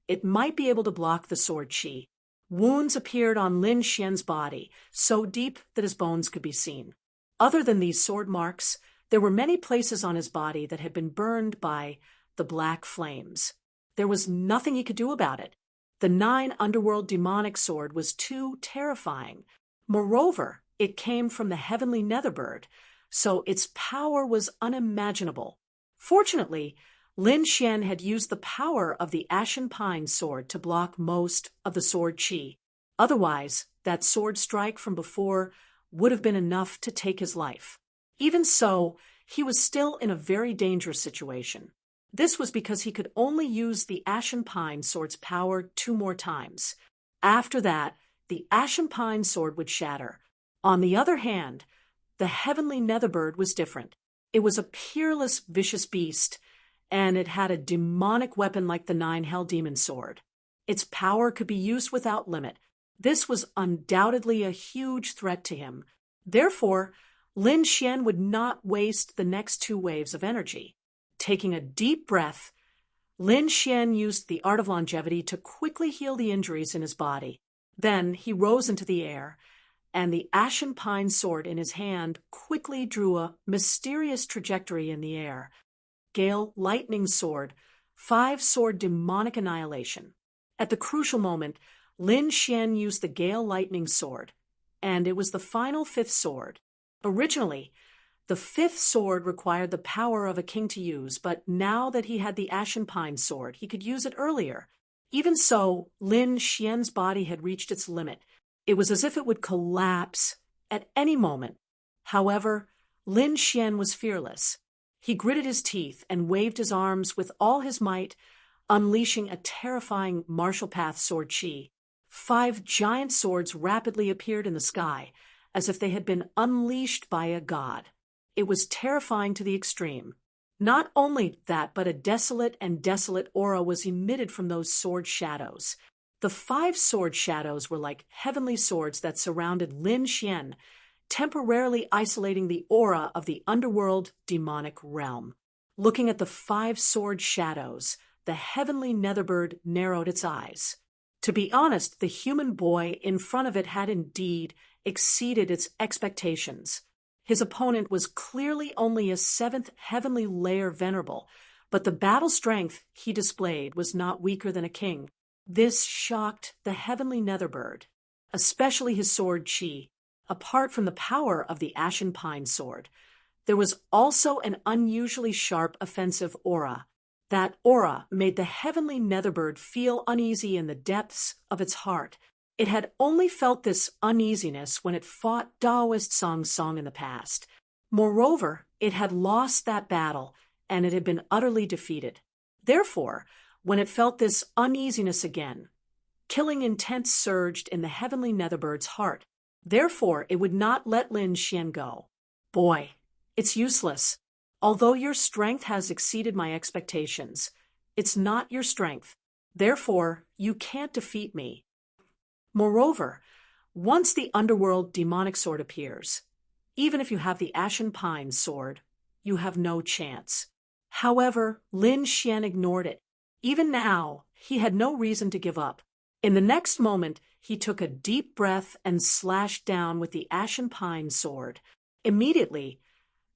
[SPEAKER 1] it might be able to block the sword chi. Wounds appeared on Lin Xian's body, so deep that his bones could be seen. Other than these sword marks, there were many places on his body that had been burned by the black flames. There was nothing he could do about it. The 9 underworld demonic sword was too terrifying. Moreover, it came from the heavenly netherbird, so its power was unimaginable. Fortunately, Lin Xian had used the power of the Ashen Pine sword to block most of the sword chi. Otherwise, that sword strike from before would have been enough to take his life. Even so, he was still in a very dangerous situation. This was because he could only use the Ashen Pine sword's power 2 more times. After that, the Ashen Pine sword would shatter. On the other hand, the heavenly netherbird was different. It was a peerless, vicious beast, and it had a demonic weapon like the 9 Hell Demon sword. Its power could be used without limit. This was undoubtedly a huge threat to him. Therefore, Lin Xian would not waste the next 2 waves of energy. Taking a deep breath, Lin Xian used the art of longevity to quickly heal the injuries in his body. Then he rose into the air, and the Ashen Pine sword in his hand quickly drew a mysterious trajectory in the air. Gale Lightning Sword, 5-sword demonic annihilation. At the crucial moment, Lin Xian used the Gale Lightning Sword, and it was the final 5th sword. Originally, the 5th sword required the power of a king to use, but now that he had the Ashen Pine sword, he could use it earlier. Even so, Lin Xian's body had reached its limit. It was as if it would collapse at any moment. However, Lin Xian was fearless. He gritted his teeth and waved his arms with all his might, unleashing a terrifying martial path sword chi. 5 giant swords rapidly appeared in the sky, as if they had been unleashed by a god. It was terrifying to the extreme. Not only that, but a desolate aura was emitted from those sword shadows. The 5 sword shadows were like heavenly swords that surrounded Lin Xian, temporarily isolating the aura of the underworld demonic realm. Looking at the 5 sword shadows, the heavenly netherbird narrowed its eyes. To be honest, the human boy in front of it had indeed exceeded its expectations. His opponent was clearly only a 7th heavenly layer venerable, but the battle strength he displayed was not weaker than a king. This shocked the heavenly netherbird, especially his sword chi. Apart from the power of the Ashen Pine sword, there was also an unusually sharp offensive aura. That aura made the heavenly netherbird feel uneasy in the depths of its heart. It had only felt this uneasiness when it fought Daoist Song in the past. Moreover, it had lost that battle, and it had been utterly defeated. Therefore, when it felt this uneasiness again, killing intent surged in the heavenly Netherbird's heart. Therefore, it would not let Lin Xian go. Boy, it's useless. Although your strength has exceeded my expectations, it's not your strength. Therefore, you can't defeat me. Moreover, once the underworld demonic sword appears, even if you have the Ashen Pine sword, you have no chance. However, Lin Xian ignored it. Even now, he had no reason to give up. In the next moment, he took a deep breath and slashed down with the Ashen Pine sword. Immediately,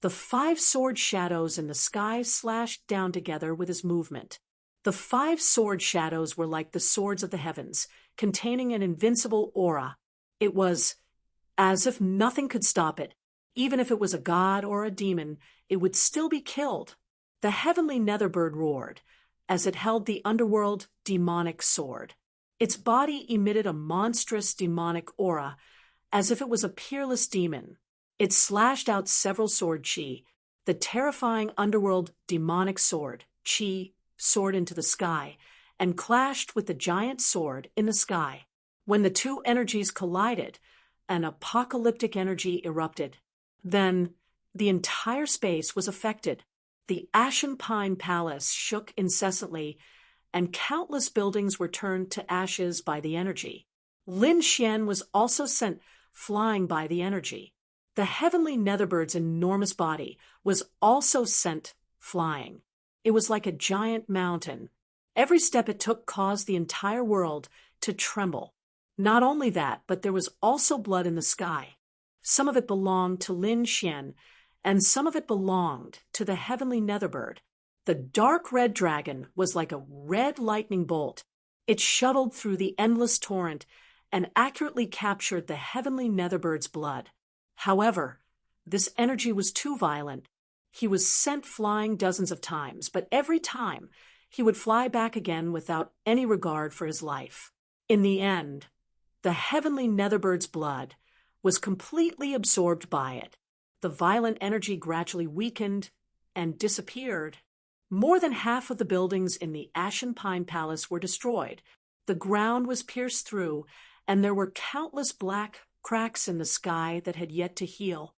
[SPEAKER 1] the 5 sword shadows in the sky slashed down together with his movement. The 5 sword shadows were like the swords of the heavens, containing an invincible aura. It was as if nothing could stop it. Even if it was a god or a demon, it would still be killed. The heavenly Netherbird roared as it held the underworld demonic sword. Its body emitted a monstrous demonic aura, as if it was a peerless demon. It slashed out several sword chi. The terrifying underworld demonic sword, chi, soared into the sky and clashed with the giant sword in the sky. When the two energies collided, an apocalyptic energy erupted. Then, the entire space was affected. The Ashen Pine Palace shook incessantly, and countless buildings were turned to ashes by the energy. Lin Xian was also sent flying by the energy. The heavenly Netherbird's enormous body was also sent flying. It was like a giant mountain. Every step it took caused the entire world to tremble. Not only that, but there was also blood in the sky. Some of it belonged to Lin Xian, and some of it belonged to the heavenly Netherbird. The dark red dragon was like a red lightning bolt. It shuttled through the endless torrent and accurately captured the heavenly Netherbird's blood. However, this energy was too violent. He was sent flying dozens of times, but every time he would fly back again without any regard for his life. In the end, the heavenly Netherbird's blood was completely absorbed by it. The violent energy gradually weakened and disappeared. More than half of the buildings in the Ashen Pine Palace were destroyed. The ground was pierced through, and there were countless black cracks in the sky that had yet to heal.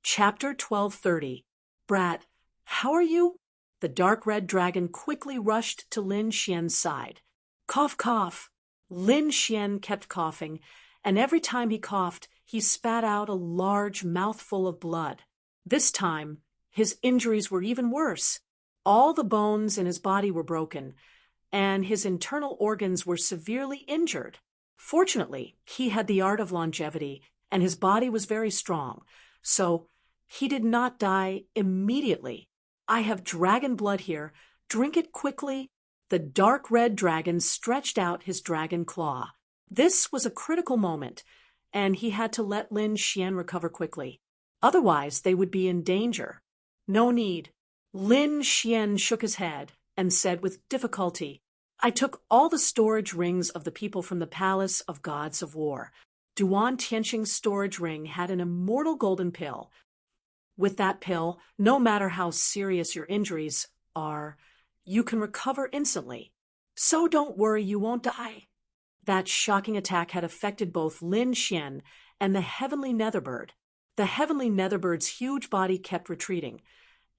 [SPEAKER 1] Chapter 1230. Brat, how are you? The dark red dragon quickly rushed to Lin Xian's side. Cough, cough. Lin Xian kept coughing, and every time he coughed, he spat out a large mouthful of blood. This time, his injuries were even worse. All the bones in his body were broken, and his internal organs were severely injured. Fortunately, he had the art of longevity, and his body was very strong, so he did not die immediately. I have dragon blood here. Drink it quickly. The dark red dragon stretched out his dragon claw. This was a critical moment, and he had to let Lin Xian recover quickly. Otherwise, they would be in danger. No need. Lin Xian shook his head and said with difficulty, I took all the storage rings of the people from the Palace of Gods of War. Duan Tianxing's storage ring had an immortal golden pill. With that pill, no matter how serious your injuries are, you can recover instantly. So don't worry, you won't die. That shocking attack had affected both Lin Xian and the heavenly Netherbird. The heavenly Netherbird's huge body kept retreating,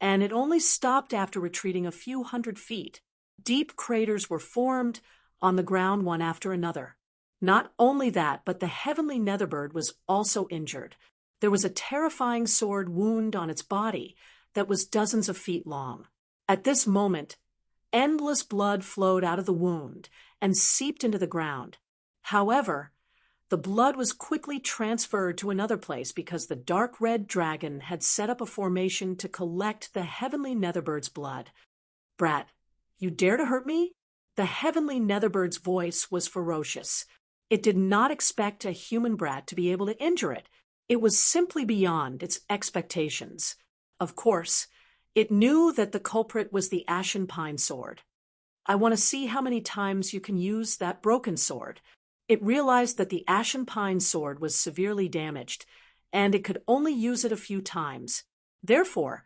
[SPEAKER 1] and it only stopped after retreating a few hundred feet. Deep craters were formed on the ground one after another. Not only that, but the heavenly Netherbird was also injured. There was a terrifying sword wound on its body that was dozens of feet long. At this moment, endless blood flowed out of the wound and seeped into the ground. However, the blood was quickly transferred to another place because the dark red dragon had set up a formation to collect the heavenly Netherbird's blood. Brat, you dare to hurt me? The heavenly Netherbird's voice was ferocious. It did not expect a human brat to be able to injure it. It was simply beyond its expectations. Of course, It knew that the culprit was the ashen pine sword. I want to see how many times you can use that broken sword. It realized that the ashen pine sword was severely damaged, and it could only use it a few times. Therefore,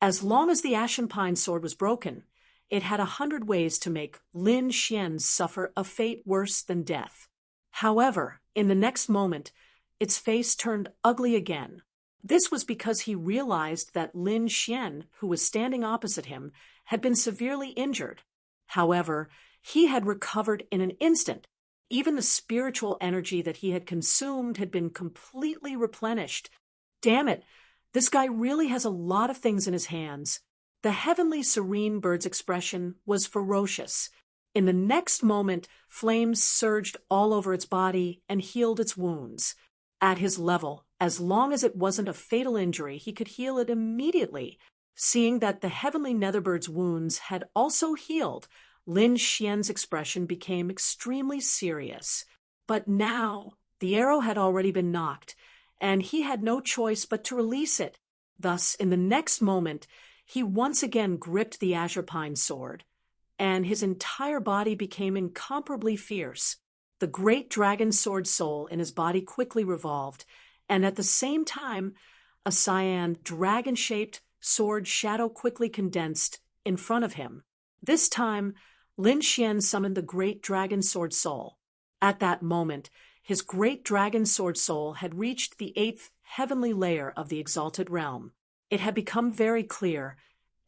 [SPEAKER 1] as long as the ashen pine sword was broken, it had 100 ways to make Lin Xian suffer a fate worse than death. However, in the next moment, its face turned ugly again. This was because he realized that Lin Xian, who was standing opposite him, had been severely injured. However, he had recovered in an instant. Even the spiritual energy that he had consumed had been completely replenished. Damn it, this guy really has a lot of things in his hands. The heavenly serene bird's expression was ferocious. In the next moment, flames surged all over its body and healed its wounds. At his level, as long as it wasn't a fatal injury, he could heal it immediately. Seeing that the heavenly netherbird's wounds had also healed, Lin Xian's expression became extremely serious. But now, the arrow had already been knocked, and he had no choice but to release it. Thus, in the next moment, he once again gripped the azure pine sword, and his entire body became incomparably fierce. The great dragon sword soul in his body quickly revolved, and at the same time, a cyan, dragon-shaped sword shadow quickly condensed in front of him. This time, Lin Xian summoned the great dragon sword soul. At that moment, his great dragon sword soul had reached the 8th heavenly layer of the exalted realm. It had become very clear,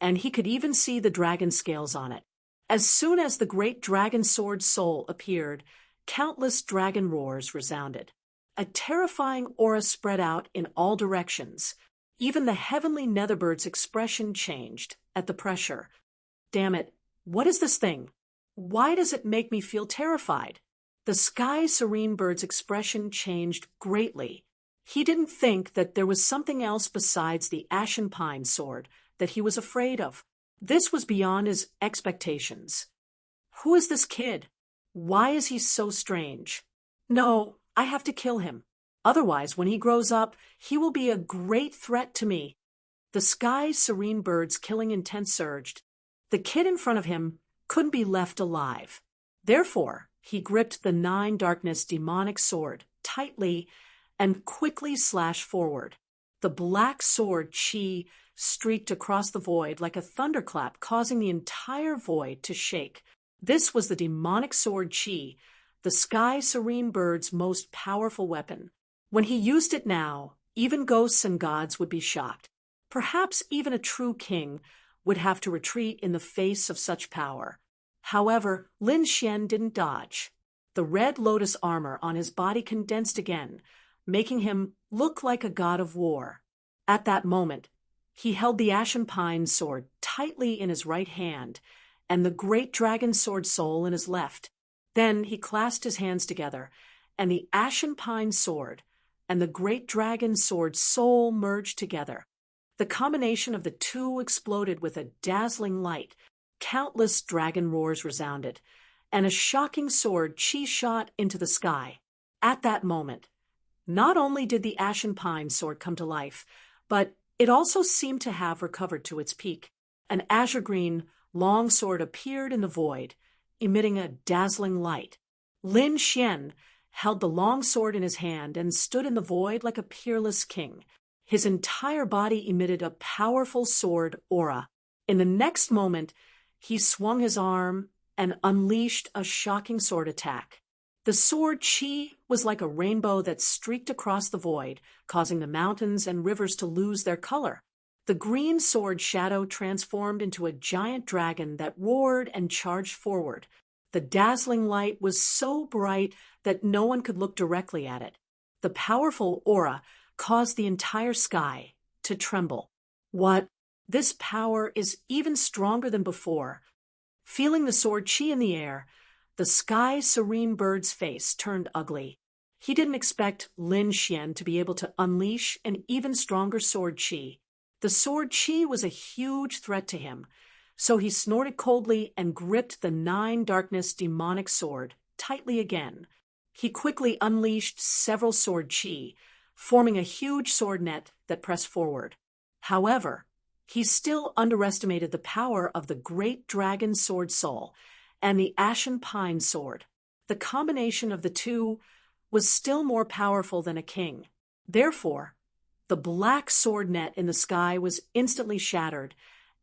[SPEAKER 1] and he could even see the dragon scales on it. As soon as the great dragon sword soul appeared, countless dragon roars resounded. A terrifying aura spread out in all directions. Even the heavenly netherbird's expression changed at the pressure. Damn it, what is this thing? Why does it make me feel terrified? The sky serene bird's expression changed greatly. He didn't think that there was something else besides the ashen pine sword that he was afraid of. This was beyond his expectations. Who is this kid? Why is he so strange? No, I have to kill him. Otherwise, when he grows up, he will be a great threat to me. The sky serene bird's killing intent surged. The kid in front of him couldn't be left alive. Therefore, he gripped the 9 darkness demonic sword tightly and quickly slashed forward. The black sword chi streaked across the void like a thunderclap, causing the entire void to shake. This was the demonic sword chi, the sky serene bird's most powerful weapon. When he used it now, even ghosts and gods would be shocked. Perhaps even a true king would have to retreat in the face of such power. However, Lin Xian didn't dodge. The red lotus armor on his body condensed again, making him look like a god of war. At that moment, he held the ashen pine sword tightly in his right hand and the great dragon sword soul in his left. Then he clasped his hands together, and the ashen pine sword and the great dragon sword soul merged together. The combination of the two exploded with a dazzling light. Countless dragon roars resounded, and a shocking sword chi shot into the sky. At that moment, not only did the ashen pine sword come to life, but it also seemed to have recovered to its peak. An azure green, long sword appeared in the void, emitting a dazzling light. Lin Xian held the long sword in his hand and stood in the void like a peerless king. His entire body emitted a powerful sword aura. In the next moment, he swung his arm and unleashed a shocking sword attack. The sword chi was like a rainbow that streaked across the void, causing the mountains and rivers to lose their color. The green sword shadow transformed into a giant dragon that roared and charged forward. The dazzling light was so bright that no one could look directly at it. The powerful aura caused the entire sky to tremble. What? This power is even stronger than before. Feeling the sword chi in the air, the sky serene bird's face turned ugly. He didn't expect Lin Xian to be able to unleash an even stronger sword chi. The sword chi was a huge threat to him, so he snorted coldly and gripped the 9 darkness demonic sword tightly again. He quickly unleashed several sword chi, forming a huge sword net that pressed forward. However, he still underestimated the power of the great dragon sword soul and the ashen pine sword. The combination of the two was still more powerful than a king. Therefore, the black sword net in the sky was instantly shattered,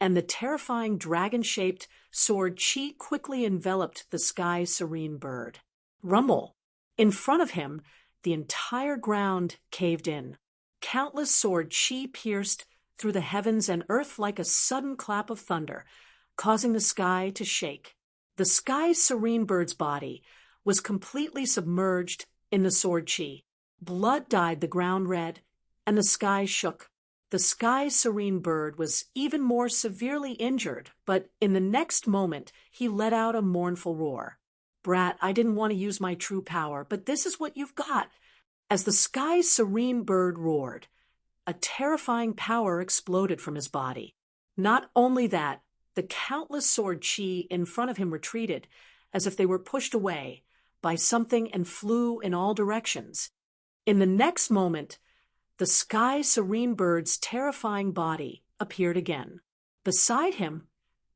[SPEAKER 1] and the terrifying dragon-shaped sword chi quickly enveloped the sky serene bird. Rumble! In front of him, the entire ground caved in. Countless sword chi pierced through the heavens and earth like a sudden clap of thunder, causing the sky to shake. The sky serene bird's body was completely submerged in the sword chi. Blood dyed the ground red, and the sky shook. The sky serene bird was even more severely injured, but in the next moment he let out a mournful roar. "Brat, I didn't want to use my true power, but this is what you've got." As the sky serene bird roared, a terrifying power exploded from his body. Not only that, the countless sword chi in front of him retreated, as if they were pushed away by something, and flew in all directions. In the next moment, the sky serene bird's terrifying body appeared again. Beside him,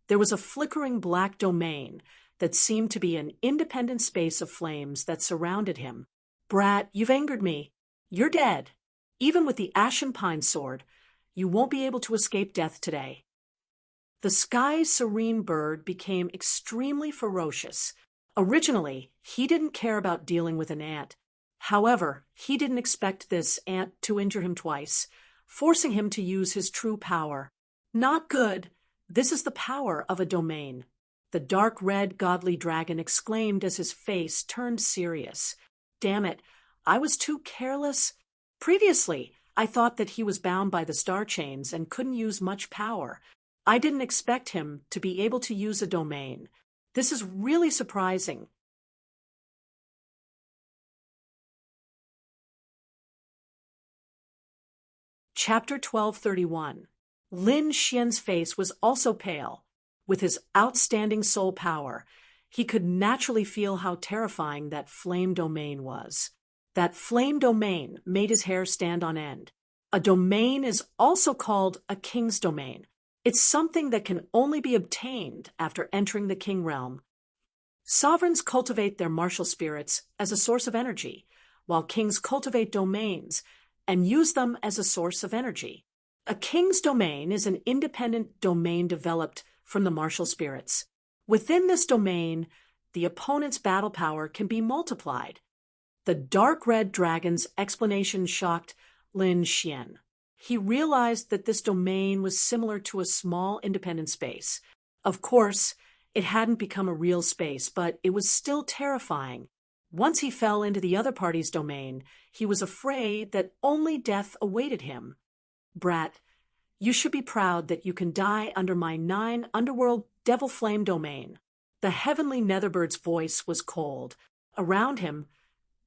[SPEAKER 1] there was a flickering black domain that seemed to be an independent space of flames that surrounded him. "Brat, you've angered me. You're dead. Even with the ashen pine sword, you won't be able to escape death today." The sky serene bird became extremely ferocious. Originally, he didn't care about dealing with an ant. However, he didn't expect this ant to injure him twice, forcing him to use his true power. "Not good. This is the power of a domain," the dark red godly dragon exclaimed as his face turned serious. "Damn it, I was too careless. Previously, I thought that he was bound by the star chains and couldn't use much power. I didn't expect him to be able to use a domain. This is really surprising." Chapter 1231. Lin Xian's face was also pale. With his outstanding soul power, he could naturally feel how terrifying that flame domain was. That flame domain made his hair stand on end. A domain is also called a king's domain. It's something that can only be obtained after entering the king realm. Sovereigns cultivate their martial spirits as a source of energy, while kings cultivate domains and use them as a source of energy. A king's domain is an independent domain developed from the martial spirits. Within this domain, the opponent's battle power can be multiplied. The dark red dragon's explanation shocked Lin Xian. He realized that this domain was similar to a small independent space. Of course, it hadn't become a real space, but it was still terrifying. Once he fell into the other party's domain, he was afraid that only death awaited him. "Brat, you should be proud that you can die under my 9 underworld devil flame domain." The heavenly netherbird's voice was cold. Around him,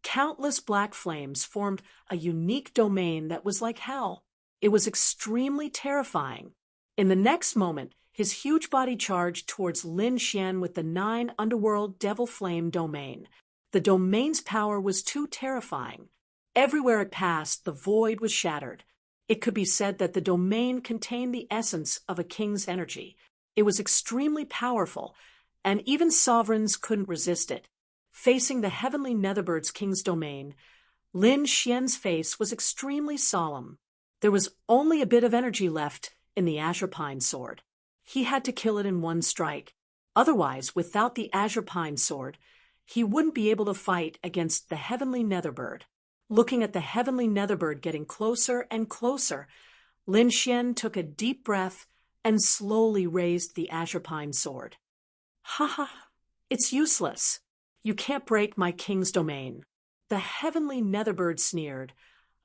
[SPEAKER 1] countless black flames formed a unique domain that was like hell. It was extremely terrifying. In the next moment, his huge body charged towards Lin Xian with the 9 underworld devil flame domain. The domain's power was too terrifying. Everywhere it passed, the void was shattered. It could be said that the domain contained the essence of a king's energy. It was extremely powerful, and even sovereigns couldn't resist it. Facing the heavenly netherbird's king's domain, Lin Xian's face was extremely solemn. There was only a bit of energy left in the azure pine sword. He had to kill it in one strike. Otherwise, without the azure pine sword, he wouldn't be able to fight against the heavenly netherbird. Looking at the heavenly netherbird getting closer and closer, Lin Xian took a deep breath and slowly raised the azure pine sword. "Ha ha, it's useless. You can't break my king's domain." The heavenly netherbird sneered.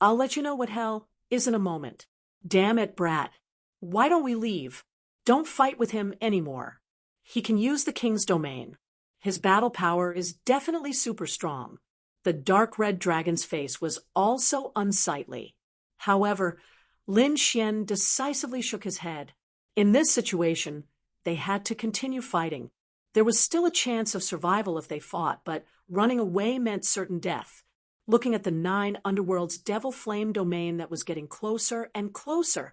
[SPEAKER 1] "I'll let you know what hell is in a moment." "Damn it, Brat. Why don't we leave? Don't fight with him anymore. He can use the king's domain. His battle power is definitely super strong." The dark red dragon's face was also unsightly. However, Lin Xian decisively shook his head. In this situation, they had to continue fighting. There was still a chance of survival if they fought, but running away meant certain death. Looking at the 9 underworld's devil flame domain that was getting closer and closer,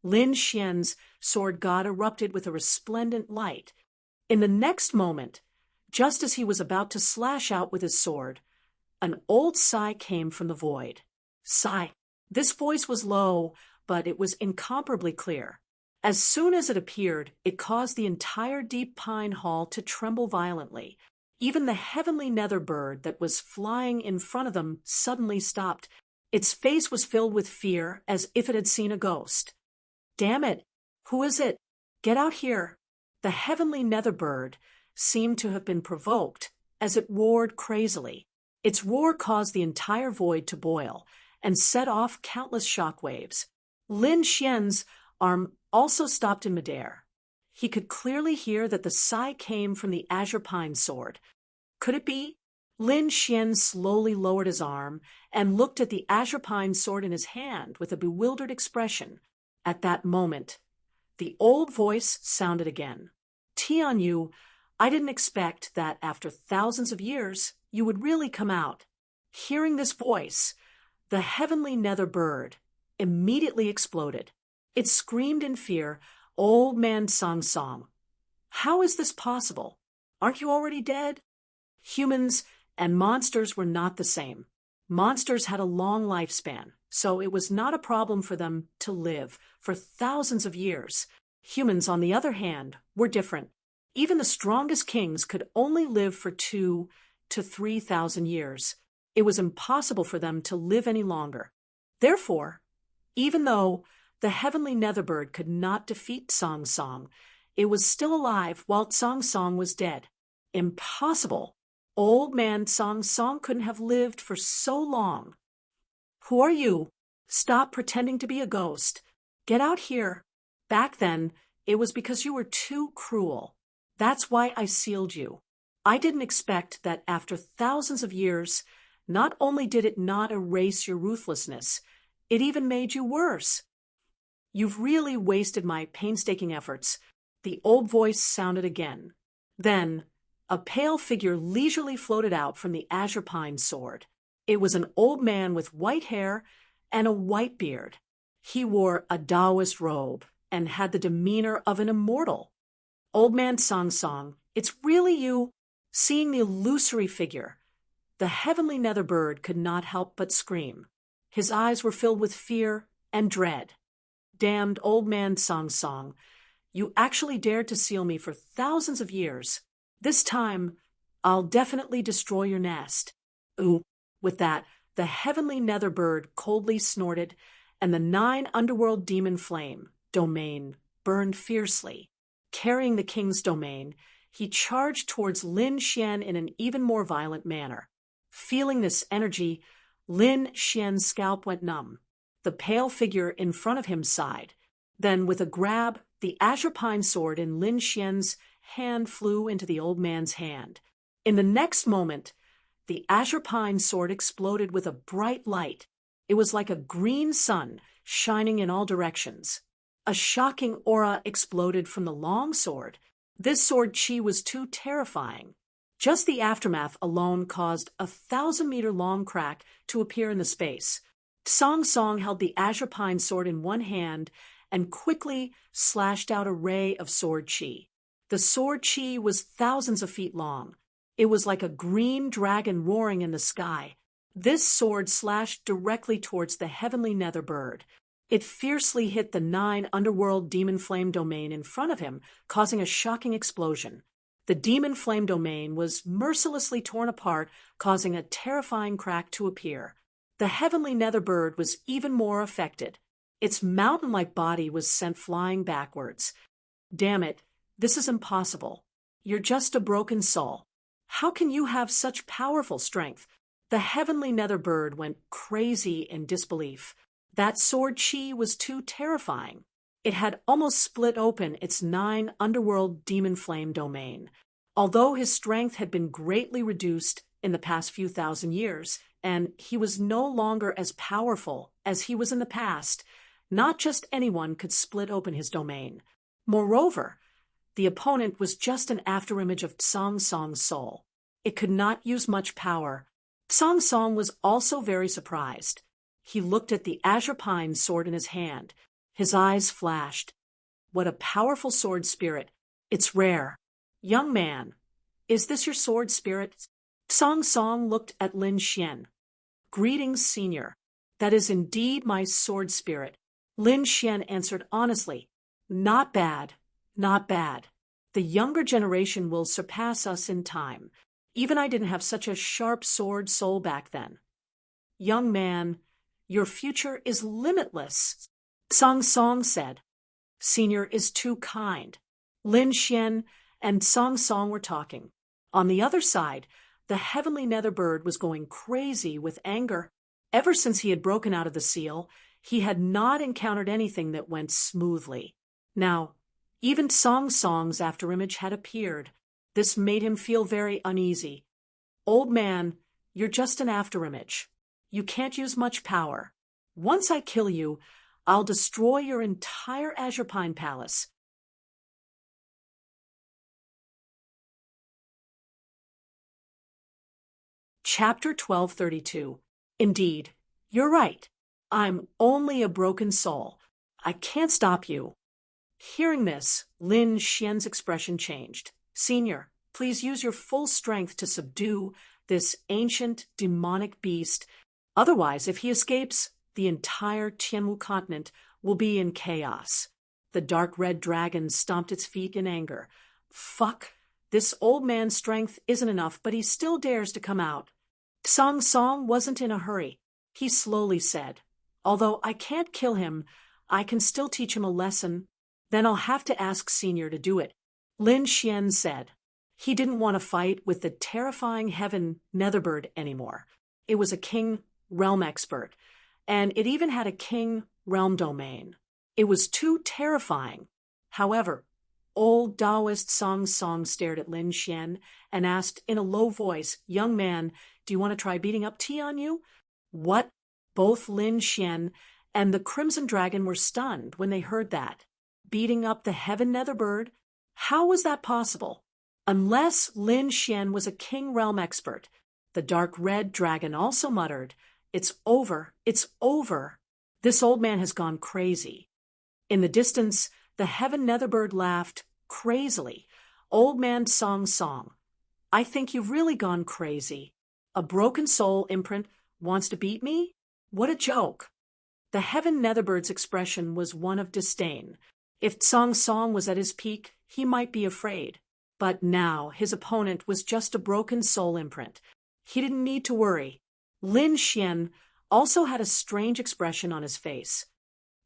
[SPEAKER 1] Lin Xian's sword god erupted with a resplendent light. In the next moment, just as he was about to slash out with his sword, an old sigh came from the void. Sigh. This voice was low, but it was incomparably clear. As soon as it appeared, it caused the entire deep pine hall to tremble violently. Even the heavenly nether bird that was flying in front of them suddenly stopped. Its face was filled with fear, as if it had seen a ghost. Damn it! Who is it? Get out here! The heavenly nether bird seemed to have been provoked, as it roared crazily. Its roar caused the entire void to boil, and set off countless shock waves. Lin Xian's arm also stopped in midair. He could clearly hear that the sigh came from the azure pine sword. Could it be? Lin Xian slowly lowered his arm and looked at the azure pine sword in his hand with a bewildered expression. At that moment, the old voice sounded again. Tianyu, I didn't expect that after thousands of years you would really come out. Hearing this voice, the heavenly nether bird immediately exploded. It screamed in fear, Old Man Song Song. How is this possible? Aren't you already dead? Humans and monsters were not the same. Monsters had a long lifespan, so it was not a problem for them to live for thousands of years. Humans, on the other hand, were different. Even the strongest kings could only live for 2,000 to 3,000 years. It was impossible for them to live any longer. Therefore, even though the heavenly netherbird could not defeat Song Song, it was still alive while Song Song was dead. Impossible! Old Man Song Song couldn't have lived for so long. Who are you? Stop pretending to be a ghost. Get out here. Back then, it was because you were too cruel. That's why I sealed you. I didn't expect that after thousands of years, not only did it not erase your ruthlessness, it even made you worse. You've really wasted my painstaking efforts. The old voice sounded again. Then, a pale figure leisurely floated out from the azure pine sword. It was an old man with white hair and a white beard. He wore a Taoist robe and had the demeanor of an immortal. Old Man Song Song, it's really you. Seeing the illusory figure, the heavenly nether bird could not help but scream. His eyes were filled with fear and dread. Damned Old Man Song Song, you actually dared to seal me for thousands of years. This time, I'll definitely destroy your nest. Ooh. With that, the heavenly nether bird coldly snorted, and the 9 underworld demon flame domain burned fiercely. Carrying the king's domain, he charged towards Lin Xian in an even more violent manner. Feeling this energy, Lin Xian's scalp went numb. The pale figure in front of him sighed. Then, with a grab, the azure pine sword in Lin Xian's hand flew into the old man's hand. In the next moment, the azure pine sword exploded with a bright light. It was like a green sun shining in all directions. A shocking aura exploded from the long sword. This sword chi was too terrifying. Just the aftermath alone caused a 1,000-meter-long crack to appear in the space. Song Song held the azure pine sword in one hand and quickly slashed out a ray of sword chi. The sword chi was thousands of feet long. It was like a green dragon roaring in the sky. This sword slashed directly towards the heavenly nether bird. It fiercely hit the 9 underworld demon flame domain in front of him, causing a shocking explosion. The demon flame domain was mercilessly torn apart, causing a terrifying crack to appear. The heavenly nether bird was even more affected. Its mountain-like body was sent flying backwards. Damn it, this is impossible. You're just a broken soul. How can you have such powerful strength? The heavenly nether bird went crazy in disbelief. That sword chi was too terrifying. It had almost split open its 9 underworld demon flame domain. Although his strength had been greatly reduced in the past few thousand years, and he was no longer as powerful as he was in the past, not just anyone could split open his domain. Moreover, the opponent was just an afterimage of Song Song's soul. It could not use much power. Song Song was also very surprised. He looked at the azure pine sword in his hand. His eyes flashed. What a powerful sword spirit. It's rare. Young man, is this your sword spirit? Song Song looked at Lin Xian. Greetings, senior. That is indeed my sword spirit. Lin Xian answered honestly. Not bad, not bad. The younger generation will surpass us in time. Even I didn't have such a sharp sword soul back then. Young man, your future is limitless, Song Song said. Senior is too kind. Lin Xian and Song Song were talking. On the other side, the heavenly nether bird was going crazy with anger. Ever since he had broken out of the seal, he had not encountered anything that went smoothly. Now, even Song Song's afterimage had appeared. This made him feel very uneasy. Old man, you're just an afterimage. You can't use much power. Once I kill you, I'll destroy your entire Azure Pine Palace. Chapter 1232. Indeed, you're right. I'm only a broken soul. I can't stop you. Hearing this, Lin Xian's expression changed. Senior, please use your full strength to subdue this ancient, demonic beast. Otherwise, if he escapes, the entire Tianwu continent will be in chaos. The dark red dragon stomped its feet in anger. Fuck, this old man's strength isn't enough, but he still dares to come out. Song Song wasn't in a hurry. He slowly said, although I can't kill him, I can still teach him a lesson. Then I'll have to ask Senior to do it. Lin Xian said. He didn't want to fight with the terrifying heaven netherbird anymore. It was a king realm expert, and it even had a king realm domain. It was too terrifying. However, old Taoist Song Song stared at Lin Xian and asked in a low voice, young man, do you want to try beating up Tian Yu? What? Both Lin Xian and the Crimson Dragon were stunned when they heard that. Beating up the heaven netherbird? How was that possible? Unless Lin Xian was a king realm expert. The dark red dragon also muttered, it's over, it's over. This old man has gone crazy. In the distance, the heaven netherbird laughed crazily. Old man Song Song, I think you've really gone crazy. A broken soul imprint wants to beat me? What a joke. The heaven netherbird's expression was one of disdain. If Song Song was at his peak, he might be afraid. But now his opponent was just a broken soul imprint. He didn't need to worry. Lin Xian also had a strange expression on his face.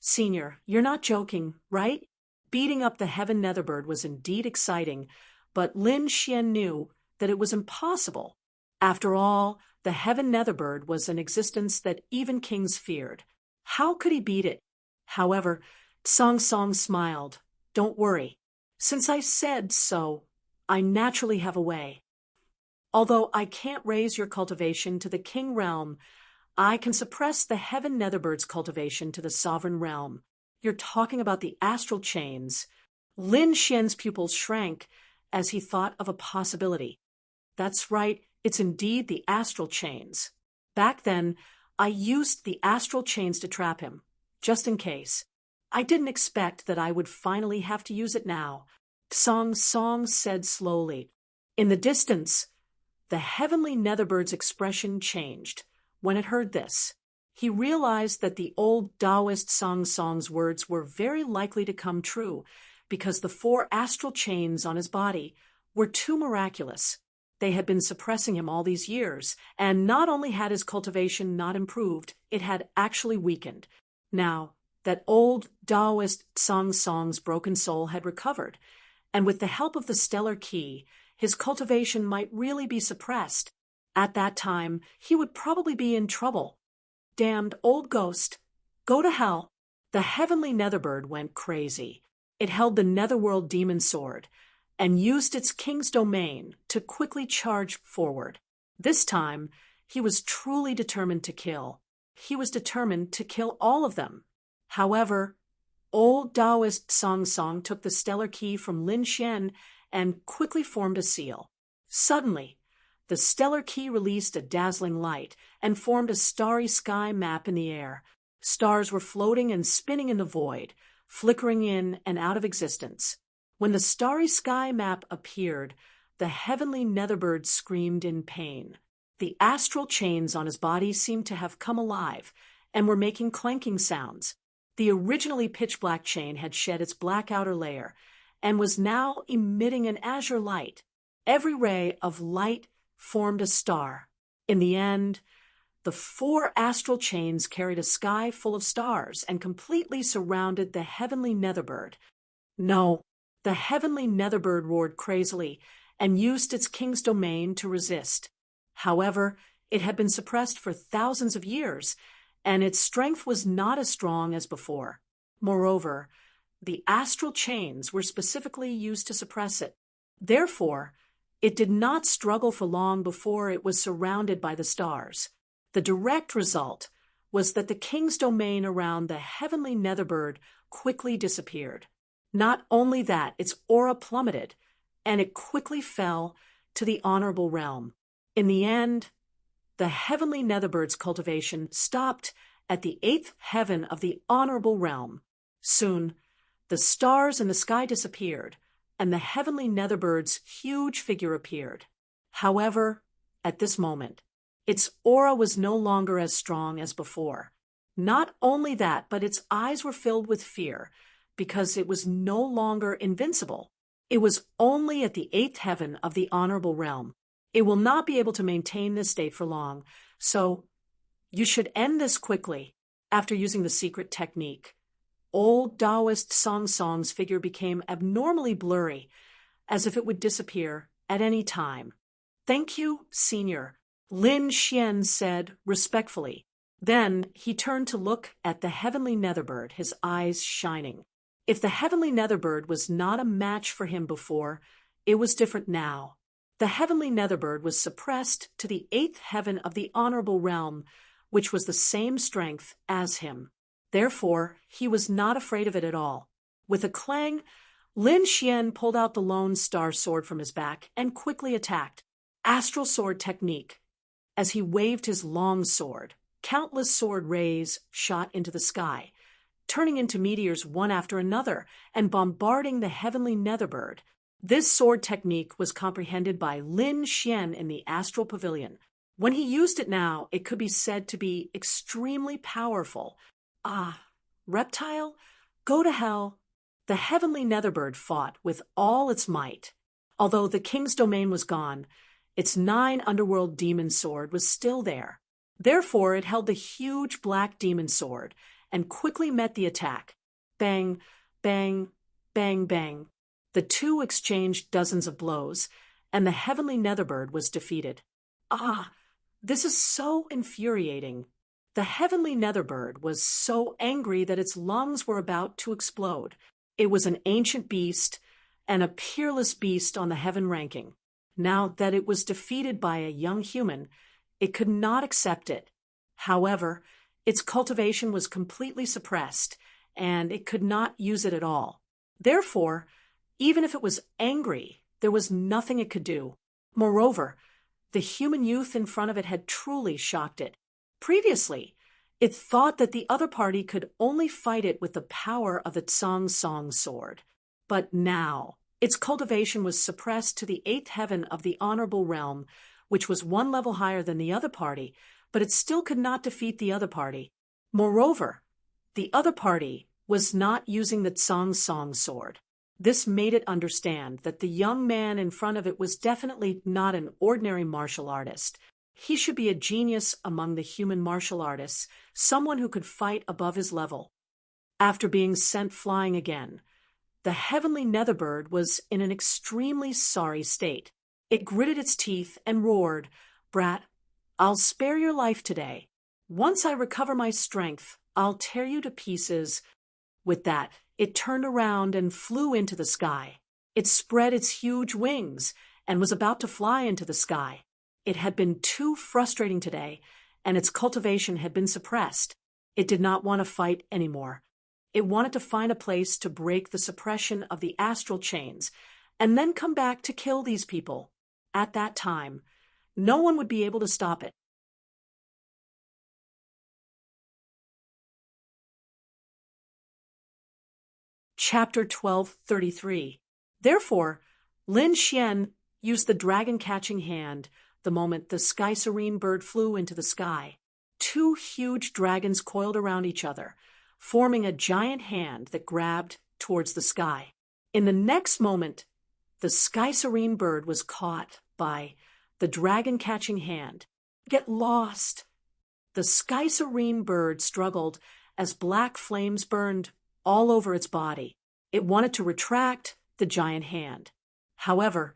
[SPEAKER 1] Senior, you're not joking, right? Beating up the heaven netherbird was indeed exciting, but Lin Xian knew that it was impossible. After all, the heaven netherbird was an existence that even kings feared. How could he beat it? However, Song Song smiled. Don't worry. Since I said so, I naturally have a way. Although I can't raise your cultivation to the king realm, I can suppress the heaven netherbird's cultivation to the sovereign realm. You're talking about the astral chains. Lin Xian's pupils shrank as he thought of a possibility. That's right, it's indeed the astral chains. Back then, I used the astral chains to trap him, just in case. I didn't expect that I would finally have to use it now. Song Song said slowly. In the distance, the heavenly netherbird's expression changed. When it heard this, he realized that the old Taoist Song Song's words were very likely to come true, because the 4 astral chains on his body were too miraculous. They had been suppressing him all these years, and not only had his cultivation not improved, it had actually weakened. Now, that old Taoist Song Song's broken soul had recovered, and with the help of the stellar key, his cultivation might really be suppressed. At that time, he would probably be in trouble. Damned old ghost. Go to hell. The heavenly netherbird went crazy. It held the netherworld demon sword and used its king's domain to quickly charge forward. This time, he was truly determined to kill. He was determined to kill all of them. However, old Taoist Song Song took the stellar key from Lin Xian and quickly formed a seal. Suddenly, the stellar key released a dazzling light and formed a starry sky map in the air. Stars were floating and spinning in the void, flickering in and out of existence. When the starry sky map appeared, the heavenly Netherbird screamed in pain. The astral chains on his body seemed to have come alive and were making clanking sounds. The originally pitch-black chain had shed its black outer layer and was now emitting an azure light. Every ray of light formed a star. In the end, the 4 astral chains carried a sky full of stars and completely surrounded the heavenly Netherbird. No, the heavenly Netherbird roared crazily and used its king's domain to resist. However, it had been suppressed for thousands of years, and its strength was not as strong as before. Moreover, the astral chains were specifically used to suppress it. Therefore, it did not struggle for long before it was surrounded by the stars. The direct result was that the king's domain around the heavenly Netherbird quickly disappeared. Not only that, its aura plummeted, and it quickly fell to the honorable realm. In the end, the heavenly Netherbird's cultivation stopped at the 8th heaven of the honorable realm. Soon, the stars in the sky disappeared, and the heavenly Netherbird's huge figure appeared. However, at this moment, its aura was no longer as strong as before. Not only that, but its eyes were filled with fear, because it was no longer invincible. It was only at the 8th heaven of the honorable realm. It will not be able to maintain this state for long, so you should end this quickly. After using the secret technique, old Taoist Song's figure became abnormally blurry, as if it would disappear at any time. "Thank you, Senior," Lin Xian said respectfully. Then he turned to look at the heavenly Netherbird, his eyes shining. If the heavenly Netherbird was not a match for him before, it was different now. The heavenly Netherbird was suppressed to the 8th heaven of the honorable realm, which was the same strength as him. Therefore, he was not afraid of it at all. With a clang, Lin Xian pulled out the lone star sword from his back and quickly attacked. Astral sword technique. As he waved his long sword, countless sword rays shot into the sky, turning into meteors one after another and bombarding the heavenly Netherbird. This sword technique was comprehended by Lin Xian in the astral pavilion. When he used it now, it could be said to be extremely powerful. "Ah, reptile, go to hell." The heavenly Netherbird fought with all its might. Although the king's domain was gone, its 9 underworld demon sword was still there. Therefore, it held the huge black demon sword and quickly met the attack. Bang, bang, bang, bang. The two exchanged dozens of blows, and the heavenly Netherbird was defeated. "Ah, this is so infuriating." The heavenly Netherbird was so angry that its lungs were about to explode. It was an ancient beast and a peerless beast on the heaven ranking. Now that it was defeated by a young human, it could not accept it. However, its cultivation was completely suppressed, and it could not use it at all. Therefore, even if it was angry, there was nothing it could do. Moreover, the human youth in front of it had truly shocked it. Previously, it thought that the other party could only fight it with the power of the Song sword. But now, its cultivation was suppressed to the 8th heaven of the honorable realm, which was 1 level higher than the other party, but it still could not defeat the other party. Moreover, the other party was not using the Song sword. This made it understand that the young man in front of it was definitely not an ordinary martial artist. He should be a genius among the human martial artists, someone who could fight above his level. After being sent flying again, the heavenly Netherbird was in an extremely sorry state. It gritted its teeth and roared, "Brat, I'll spare your life today. Once I recover my strength, I'll tear you to pieces." With that, it turned around and flew into the sky. It spread its huge wings and was about to fly into the sky. It had been too frustrating today, and its cultivation had been suppressed. It did not want to fight anymore. It wanted to find a place to break the suppression of the astral chains, and then come back to kill these people. At that time, no one would be able to stop it. Chapter 12:33. Therefore, Lin Xian used the dragon-catching hand the moment the sky serene bird flew into the sky. Two huge dragons coiled around each other, forming a giant hand that grabbed towards the sky. In the next moment, the sky serene bird was caught by the dragon-catching hand. Get lost! The sky serene bird struggled as black flames burned all over its body. It wanted to retract the giant hand. However,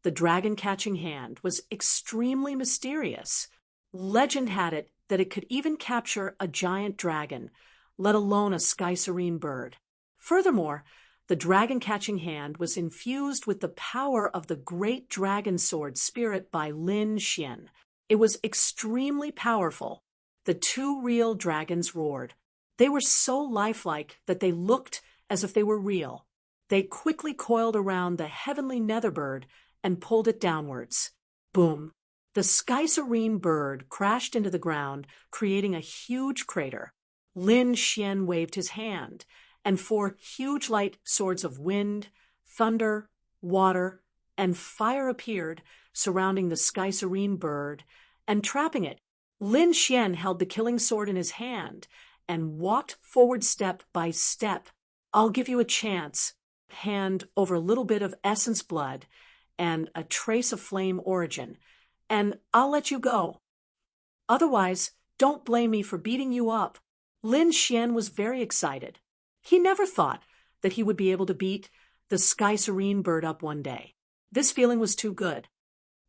[SPEAKER 1] the dragon-catching hand was extremely mysterious. Legend had it that it could even capture a giant dragon, let alone a sky serene bird. Furthermore, the dragon-catching hand was infused with the power of the great dragon sword spirit by Lin Xian. It was extremely powerful. The two real dragons roared. They were so lifelike that they looked as if they were real. They quickly coiled around the heavenly netherbird and pulled it downwards. Boom! The sky serene bird crashed into the ground, creating a huge crater. Lin Xian waved his hand, and four huge light swords of wind, thunder, water, and fire appeared, surrounding the sky serene bird and trapping it. Lin Xian held the killing sword in his hand and walked forward step by step. I'll give you a chance. Hand over a little bit of essence blood and a trace of flame origin, and I'll let you go. Otherwise, don't blame me for beating you up. Lin Xian was very excited. He never thought that he would be able to beat the sky serene bird up one day. This feeling was too good.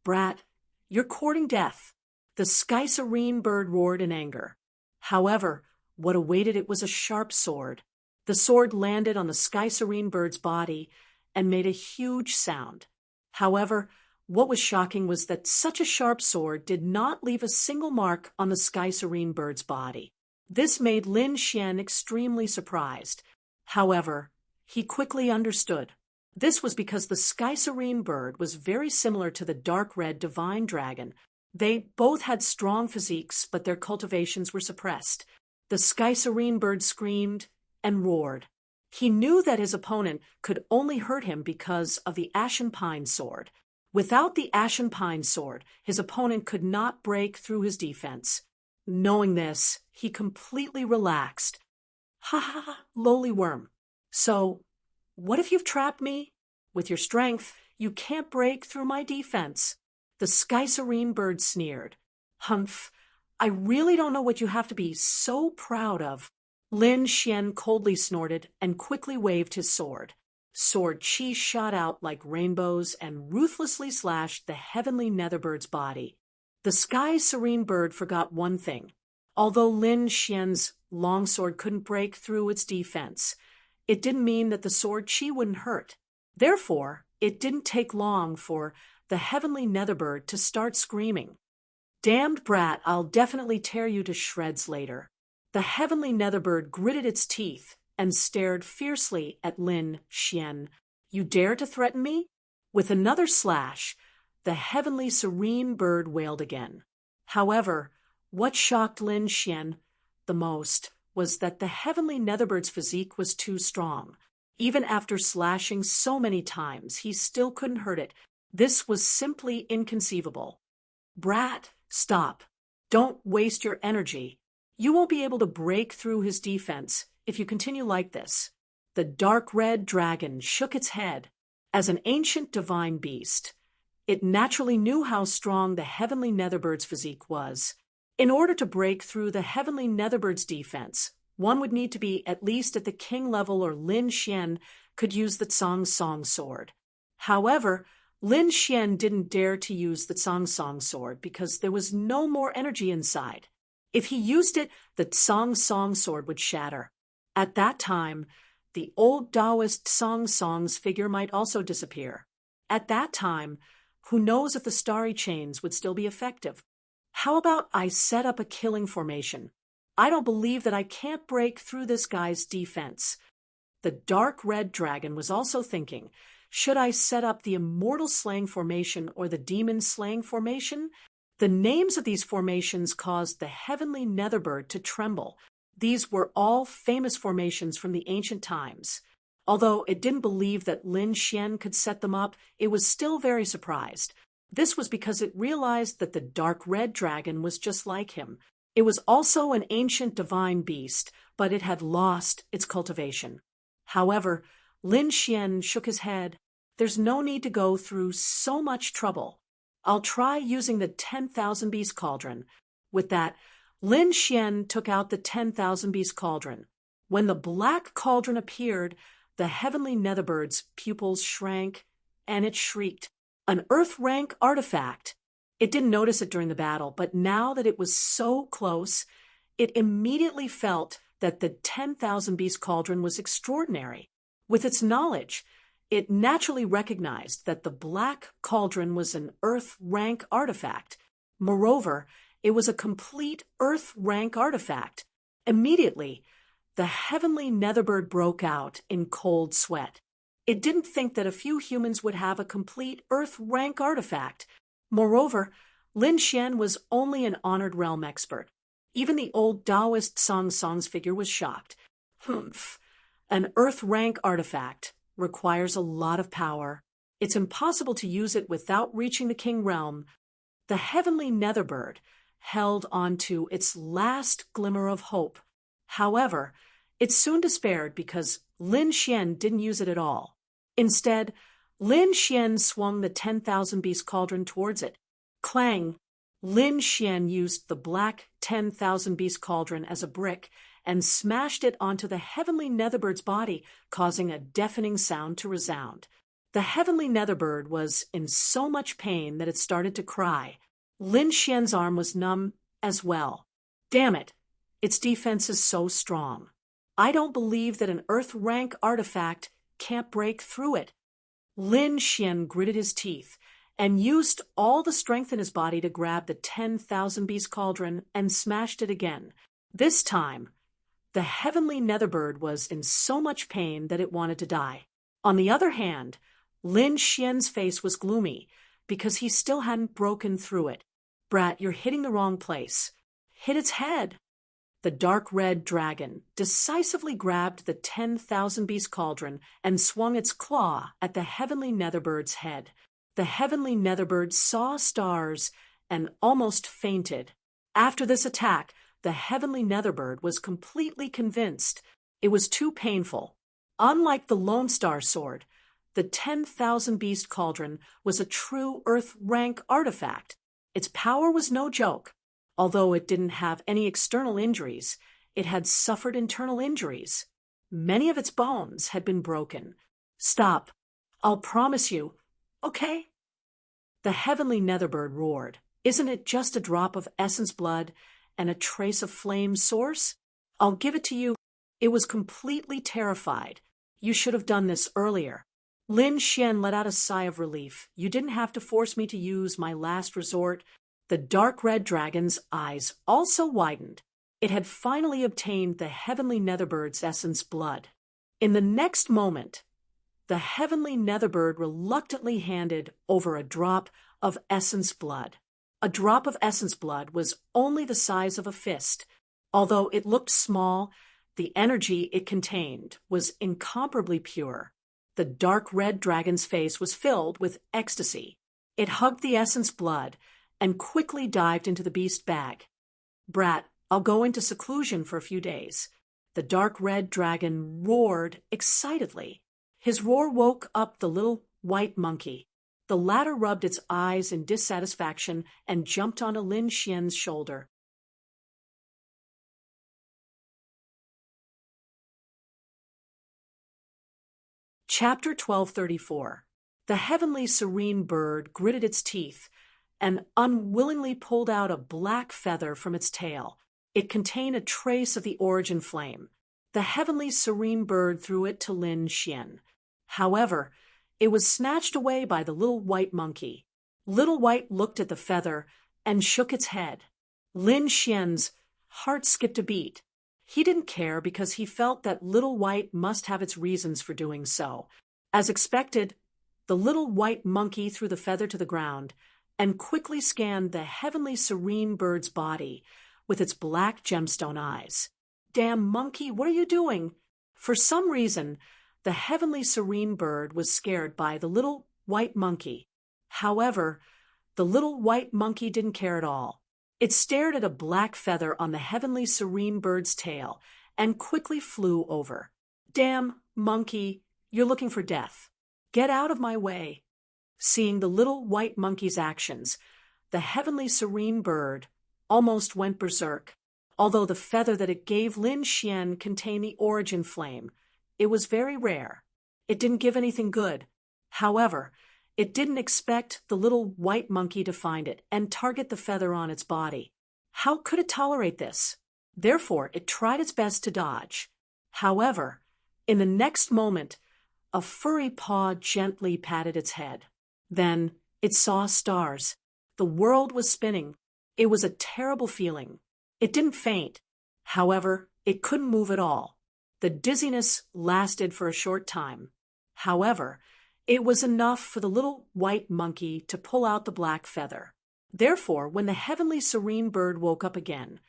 [SPEAKER 1] Brat, you're courting death. The sky serene bird roared in anger. However, what awaited it was a sharp sword. The sword landed on the sky serene bird's body and made a huge sound. However, what was shocking was that such a sharp sword did not leave a single mark on the sky serene bird's body. This made Lin Xian extremely surprised. However, he quickly understood. This was because the sky serene bird was very similar to the dark red divine dragon. They both had strong physiques, but their cultivations were suppressed. The sky serene bird screamed and roared. He knew that his opponent could only hurt him because of the ashen pine sword. Without the ashen pine sword, his opponent could not break through his defense. Knowing this, he completely relaxed. Ha ha ha, lowly worm. So, what if you've trapped me? With your strength, you can't break through my defense. The sky serene bird sneered. Humph, I really don't know what you have to be so proud of. Lin Xian coldly snorted and quickly waved his sword. Sword chi shot out like rainbows and ruthlessly slashed the heavenly netherbird's body. The sky serene bird forgot one thing. Although Lin Xian's longsword couldn't break through its defense, it didn't mean that the sword chi wouldn't hurt. Therefore, it didn't take long for the heavenly netherbird to start screaming. Damned brat, I'll definitely tear you to shreds later. The heavenly netherbird gritted its teeth and stared fiercely at Lin Xian. You dare to threaten me? With another slash, the heavenly serene bird wailed again. However, what shocked Lin Xian the most was that the heavenly netherbird's physique was too strong. Even after slashing so many times, he still couldn't hurt it. This was simply inconceivable. Brat, stop. Don't waste your energy. You won't be able to break through his defense if you continue like this. The dark red dragon shook its head. As an ancient divine beast, it naturally knew how strong the heavenly netherbird's physique was. In order to break through the heavenly netherbird's defense, one would need to be at least at the king level, or Lin Xian could use the Tsang Song sword. However, Lin Xian didn't dare to use the Tsang Song sword because there was no more energy inside. If he used it, the Tsang Song sword would shatter. At that time, the old Taoist Tsang Song's figure might also disappear. At that time, who knows if the starry chains would still be effective? How about I set up a killing formation? I don't believe that I can't break through this guy's defense. The dark red dragon was also thinking, should I set up the immortal slaying formation or the demon slaying formation? The names of these formations caused the heavenly netherbird to tremble. These were all famous formations from the ancient times. Although it didn't believe that Lin Xian could set them up, it was still very surprised. This was because it realized that the dark red dragon was just like him. It was also an ancient divine beast, but it had lost its cultivation. However, Lin Xian shook his head. There's no need to go through so much trouble. I'll try using the 10,000 beast cauldron. With that, Lin Xian took out the 10,000 beast cauldron. When the black cauldron appeared, the heavenly netherbird's pupils shrank, and it shrieked. An earth rank artifact. It didn't notice it during the battle, but now that it was so close, it immediately felt that the 10,000 beast cauldron was extraordinary. With its knowledge, it naturally recognized that the black cauldron was an earth rank artifact. Moreover, it was a complete earth rank artifact. Immediately, the heavenly netherbird broke out in cold sweat. It didn't think that a few humans would have a complete earth rank artifact. Moreover, Lin Xian was only an honored realm expert. Even the old Taoist Song's figure was shocked. Humph. An earth rank artifact requires a lot of power. It's impossible to use it without reaching the king realm. The heavenly netherbird held on to its last glimmer of hope. However, it soon despaired because Lin Xian didn't use it at all. Instead, Lin Xian swung the 10,000 beast cauldron towards it. Clang! Lin Xian used the black 10,000 beast cauldron as a brick and smashed it onto the heavenly netherbird's body, causing a deafening sound to resound. The heavenly netherbird was in so much pain that it started to cry. Lin Xian's arm was numb as well. Damn it! Its defense is so strong. I don't believe that an earth rank artifact can't break through it. Lin Xian gritted his teeth and used all the strength in his body to grab the 10,000 beast cauldron and smashed it again. This time, the heavenly netherbird was in so much pain that it wanted to die. On the other hand, Lin Xian's face was gloomy because he still hadn't broken through it. Brat, you're hitting the wrong place. Hit its head. The dark red dragon decisively grabbed the 10,000 beast cauldron and swung its claw at the heavenly netherbird's head. The heavenly netherbird saw stars and almost fainted. After this attack, the heavenly netherbird was completely convinced it was too painful. Unlike the Lone Star Sword, the 10,000 beast cauldron was a true earth rank artifact. Its power was no joke. Although it didn't have any external injuries, it had suffered internal injuries. Many of its bones had been broken. Stop. I'll promise you. Okay? The heavenly netherbird roared. Isn't it just a drop of essence blood and a trace of flame source? I'll give it to you. It was completely terrified. You should have done this earlier. Lin Xian let out a sigh of relief. You didn't have to force me to use my last resort. The dark red dragon's eyes also widened. It had finally obtained the heavenly netherbird's essence blood. In the next moment, the heavenly netherbird reluctantly handed over a drop of essence blood. A drop of essence blood was only the size of a fist. Although it looked small, the energy it contained was incomparably pure. The dark red dragon's face was filled with ecstasy. It hugged the essence blood and quickly dived into the beast bag. Brat, I'll go into seclusion for a few days. The dark red dragon roared excitedly. His roar woke up the little white monkey. The latter rubbed its eyes in dissatisfaction and jumped onto Lin Xian's shoulder. Chapter 1234. The heavenly serene bird gritted its teeth and unwillingly pulled out a black feather from its tail. It contained a trace of the origin flame. The heavenly serene bird threw it to Lin Xian. However, it was snatched away by the little white monkey. Little White looked at the feather and shook its head. Lin Xian's heart skipped a beat. He didn't care because he felt that Little White must have its reasons for doing so. As expected, the little white monkey threw the feather to the ground and quickly scanned the heavenly serene bird's body with its black gemstone eyes. Damn monkey, what are you doing? For some reason, The heavenly serene bird was scared by the little white monkey. However, the little white monkey didn't care at all. It stared at a black feather on the heavenly serene bird's tail and quickly flew over. "Damn, monkey, you're looking for death. Get out of my way." Seeing the little white monkey's actions, the heavenly serene bird almost went berserk. Although the feather that it gave Lin Xian contained the origin flame, it was very rare. It didn't give anything good. However, it didn't expect the little white monkey to find it and target the feather on its body. How could it tolerate this? Therefore, it tried its best to dodge. However, in the next moment, a furry paw gently patted its head. Then it saw stars. The world was spinning. It was a terrible feeling. It didn't faint. However, it couldn't move at all. The dizziness lasted for a short time. However, it was enough for the little white monkey to pull out the black feather. Therefore, when the heavenly serene bird woke up again,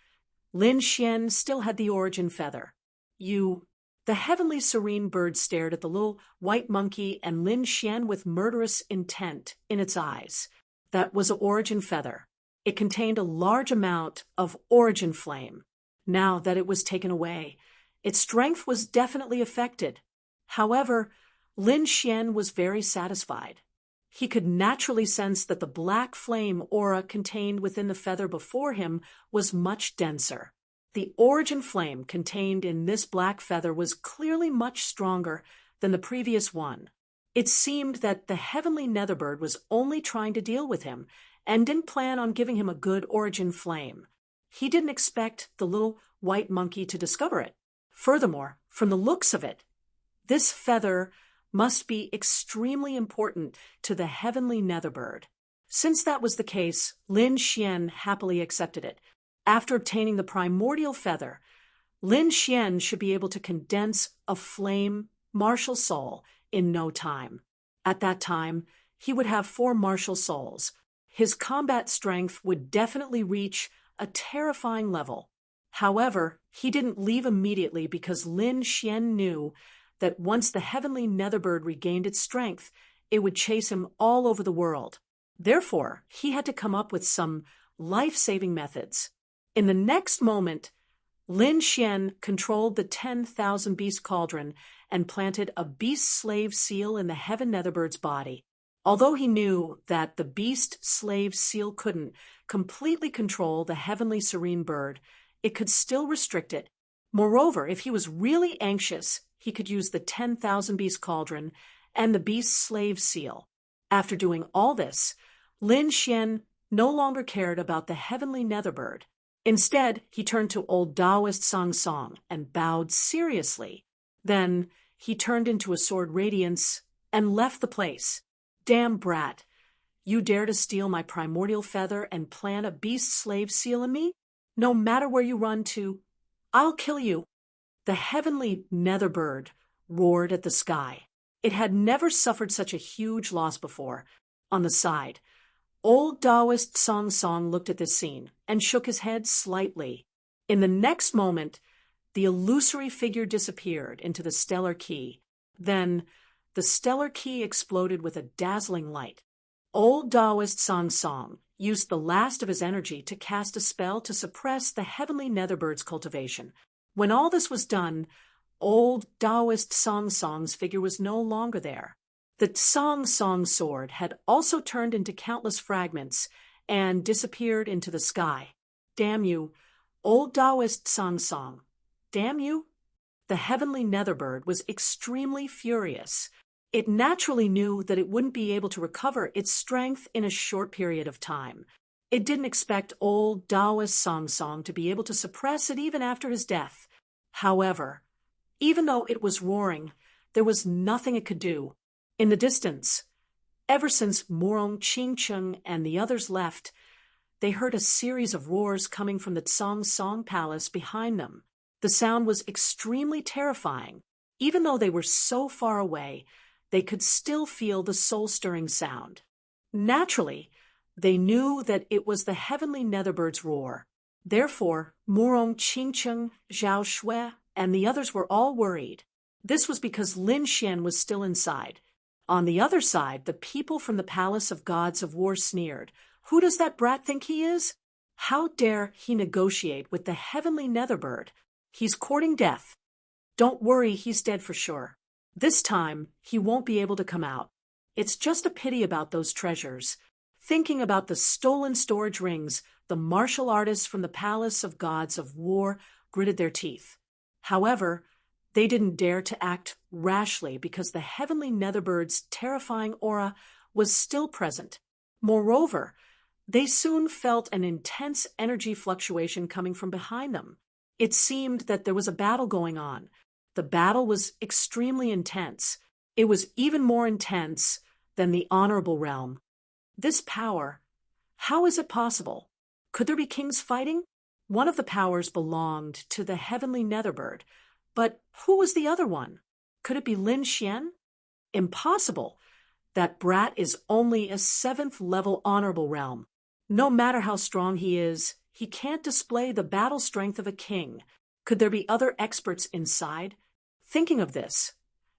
[SPEAKER 1] Lin Xian still had the origin feather. The heavenly serene bird stared at the little white monkey and Lin Xian with murderous intent in its eyes. That was an origin feather. It contained a large amount of origin flame. Now that it was taken away, its strength was definitely affected. However, Lin Xian was very satisfied. He could naturally sense that the black flame aura contained within the feather before him was much denser. The origin flame contained in this black feather was clearly much stronger than the previous one. It seemed that the heavenly netherbird was only trying to deal with him and didn't plan on giving him a good origin flame. He didn't expect the little white monkey to discover it. Furthermore, from the looks of it, this feather must be extremely important to the heavenly netherbird. Since that was the case, Lin Xian happily accepted it. After obtaining the primordial feather, Lin Xian should be able to condense a flame martial soul in no time. At that time, he would have 4 martial souls. His combat strength would definitely reach a terrifying level. However, he didn't leave immediately because Lin Xian knew that once the heavenly netherbird regained its strength, it would chase him all over the world. Therefore, he had to come up with some life-saving methods. In the next moment, Lin Xian controlled the 10,000 beast cauldron and planted a beast slave seal in the heaven netherbird's body. Although he knew that the beast slave seal couldn't completely control the heavenly serene bird, it could still restrict it. Moreover, if he was really anxious, he could use the 10,000 beast cauldron and the beast slave seal. After doing all this, Lin Xian no longer cared about the heavenly netherbird. Instead, he turned to old Taoist Song Song and bowed seriously. Then he turned into a sword radiance and left the place. "Damn brat, you dare to steal my primordial feather and plant a beast slave seal in me? No matter where you run to, I'll kill you." The heavenly netherbird roared at the sky. It had never suffered such a huge loss before. On the side, old Taoist Song Song looked at this scene and shook his head slightly. In the next moment, the illusory figure disappeared into the stellar key. Then, the stellar key exploded with a dazzling light. Old Taoist Song Song used the last of his energy to cast a spell to suppress the heavenly netherbird's cultivation. When all this was done, old Taoist Song Song's figure was no longer there. The Song Song sword had also turned into countless fragments and disappeared into the sky. "Damn you, old Taoist Song Song. Damn you." The heavenly netherbird was extremely furious. It naturally knew that it wouldn't be able to recover its strength in a short period of time. It didn't expect old Taoist Song Song to be able to suppress it even after his death. However, even though it was roaring, there was nothing it could do. In the distance, ever since Morong Qingcheng and the others left, they heard a series of roars coming from the Song Song Palace behind them. The sound was extremely terrifying. Even though they were so far away, they could still feel the soul-stirring sound. Naturally, they knew that it was the heavenly netherbird's roar. Therefore, Morong Qingcheng, Zhao Shui, and the others were all worried. This was because Lin Xian was still inside. On the other side, the people from the Palace of Gods of War sneered. Who does that brat think he is? How dare he negotiate with the heavenly Netherbird? He's courting death. Don't worry, he's dead for sure. This time, he won't be able to come out. It's just a pity about those treasures. Thinking about the stolen storage rings, the martial artists from the Palace of Gods of War gritted their teeth. However, they didn't dare to act rashly because the heavenly Netherbird's terrifying aura was still present. Moreover, they soon felt an intense energy fluctuation coming from behind them. It seemed that there was a battle going on. The battle was extremely intense. It was even more intense than the honorable realm. This power, how is it possible? Could there be kings fighting? One of the powers belonged to the heavenly Netherbird, but who was the other one? Could it be Lin Xian? Impossible. That brat is only a 7th level honorable realm. No matter how strong he is, he can't display the battle strength of a king. Could there be other experts inside? Thinking of this,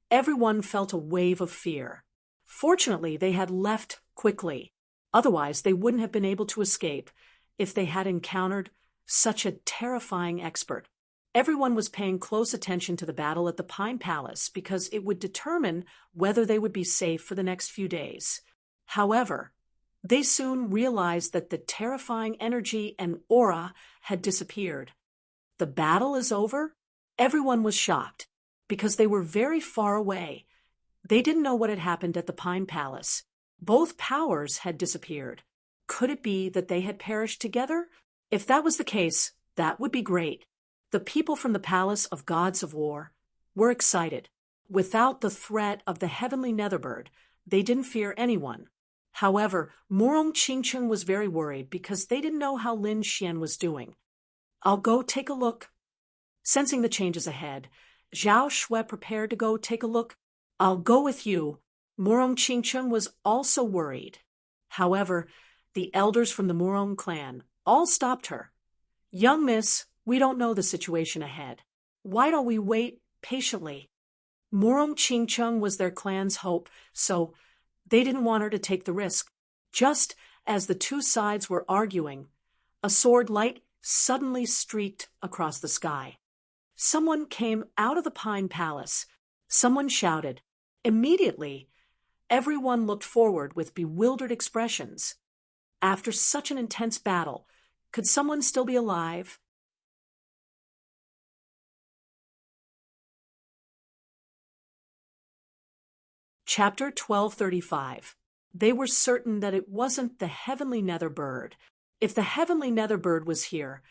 [SPEAKER 1] everyone felt a wave of fear. Fortunately, they had left quickly. Otherwise, they wouldn't have been able to escape if they had encountered such a terrifying expert. Everyone was paying close attention to the battle at the Pine Palace because it would determine whether they would be safe for the next few days. However, they soon realized that the terrifying energy and aura had disappeared. The battle is over? Everyone was shocked because they were very far away. They didn't know what had happened at the Pine Palace. Both powers had disappeared. Could it be that they had perished together? If that was the case, that would be great. The people from the Palace of Gods of War were excited. Without the threat of the heavenly Netherbird, they didn't fear anyone. However, Murong Qingcheng was very worried because they didn't know how Lin Xian was doing. I'll go take a look. Sensing the changes ahead, Zhao Shui prepared to go take a look. I'll go with you. Murong Qingcheng was also worried. However, the elders from the Murong clan all stopped her. Young miss, we don't know the situation ahead. Why don't we wait patiently? Murong Qingcheng was their clan's hope, so they didn't want her to take the risk. Just as the two sides were arguing, a sword light suddenly streaked across the sky. Someone came out of the Pine Palace. Someone shouted. Immediately, everyone looked forward with bewildered expressions. After such an intense battle, could someone still be alive? Chapter 1235. They were certain that it wasn't the heavenly Netherbird. If the heavenly Netherbird was here,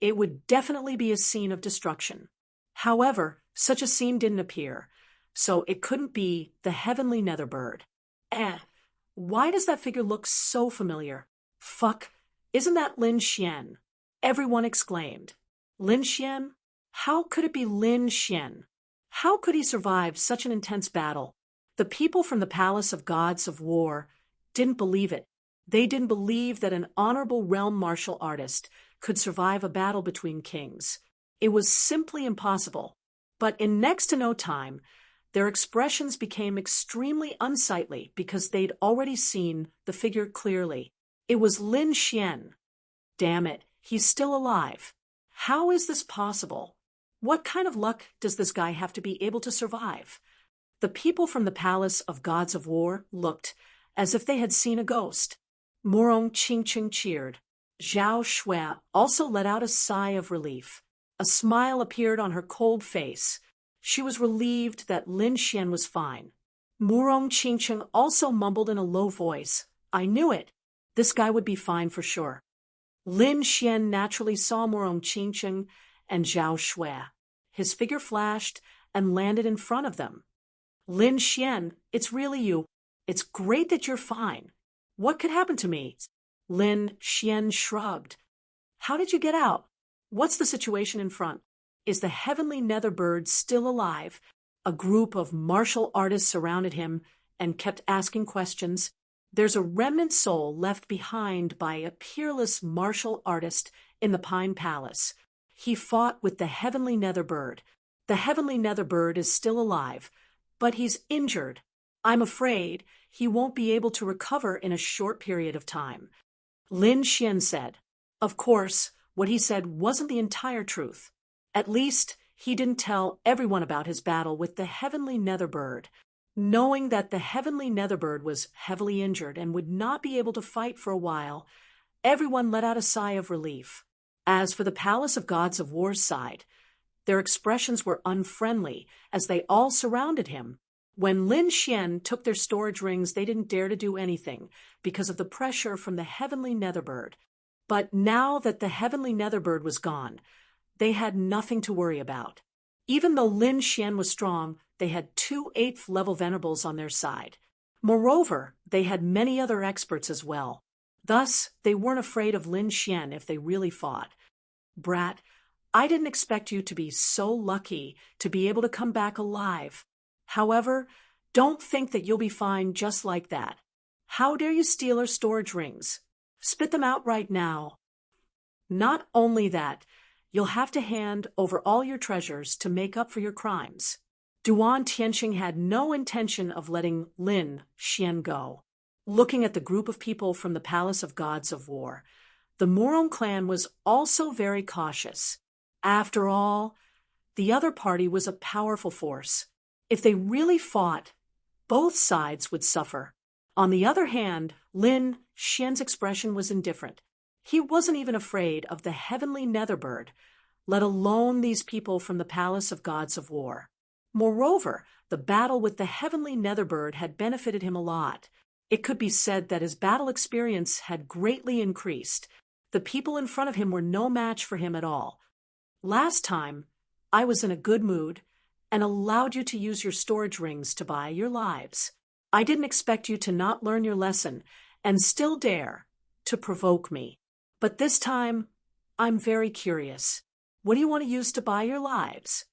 [SPEAKER 1] it would definitely be a scene of destruction. However, such a scene didn't appear, so it couldn't be the heavenly Netherbird. Why does that figure look so familiar? Fuck, isn't that Lin Xian? Everyone exclaimed. Lin Xian? How could it be Lin Xian? How could he survive such an intense battle? The people from the Palace of Gods of War didn't believe it. They didn't believe that an honorable realm martial artist could survive a battle between kings. It was simply impossible. But in next to no time, their expressions became extremely unsightly because they'd already seen the figure clearly. It was Lin Xian. Damn it, he's still alive. How is this possible? What kind of luck does this guy have to be able to survive? The people from the Palace of Gods of War looked as if they had seen a ghost. Murong Qingcheng cheered. Zhao Shui also let out a sigh of relief. A smile appeared on her cold face. She was relieved that Lin Xian was fine. Murong Qingcheng also mumbled in a low voice, I knew it. This guy would be fine for sure. Lin Xian naturally saw Murong Qingcheng and Zhao Shui. His figure flashed and landed in front of them. Lin Xian, it's really you. It's great that you're fine. What could happen to me? Lin Xian shrugged. How did you get out? What's the situation in front? Is the heavenly Netherbird still alive? A group of martial artists surrounded him and kept asking questions. There's a remnant soul left behind by a peerless martial artist in the Pine Palace. He fought with the heavenly Netherbird. The heavenly nether bird is still alive, but he's injured. I'm afraid he won't be able to recover in a short period of time. Lin Xian said. Of course, what he said wasn't the entire truth. At least, he didn't tell everyone about his battle with the heavenly nether bird. Knowing that the heavenly nether bird was heavily injured and would not be able to fight for a while, everyone let out a sigh of relief. As for the Palace of Gods of War's side, their expressions were unfriendly as they all surrounded him. When Lin Xian took their storage rings, they didn't dare to do anything because of the pressure from the heavenly nether bird. But now that the heavenly nether bird was gone, they had nothing to worry about. Even though Lin Xian was strong, they had 2 8th-level venerables on their side. Moreover, they had many other experts as well. Thus, they weren't afraid of Lin Xian if they really fought. Brat, I didn't expect you to be so lucky to be able to come back alive. However, don't think that you'll be fine just like that. How dare you steal our storage rings? Spit them out right now. Not only that, you'll have to hand over all your treasures to make up for your crimes. Duan Tianqing had no intention of letting Lin Xian go. Looking at the group of people from the Palace of Gods of War, the Murong clan was also very cautious. After all, the other party was a powerful force. If they really fought, both sides would suffer. On the other hand, Lin Xian's expression was indifferent. He wasn't even afraid of the heavenly nether bird, let alone these people from the Palace of Gods of War. Moreover, the battle with the heavenly nether bird had benefited him a lot. It could be said that his battle experience had greatly increased. The people in front of him were no match for him at all. Last time, I was in a good mood and allowed you to use your storage rings to buy your lives. I didn't expect you to not learn your lesson and still dare to provoke me. But this time, I'm very curious. What do you want to use to buy your lives?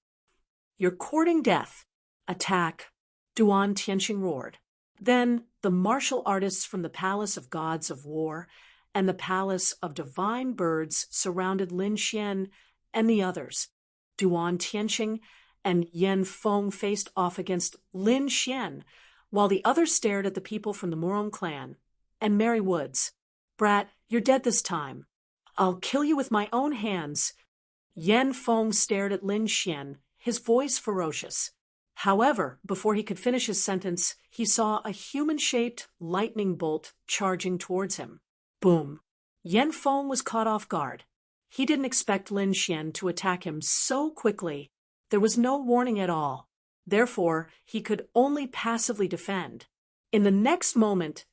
[SPEAKER 1] You're courting death. Attack, Duan Tianqing roared. Then the martial artists from the Palace of Gods of War and the Palace of Divine Birds surrounded Lin Xian and the others. Duan Tianqing and Yan Feng faced off against Lin Xian, while the others stared at the people from the Murong clan and Mary Woods. Brat, you're dead this time. I'll kill you with my own hands. Yan Feng stared at Lin Xian, his voice ferocious. However, before he could finish his sentence, he saw a human-shaped lightning bolt charging towards him. Boom! Yan Feng was caught off guard. He didn't expect Lin Xian to attack him so quickly. There was no warning at all. Therefore, he could only passively defend. In the next moment,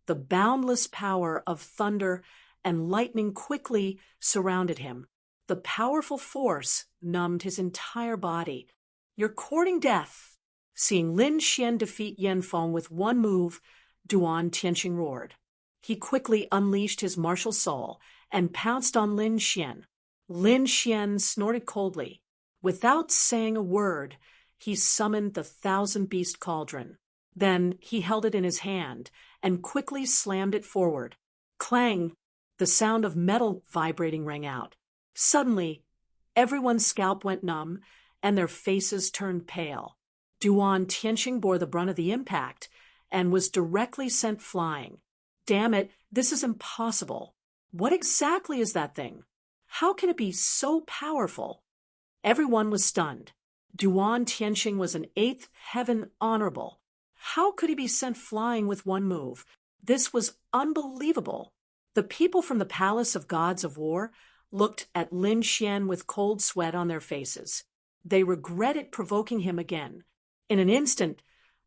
[SPEAKER 1] the boundless power of thunder and lightning quickly surrounded him. The powerful force numbed his entire body. You're courting death. Seeing Lin Xian defeat Yan Feng with one move, Duan Tianqing roared. He quickly unleashed his martial soul and pounced on Lin Xian. Lin Xian snorted coldly. Without saying a word, he summoned the 1,000-beast cauldron. Then he held it in his hand and quickly slammed it forward. Clang! The sound of metal vibrating rang out. Suddenly, everyone's scalp went numb and their faces turned pale. Duan Tianqing bore the brunt of the impact and was directly sent flying. Damn it, this is impossible. What exactly is that thing? How can it be so powerful? Everyone was stunned. Duan Tianqing was an 8th heaven honorable. How could he be sent flying with one move? This was unbelievable. The people from the Palace of Gods of War looked at Lin Xian with cold sweat on their faces. They regretted provoking him again. In an instant,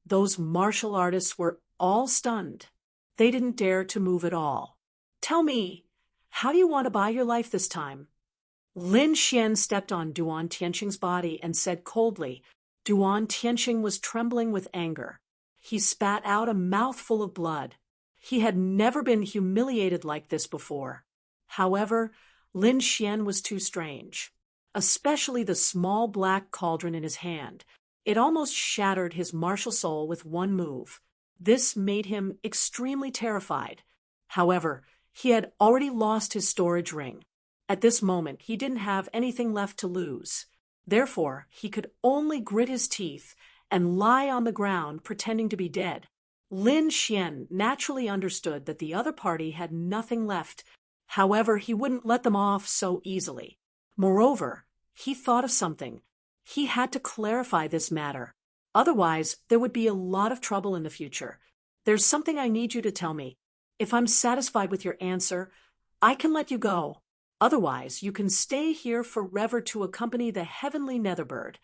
[SPEAKER 1] those martial artists were all stunned. They didn't dare to move at all. Tell me, how do you want to buy your life this time? Lin Xian stepped on Duan Tianqing's body and said coldly. Duan Tianqing was trembling with anger. He spat out a mouthful of blood. He had never been humiliated like this before. However, Lin Xian was too strange. Especially the small black cauldron in his hand. It almost shattered his martial soul with one move. This made him extremely terrified. However, he had already lost his storage ring. At this moment, he didn't have anything left to lose. Therefore, he could only grit his teeth and lie on the ground pretending to be dead. Lin Xian naturally understood that the other party had nothing left. However, he wouldn't let them off so easily. Moreover, he thought of something. He had to clarify this matter. Otherwise, there would be a lot of trouble in the future. There's something I need you to tell me. If I'm satisfied with your answer, I can let you go. Otherwise, you can stay here forever to accompany the heavenly Netherbird.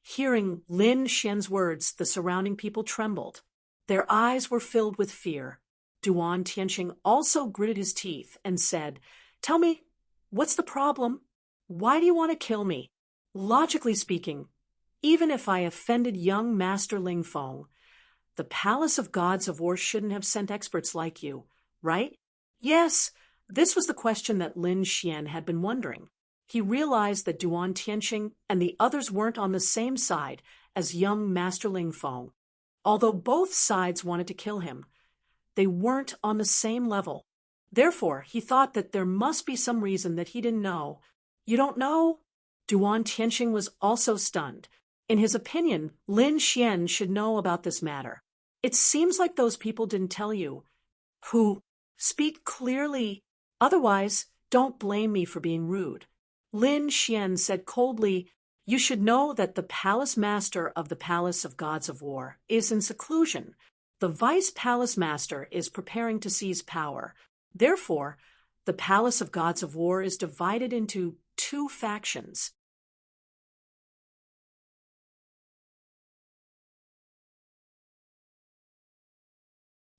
[SPEAKER 1] Hearing Lin Xian's words, the surrounding people trembled. Their eyes were filled with fear. Duan Tianxing also gritted his teeth and said, "Tell me, what's the problem? Why do you want to kill me? Logically speaking, even if I offended young Master Ling Feng, the Palace of Gods of War shouldn't have sent experts like you, right?" Yes, this was the question that Lin Xian had been wondering. He realized that Duan Tianxing and the others weren't on the same side as young Master Ling Feng. Although both sides wanted to kill him, they weren't on the same level. Therefore, he thought that there must be some reason that he didn't know. You don't know? Duan Tianxing was also stunned. In his opinion, Lin Xian should know about this matter. It seems like those people didn't tell you. Who? Speak clearly. Otherwise, don't blame me for being rude. Lin Xian said coldly, "You should know that the palace master of the Palace of Gods of War is in seclusion. The vice palace master is preparing to seize power. Therefore, the Palace of Gods of War is divided into two factions."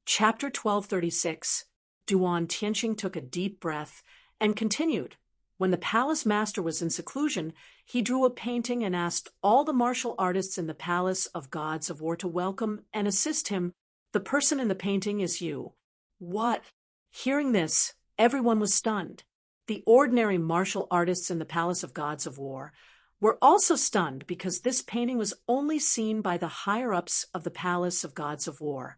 [SPEAKER 1] Chapter 1236. Duan Tianxing took a deep breath and continued. When the palace master was in seclusion, he drew a painting and asked all the martial artists in the Palace of Gods of War to welcome and assist him. "The person in the painting is you." What? Hearing this, everyone was stunned. The ordinary martial artists in the Palace of Gods of War were also stunned because this painting was only seen by the higher-ups of the Palace of Gods of War.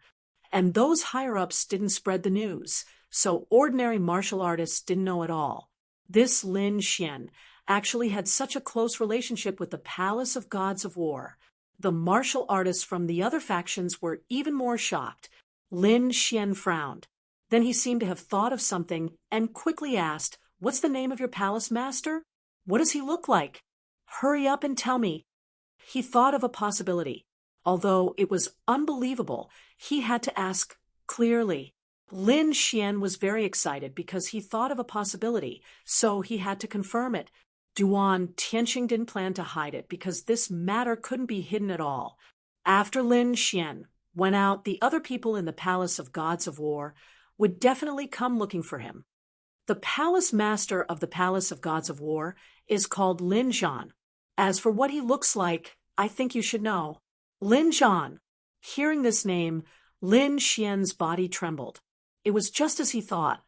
[SPEAKER 1] And those higher-ups didn't spread the news, so ordinary martial artists didn't know at all. This Lin Xian actually had such a close relationship with the Palace of Gods of War. The martial artists from the other factions were even more shocked. Lin Xian frowned. Then he seemed to have thought of something and quickly asked, "What's the name of your palace master? What does he look like? Hurry up and tell me." He thought of a possibility. Although it was unbelievable, he had to ask clearly. Lin Xian was very excited because he thought of a possibility, so he had to confirm it. Duan Tianxing didn't plan to hide it because this matter couldn't be hidden at all. After Lin Xian went out, the other people in the Palace of Gods of War would definitely come looking for him. The palace master of the Palace of Gods of War is called Lin Zhan. As for what he looks like, I think you should know. Lin Zhan. Hearing this name, Lin Xian's body trembled. It was just as he thought.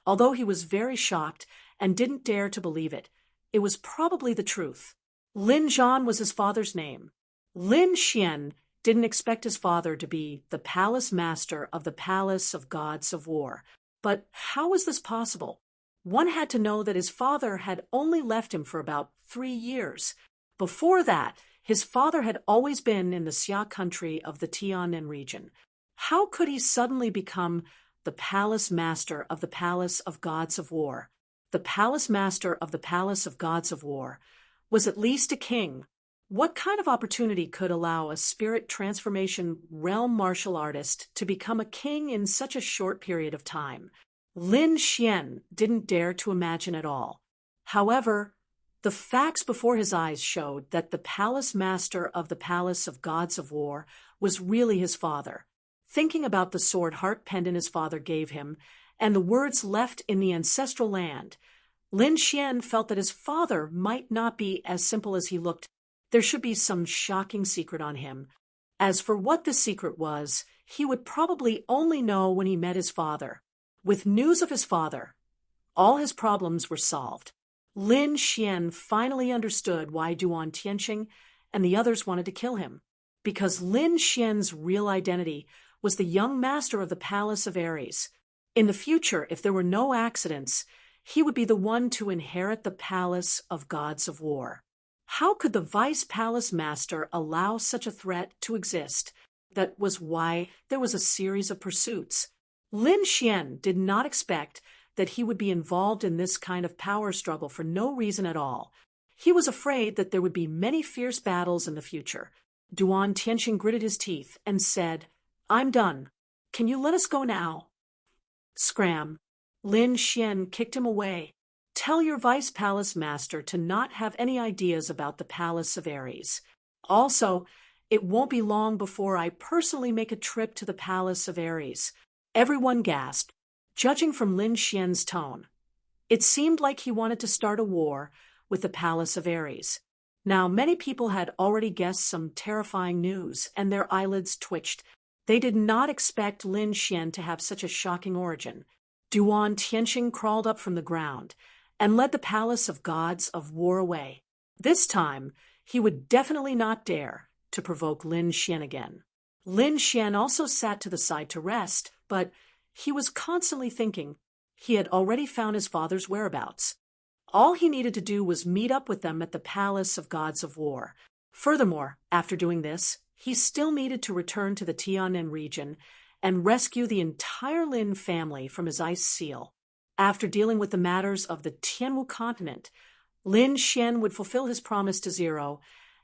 [SPEAKER 1] Although he was very shocked and didn't dare to believe it, it was probably the truth. Lin Zhan was his father's name. Lin Xian didn't expect his father to be the palace master of the Palace of Gods of War. But how was this possible? One had to know that his father had only left him for about 3 years. Before that, his father had always been in the Xia country of the Tianan region. How could he suddenly become the palace master of the Palace of Gods of War? The palace master of the Palace of Gods of War was at least a king. What kind of opportunity could allow a spirit transformation realm martial artist to become a king in such a short period of time? Lin Xian didn't dare to imagine at all. However, the facts before his eyes showed that the palace master of the Palace of Gods of War was really his father. Thinking about the sword heart pendant his father gave him, and the words left in the ancestral land, Lin Xian felt that his father might not be as simple as he looked. There should be some shocking secret on him. As for what the secret was, he would probably only know when he met his father. With news of his father, all his problems were solved. Lin Xian finally understood why Duan Tianxing and the others wanted to kill him. Because Lin Xian's real identity was the young master of the Palace of Ares. In the future, if there were no accidents, he would be the one to inherit the Palace of Gods of War. How could the vice palace master allow such a threat to exist? That was why there was a series of pursuits. Lin Xian did not expect that he would be involved in this kind of power struggle for no reason at all. He was afraid that there would be many fierce battles in the future. Duan Tianxing gritted his teeth and said, "I'm done. Can you let us go now?" Scram. Lin Xian kicked him away. "Tell your vice palace master to not have any ideas about the palace of Ares. Also, it won't be long before I personally make a trip to the palace of Ares." Everyone gasped, judging from Lin Xian's tone. It seemed like he wanted to start a war with the palace of Ares. Now, many people had already guessed some terrifying news, and their eyelids twitched. They did not expect Lin Xian to have such a shocking origin. Duan Tianxing crawled up from the ground and led the palace of gods of war away. This time, he would definitely not dare to provoke Lin Xian again. Lin Xian also sat to the side to rest, but he was constantly thinking. He had already found his father's whereabouts. All he needed to do was meet up with them at the Palace of Gods of War. Furthermore, after doing this, he still needed to return to the Tianan region and rescue the entire Lin family from his ice seal. After dealing with the matters of the Tianwu continent, Lin Xian would fulfill his promise to Zero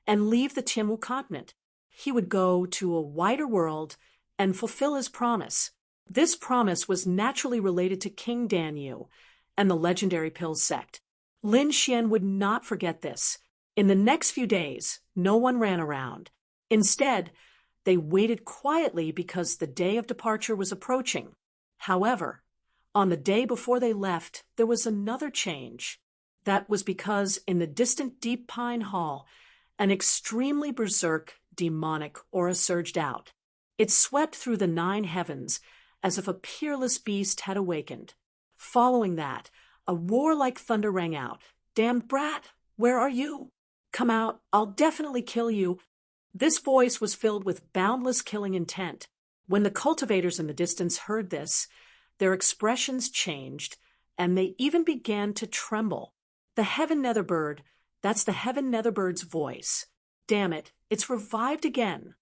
[SPEAKER 1] and leave the Tianwu continent. He would go to a wider world and fulfill his promise. This promise was naturally related to King Danyu and the legendary Pill sect. Lin Xian would not forget this. In the next few days, no one ran around. Instead, they waited quietly because the day of departure was approaching. However, on the day before they left, there was another change. That was because in the distant Deep Pine Hall, an extremely berserk, demonic aura surged out. It swept through the 9 heavens as if a peerless beast had awakened. Following that, a roar like thunder rang out. "Damned brat, where are you? Come out, I'll definitely kill you." This voice was filled with boundless killing intent. When the cultivators in the distance heard this, their expressions changed, and they even began to tremble. The Heaven Netherbird, that's the Heaven Netherbird's voice. Damn it, it's revived again.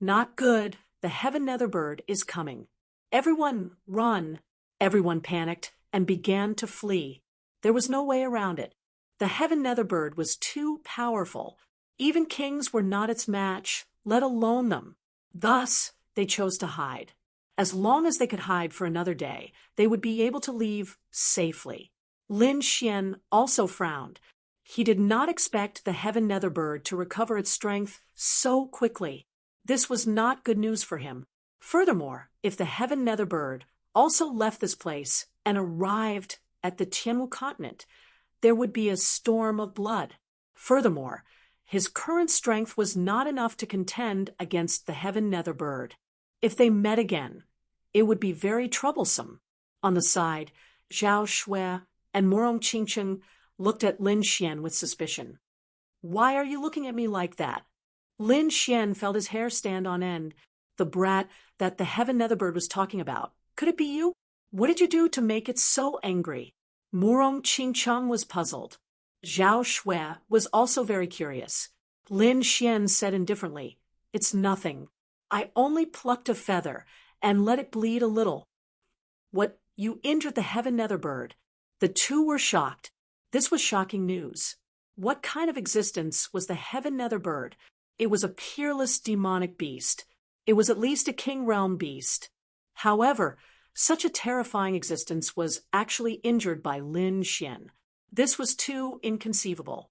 [SPEAKER 1] Not good, the Heaven Netherbird is coming. Everyone, run! Everyone panicked and began to flee. There was no way around it. The Heaven Netherbird was too powerful. Even kings were not its match, let alone them. Thus, they chose to hide. As long as they could hide for another day, they would be able to leave safely. Lin Xian also frowned. He did not expect the Heaven Netherbird to recover its strength so quickly. This was not good news for him. Furthermore, if the Heaven Netherbird also left this place and arrived at the Tianwu continent, there would be a storm of blood. Furthermore, his current strength was not enough to contend against the Heaven Netherbird. If they met again, it would be very troublesome. On the side, Zhao Shui and Murong Qingcheng looked at Lin Xian with suspicion. "Why are you looking at me like that?" Lin Xian felt his hair stand on end. The brat that the Heaven Netherbird was talking about. Could it be you? What did you do to make it so angry? Murong Qingcheng was puzzled. Zhao Shui was also very curious. Lin Xian said indifferently, "It's nothing. I only plucked a feather and let it bleed a little." "What, you injured the Heaven Netherbird?" The two were shocked. This was shocking news. What kind of existence was the Heaven Netherbird? It was a peerless demonic beast. It was at least a king realm beast. However, such a terrifying existence was actually injured by Lin Xian. This was too inconceivable.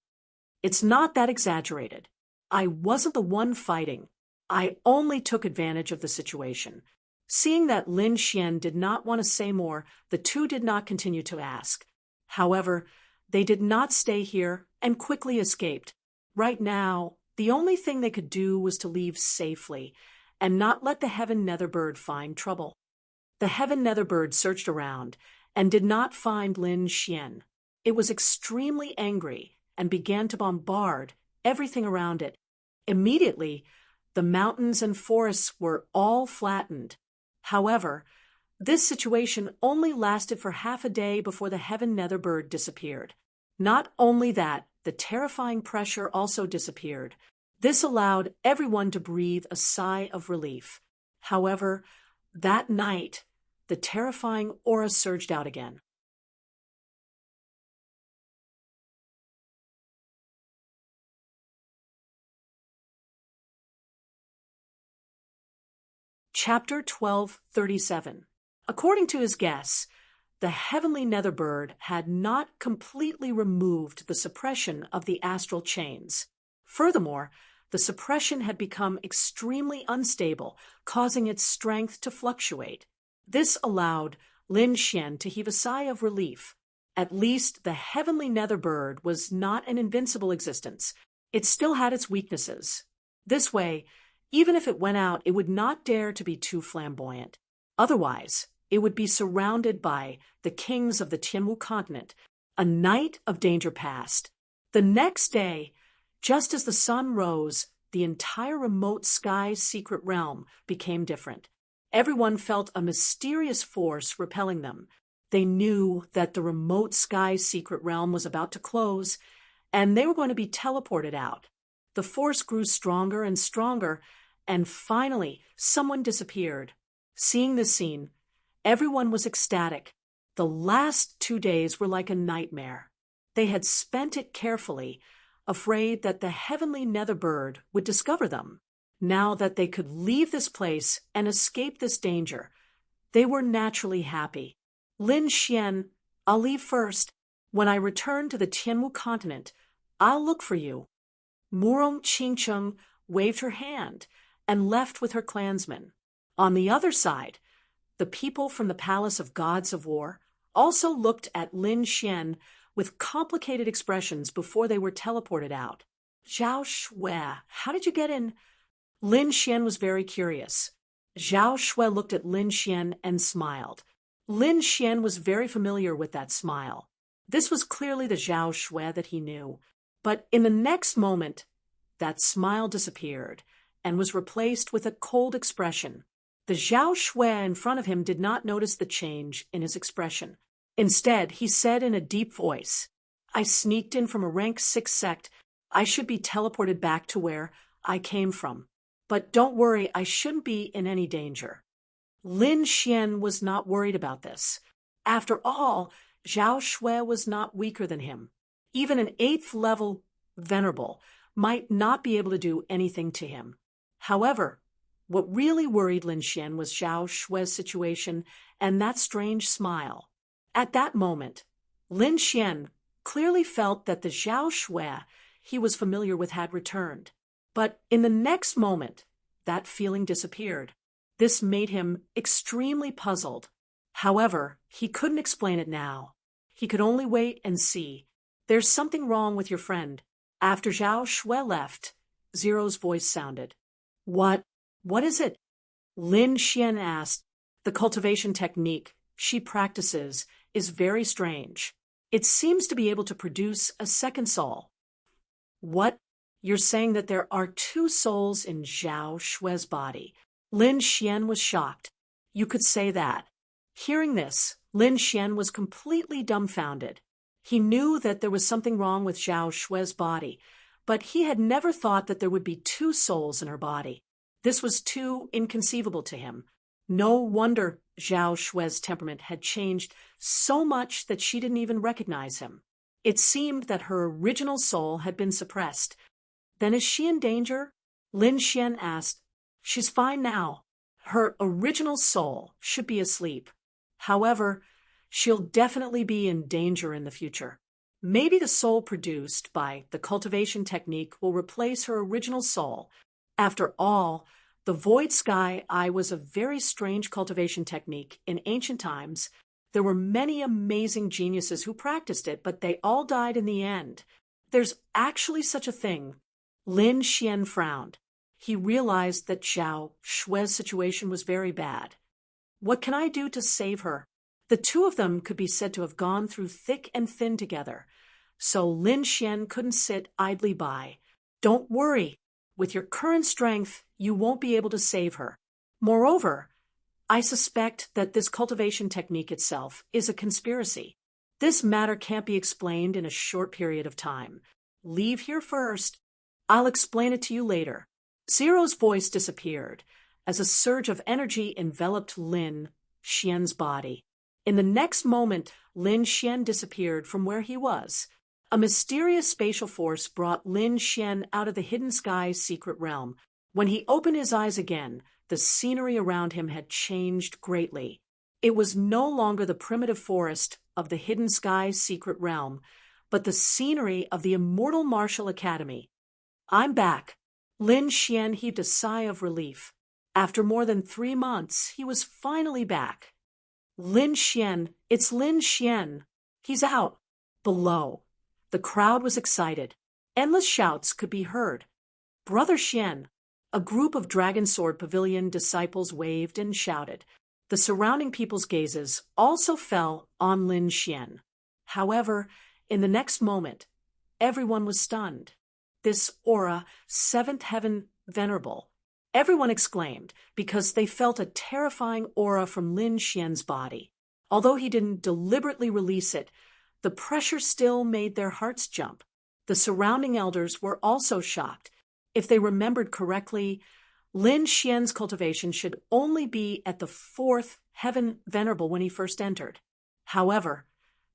[SPEAKER 1] "It's not that exaggerated. I wasn't the one fighting. I only took advantage of the situation." Seeing that Lin Xian did not want to say more, the two did not continue to ask. However, they did not stay here and quickly escaped. Right now, the only thing they could do was to leave safely and not let the Heaven Netherbird find trouble. The Heaven Netherbird searched around and did not find Lin Xian. It was extremely angry and began to bombard everything around it. Immediately, the mountains and forests were all flattened. However, this situation only lasted for half a day before the Heaven Netherbird disappeared. Not only that, the terrifying pressure also disappeared. This allowed everyone to breathe a sigh of relief. However, that night, the terrifying aura surged out again. Chapter 1237. According to his guess, the heavenly netherbird had not completely removed the suppression of the astral chains. Furthermore, the suppression had become extremely unstable, causing its strength to fluctuate. This allowed Lin Xian to heave a sigh of relief. At least the heavenly netherbird was not an invincible existence. It still had its weaknesses. This way, even if it went out, it would not dare to be too flamboyant. Otherwise, it would be surrounded by the kings of the Tianwu continent. A night of danger passed. The next day, just as the sun rose, the entire remote sky's secret realm became different. Everyone felt a mysterious force repelling them. They knew that the remote sky's secret realm was about to close, and they were going to be teleported out. The force grew stronger and stronger, and finally, someone disappeared. Seeing this scene, everyone was ecstatic. The last 2 days were like a nightmare. They had spent it carefully, afraid that the heavenly netherbird would discover them. Now that they could leave this place and escape this danger, they were naturally happy. Lin Xian, I'll leave first. When I return to the Tianwu continent, I'll look for you. Murong Qingcheng waved her hand and left with her clansmen. On the other side, the people from the Palace of Gods of War also looked at Lin Xian with complicated expressions before they were teleported out. Zhao Shui, how did you get in? Lin Xian was very curious. Zhao Shui looked at Lin Xian and smiled. Lin Xian was very familiar with that smile. This was clearly the Zhao Shui that he knew. But in the next moment, that smile disappeared and was replaced with a cold expression. The Zhao Shui in front of him did not notice the change in his expression. Instead, he said in a deep voice, I sneaked in from a rank 6 sect. I should be teleported back to where I came from. But don't worry, I shouldn't be in any danger. Lin Xian was not worried about this. After all, Zhao Shui was not weaker than him. Even an 8th level venerable might not be able to do anything to him. However, what really worried Lin Xian was Zhao Shui's situation and that strange smile. At that moment, Lin Xian clearly felt that the Zhao Shui he was familiar with had returned. But in the next moment, that feeling disappeared. This made him extremely puzzled. However, he couldn't explain it now. He could only wait and see. There's something wrong with your friend. After Zhao Shui left, Zero's voice sounded. What is it? Lin Xian asked. The cultivation technique she practices is very strange. It seems to be able to produce a second soul. What? You're saying that there are 2 souls in Zhao Shui's body? Lin Xian was shocked. You could say that. Hearing this, Lin Xian was completely dumbfounded. He knew that there was something wrong with Zhao Shui's body, but he had never thought that there would be 2 souls in her body. This was too inconceivable to him. No wonder Zhao Shui's temperament had changed so much that she didn't even recognize him. It seemed that her original soul had been suppressed. Then is she in danger? Lin Xian asked. She's fine now. Her original soul should be asleep. However, she'll definitely be in danger in the future. Maybe the soul produced by the cultivation technique will replace her original soul. After all, the Void Sky Eye was a very strange cultivation technique in ancient times. There were many amazing geniuses who practiced it, but they all died in the end. There's actually such a thing. Lin Xian frowned. He realized that Zhao Shui's situation was very bad. What can I do to save her? The 2 of them could be said to have gone through thick and thin together, so Lin Xian couldn't sit idly by. Don't worry. With your current strength, you won't be able to save her. Moreover, I suspect that this cultivation technique itself is a conspiracy. This matter can't be explained in a short period of time. Leave here first. I'll explain it to you later. Zero's voice disappeared as a surge of energy enveloped Lin Xian's body. In the next moment, Lin Xian disappeared from where he was. A mysterious spatial force brought Lin Xian out of the hidden sky's secret realm. When he opened his eyes again, the scenery around him had changed greatly. It was no longer the primitive forest of the hidden sky's secret realm, but the scenery of the immortal martial academy. I'm back. Lin Xian heaved a sigh of relief. After more than 3 months, he was finally back. Lin Xian, it's Lin Xian. He's out. Below. The crowd was excited. Endless shouts could be heard. Brother Xian. A group of Dragon Sword Pavilion disciples waved and shouted. The surrounding people's gazes also fell on Lin Xian. However, in the next moment, everyone was stunned. This aura, seventh heaven venerable. Everyone exclaimed because they felt a terrifying aura from Lin Xian's body. Although he didn't deliberately release it, the pressure still made their hearts jump. The surrounding elders were also shocked. If they remembered correctly, Lin Xian's cultivation should only be at the 4th heaven venerable when he first entered. However,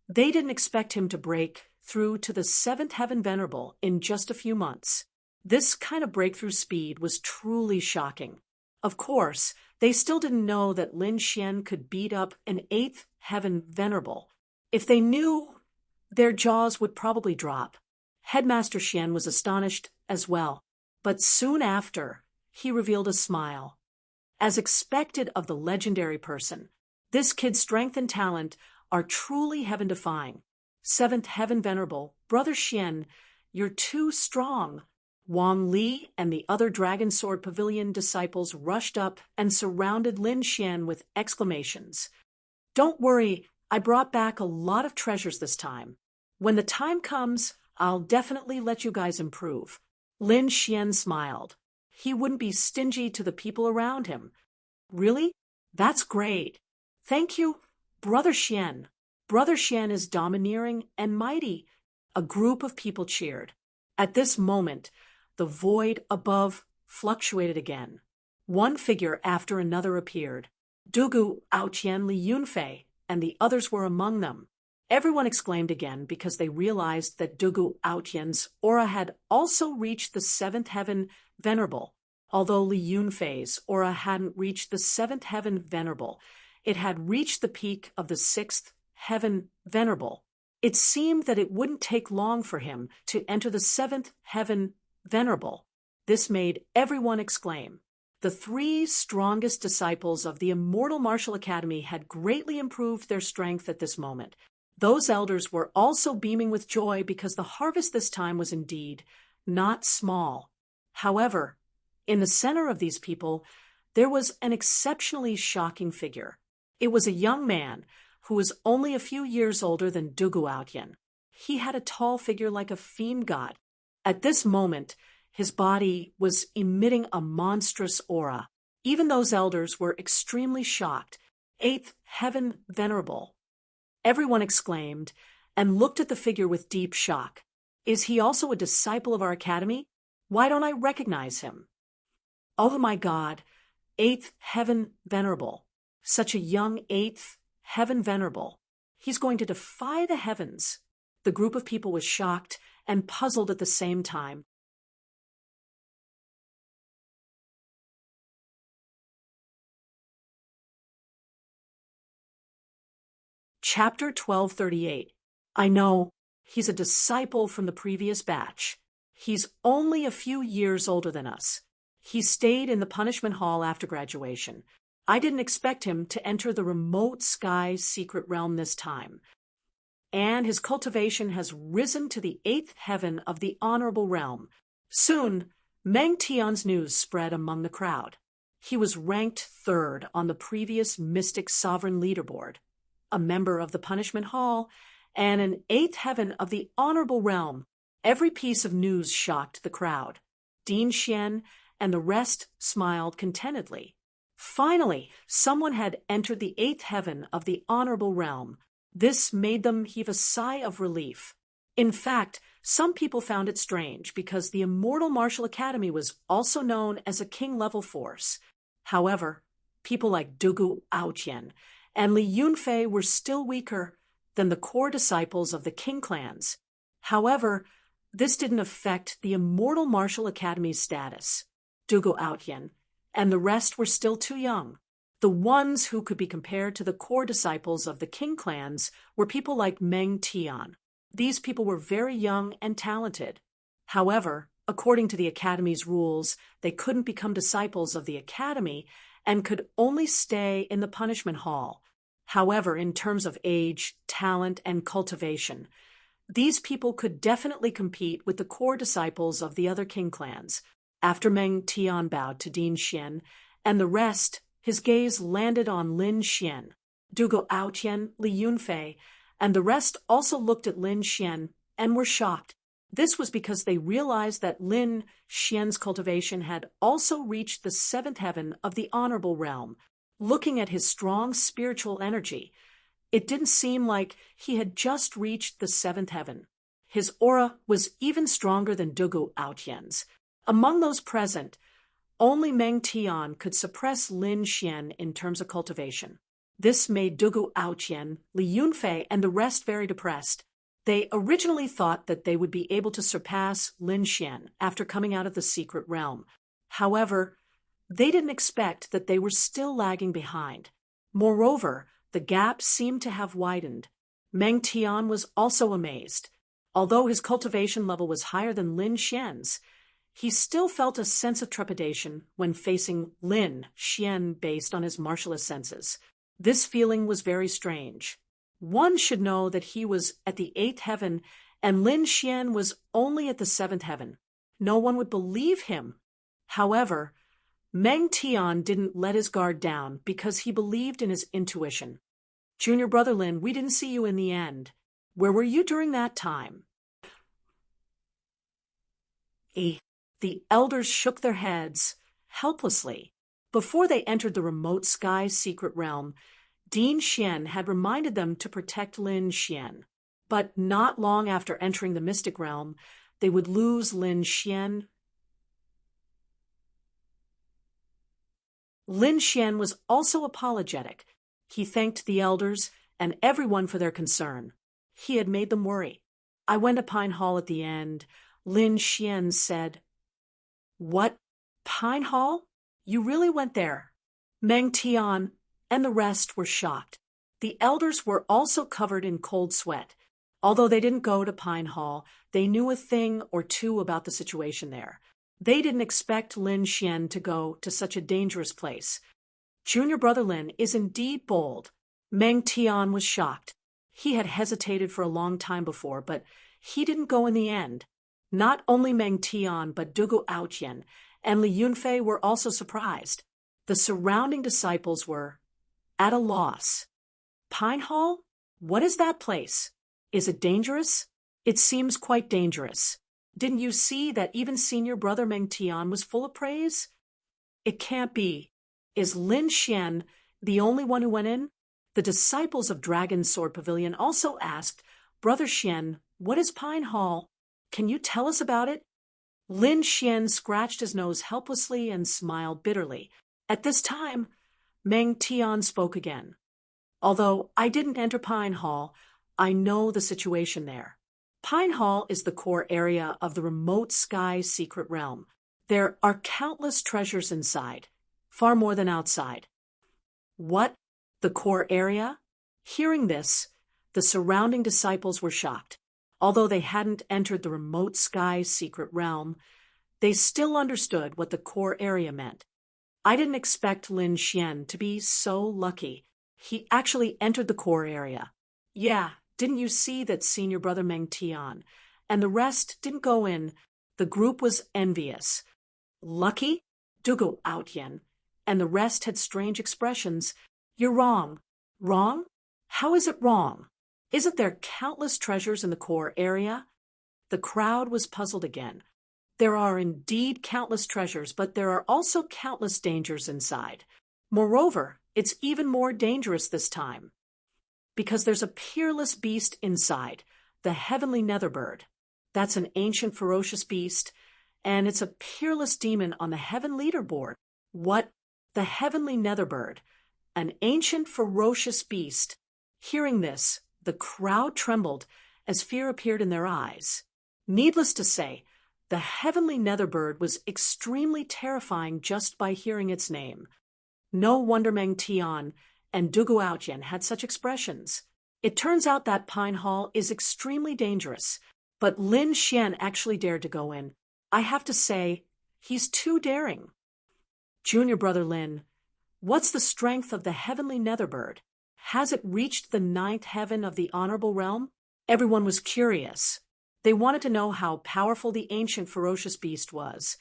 [SPEAKER 1] they didn't expect him to break through to the 7th heaven venerable in just a few months. This kind of breakthrough speed was truly shocking. Of course, they still didn't know that Lin Xian could beat up an 8th heaven venerable. If they knew, their jaws would probably drop. Headmaster Xian was astonished as well, but soon after, he revealed a smile. As expected of the legendary person, this kid's strength and talent are truly heaven-defying. 7th heaven venerable, Brother Xian, you're too strong. Wang Li and the other Dragon Sword Pavilion disciples rushed up and surrounded Lin Xian with exclamations. Don't worry, I brought back a lot of treasures this time. When the time comes, I'll definitely let you guys improve. Lin Xian smiled. He wouldn't be stingy to the people around him. Really? That's great. Thank you, Brother Xian. Brother Xian is domineering and mighty. A group of people cheered. At this moment, the void above fluctuated again. One figure after another appeared. Dugu, Aoqian, Li Yunfei, and the others were among them. Everyone exclaimed again because they realized that Dugu Aoqian's aura had also reached the 7th heaven venerable. Although Li Yunfei's aura hadn't reached the 7th heaven venerable, it had reached the peak of the 6th heaven venerable. It seemed that it wouldn't take long for him to enter the 7th heaven venerable. This made everyone exclaim. The 3 strongest disciples of the Immortal Martial Academy had greatly improved their strength at this moment. Those elders were also beaming with joy because the harvest this time was indeed not small. However, in the center of these people, there was an exceptionally shocking figure. It was a young man who was only a few years older than Dugu Aoqian. He had a tall figure like a fiend god. At this moment, his body was emitting a monstrous aura. Even those elders were extremely shocked. 8th heaven venerable. Everyone exclaimed and looked at the figure with deep shock. Is he also a disciple of our academy? Why don't I recognize him? Oh my God, 8th heaven venerable. Such a young 8th heaven venerable. He's going to defy the heavens. The group of people was shocked and puzzled at the same time. Chapter 1238. I know, he's a disciple from the previous batch. He's only a few years older than us. He stayed in the punishment hall after graduation. I didn't expect him to enter the remote sky's secret realm this time. And his cultivation has risen to the 8th heaven of the honorable realm. Soon, Meng Tian's news spread among the crowd. He was ranked 3rd on the previous Mystic Sovereign leaderboard, a member of the punishment hall, and an 8th heaven of the honorable realm. Every piece of news shocked the crowd. Dean Xian and the rest smiled contentedly. Finally, someone had entered the 8th heaven of the honorable realm. This made them heave a sigh of relief. In fact, Some people found it strange because the Immortal Martial Academy was also known as a king-level force. However, people like Dugu Aotian and Li Yunfei were still weaker than the core disciples of the king clans. However, this didn't affect the Immortal Martial Academy's status. Dugu Aotian and the rest were still too young. The ones who could be compared to the core disciples of the king clans were people like Meng Tian. These people were very young and talented. However, according to the Academy's rules, they couldn't become disciples of the Academy and could only stay in the punishment hall. However, in terms of age, talent, and cultivation, these people could definitely compete with the core disciples of the other king clans. After Meng Tian bowed to Din Xian and the rest, his gaze landed on Lin Xian. Dugu Aotian, Li Yunfei, and the rest also looked at Lin Xian and were shocked. This was because they realized that Lin Xian's cultivation had also reached the seventh heaven of the honorable realm. Looking at his strong spiritual energy, it didn't seem like he had just reached the seventh heaven. His aura was even stronger than Dugu Aotian's. Among those present, only Meng Tian could suppress Lin Xian in terms of cultivation. This made Dugu Aotian, Li Yunfei, and the rest very depressed. They originally thought that they would be able to surpass Lin Xian after coming out of the secret realm. However, they didn't expect that they were still lagging behind. Moreover, the gap seemed to have widened. Meng Tian was also amazed. Although his cultivation level was higher than Lin Xian's, he still felt a sense of trepidation when facing Lin Xian based on his martialist senses. This feeling was very strange. One should know that he was at the eighth heaven and Lin Xian was only at the seventh heaven. No one would believe him. However, Meng Tian didn't let his guard down because he believed in his intuition. Junior brother Lin, we didn't see you in the end. Where were you during that time? The elders shook their heads helplessly. Before they entered the remote sky's secret realm, Din Xian had reminded them to protect Lin Xian. But not long after entering the mystic realm, they would lose Lin Xian. Lin Xian was also apologetic. He thanked the elders and everyone for their concern. He had made them worry. I went to Pine Hall at the end. Lin Xian said, What? Pine Hall? You really went there? Meng Tian and the rest were shocked. The elders were also covered in cold sweat. Although they didn't go to Pine Hall, they knew a thing or two about the situation there. They didn't expect Lin Xian to go to such a dangerous place. Junior brother Lin is indeed bold. Meng Tian was shocked. He had hesitated for a long time before, but he didn't go in the end. Not only Meng Tian, but Dugu Aotian and Li Yunfei were also surprised. The surrounding disciples were at a loss. Pine Hall? What is that place? Is it dangerous? It seems quite dangerous. Didn't you see that even senior brother Meng Tian was full of praise? It can't be. Is Lin Xian the only one who went in? The disciples of Dragon Sword Pavilion also asked, Brother Xian, what is Pine Hall? Can you tell us about it? Lin Xian scratched his nose helplessly and smiled bitterly. At this time, Meng Tian spoke again. Although I didn't enter Pine Hall, I know the situation there. Pine Hall is the core area of the remote sky secret realm. There are countless treasures inside, far more than outside. What? The core area? Hearing this, the surrounding disciples were shocked. Although they hadn't entered the remote sky secret realm, they still understood what the core area meant. I didn't expect Lin Xian to be so lucky. He actually entered the core area. Yeah, didn't you see that senior brother Meng Tian and the rest didn't go in? The group was envious. Lucky? Dugu Aotian and the rest had strange expressions. You're wrong. Wrong? How is it wrong? Isn't there countless treasures in the core area? The crowd was puzzled again. There are indeed countless treasures, but there are also countless dangers inside. Moreover, it's even more dangerous this time, because there's a peerless beast inside, the heavenly netherbird. That's an ancient ferocious beast, and it's a peerless demon on the heaven leaderboard. What? The heavenly netherbird, an ancient ferocious beast. Hearing this, the crowd trembled as fear appeared in their eyes. Needless to say, the heavenly netherbird was extremely terrifying just by hearing its name. No wonder Meng Tian and Dugu Aotian had such expressions. It turns out that Pine Hall is extremely dangerous, but Lin Xian actually dared to go in. I have to say, he's too daring. Junior brother Lin, what's the strength of the heavenly netherbird? Has it reached the 9th heaven of the honorable realm? Everyone was curious. They wanted to know how powerful the ancient ferocious beast was.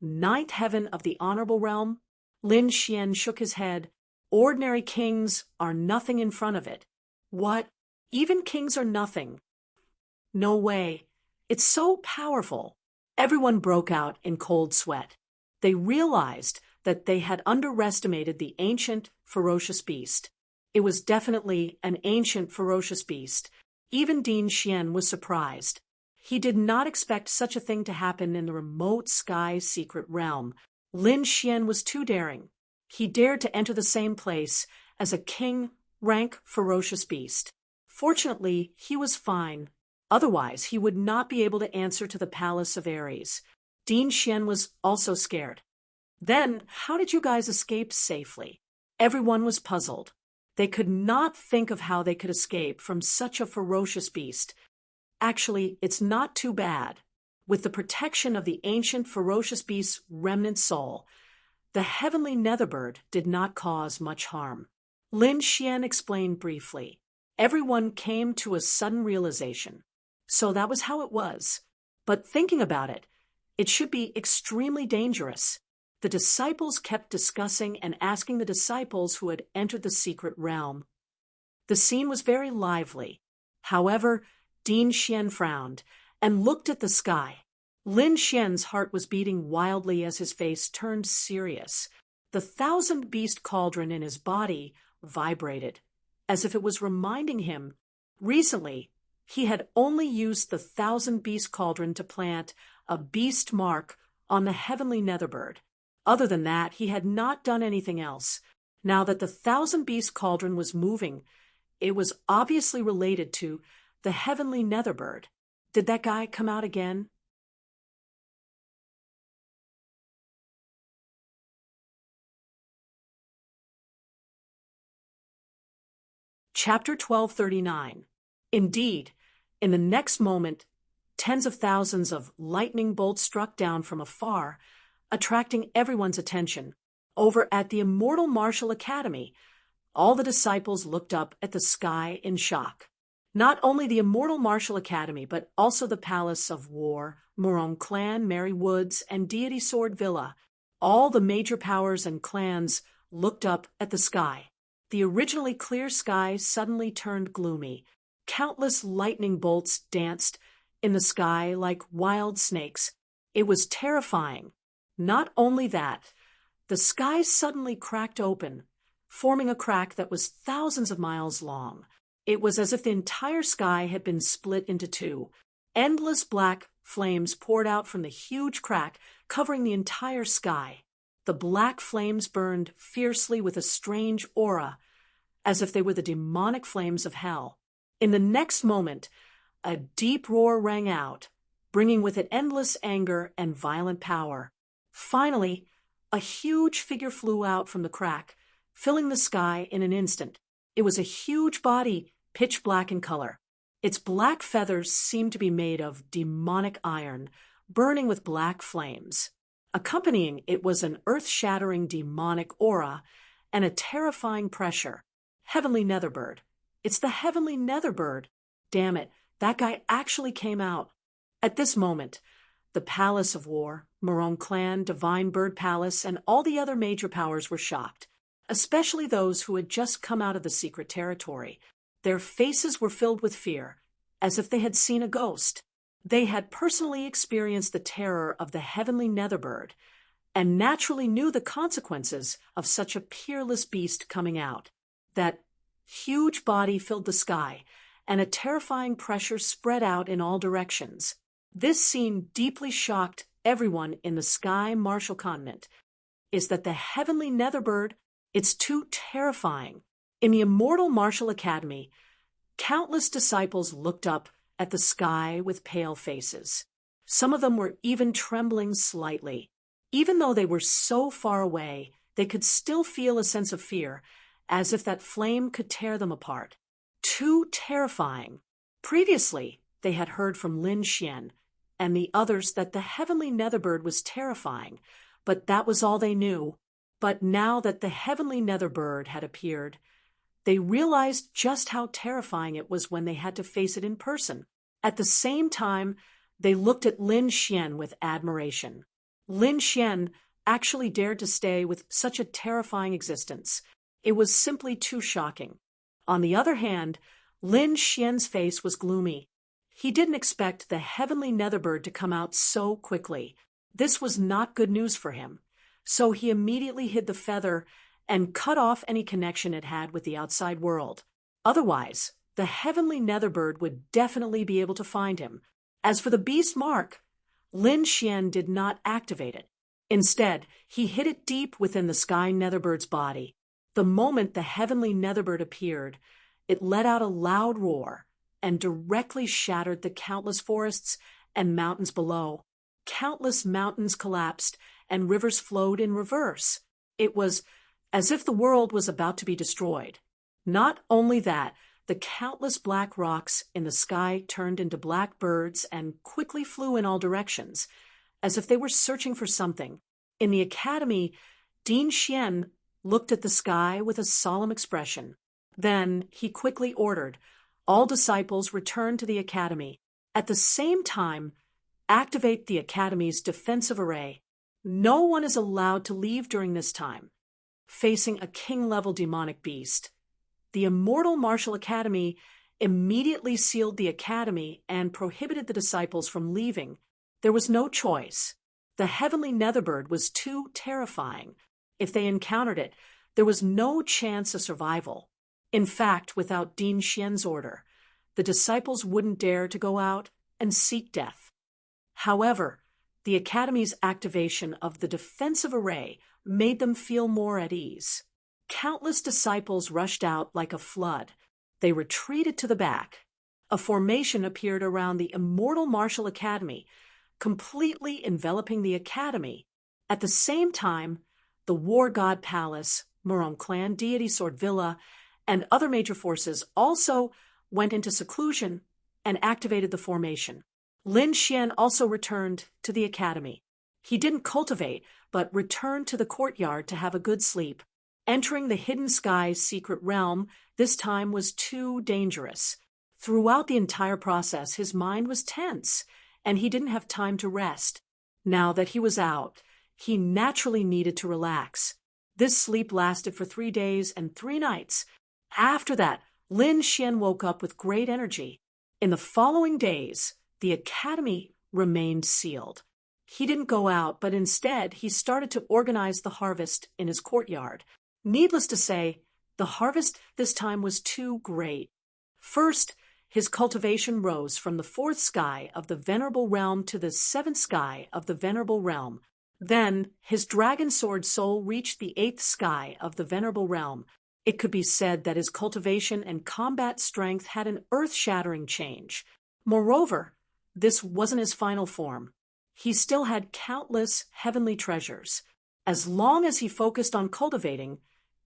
[SPEAKER 1] 9th heaven of the honorable realm? Lin Xian shook his head. Ordinary kings are nothing in front of it. What? Even kings are nothing? No way. It's so powerful. Everyone broke out in cold sweat. They realized that they had underestimated the ancient ferocious beast. It was definitely an ancient ferocious beast. Even Dean Xian was surprised. He did not expect such a thing to happen in the remote sky secret realm. Lin Xian was too daring. He dared to enter the same place as a king-rank ferocious beast. Fortunately, he was fine. Otherwise, he would not be able to answer to the palace of Ares. Dean Xian was also scared. Then, how did you guys escape safely? Everyone was puzzled. They could not think of how they could escape from such a ferocious beast. Actually, it's not too bad. With the protection of the ancient ferocious beast's remnant soul, the heavenly netherbird did not cause much harm. Lin Xian explained briefly. Everyone came to a sudden realization. So that was how it was. But thinking about it, it should be extremely dangerous. The disciples kept discussing and asking the disciples who had entered the secret realm. The scene was very lively. However, Dean Xian frowned and looked at the sky. Lin Xian's heart was beating wildly as his face turned serious. The 1,000-beast cauldron in his body vibrated, as if it was reminding him. Recently, he had only used the 1,000-beast cauldron to plant a beast mark on the heavenly netherbird. Other than that, he had not done anything else. Now that the 1,000-beast cauldron was moving, it was obviously related to the heavenly netherbird. Did that guy come out again? Chapter 1239. Indeed, in the next moment, tens of thousands of lightning bolts struck down from afar, attracting everyone's attention. Over at the Immortal Martial Academy, all the disciples looked up at the sky in shock. Not only the Immortal Martial Academy, but also the Palace of War, Morong Clan, Merry Woods, and Deity Sword Villa. All the major powers and clans looked up at the sky. The originally clear sky suddenly turned gloomy. Countless lightning bolts danced in the sky like wild snakes. It was terrifying. Not only that, the sky suddenly cracked open, forming a crack that was thousands of miles long. It was as if the entire sky had been split into two. Endless black flames poured out from the huge crack, covering the entire sky. The black flames burned fiercely with a strange aura, as if they were the demonic flames of hell. In the next moment, a deep roar rang out, bringing with it endless anger and violent power. Finally, a huge figure flew out from the crack, filling the sky in an instant. It was a huge body, pitch black in color. Its black feathers seemed to be made of demonic iron, burning with black flames. Accompanying it was an earth-shattering demonic aura and a terrifying pressure. Heavenly Netherbird. It's the Heavenly Netherbird. Damn it, that guy actually came out. At this moment, the Palace of War, Morong Clan, Divine Bird Palace, and all the other major powers were shocked, especially those who had just come out of the secret territory. Their faces were filled with fear, as if they had seen a ghost. They had personally experienced the terror of the Heavenly Netherbird, and naturally knew the consequences of such a peerless beast coming out. That huge body filled the sky, and a terrifying pressure spread out in all directions. This scene deeply shocked everyone in the Sky Martial continent. Is that the heavenly Netherbird? It's too terrifying. In the immortal Martial Academy, countless disciples looked up at the sky with pale faces. Some of them were even trembling slightly. Even though they were so far away, they could still feel a sense of fear, as if that flame could tear them apart. Too terrifying. Previously, they had heard from Lin Xian and the others that the heavenly Netherbird was terrifying, but that was all they knew. But now that the heavenly Netherbird had appeared, they realized just how terrifying it was when they had to face it in person. At the same time, they looked at Lin Xian with admiration. Lin Xian actually dared to stay with such a terrifying existence. It was simply too shocking. On the other hand, Lin Xian's face was gloomy. He didn't expect the heavenly Netherbird to come out so quickly. This was not good news for him. So he immediately hid the feather and cut off any connection it had with the outside world. Otherwise, the heavenly Netherbird would definitely be able to find him. As for the beast mark, Lin Xian did not activate it. Instead, he hid it deep within the Sky Netherbbird's body. The moment the heavenly Netherbird appeared, it let out a loud roar and directly shattered the countless forests and mountains below. Countless mountains collapsed and rivers flowed in reverse. It was as if the world was about to be destroyed. Not only that, the countless black rocks in the sky turned into black birds and quickly flew in all directions, as if they were searching for something. In the academy, Dean Xian looked at the sky with a solemn expression. Then he quickly ordered all disciples return to the academy. At the same time, activate the academy's defensive array. No one is allowed to leave during this time. Facing a king-level demonic beast, the immortal Martial Academy immediately sealed the academy and prohibited the disciples from leaving. There was no choice. The heavenly Netherbird was too terrifying. If they encountered it, there was no chance of survival. In fact, without Dean Xian's order, the disciples wouldn't dare to go out and seek death. However, the Academy's activation of the defensive array made them feel more at ease. Countless disciples rushed out like a flood. They retreated to the back. A formation appeared around the immortal Martial Academy, completely enveloping the Academy. At the same time, the War God Palace, Murong Clan Deity Sword Villa, and other major forces also went into seclusion and activated the formation. Lin Xian also returned to the academy. He didn't cultivate, but returned to the courtyard to have a good sleep. Entering the Hidden Sky's secret realm this time was too dangerous. Throughout the entire process, his mind was tense, and he didn't have time to rest. Now that he was out, he naturally needed to relax. This sleep lasted for 3 days and 3 nights. After that, Lin Xian woke up with great energy. In the following days, the academy remained sealed. He didn't go out, but instead he started to organize the harvest in his courtyard. Needless to say, the harvest this time was too great. First, his cultivation rose from the 4th sky of the Venerable Realm to the 7th sky of the Venerable Realm. Then, his dragon sword soul reached the 8th sky of the Venerable Realm. It could be said that his cultivation and combat strength had an earth-shattering change. Moreover, this wasn't his final form. He still had countless heavenly treasures. As long as he focused on cultivating,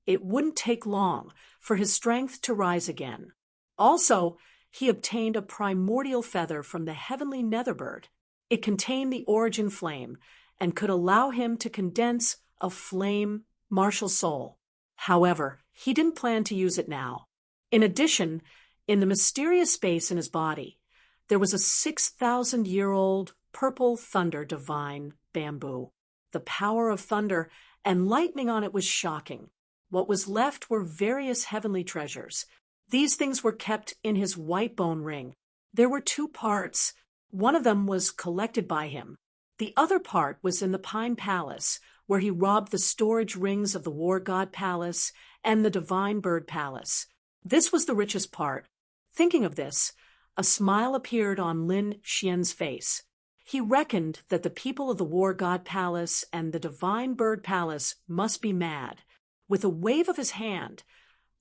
[SPEAKER 1] it wouldn't take long for his strength to rise again. Also, he obtained a primordial feather from the heavenly Netherbird. It contained the origin flame and could allow him to condense a flame martial soul. However, he didn't plan to use it now. In addition, in the mysterious space in his body, there was a 6,000-year-old purple thunder divine bamboo. The power of thunder and lightning on it was shocking. What was left were various heavenly treasures. These things were kept in his white bone ring. There were 2 parts. One of them was collected by him. The other part was in the Pine Palace, where he robbed the storage rings of the War God Palace and the Divine Bird Palace. This was the richest part. Thinking of this, a smile appeared on Lin Xian's face. He reckoned that the people of the War God Palace and the Divine Bird Palace must be mad. With a wave of his hand,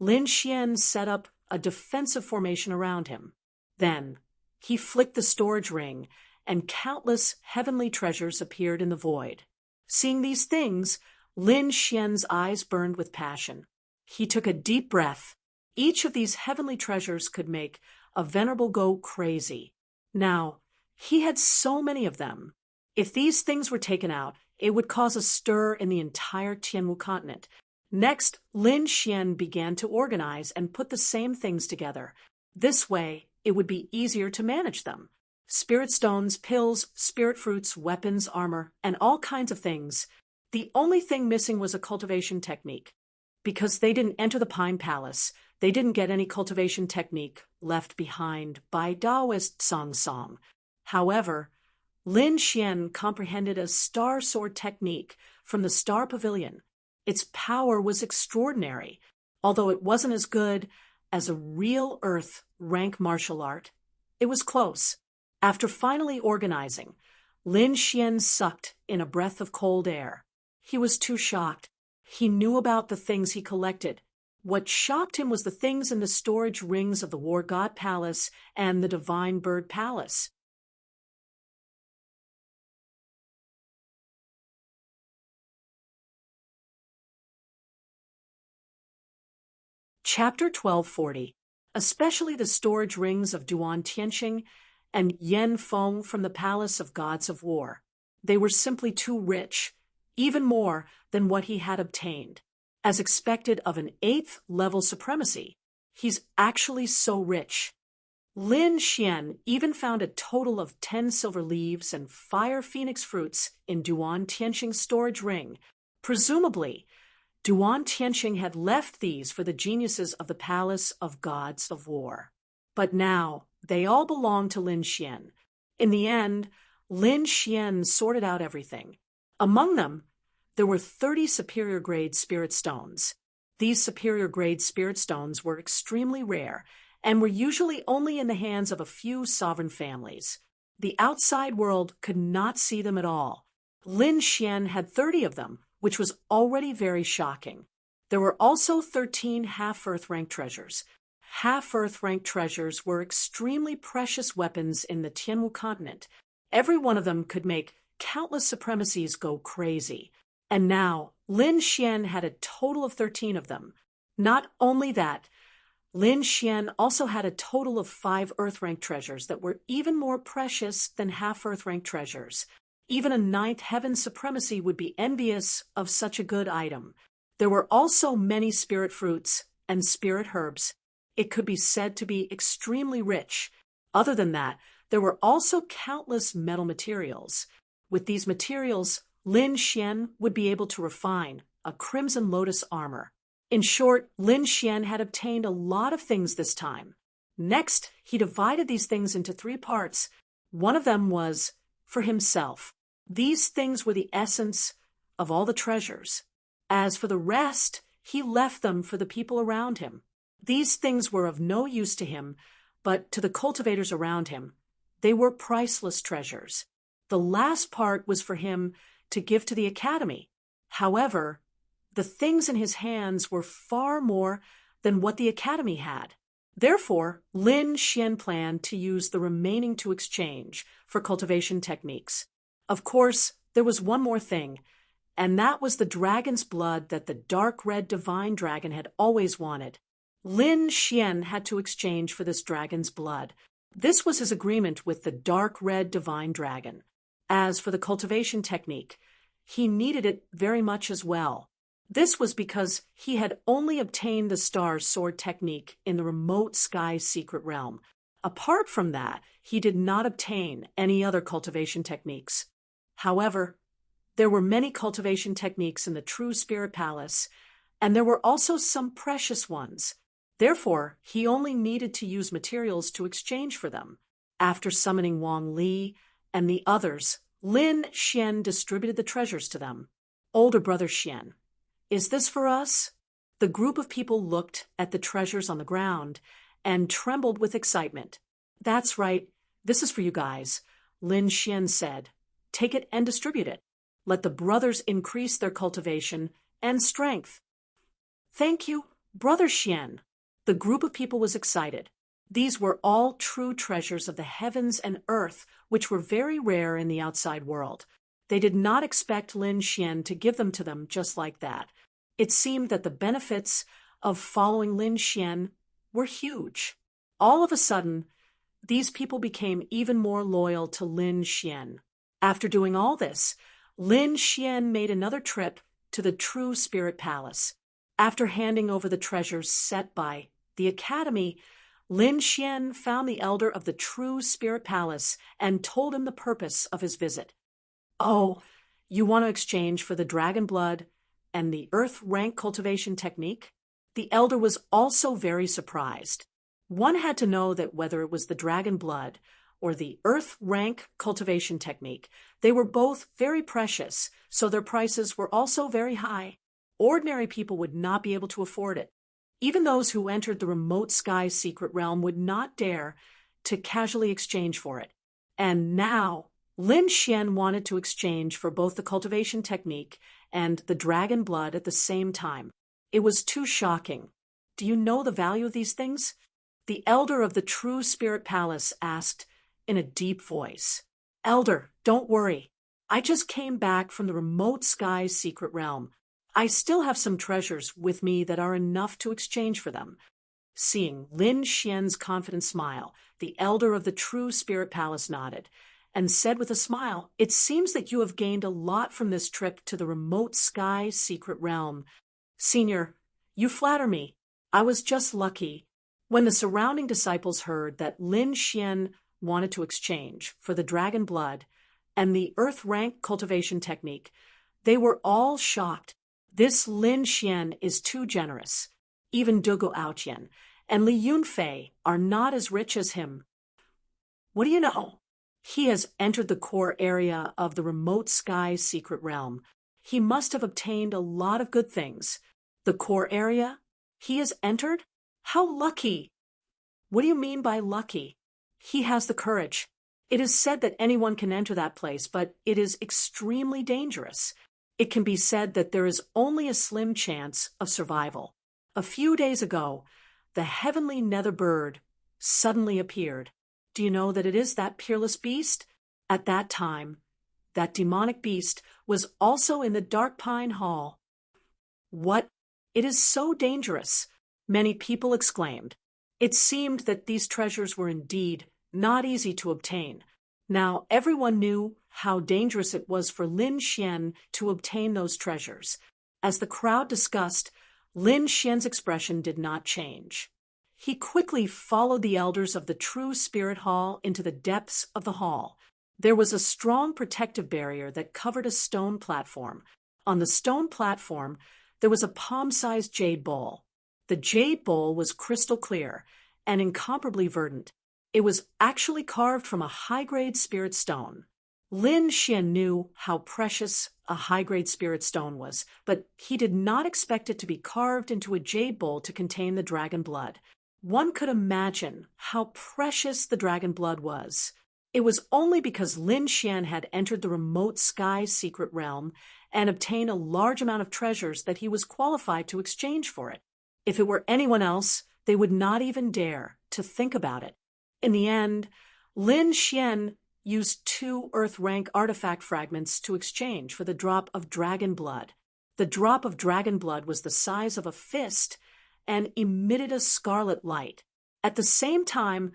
[SPEAKER 1] Lin Xian set up a defensive formation around him. Then, he flicked the storage ring, and countless heavenly treasures appeared in the void. Seeing these things, Lin Xian's eyes burned with passion. He took a deep breath. Each of these heavenly treasures could make a venerable go crazy. Now, he had so many of them. If these things were taken out, it would cause a stir in the entire Tianwu continent. Next, Lin Xian began to organize and put the same things together. This way, it would be easier to manage them. Spirit stones, pills, spirit fruits, weapons, armor, and all kinds of things. The only thing missing was a cultivation technique. Because they didn't enter the Pine Palace, they didn't get any cultivation technique left behind by Taoist Song Song. However, Lin Xian comprehended a star sword technique from the Star Pavilion. Its power was extraordinary, although it wasn't as good as a real Earth rank martial art. It was close. After finally organizing, Lin Xian sucked in a breath of cold air. He was too shocked. He knew about the things he collected. What shocked him was the things in the storage rings of the War God Palace and the Divine Bird Palace. Chapter 1240, especially the storage rings of Duan Tianxing and Yan Feng from the Palace of Gods of War. They were simply too rich, even more than what he had obtained. As expected of an 8th level supremacy, he's actually so rich. Lin Xian even found a total of 10 silver leaves and fire phoenix fruits in Duan Tianxing's storage ring. Presumably, Duan Tianxing had left these for the geniuses of the Palace of Gods of War. But now, they all belonged to Lin Xian. In the end, Lin Xian sorted out everything. Among them, there were 30 superior-grade spirit stones. These superior-grade spirit stones were extremely rare and were usually only in the hands of a few sovereign families. The outside world could not see them at all. Lin Xian had 30 of them, which was already very shocking. There were also 13 half-Earth rank treasures. Half-Earth rank treasures were extremely precious weapons in the Tianwu continent. Every one of them could make countless supremacies go crazy. And now, Lin Xian had a total of 13 of them. Not only that, Lin Xian also had a total of 5 Earth rank treasures that were even more precious than half-Earth rank treasures. Even a 9th heaven supremacy would be envious of such a good item. There were also many spirit fruits and spirit herbs. It could be said to be extremely rich. Other than that, there were also countless metal materials. With these materials, Lin Xian would be able to refine a crimson lotus armor. In short, Lin Xian had obtained a lot of things this time. Next, he divided these things into 3 parts. One of them was for himself. These things were the essence of all the treasures. As for the rest, he left them for the people around him. These things were of no use to him, but to the cultivators around him, they were priceless treasures. The last part was for him to give to the academy. However, the things in his hands were far more than what the academy had. Therefore, Lin Xian planned to use the remaining to exchange for cultivation techniques. Of course, there was one more thing, and that was the dragon's blood that the dark red divine dragon had always wanted. Lin Xian had to exchange for this dragon's blood. This was his agreement with the dark red divine dragon. As for the cultivation technique, he needed it very much as well. This was because he had only obtained the star sword technique in the remote sky secret realm. Apart from that, he did not obtain any other cultivation techniques. However, there were many cultivation techniques in the True Spirit Palace, and there were also some precious ones. Therefore, he only needed to use materials to exchange for them. After summoning Wang Li and the others, Lin Xian distributed the treasures to them. Older brother Xian, is this for us? The group of people looked at the treasures on the ground and trembled with excitement. That's right, this is for you guys. Lin Xian said, "Take it and distribute it. Let the brothers increase their cultivation and strength." "Thank you, Brother Xian." The group of people was excited. These were all true treasures of the heavens and earth, which were very rare in the outside world. They did not expect Lin Xian to give them to them just like that. It seemed that the benefits of following Lin Xian were huge. All of a sudden, these people became even more loyal to Lin Xian. After doing all this, Lin Xian made another trip to the True Spirit Palace. After handing over the treasures set by the Academy, Lin Xian found the elder of the True Spirit Palace and told him the purpose of his visit. "Oh, you want to exchange for the dragon blood and the earth rank cultivation technique?" The elder was also very surprised. One had to know that whether it was the dragon blood or the earth rank cultivation technique, they were both very precious, so their prices were also very high. Ordinary people would not be able to afford it. Even those who entered the remote sky secret realm would not dare to casually exchange for it. And now, Lin Xian wanted to exchange for both the cultivation technique and the dragon blood at the same time. It was too shocking. "Do you know the value of these things?" The elder of the True Spirit Palace asked in a deep voice. "Elder, don't worry. I just came back from the remote sky secret realm. I still have some treasures with me that are enough to exchange for them." Seeing Lin Xian's confident smile, the elder of the True Spirit Palace nodded and said with a smile, "It seems that you have gained a lot from this trip to the remote sky secret realm. Senior, you flatter me. I was just lucky." When the surrounding disciples heard that Lin Xian wanted to exchange for the dragon blood and the earth rank cultivation technique, they were all shocked. This Lin Xian is too generous. Even Dugu Aotian and Li Yunfei are not as rich as him. What do you know? He has entered the core area of the remote sky secret realm. He must have obtained a lot of good things. The core area? He has entered? How lucky! What do you mean by lucky? He has the courage. It is said that anyone can enter that place, but it is extremely dangerous. It can be said that there is only a slim chance of survival. A few days ago, the heavenly nether bird suddenly appeared. Do you know that it is that peerless beast? At that time, that demonic beast was also in the Dark Pine Hall. What? It is so dangerous, many people exclaimed. It seemed that these treasures were indeed not easy to obtain. Now everyone knew how dangerous it was for Lin Xian to obtain those treasures. As the crowd discussed, Lin Xian's expression did not change. He quickly followed the elders of the True Spirit Hall into the depths of the hall. There was a strong protective barrier that covered a stone platform. On the stone platform, there was a palm-sized jade bowl. The jade bowl was crystal clear and incomparably verdant. It was actually carved from a high-grade spirit stone. Lin Xian knew how precious a high-grade spirit stone was, but he did not expect it to be carved into a jade bowl to contain the dragon blood. One could imagine how precious the dragon blood was. It was only because Lin Xian had entered the remote sky secret realm and obtained a large amount of treasures that he was qualified to exchange for it. If it were anyone else, they would not even dare to think about it. In the end, Lin Xian used 2 Earth rank artifact fragments to exchange for the drop of dragon blood. The drop of dragon blood was the size of a fist and emitted a scarlet light. At the same time,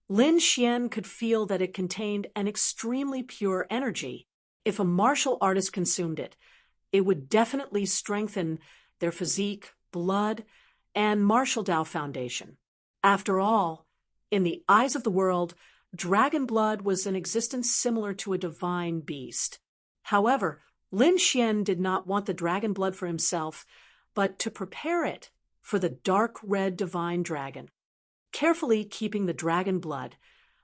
[SPEAKER 1] Lin Xian could feel that it contained an extremely pure energy. If a martial artist consumed it, it would definitely strengthen their physique, blood, and martial Dao foundation. After all, in the eyes of the world, dragon blood was an existence similar to a divine beast. However, Lin Xian did not want the dragon blood for himself, but to prepare it for the dark red divine dragon. Carefully keeping the dragon blood,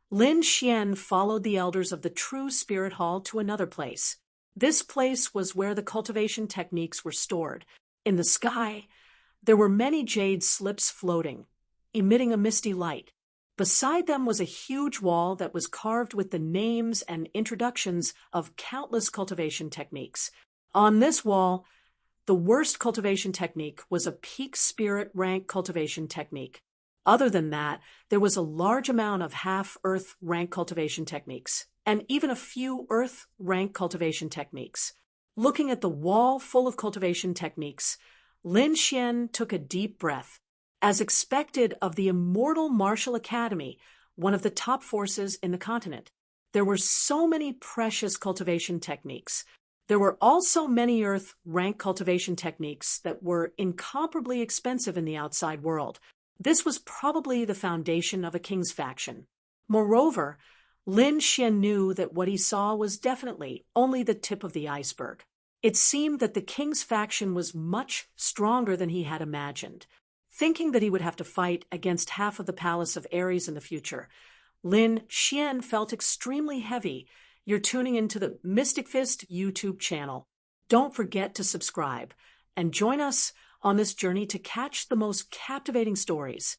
[SPEAKER 1] Lin Xian followed the elders of the True Spirit Hall to another place. This place was where the cultivation techniques were stored. In the sky, there were many jade slips floating, emitting a misty light. Beside them was a huge wall that was carved with the names and introductions of countless cultivation techniques. On this wall, the worst cultivation technique was a peak spirit rank cultivation technique. Other than that, there was a large amount of half-earth rank cultivation techniques, and even a few earth rank cultivation techniques. Looking at the wall full of cultivation techniques, Lin Xian took a deep breath. As expected of the immortal martial academy, one of the top forces in the continent, there were so many precious cultivation techniques. There were also many earth rank cultivation techniques that were incomparably expensive in the outside world. This was probably the foundation of a king's faction. Moreover, Lin Xian knew that what he saw was definitely only the tip of the iceberg. It seemed that the king's faction was much stronger than he had imagined. Thinking that he would have to fight against half of the palace of Ares in the future, Lin Xian felt extremely heavy. You're tuning into the Mystic Fist YouTube channel. Don't forget to subscribe and join us on this journey to catch the most captivating stories.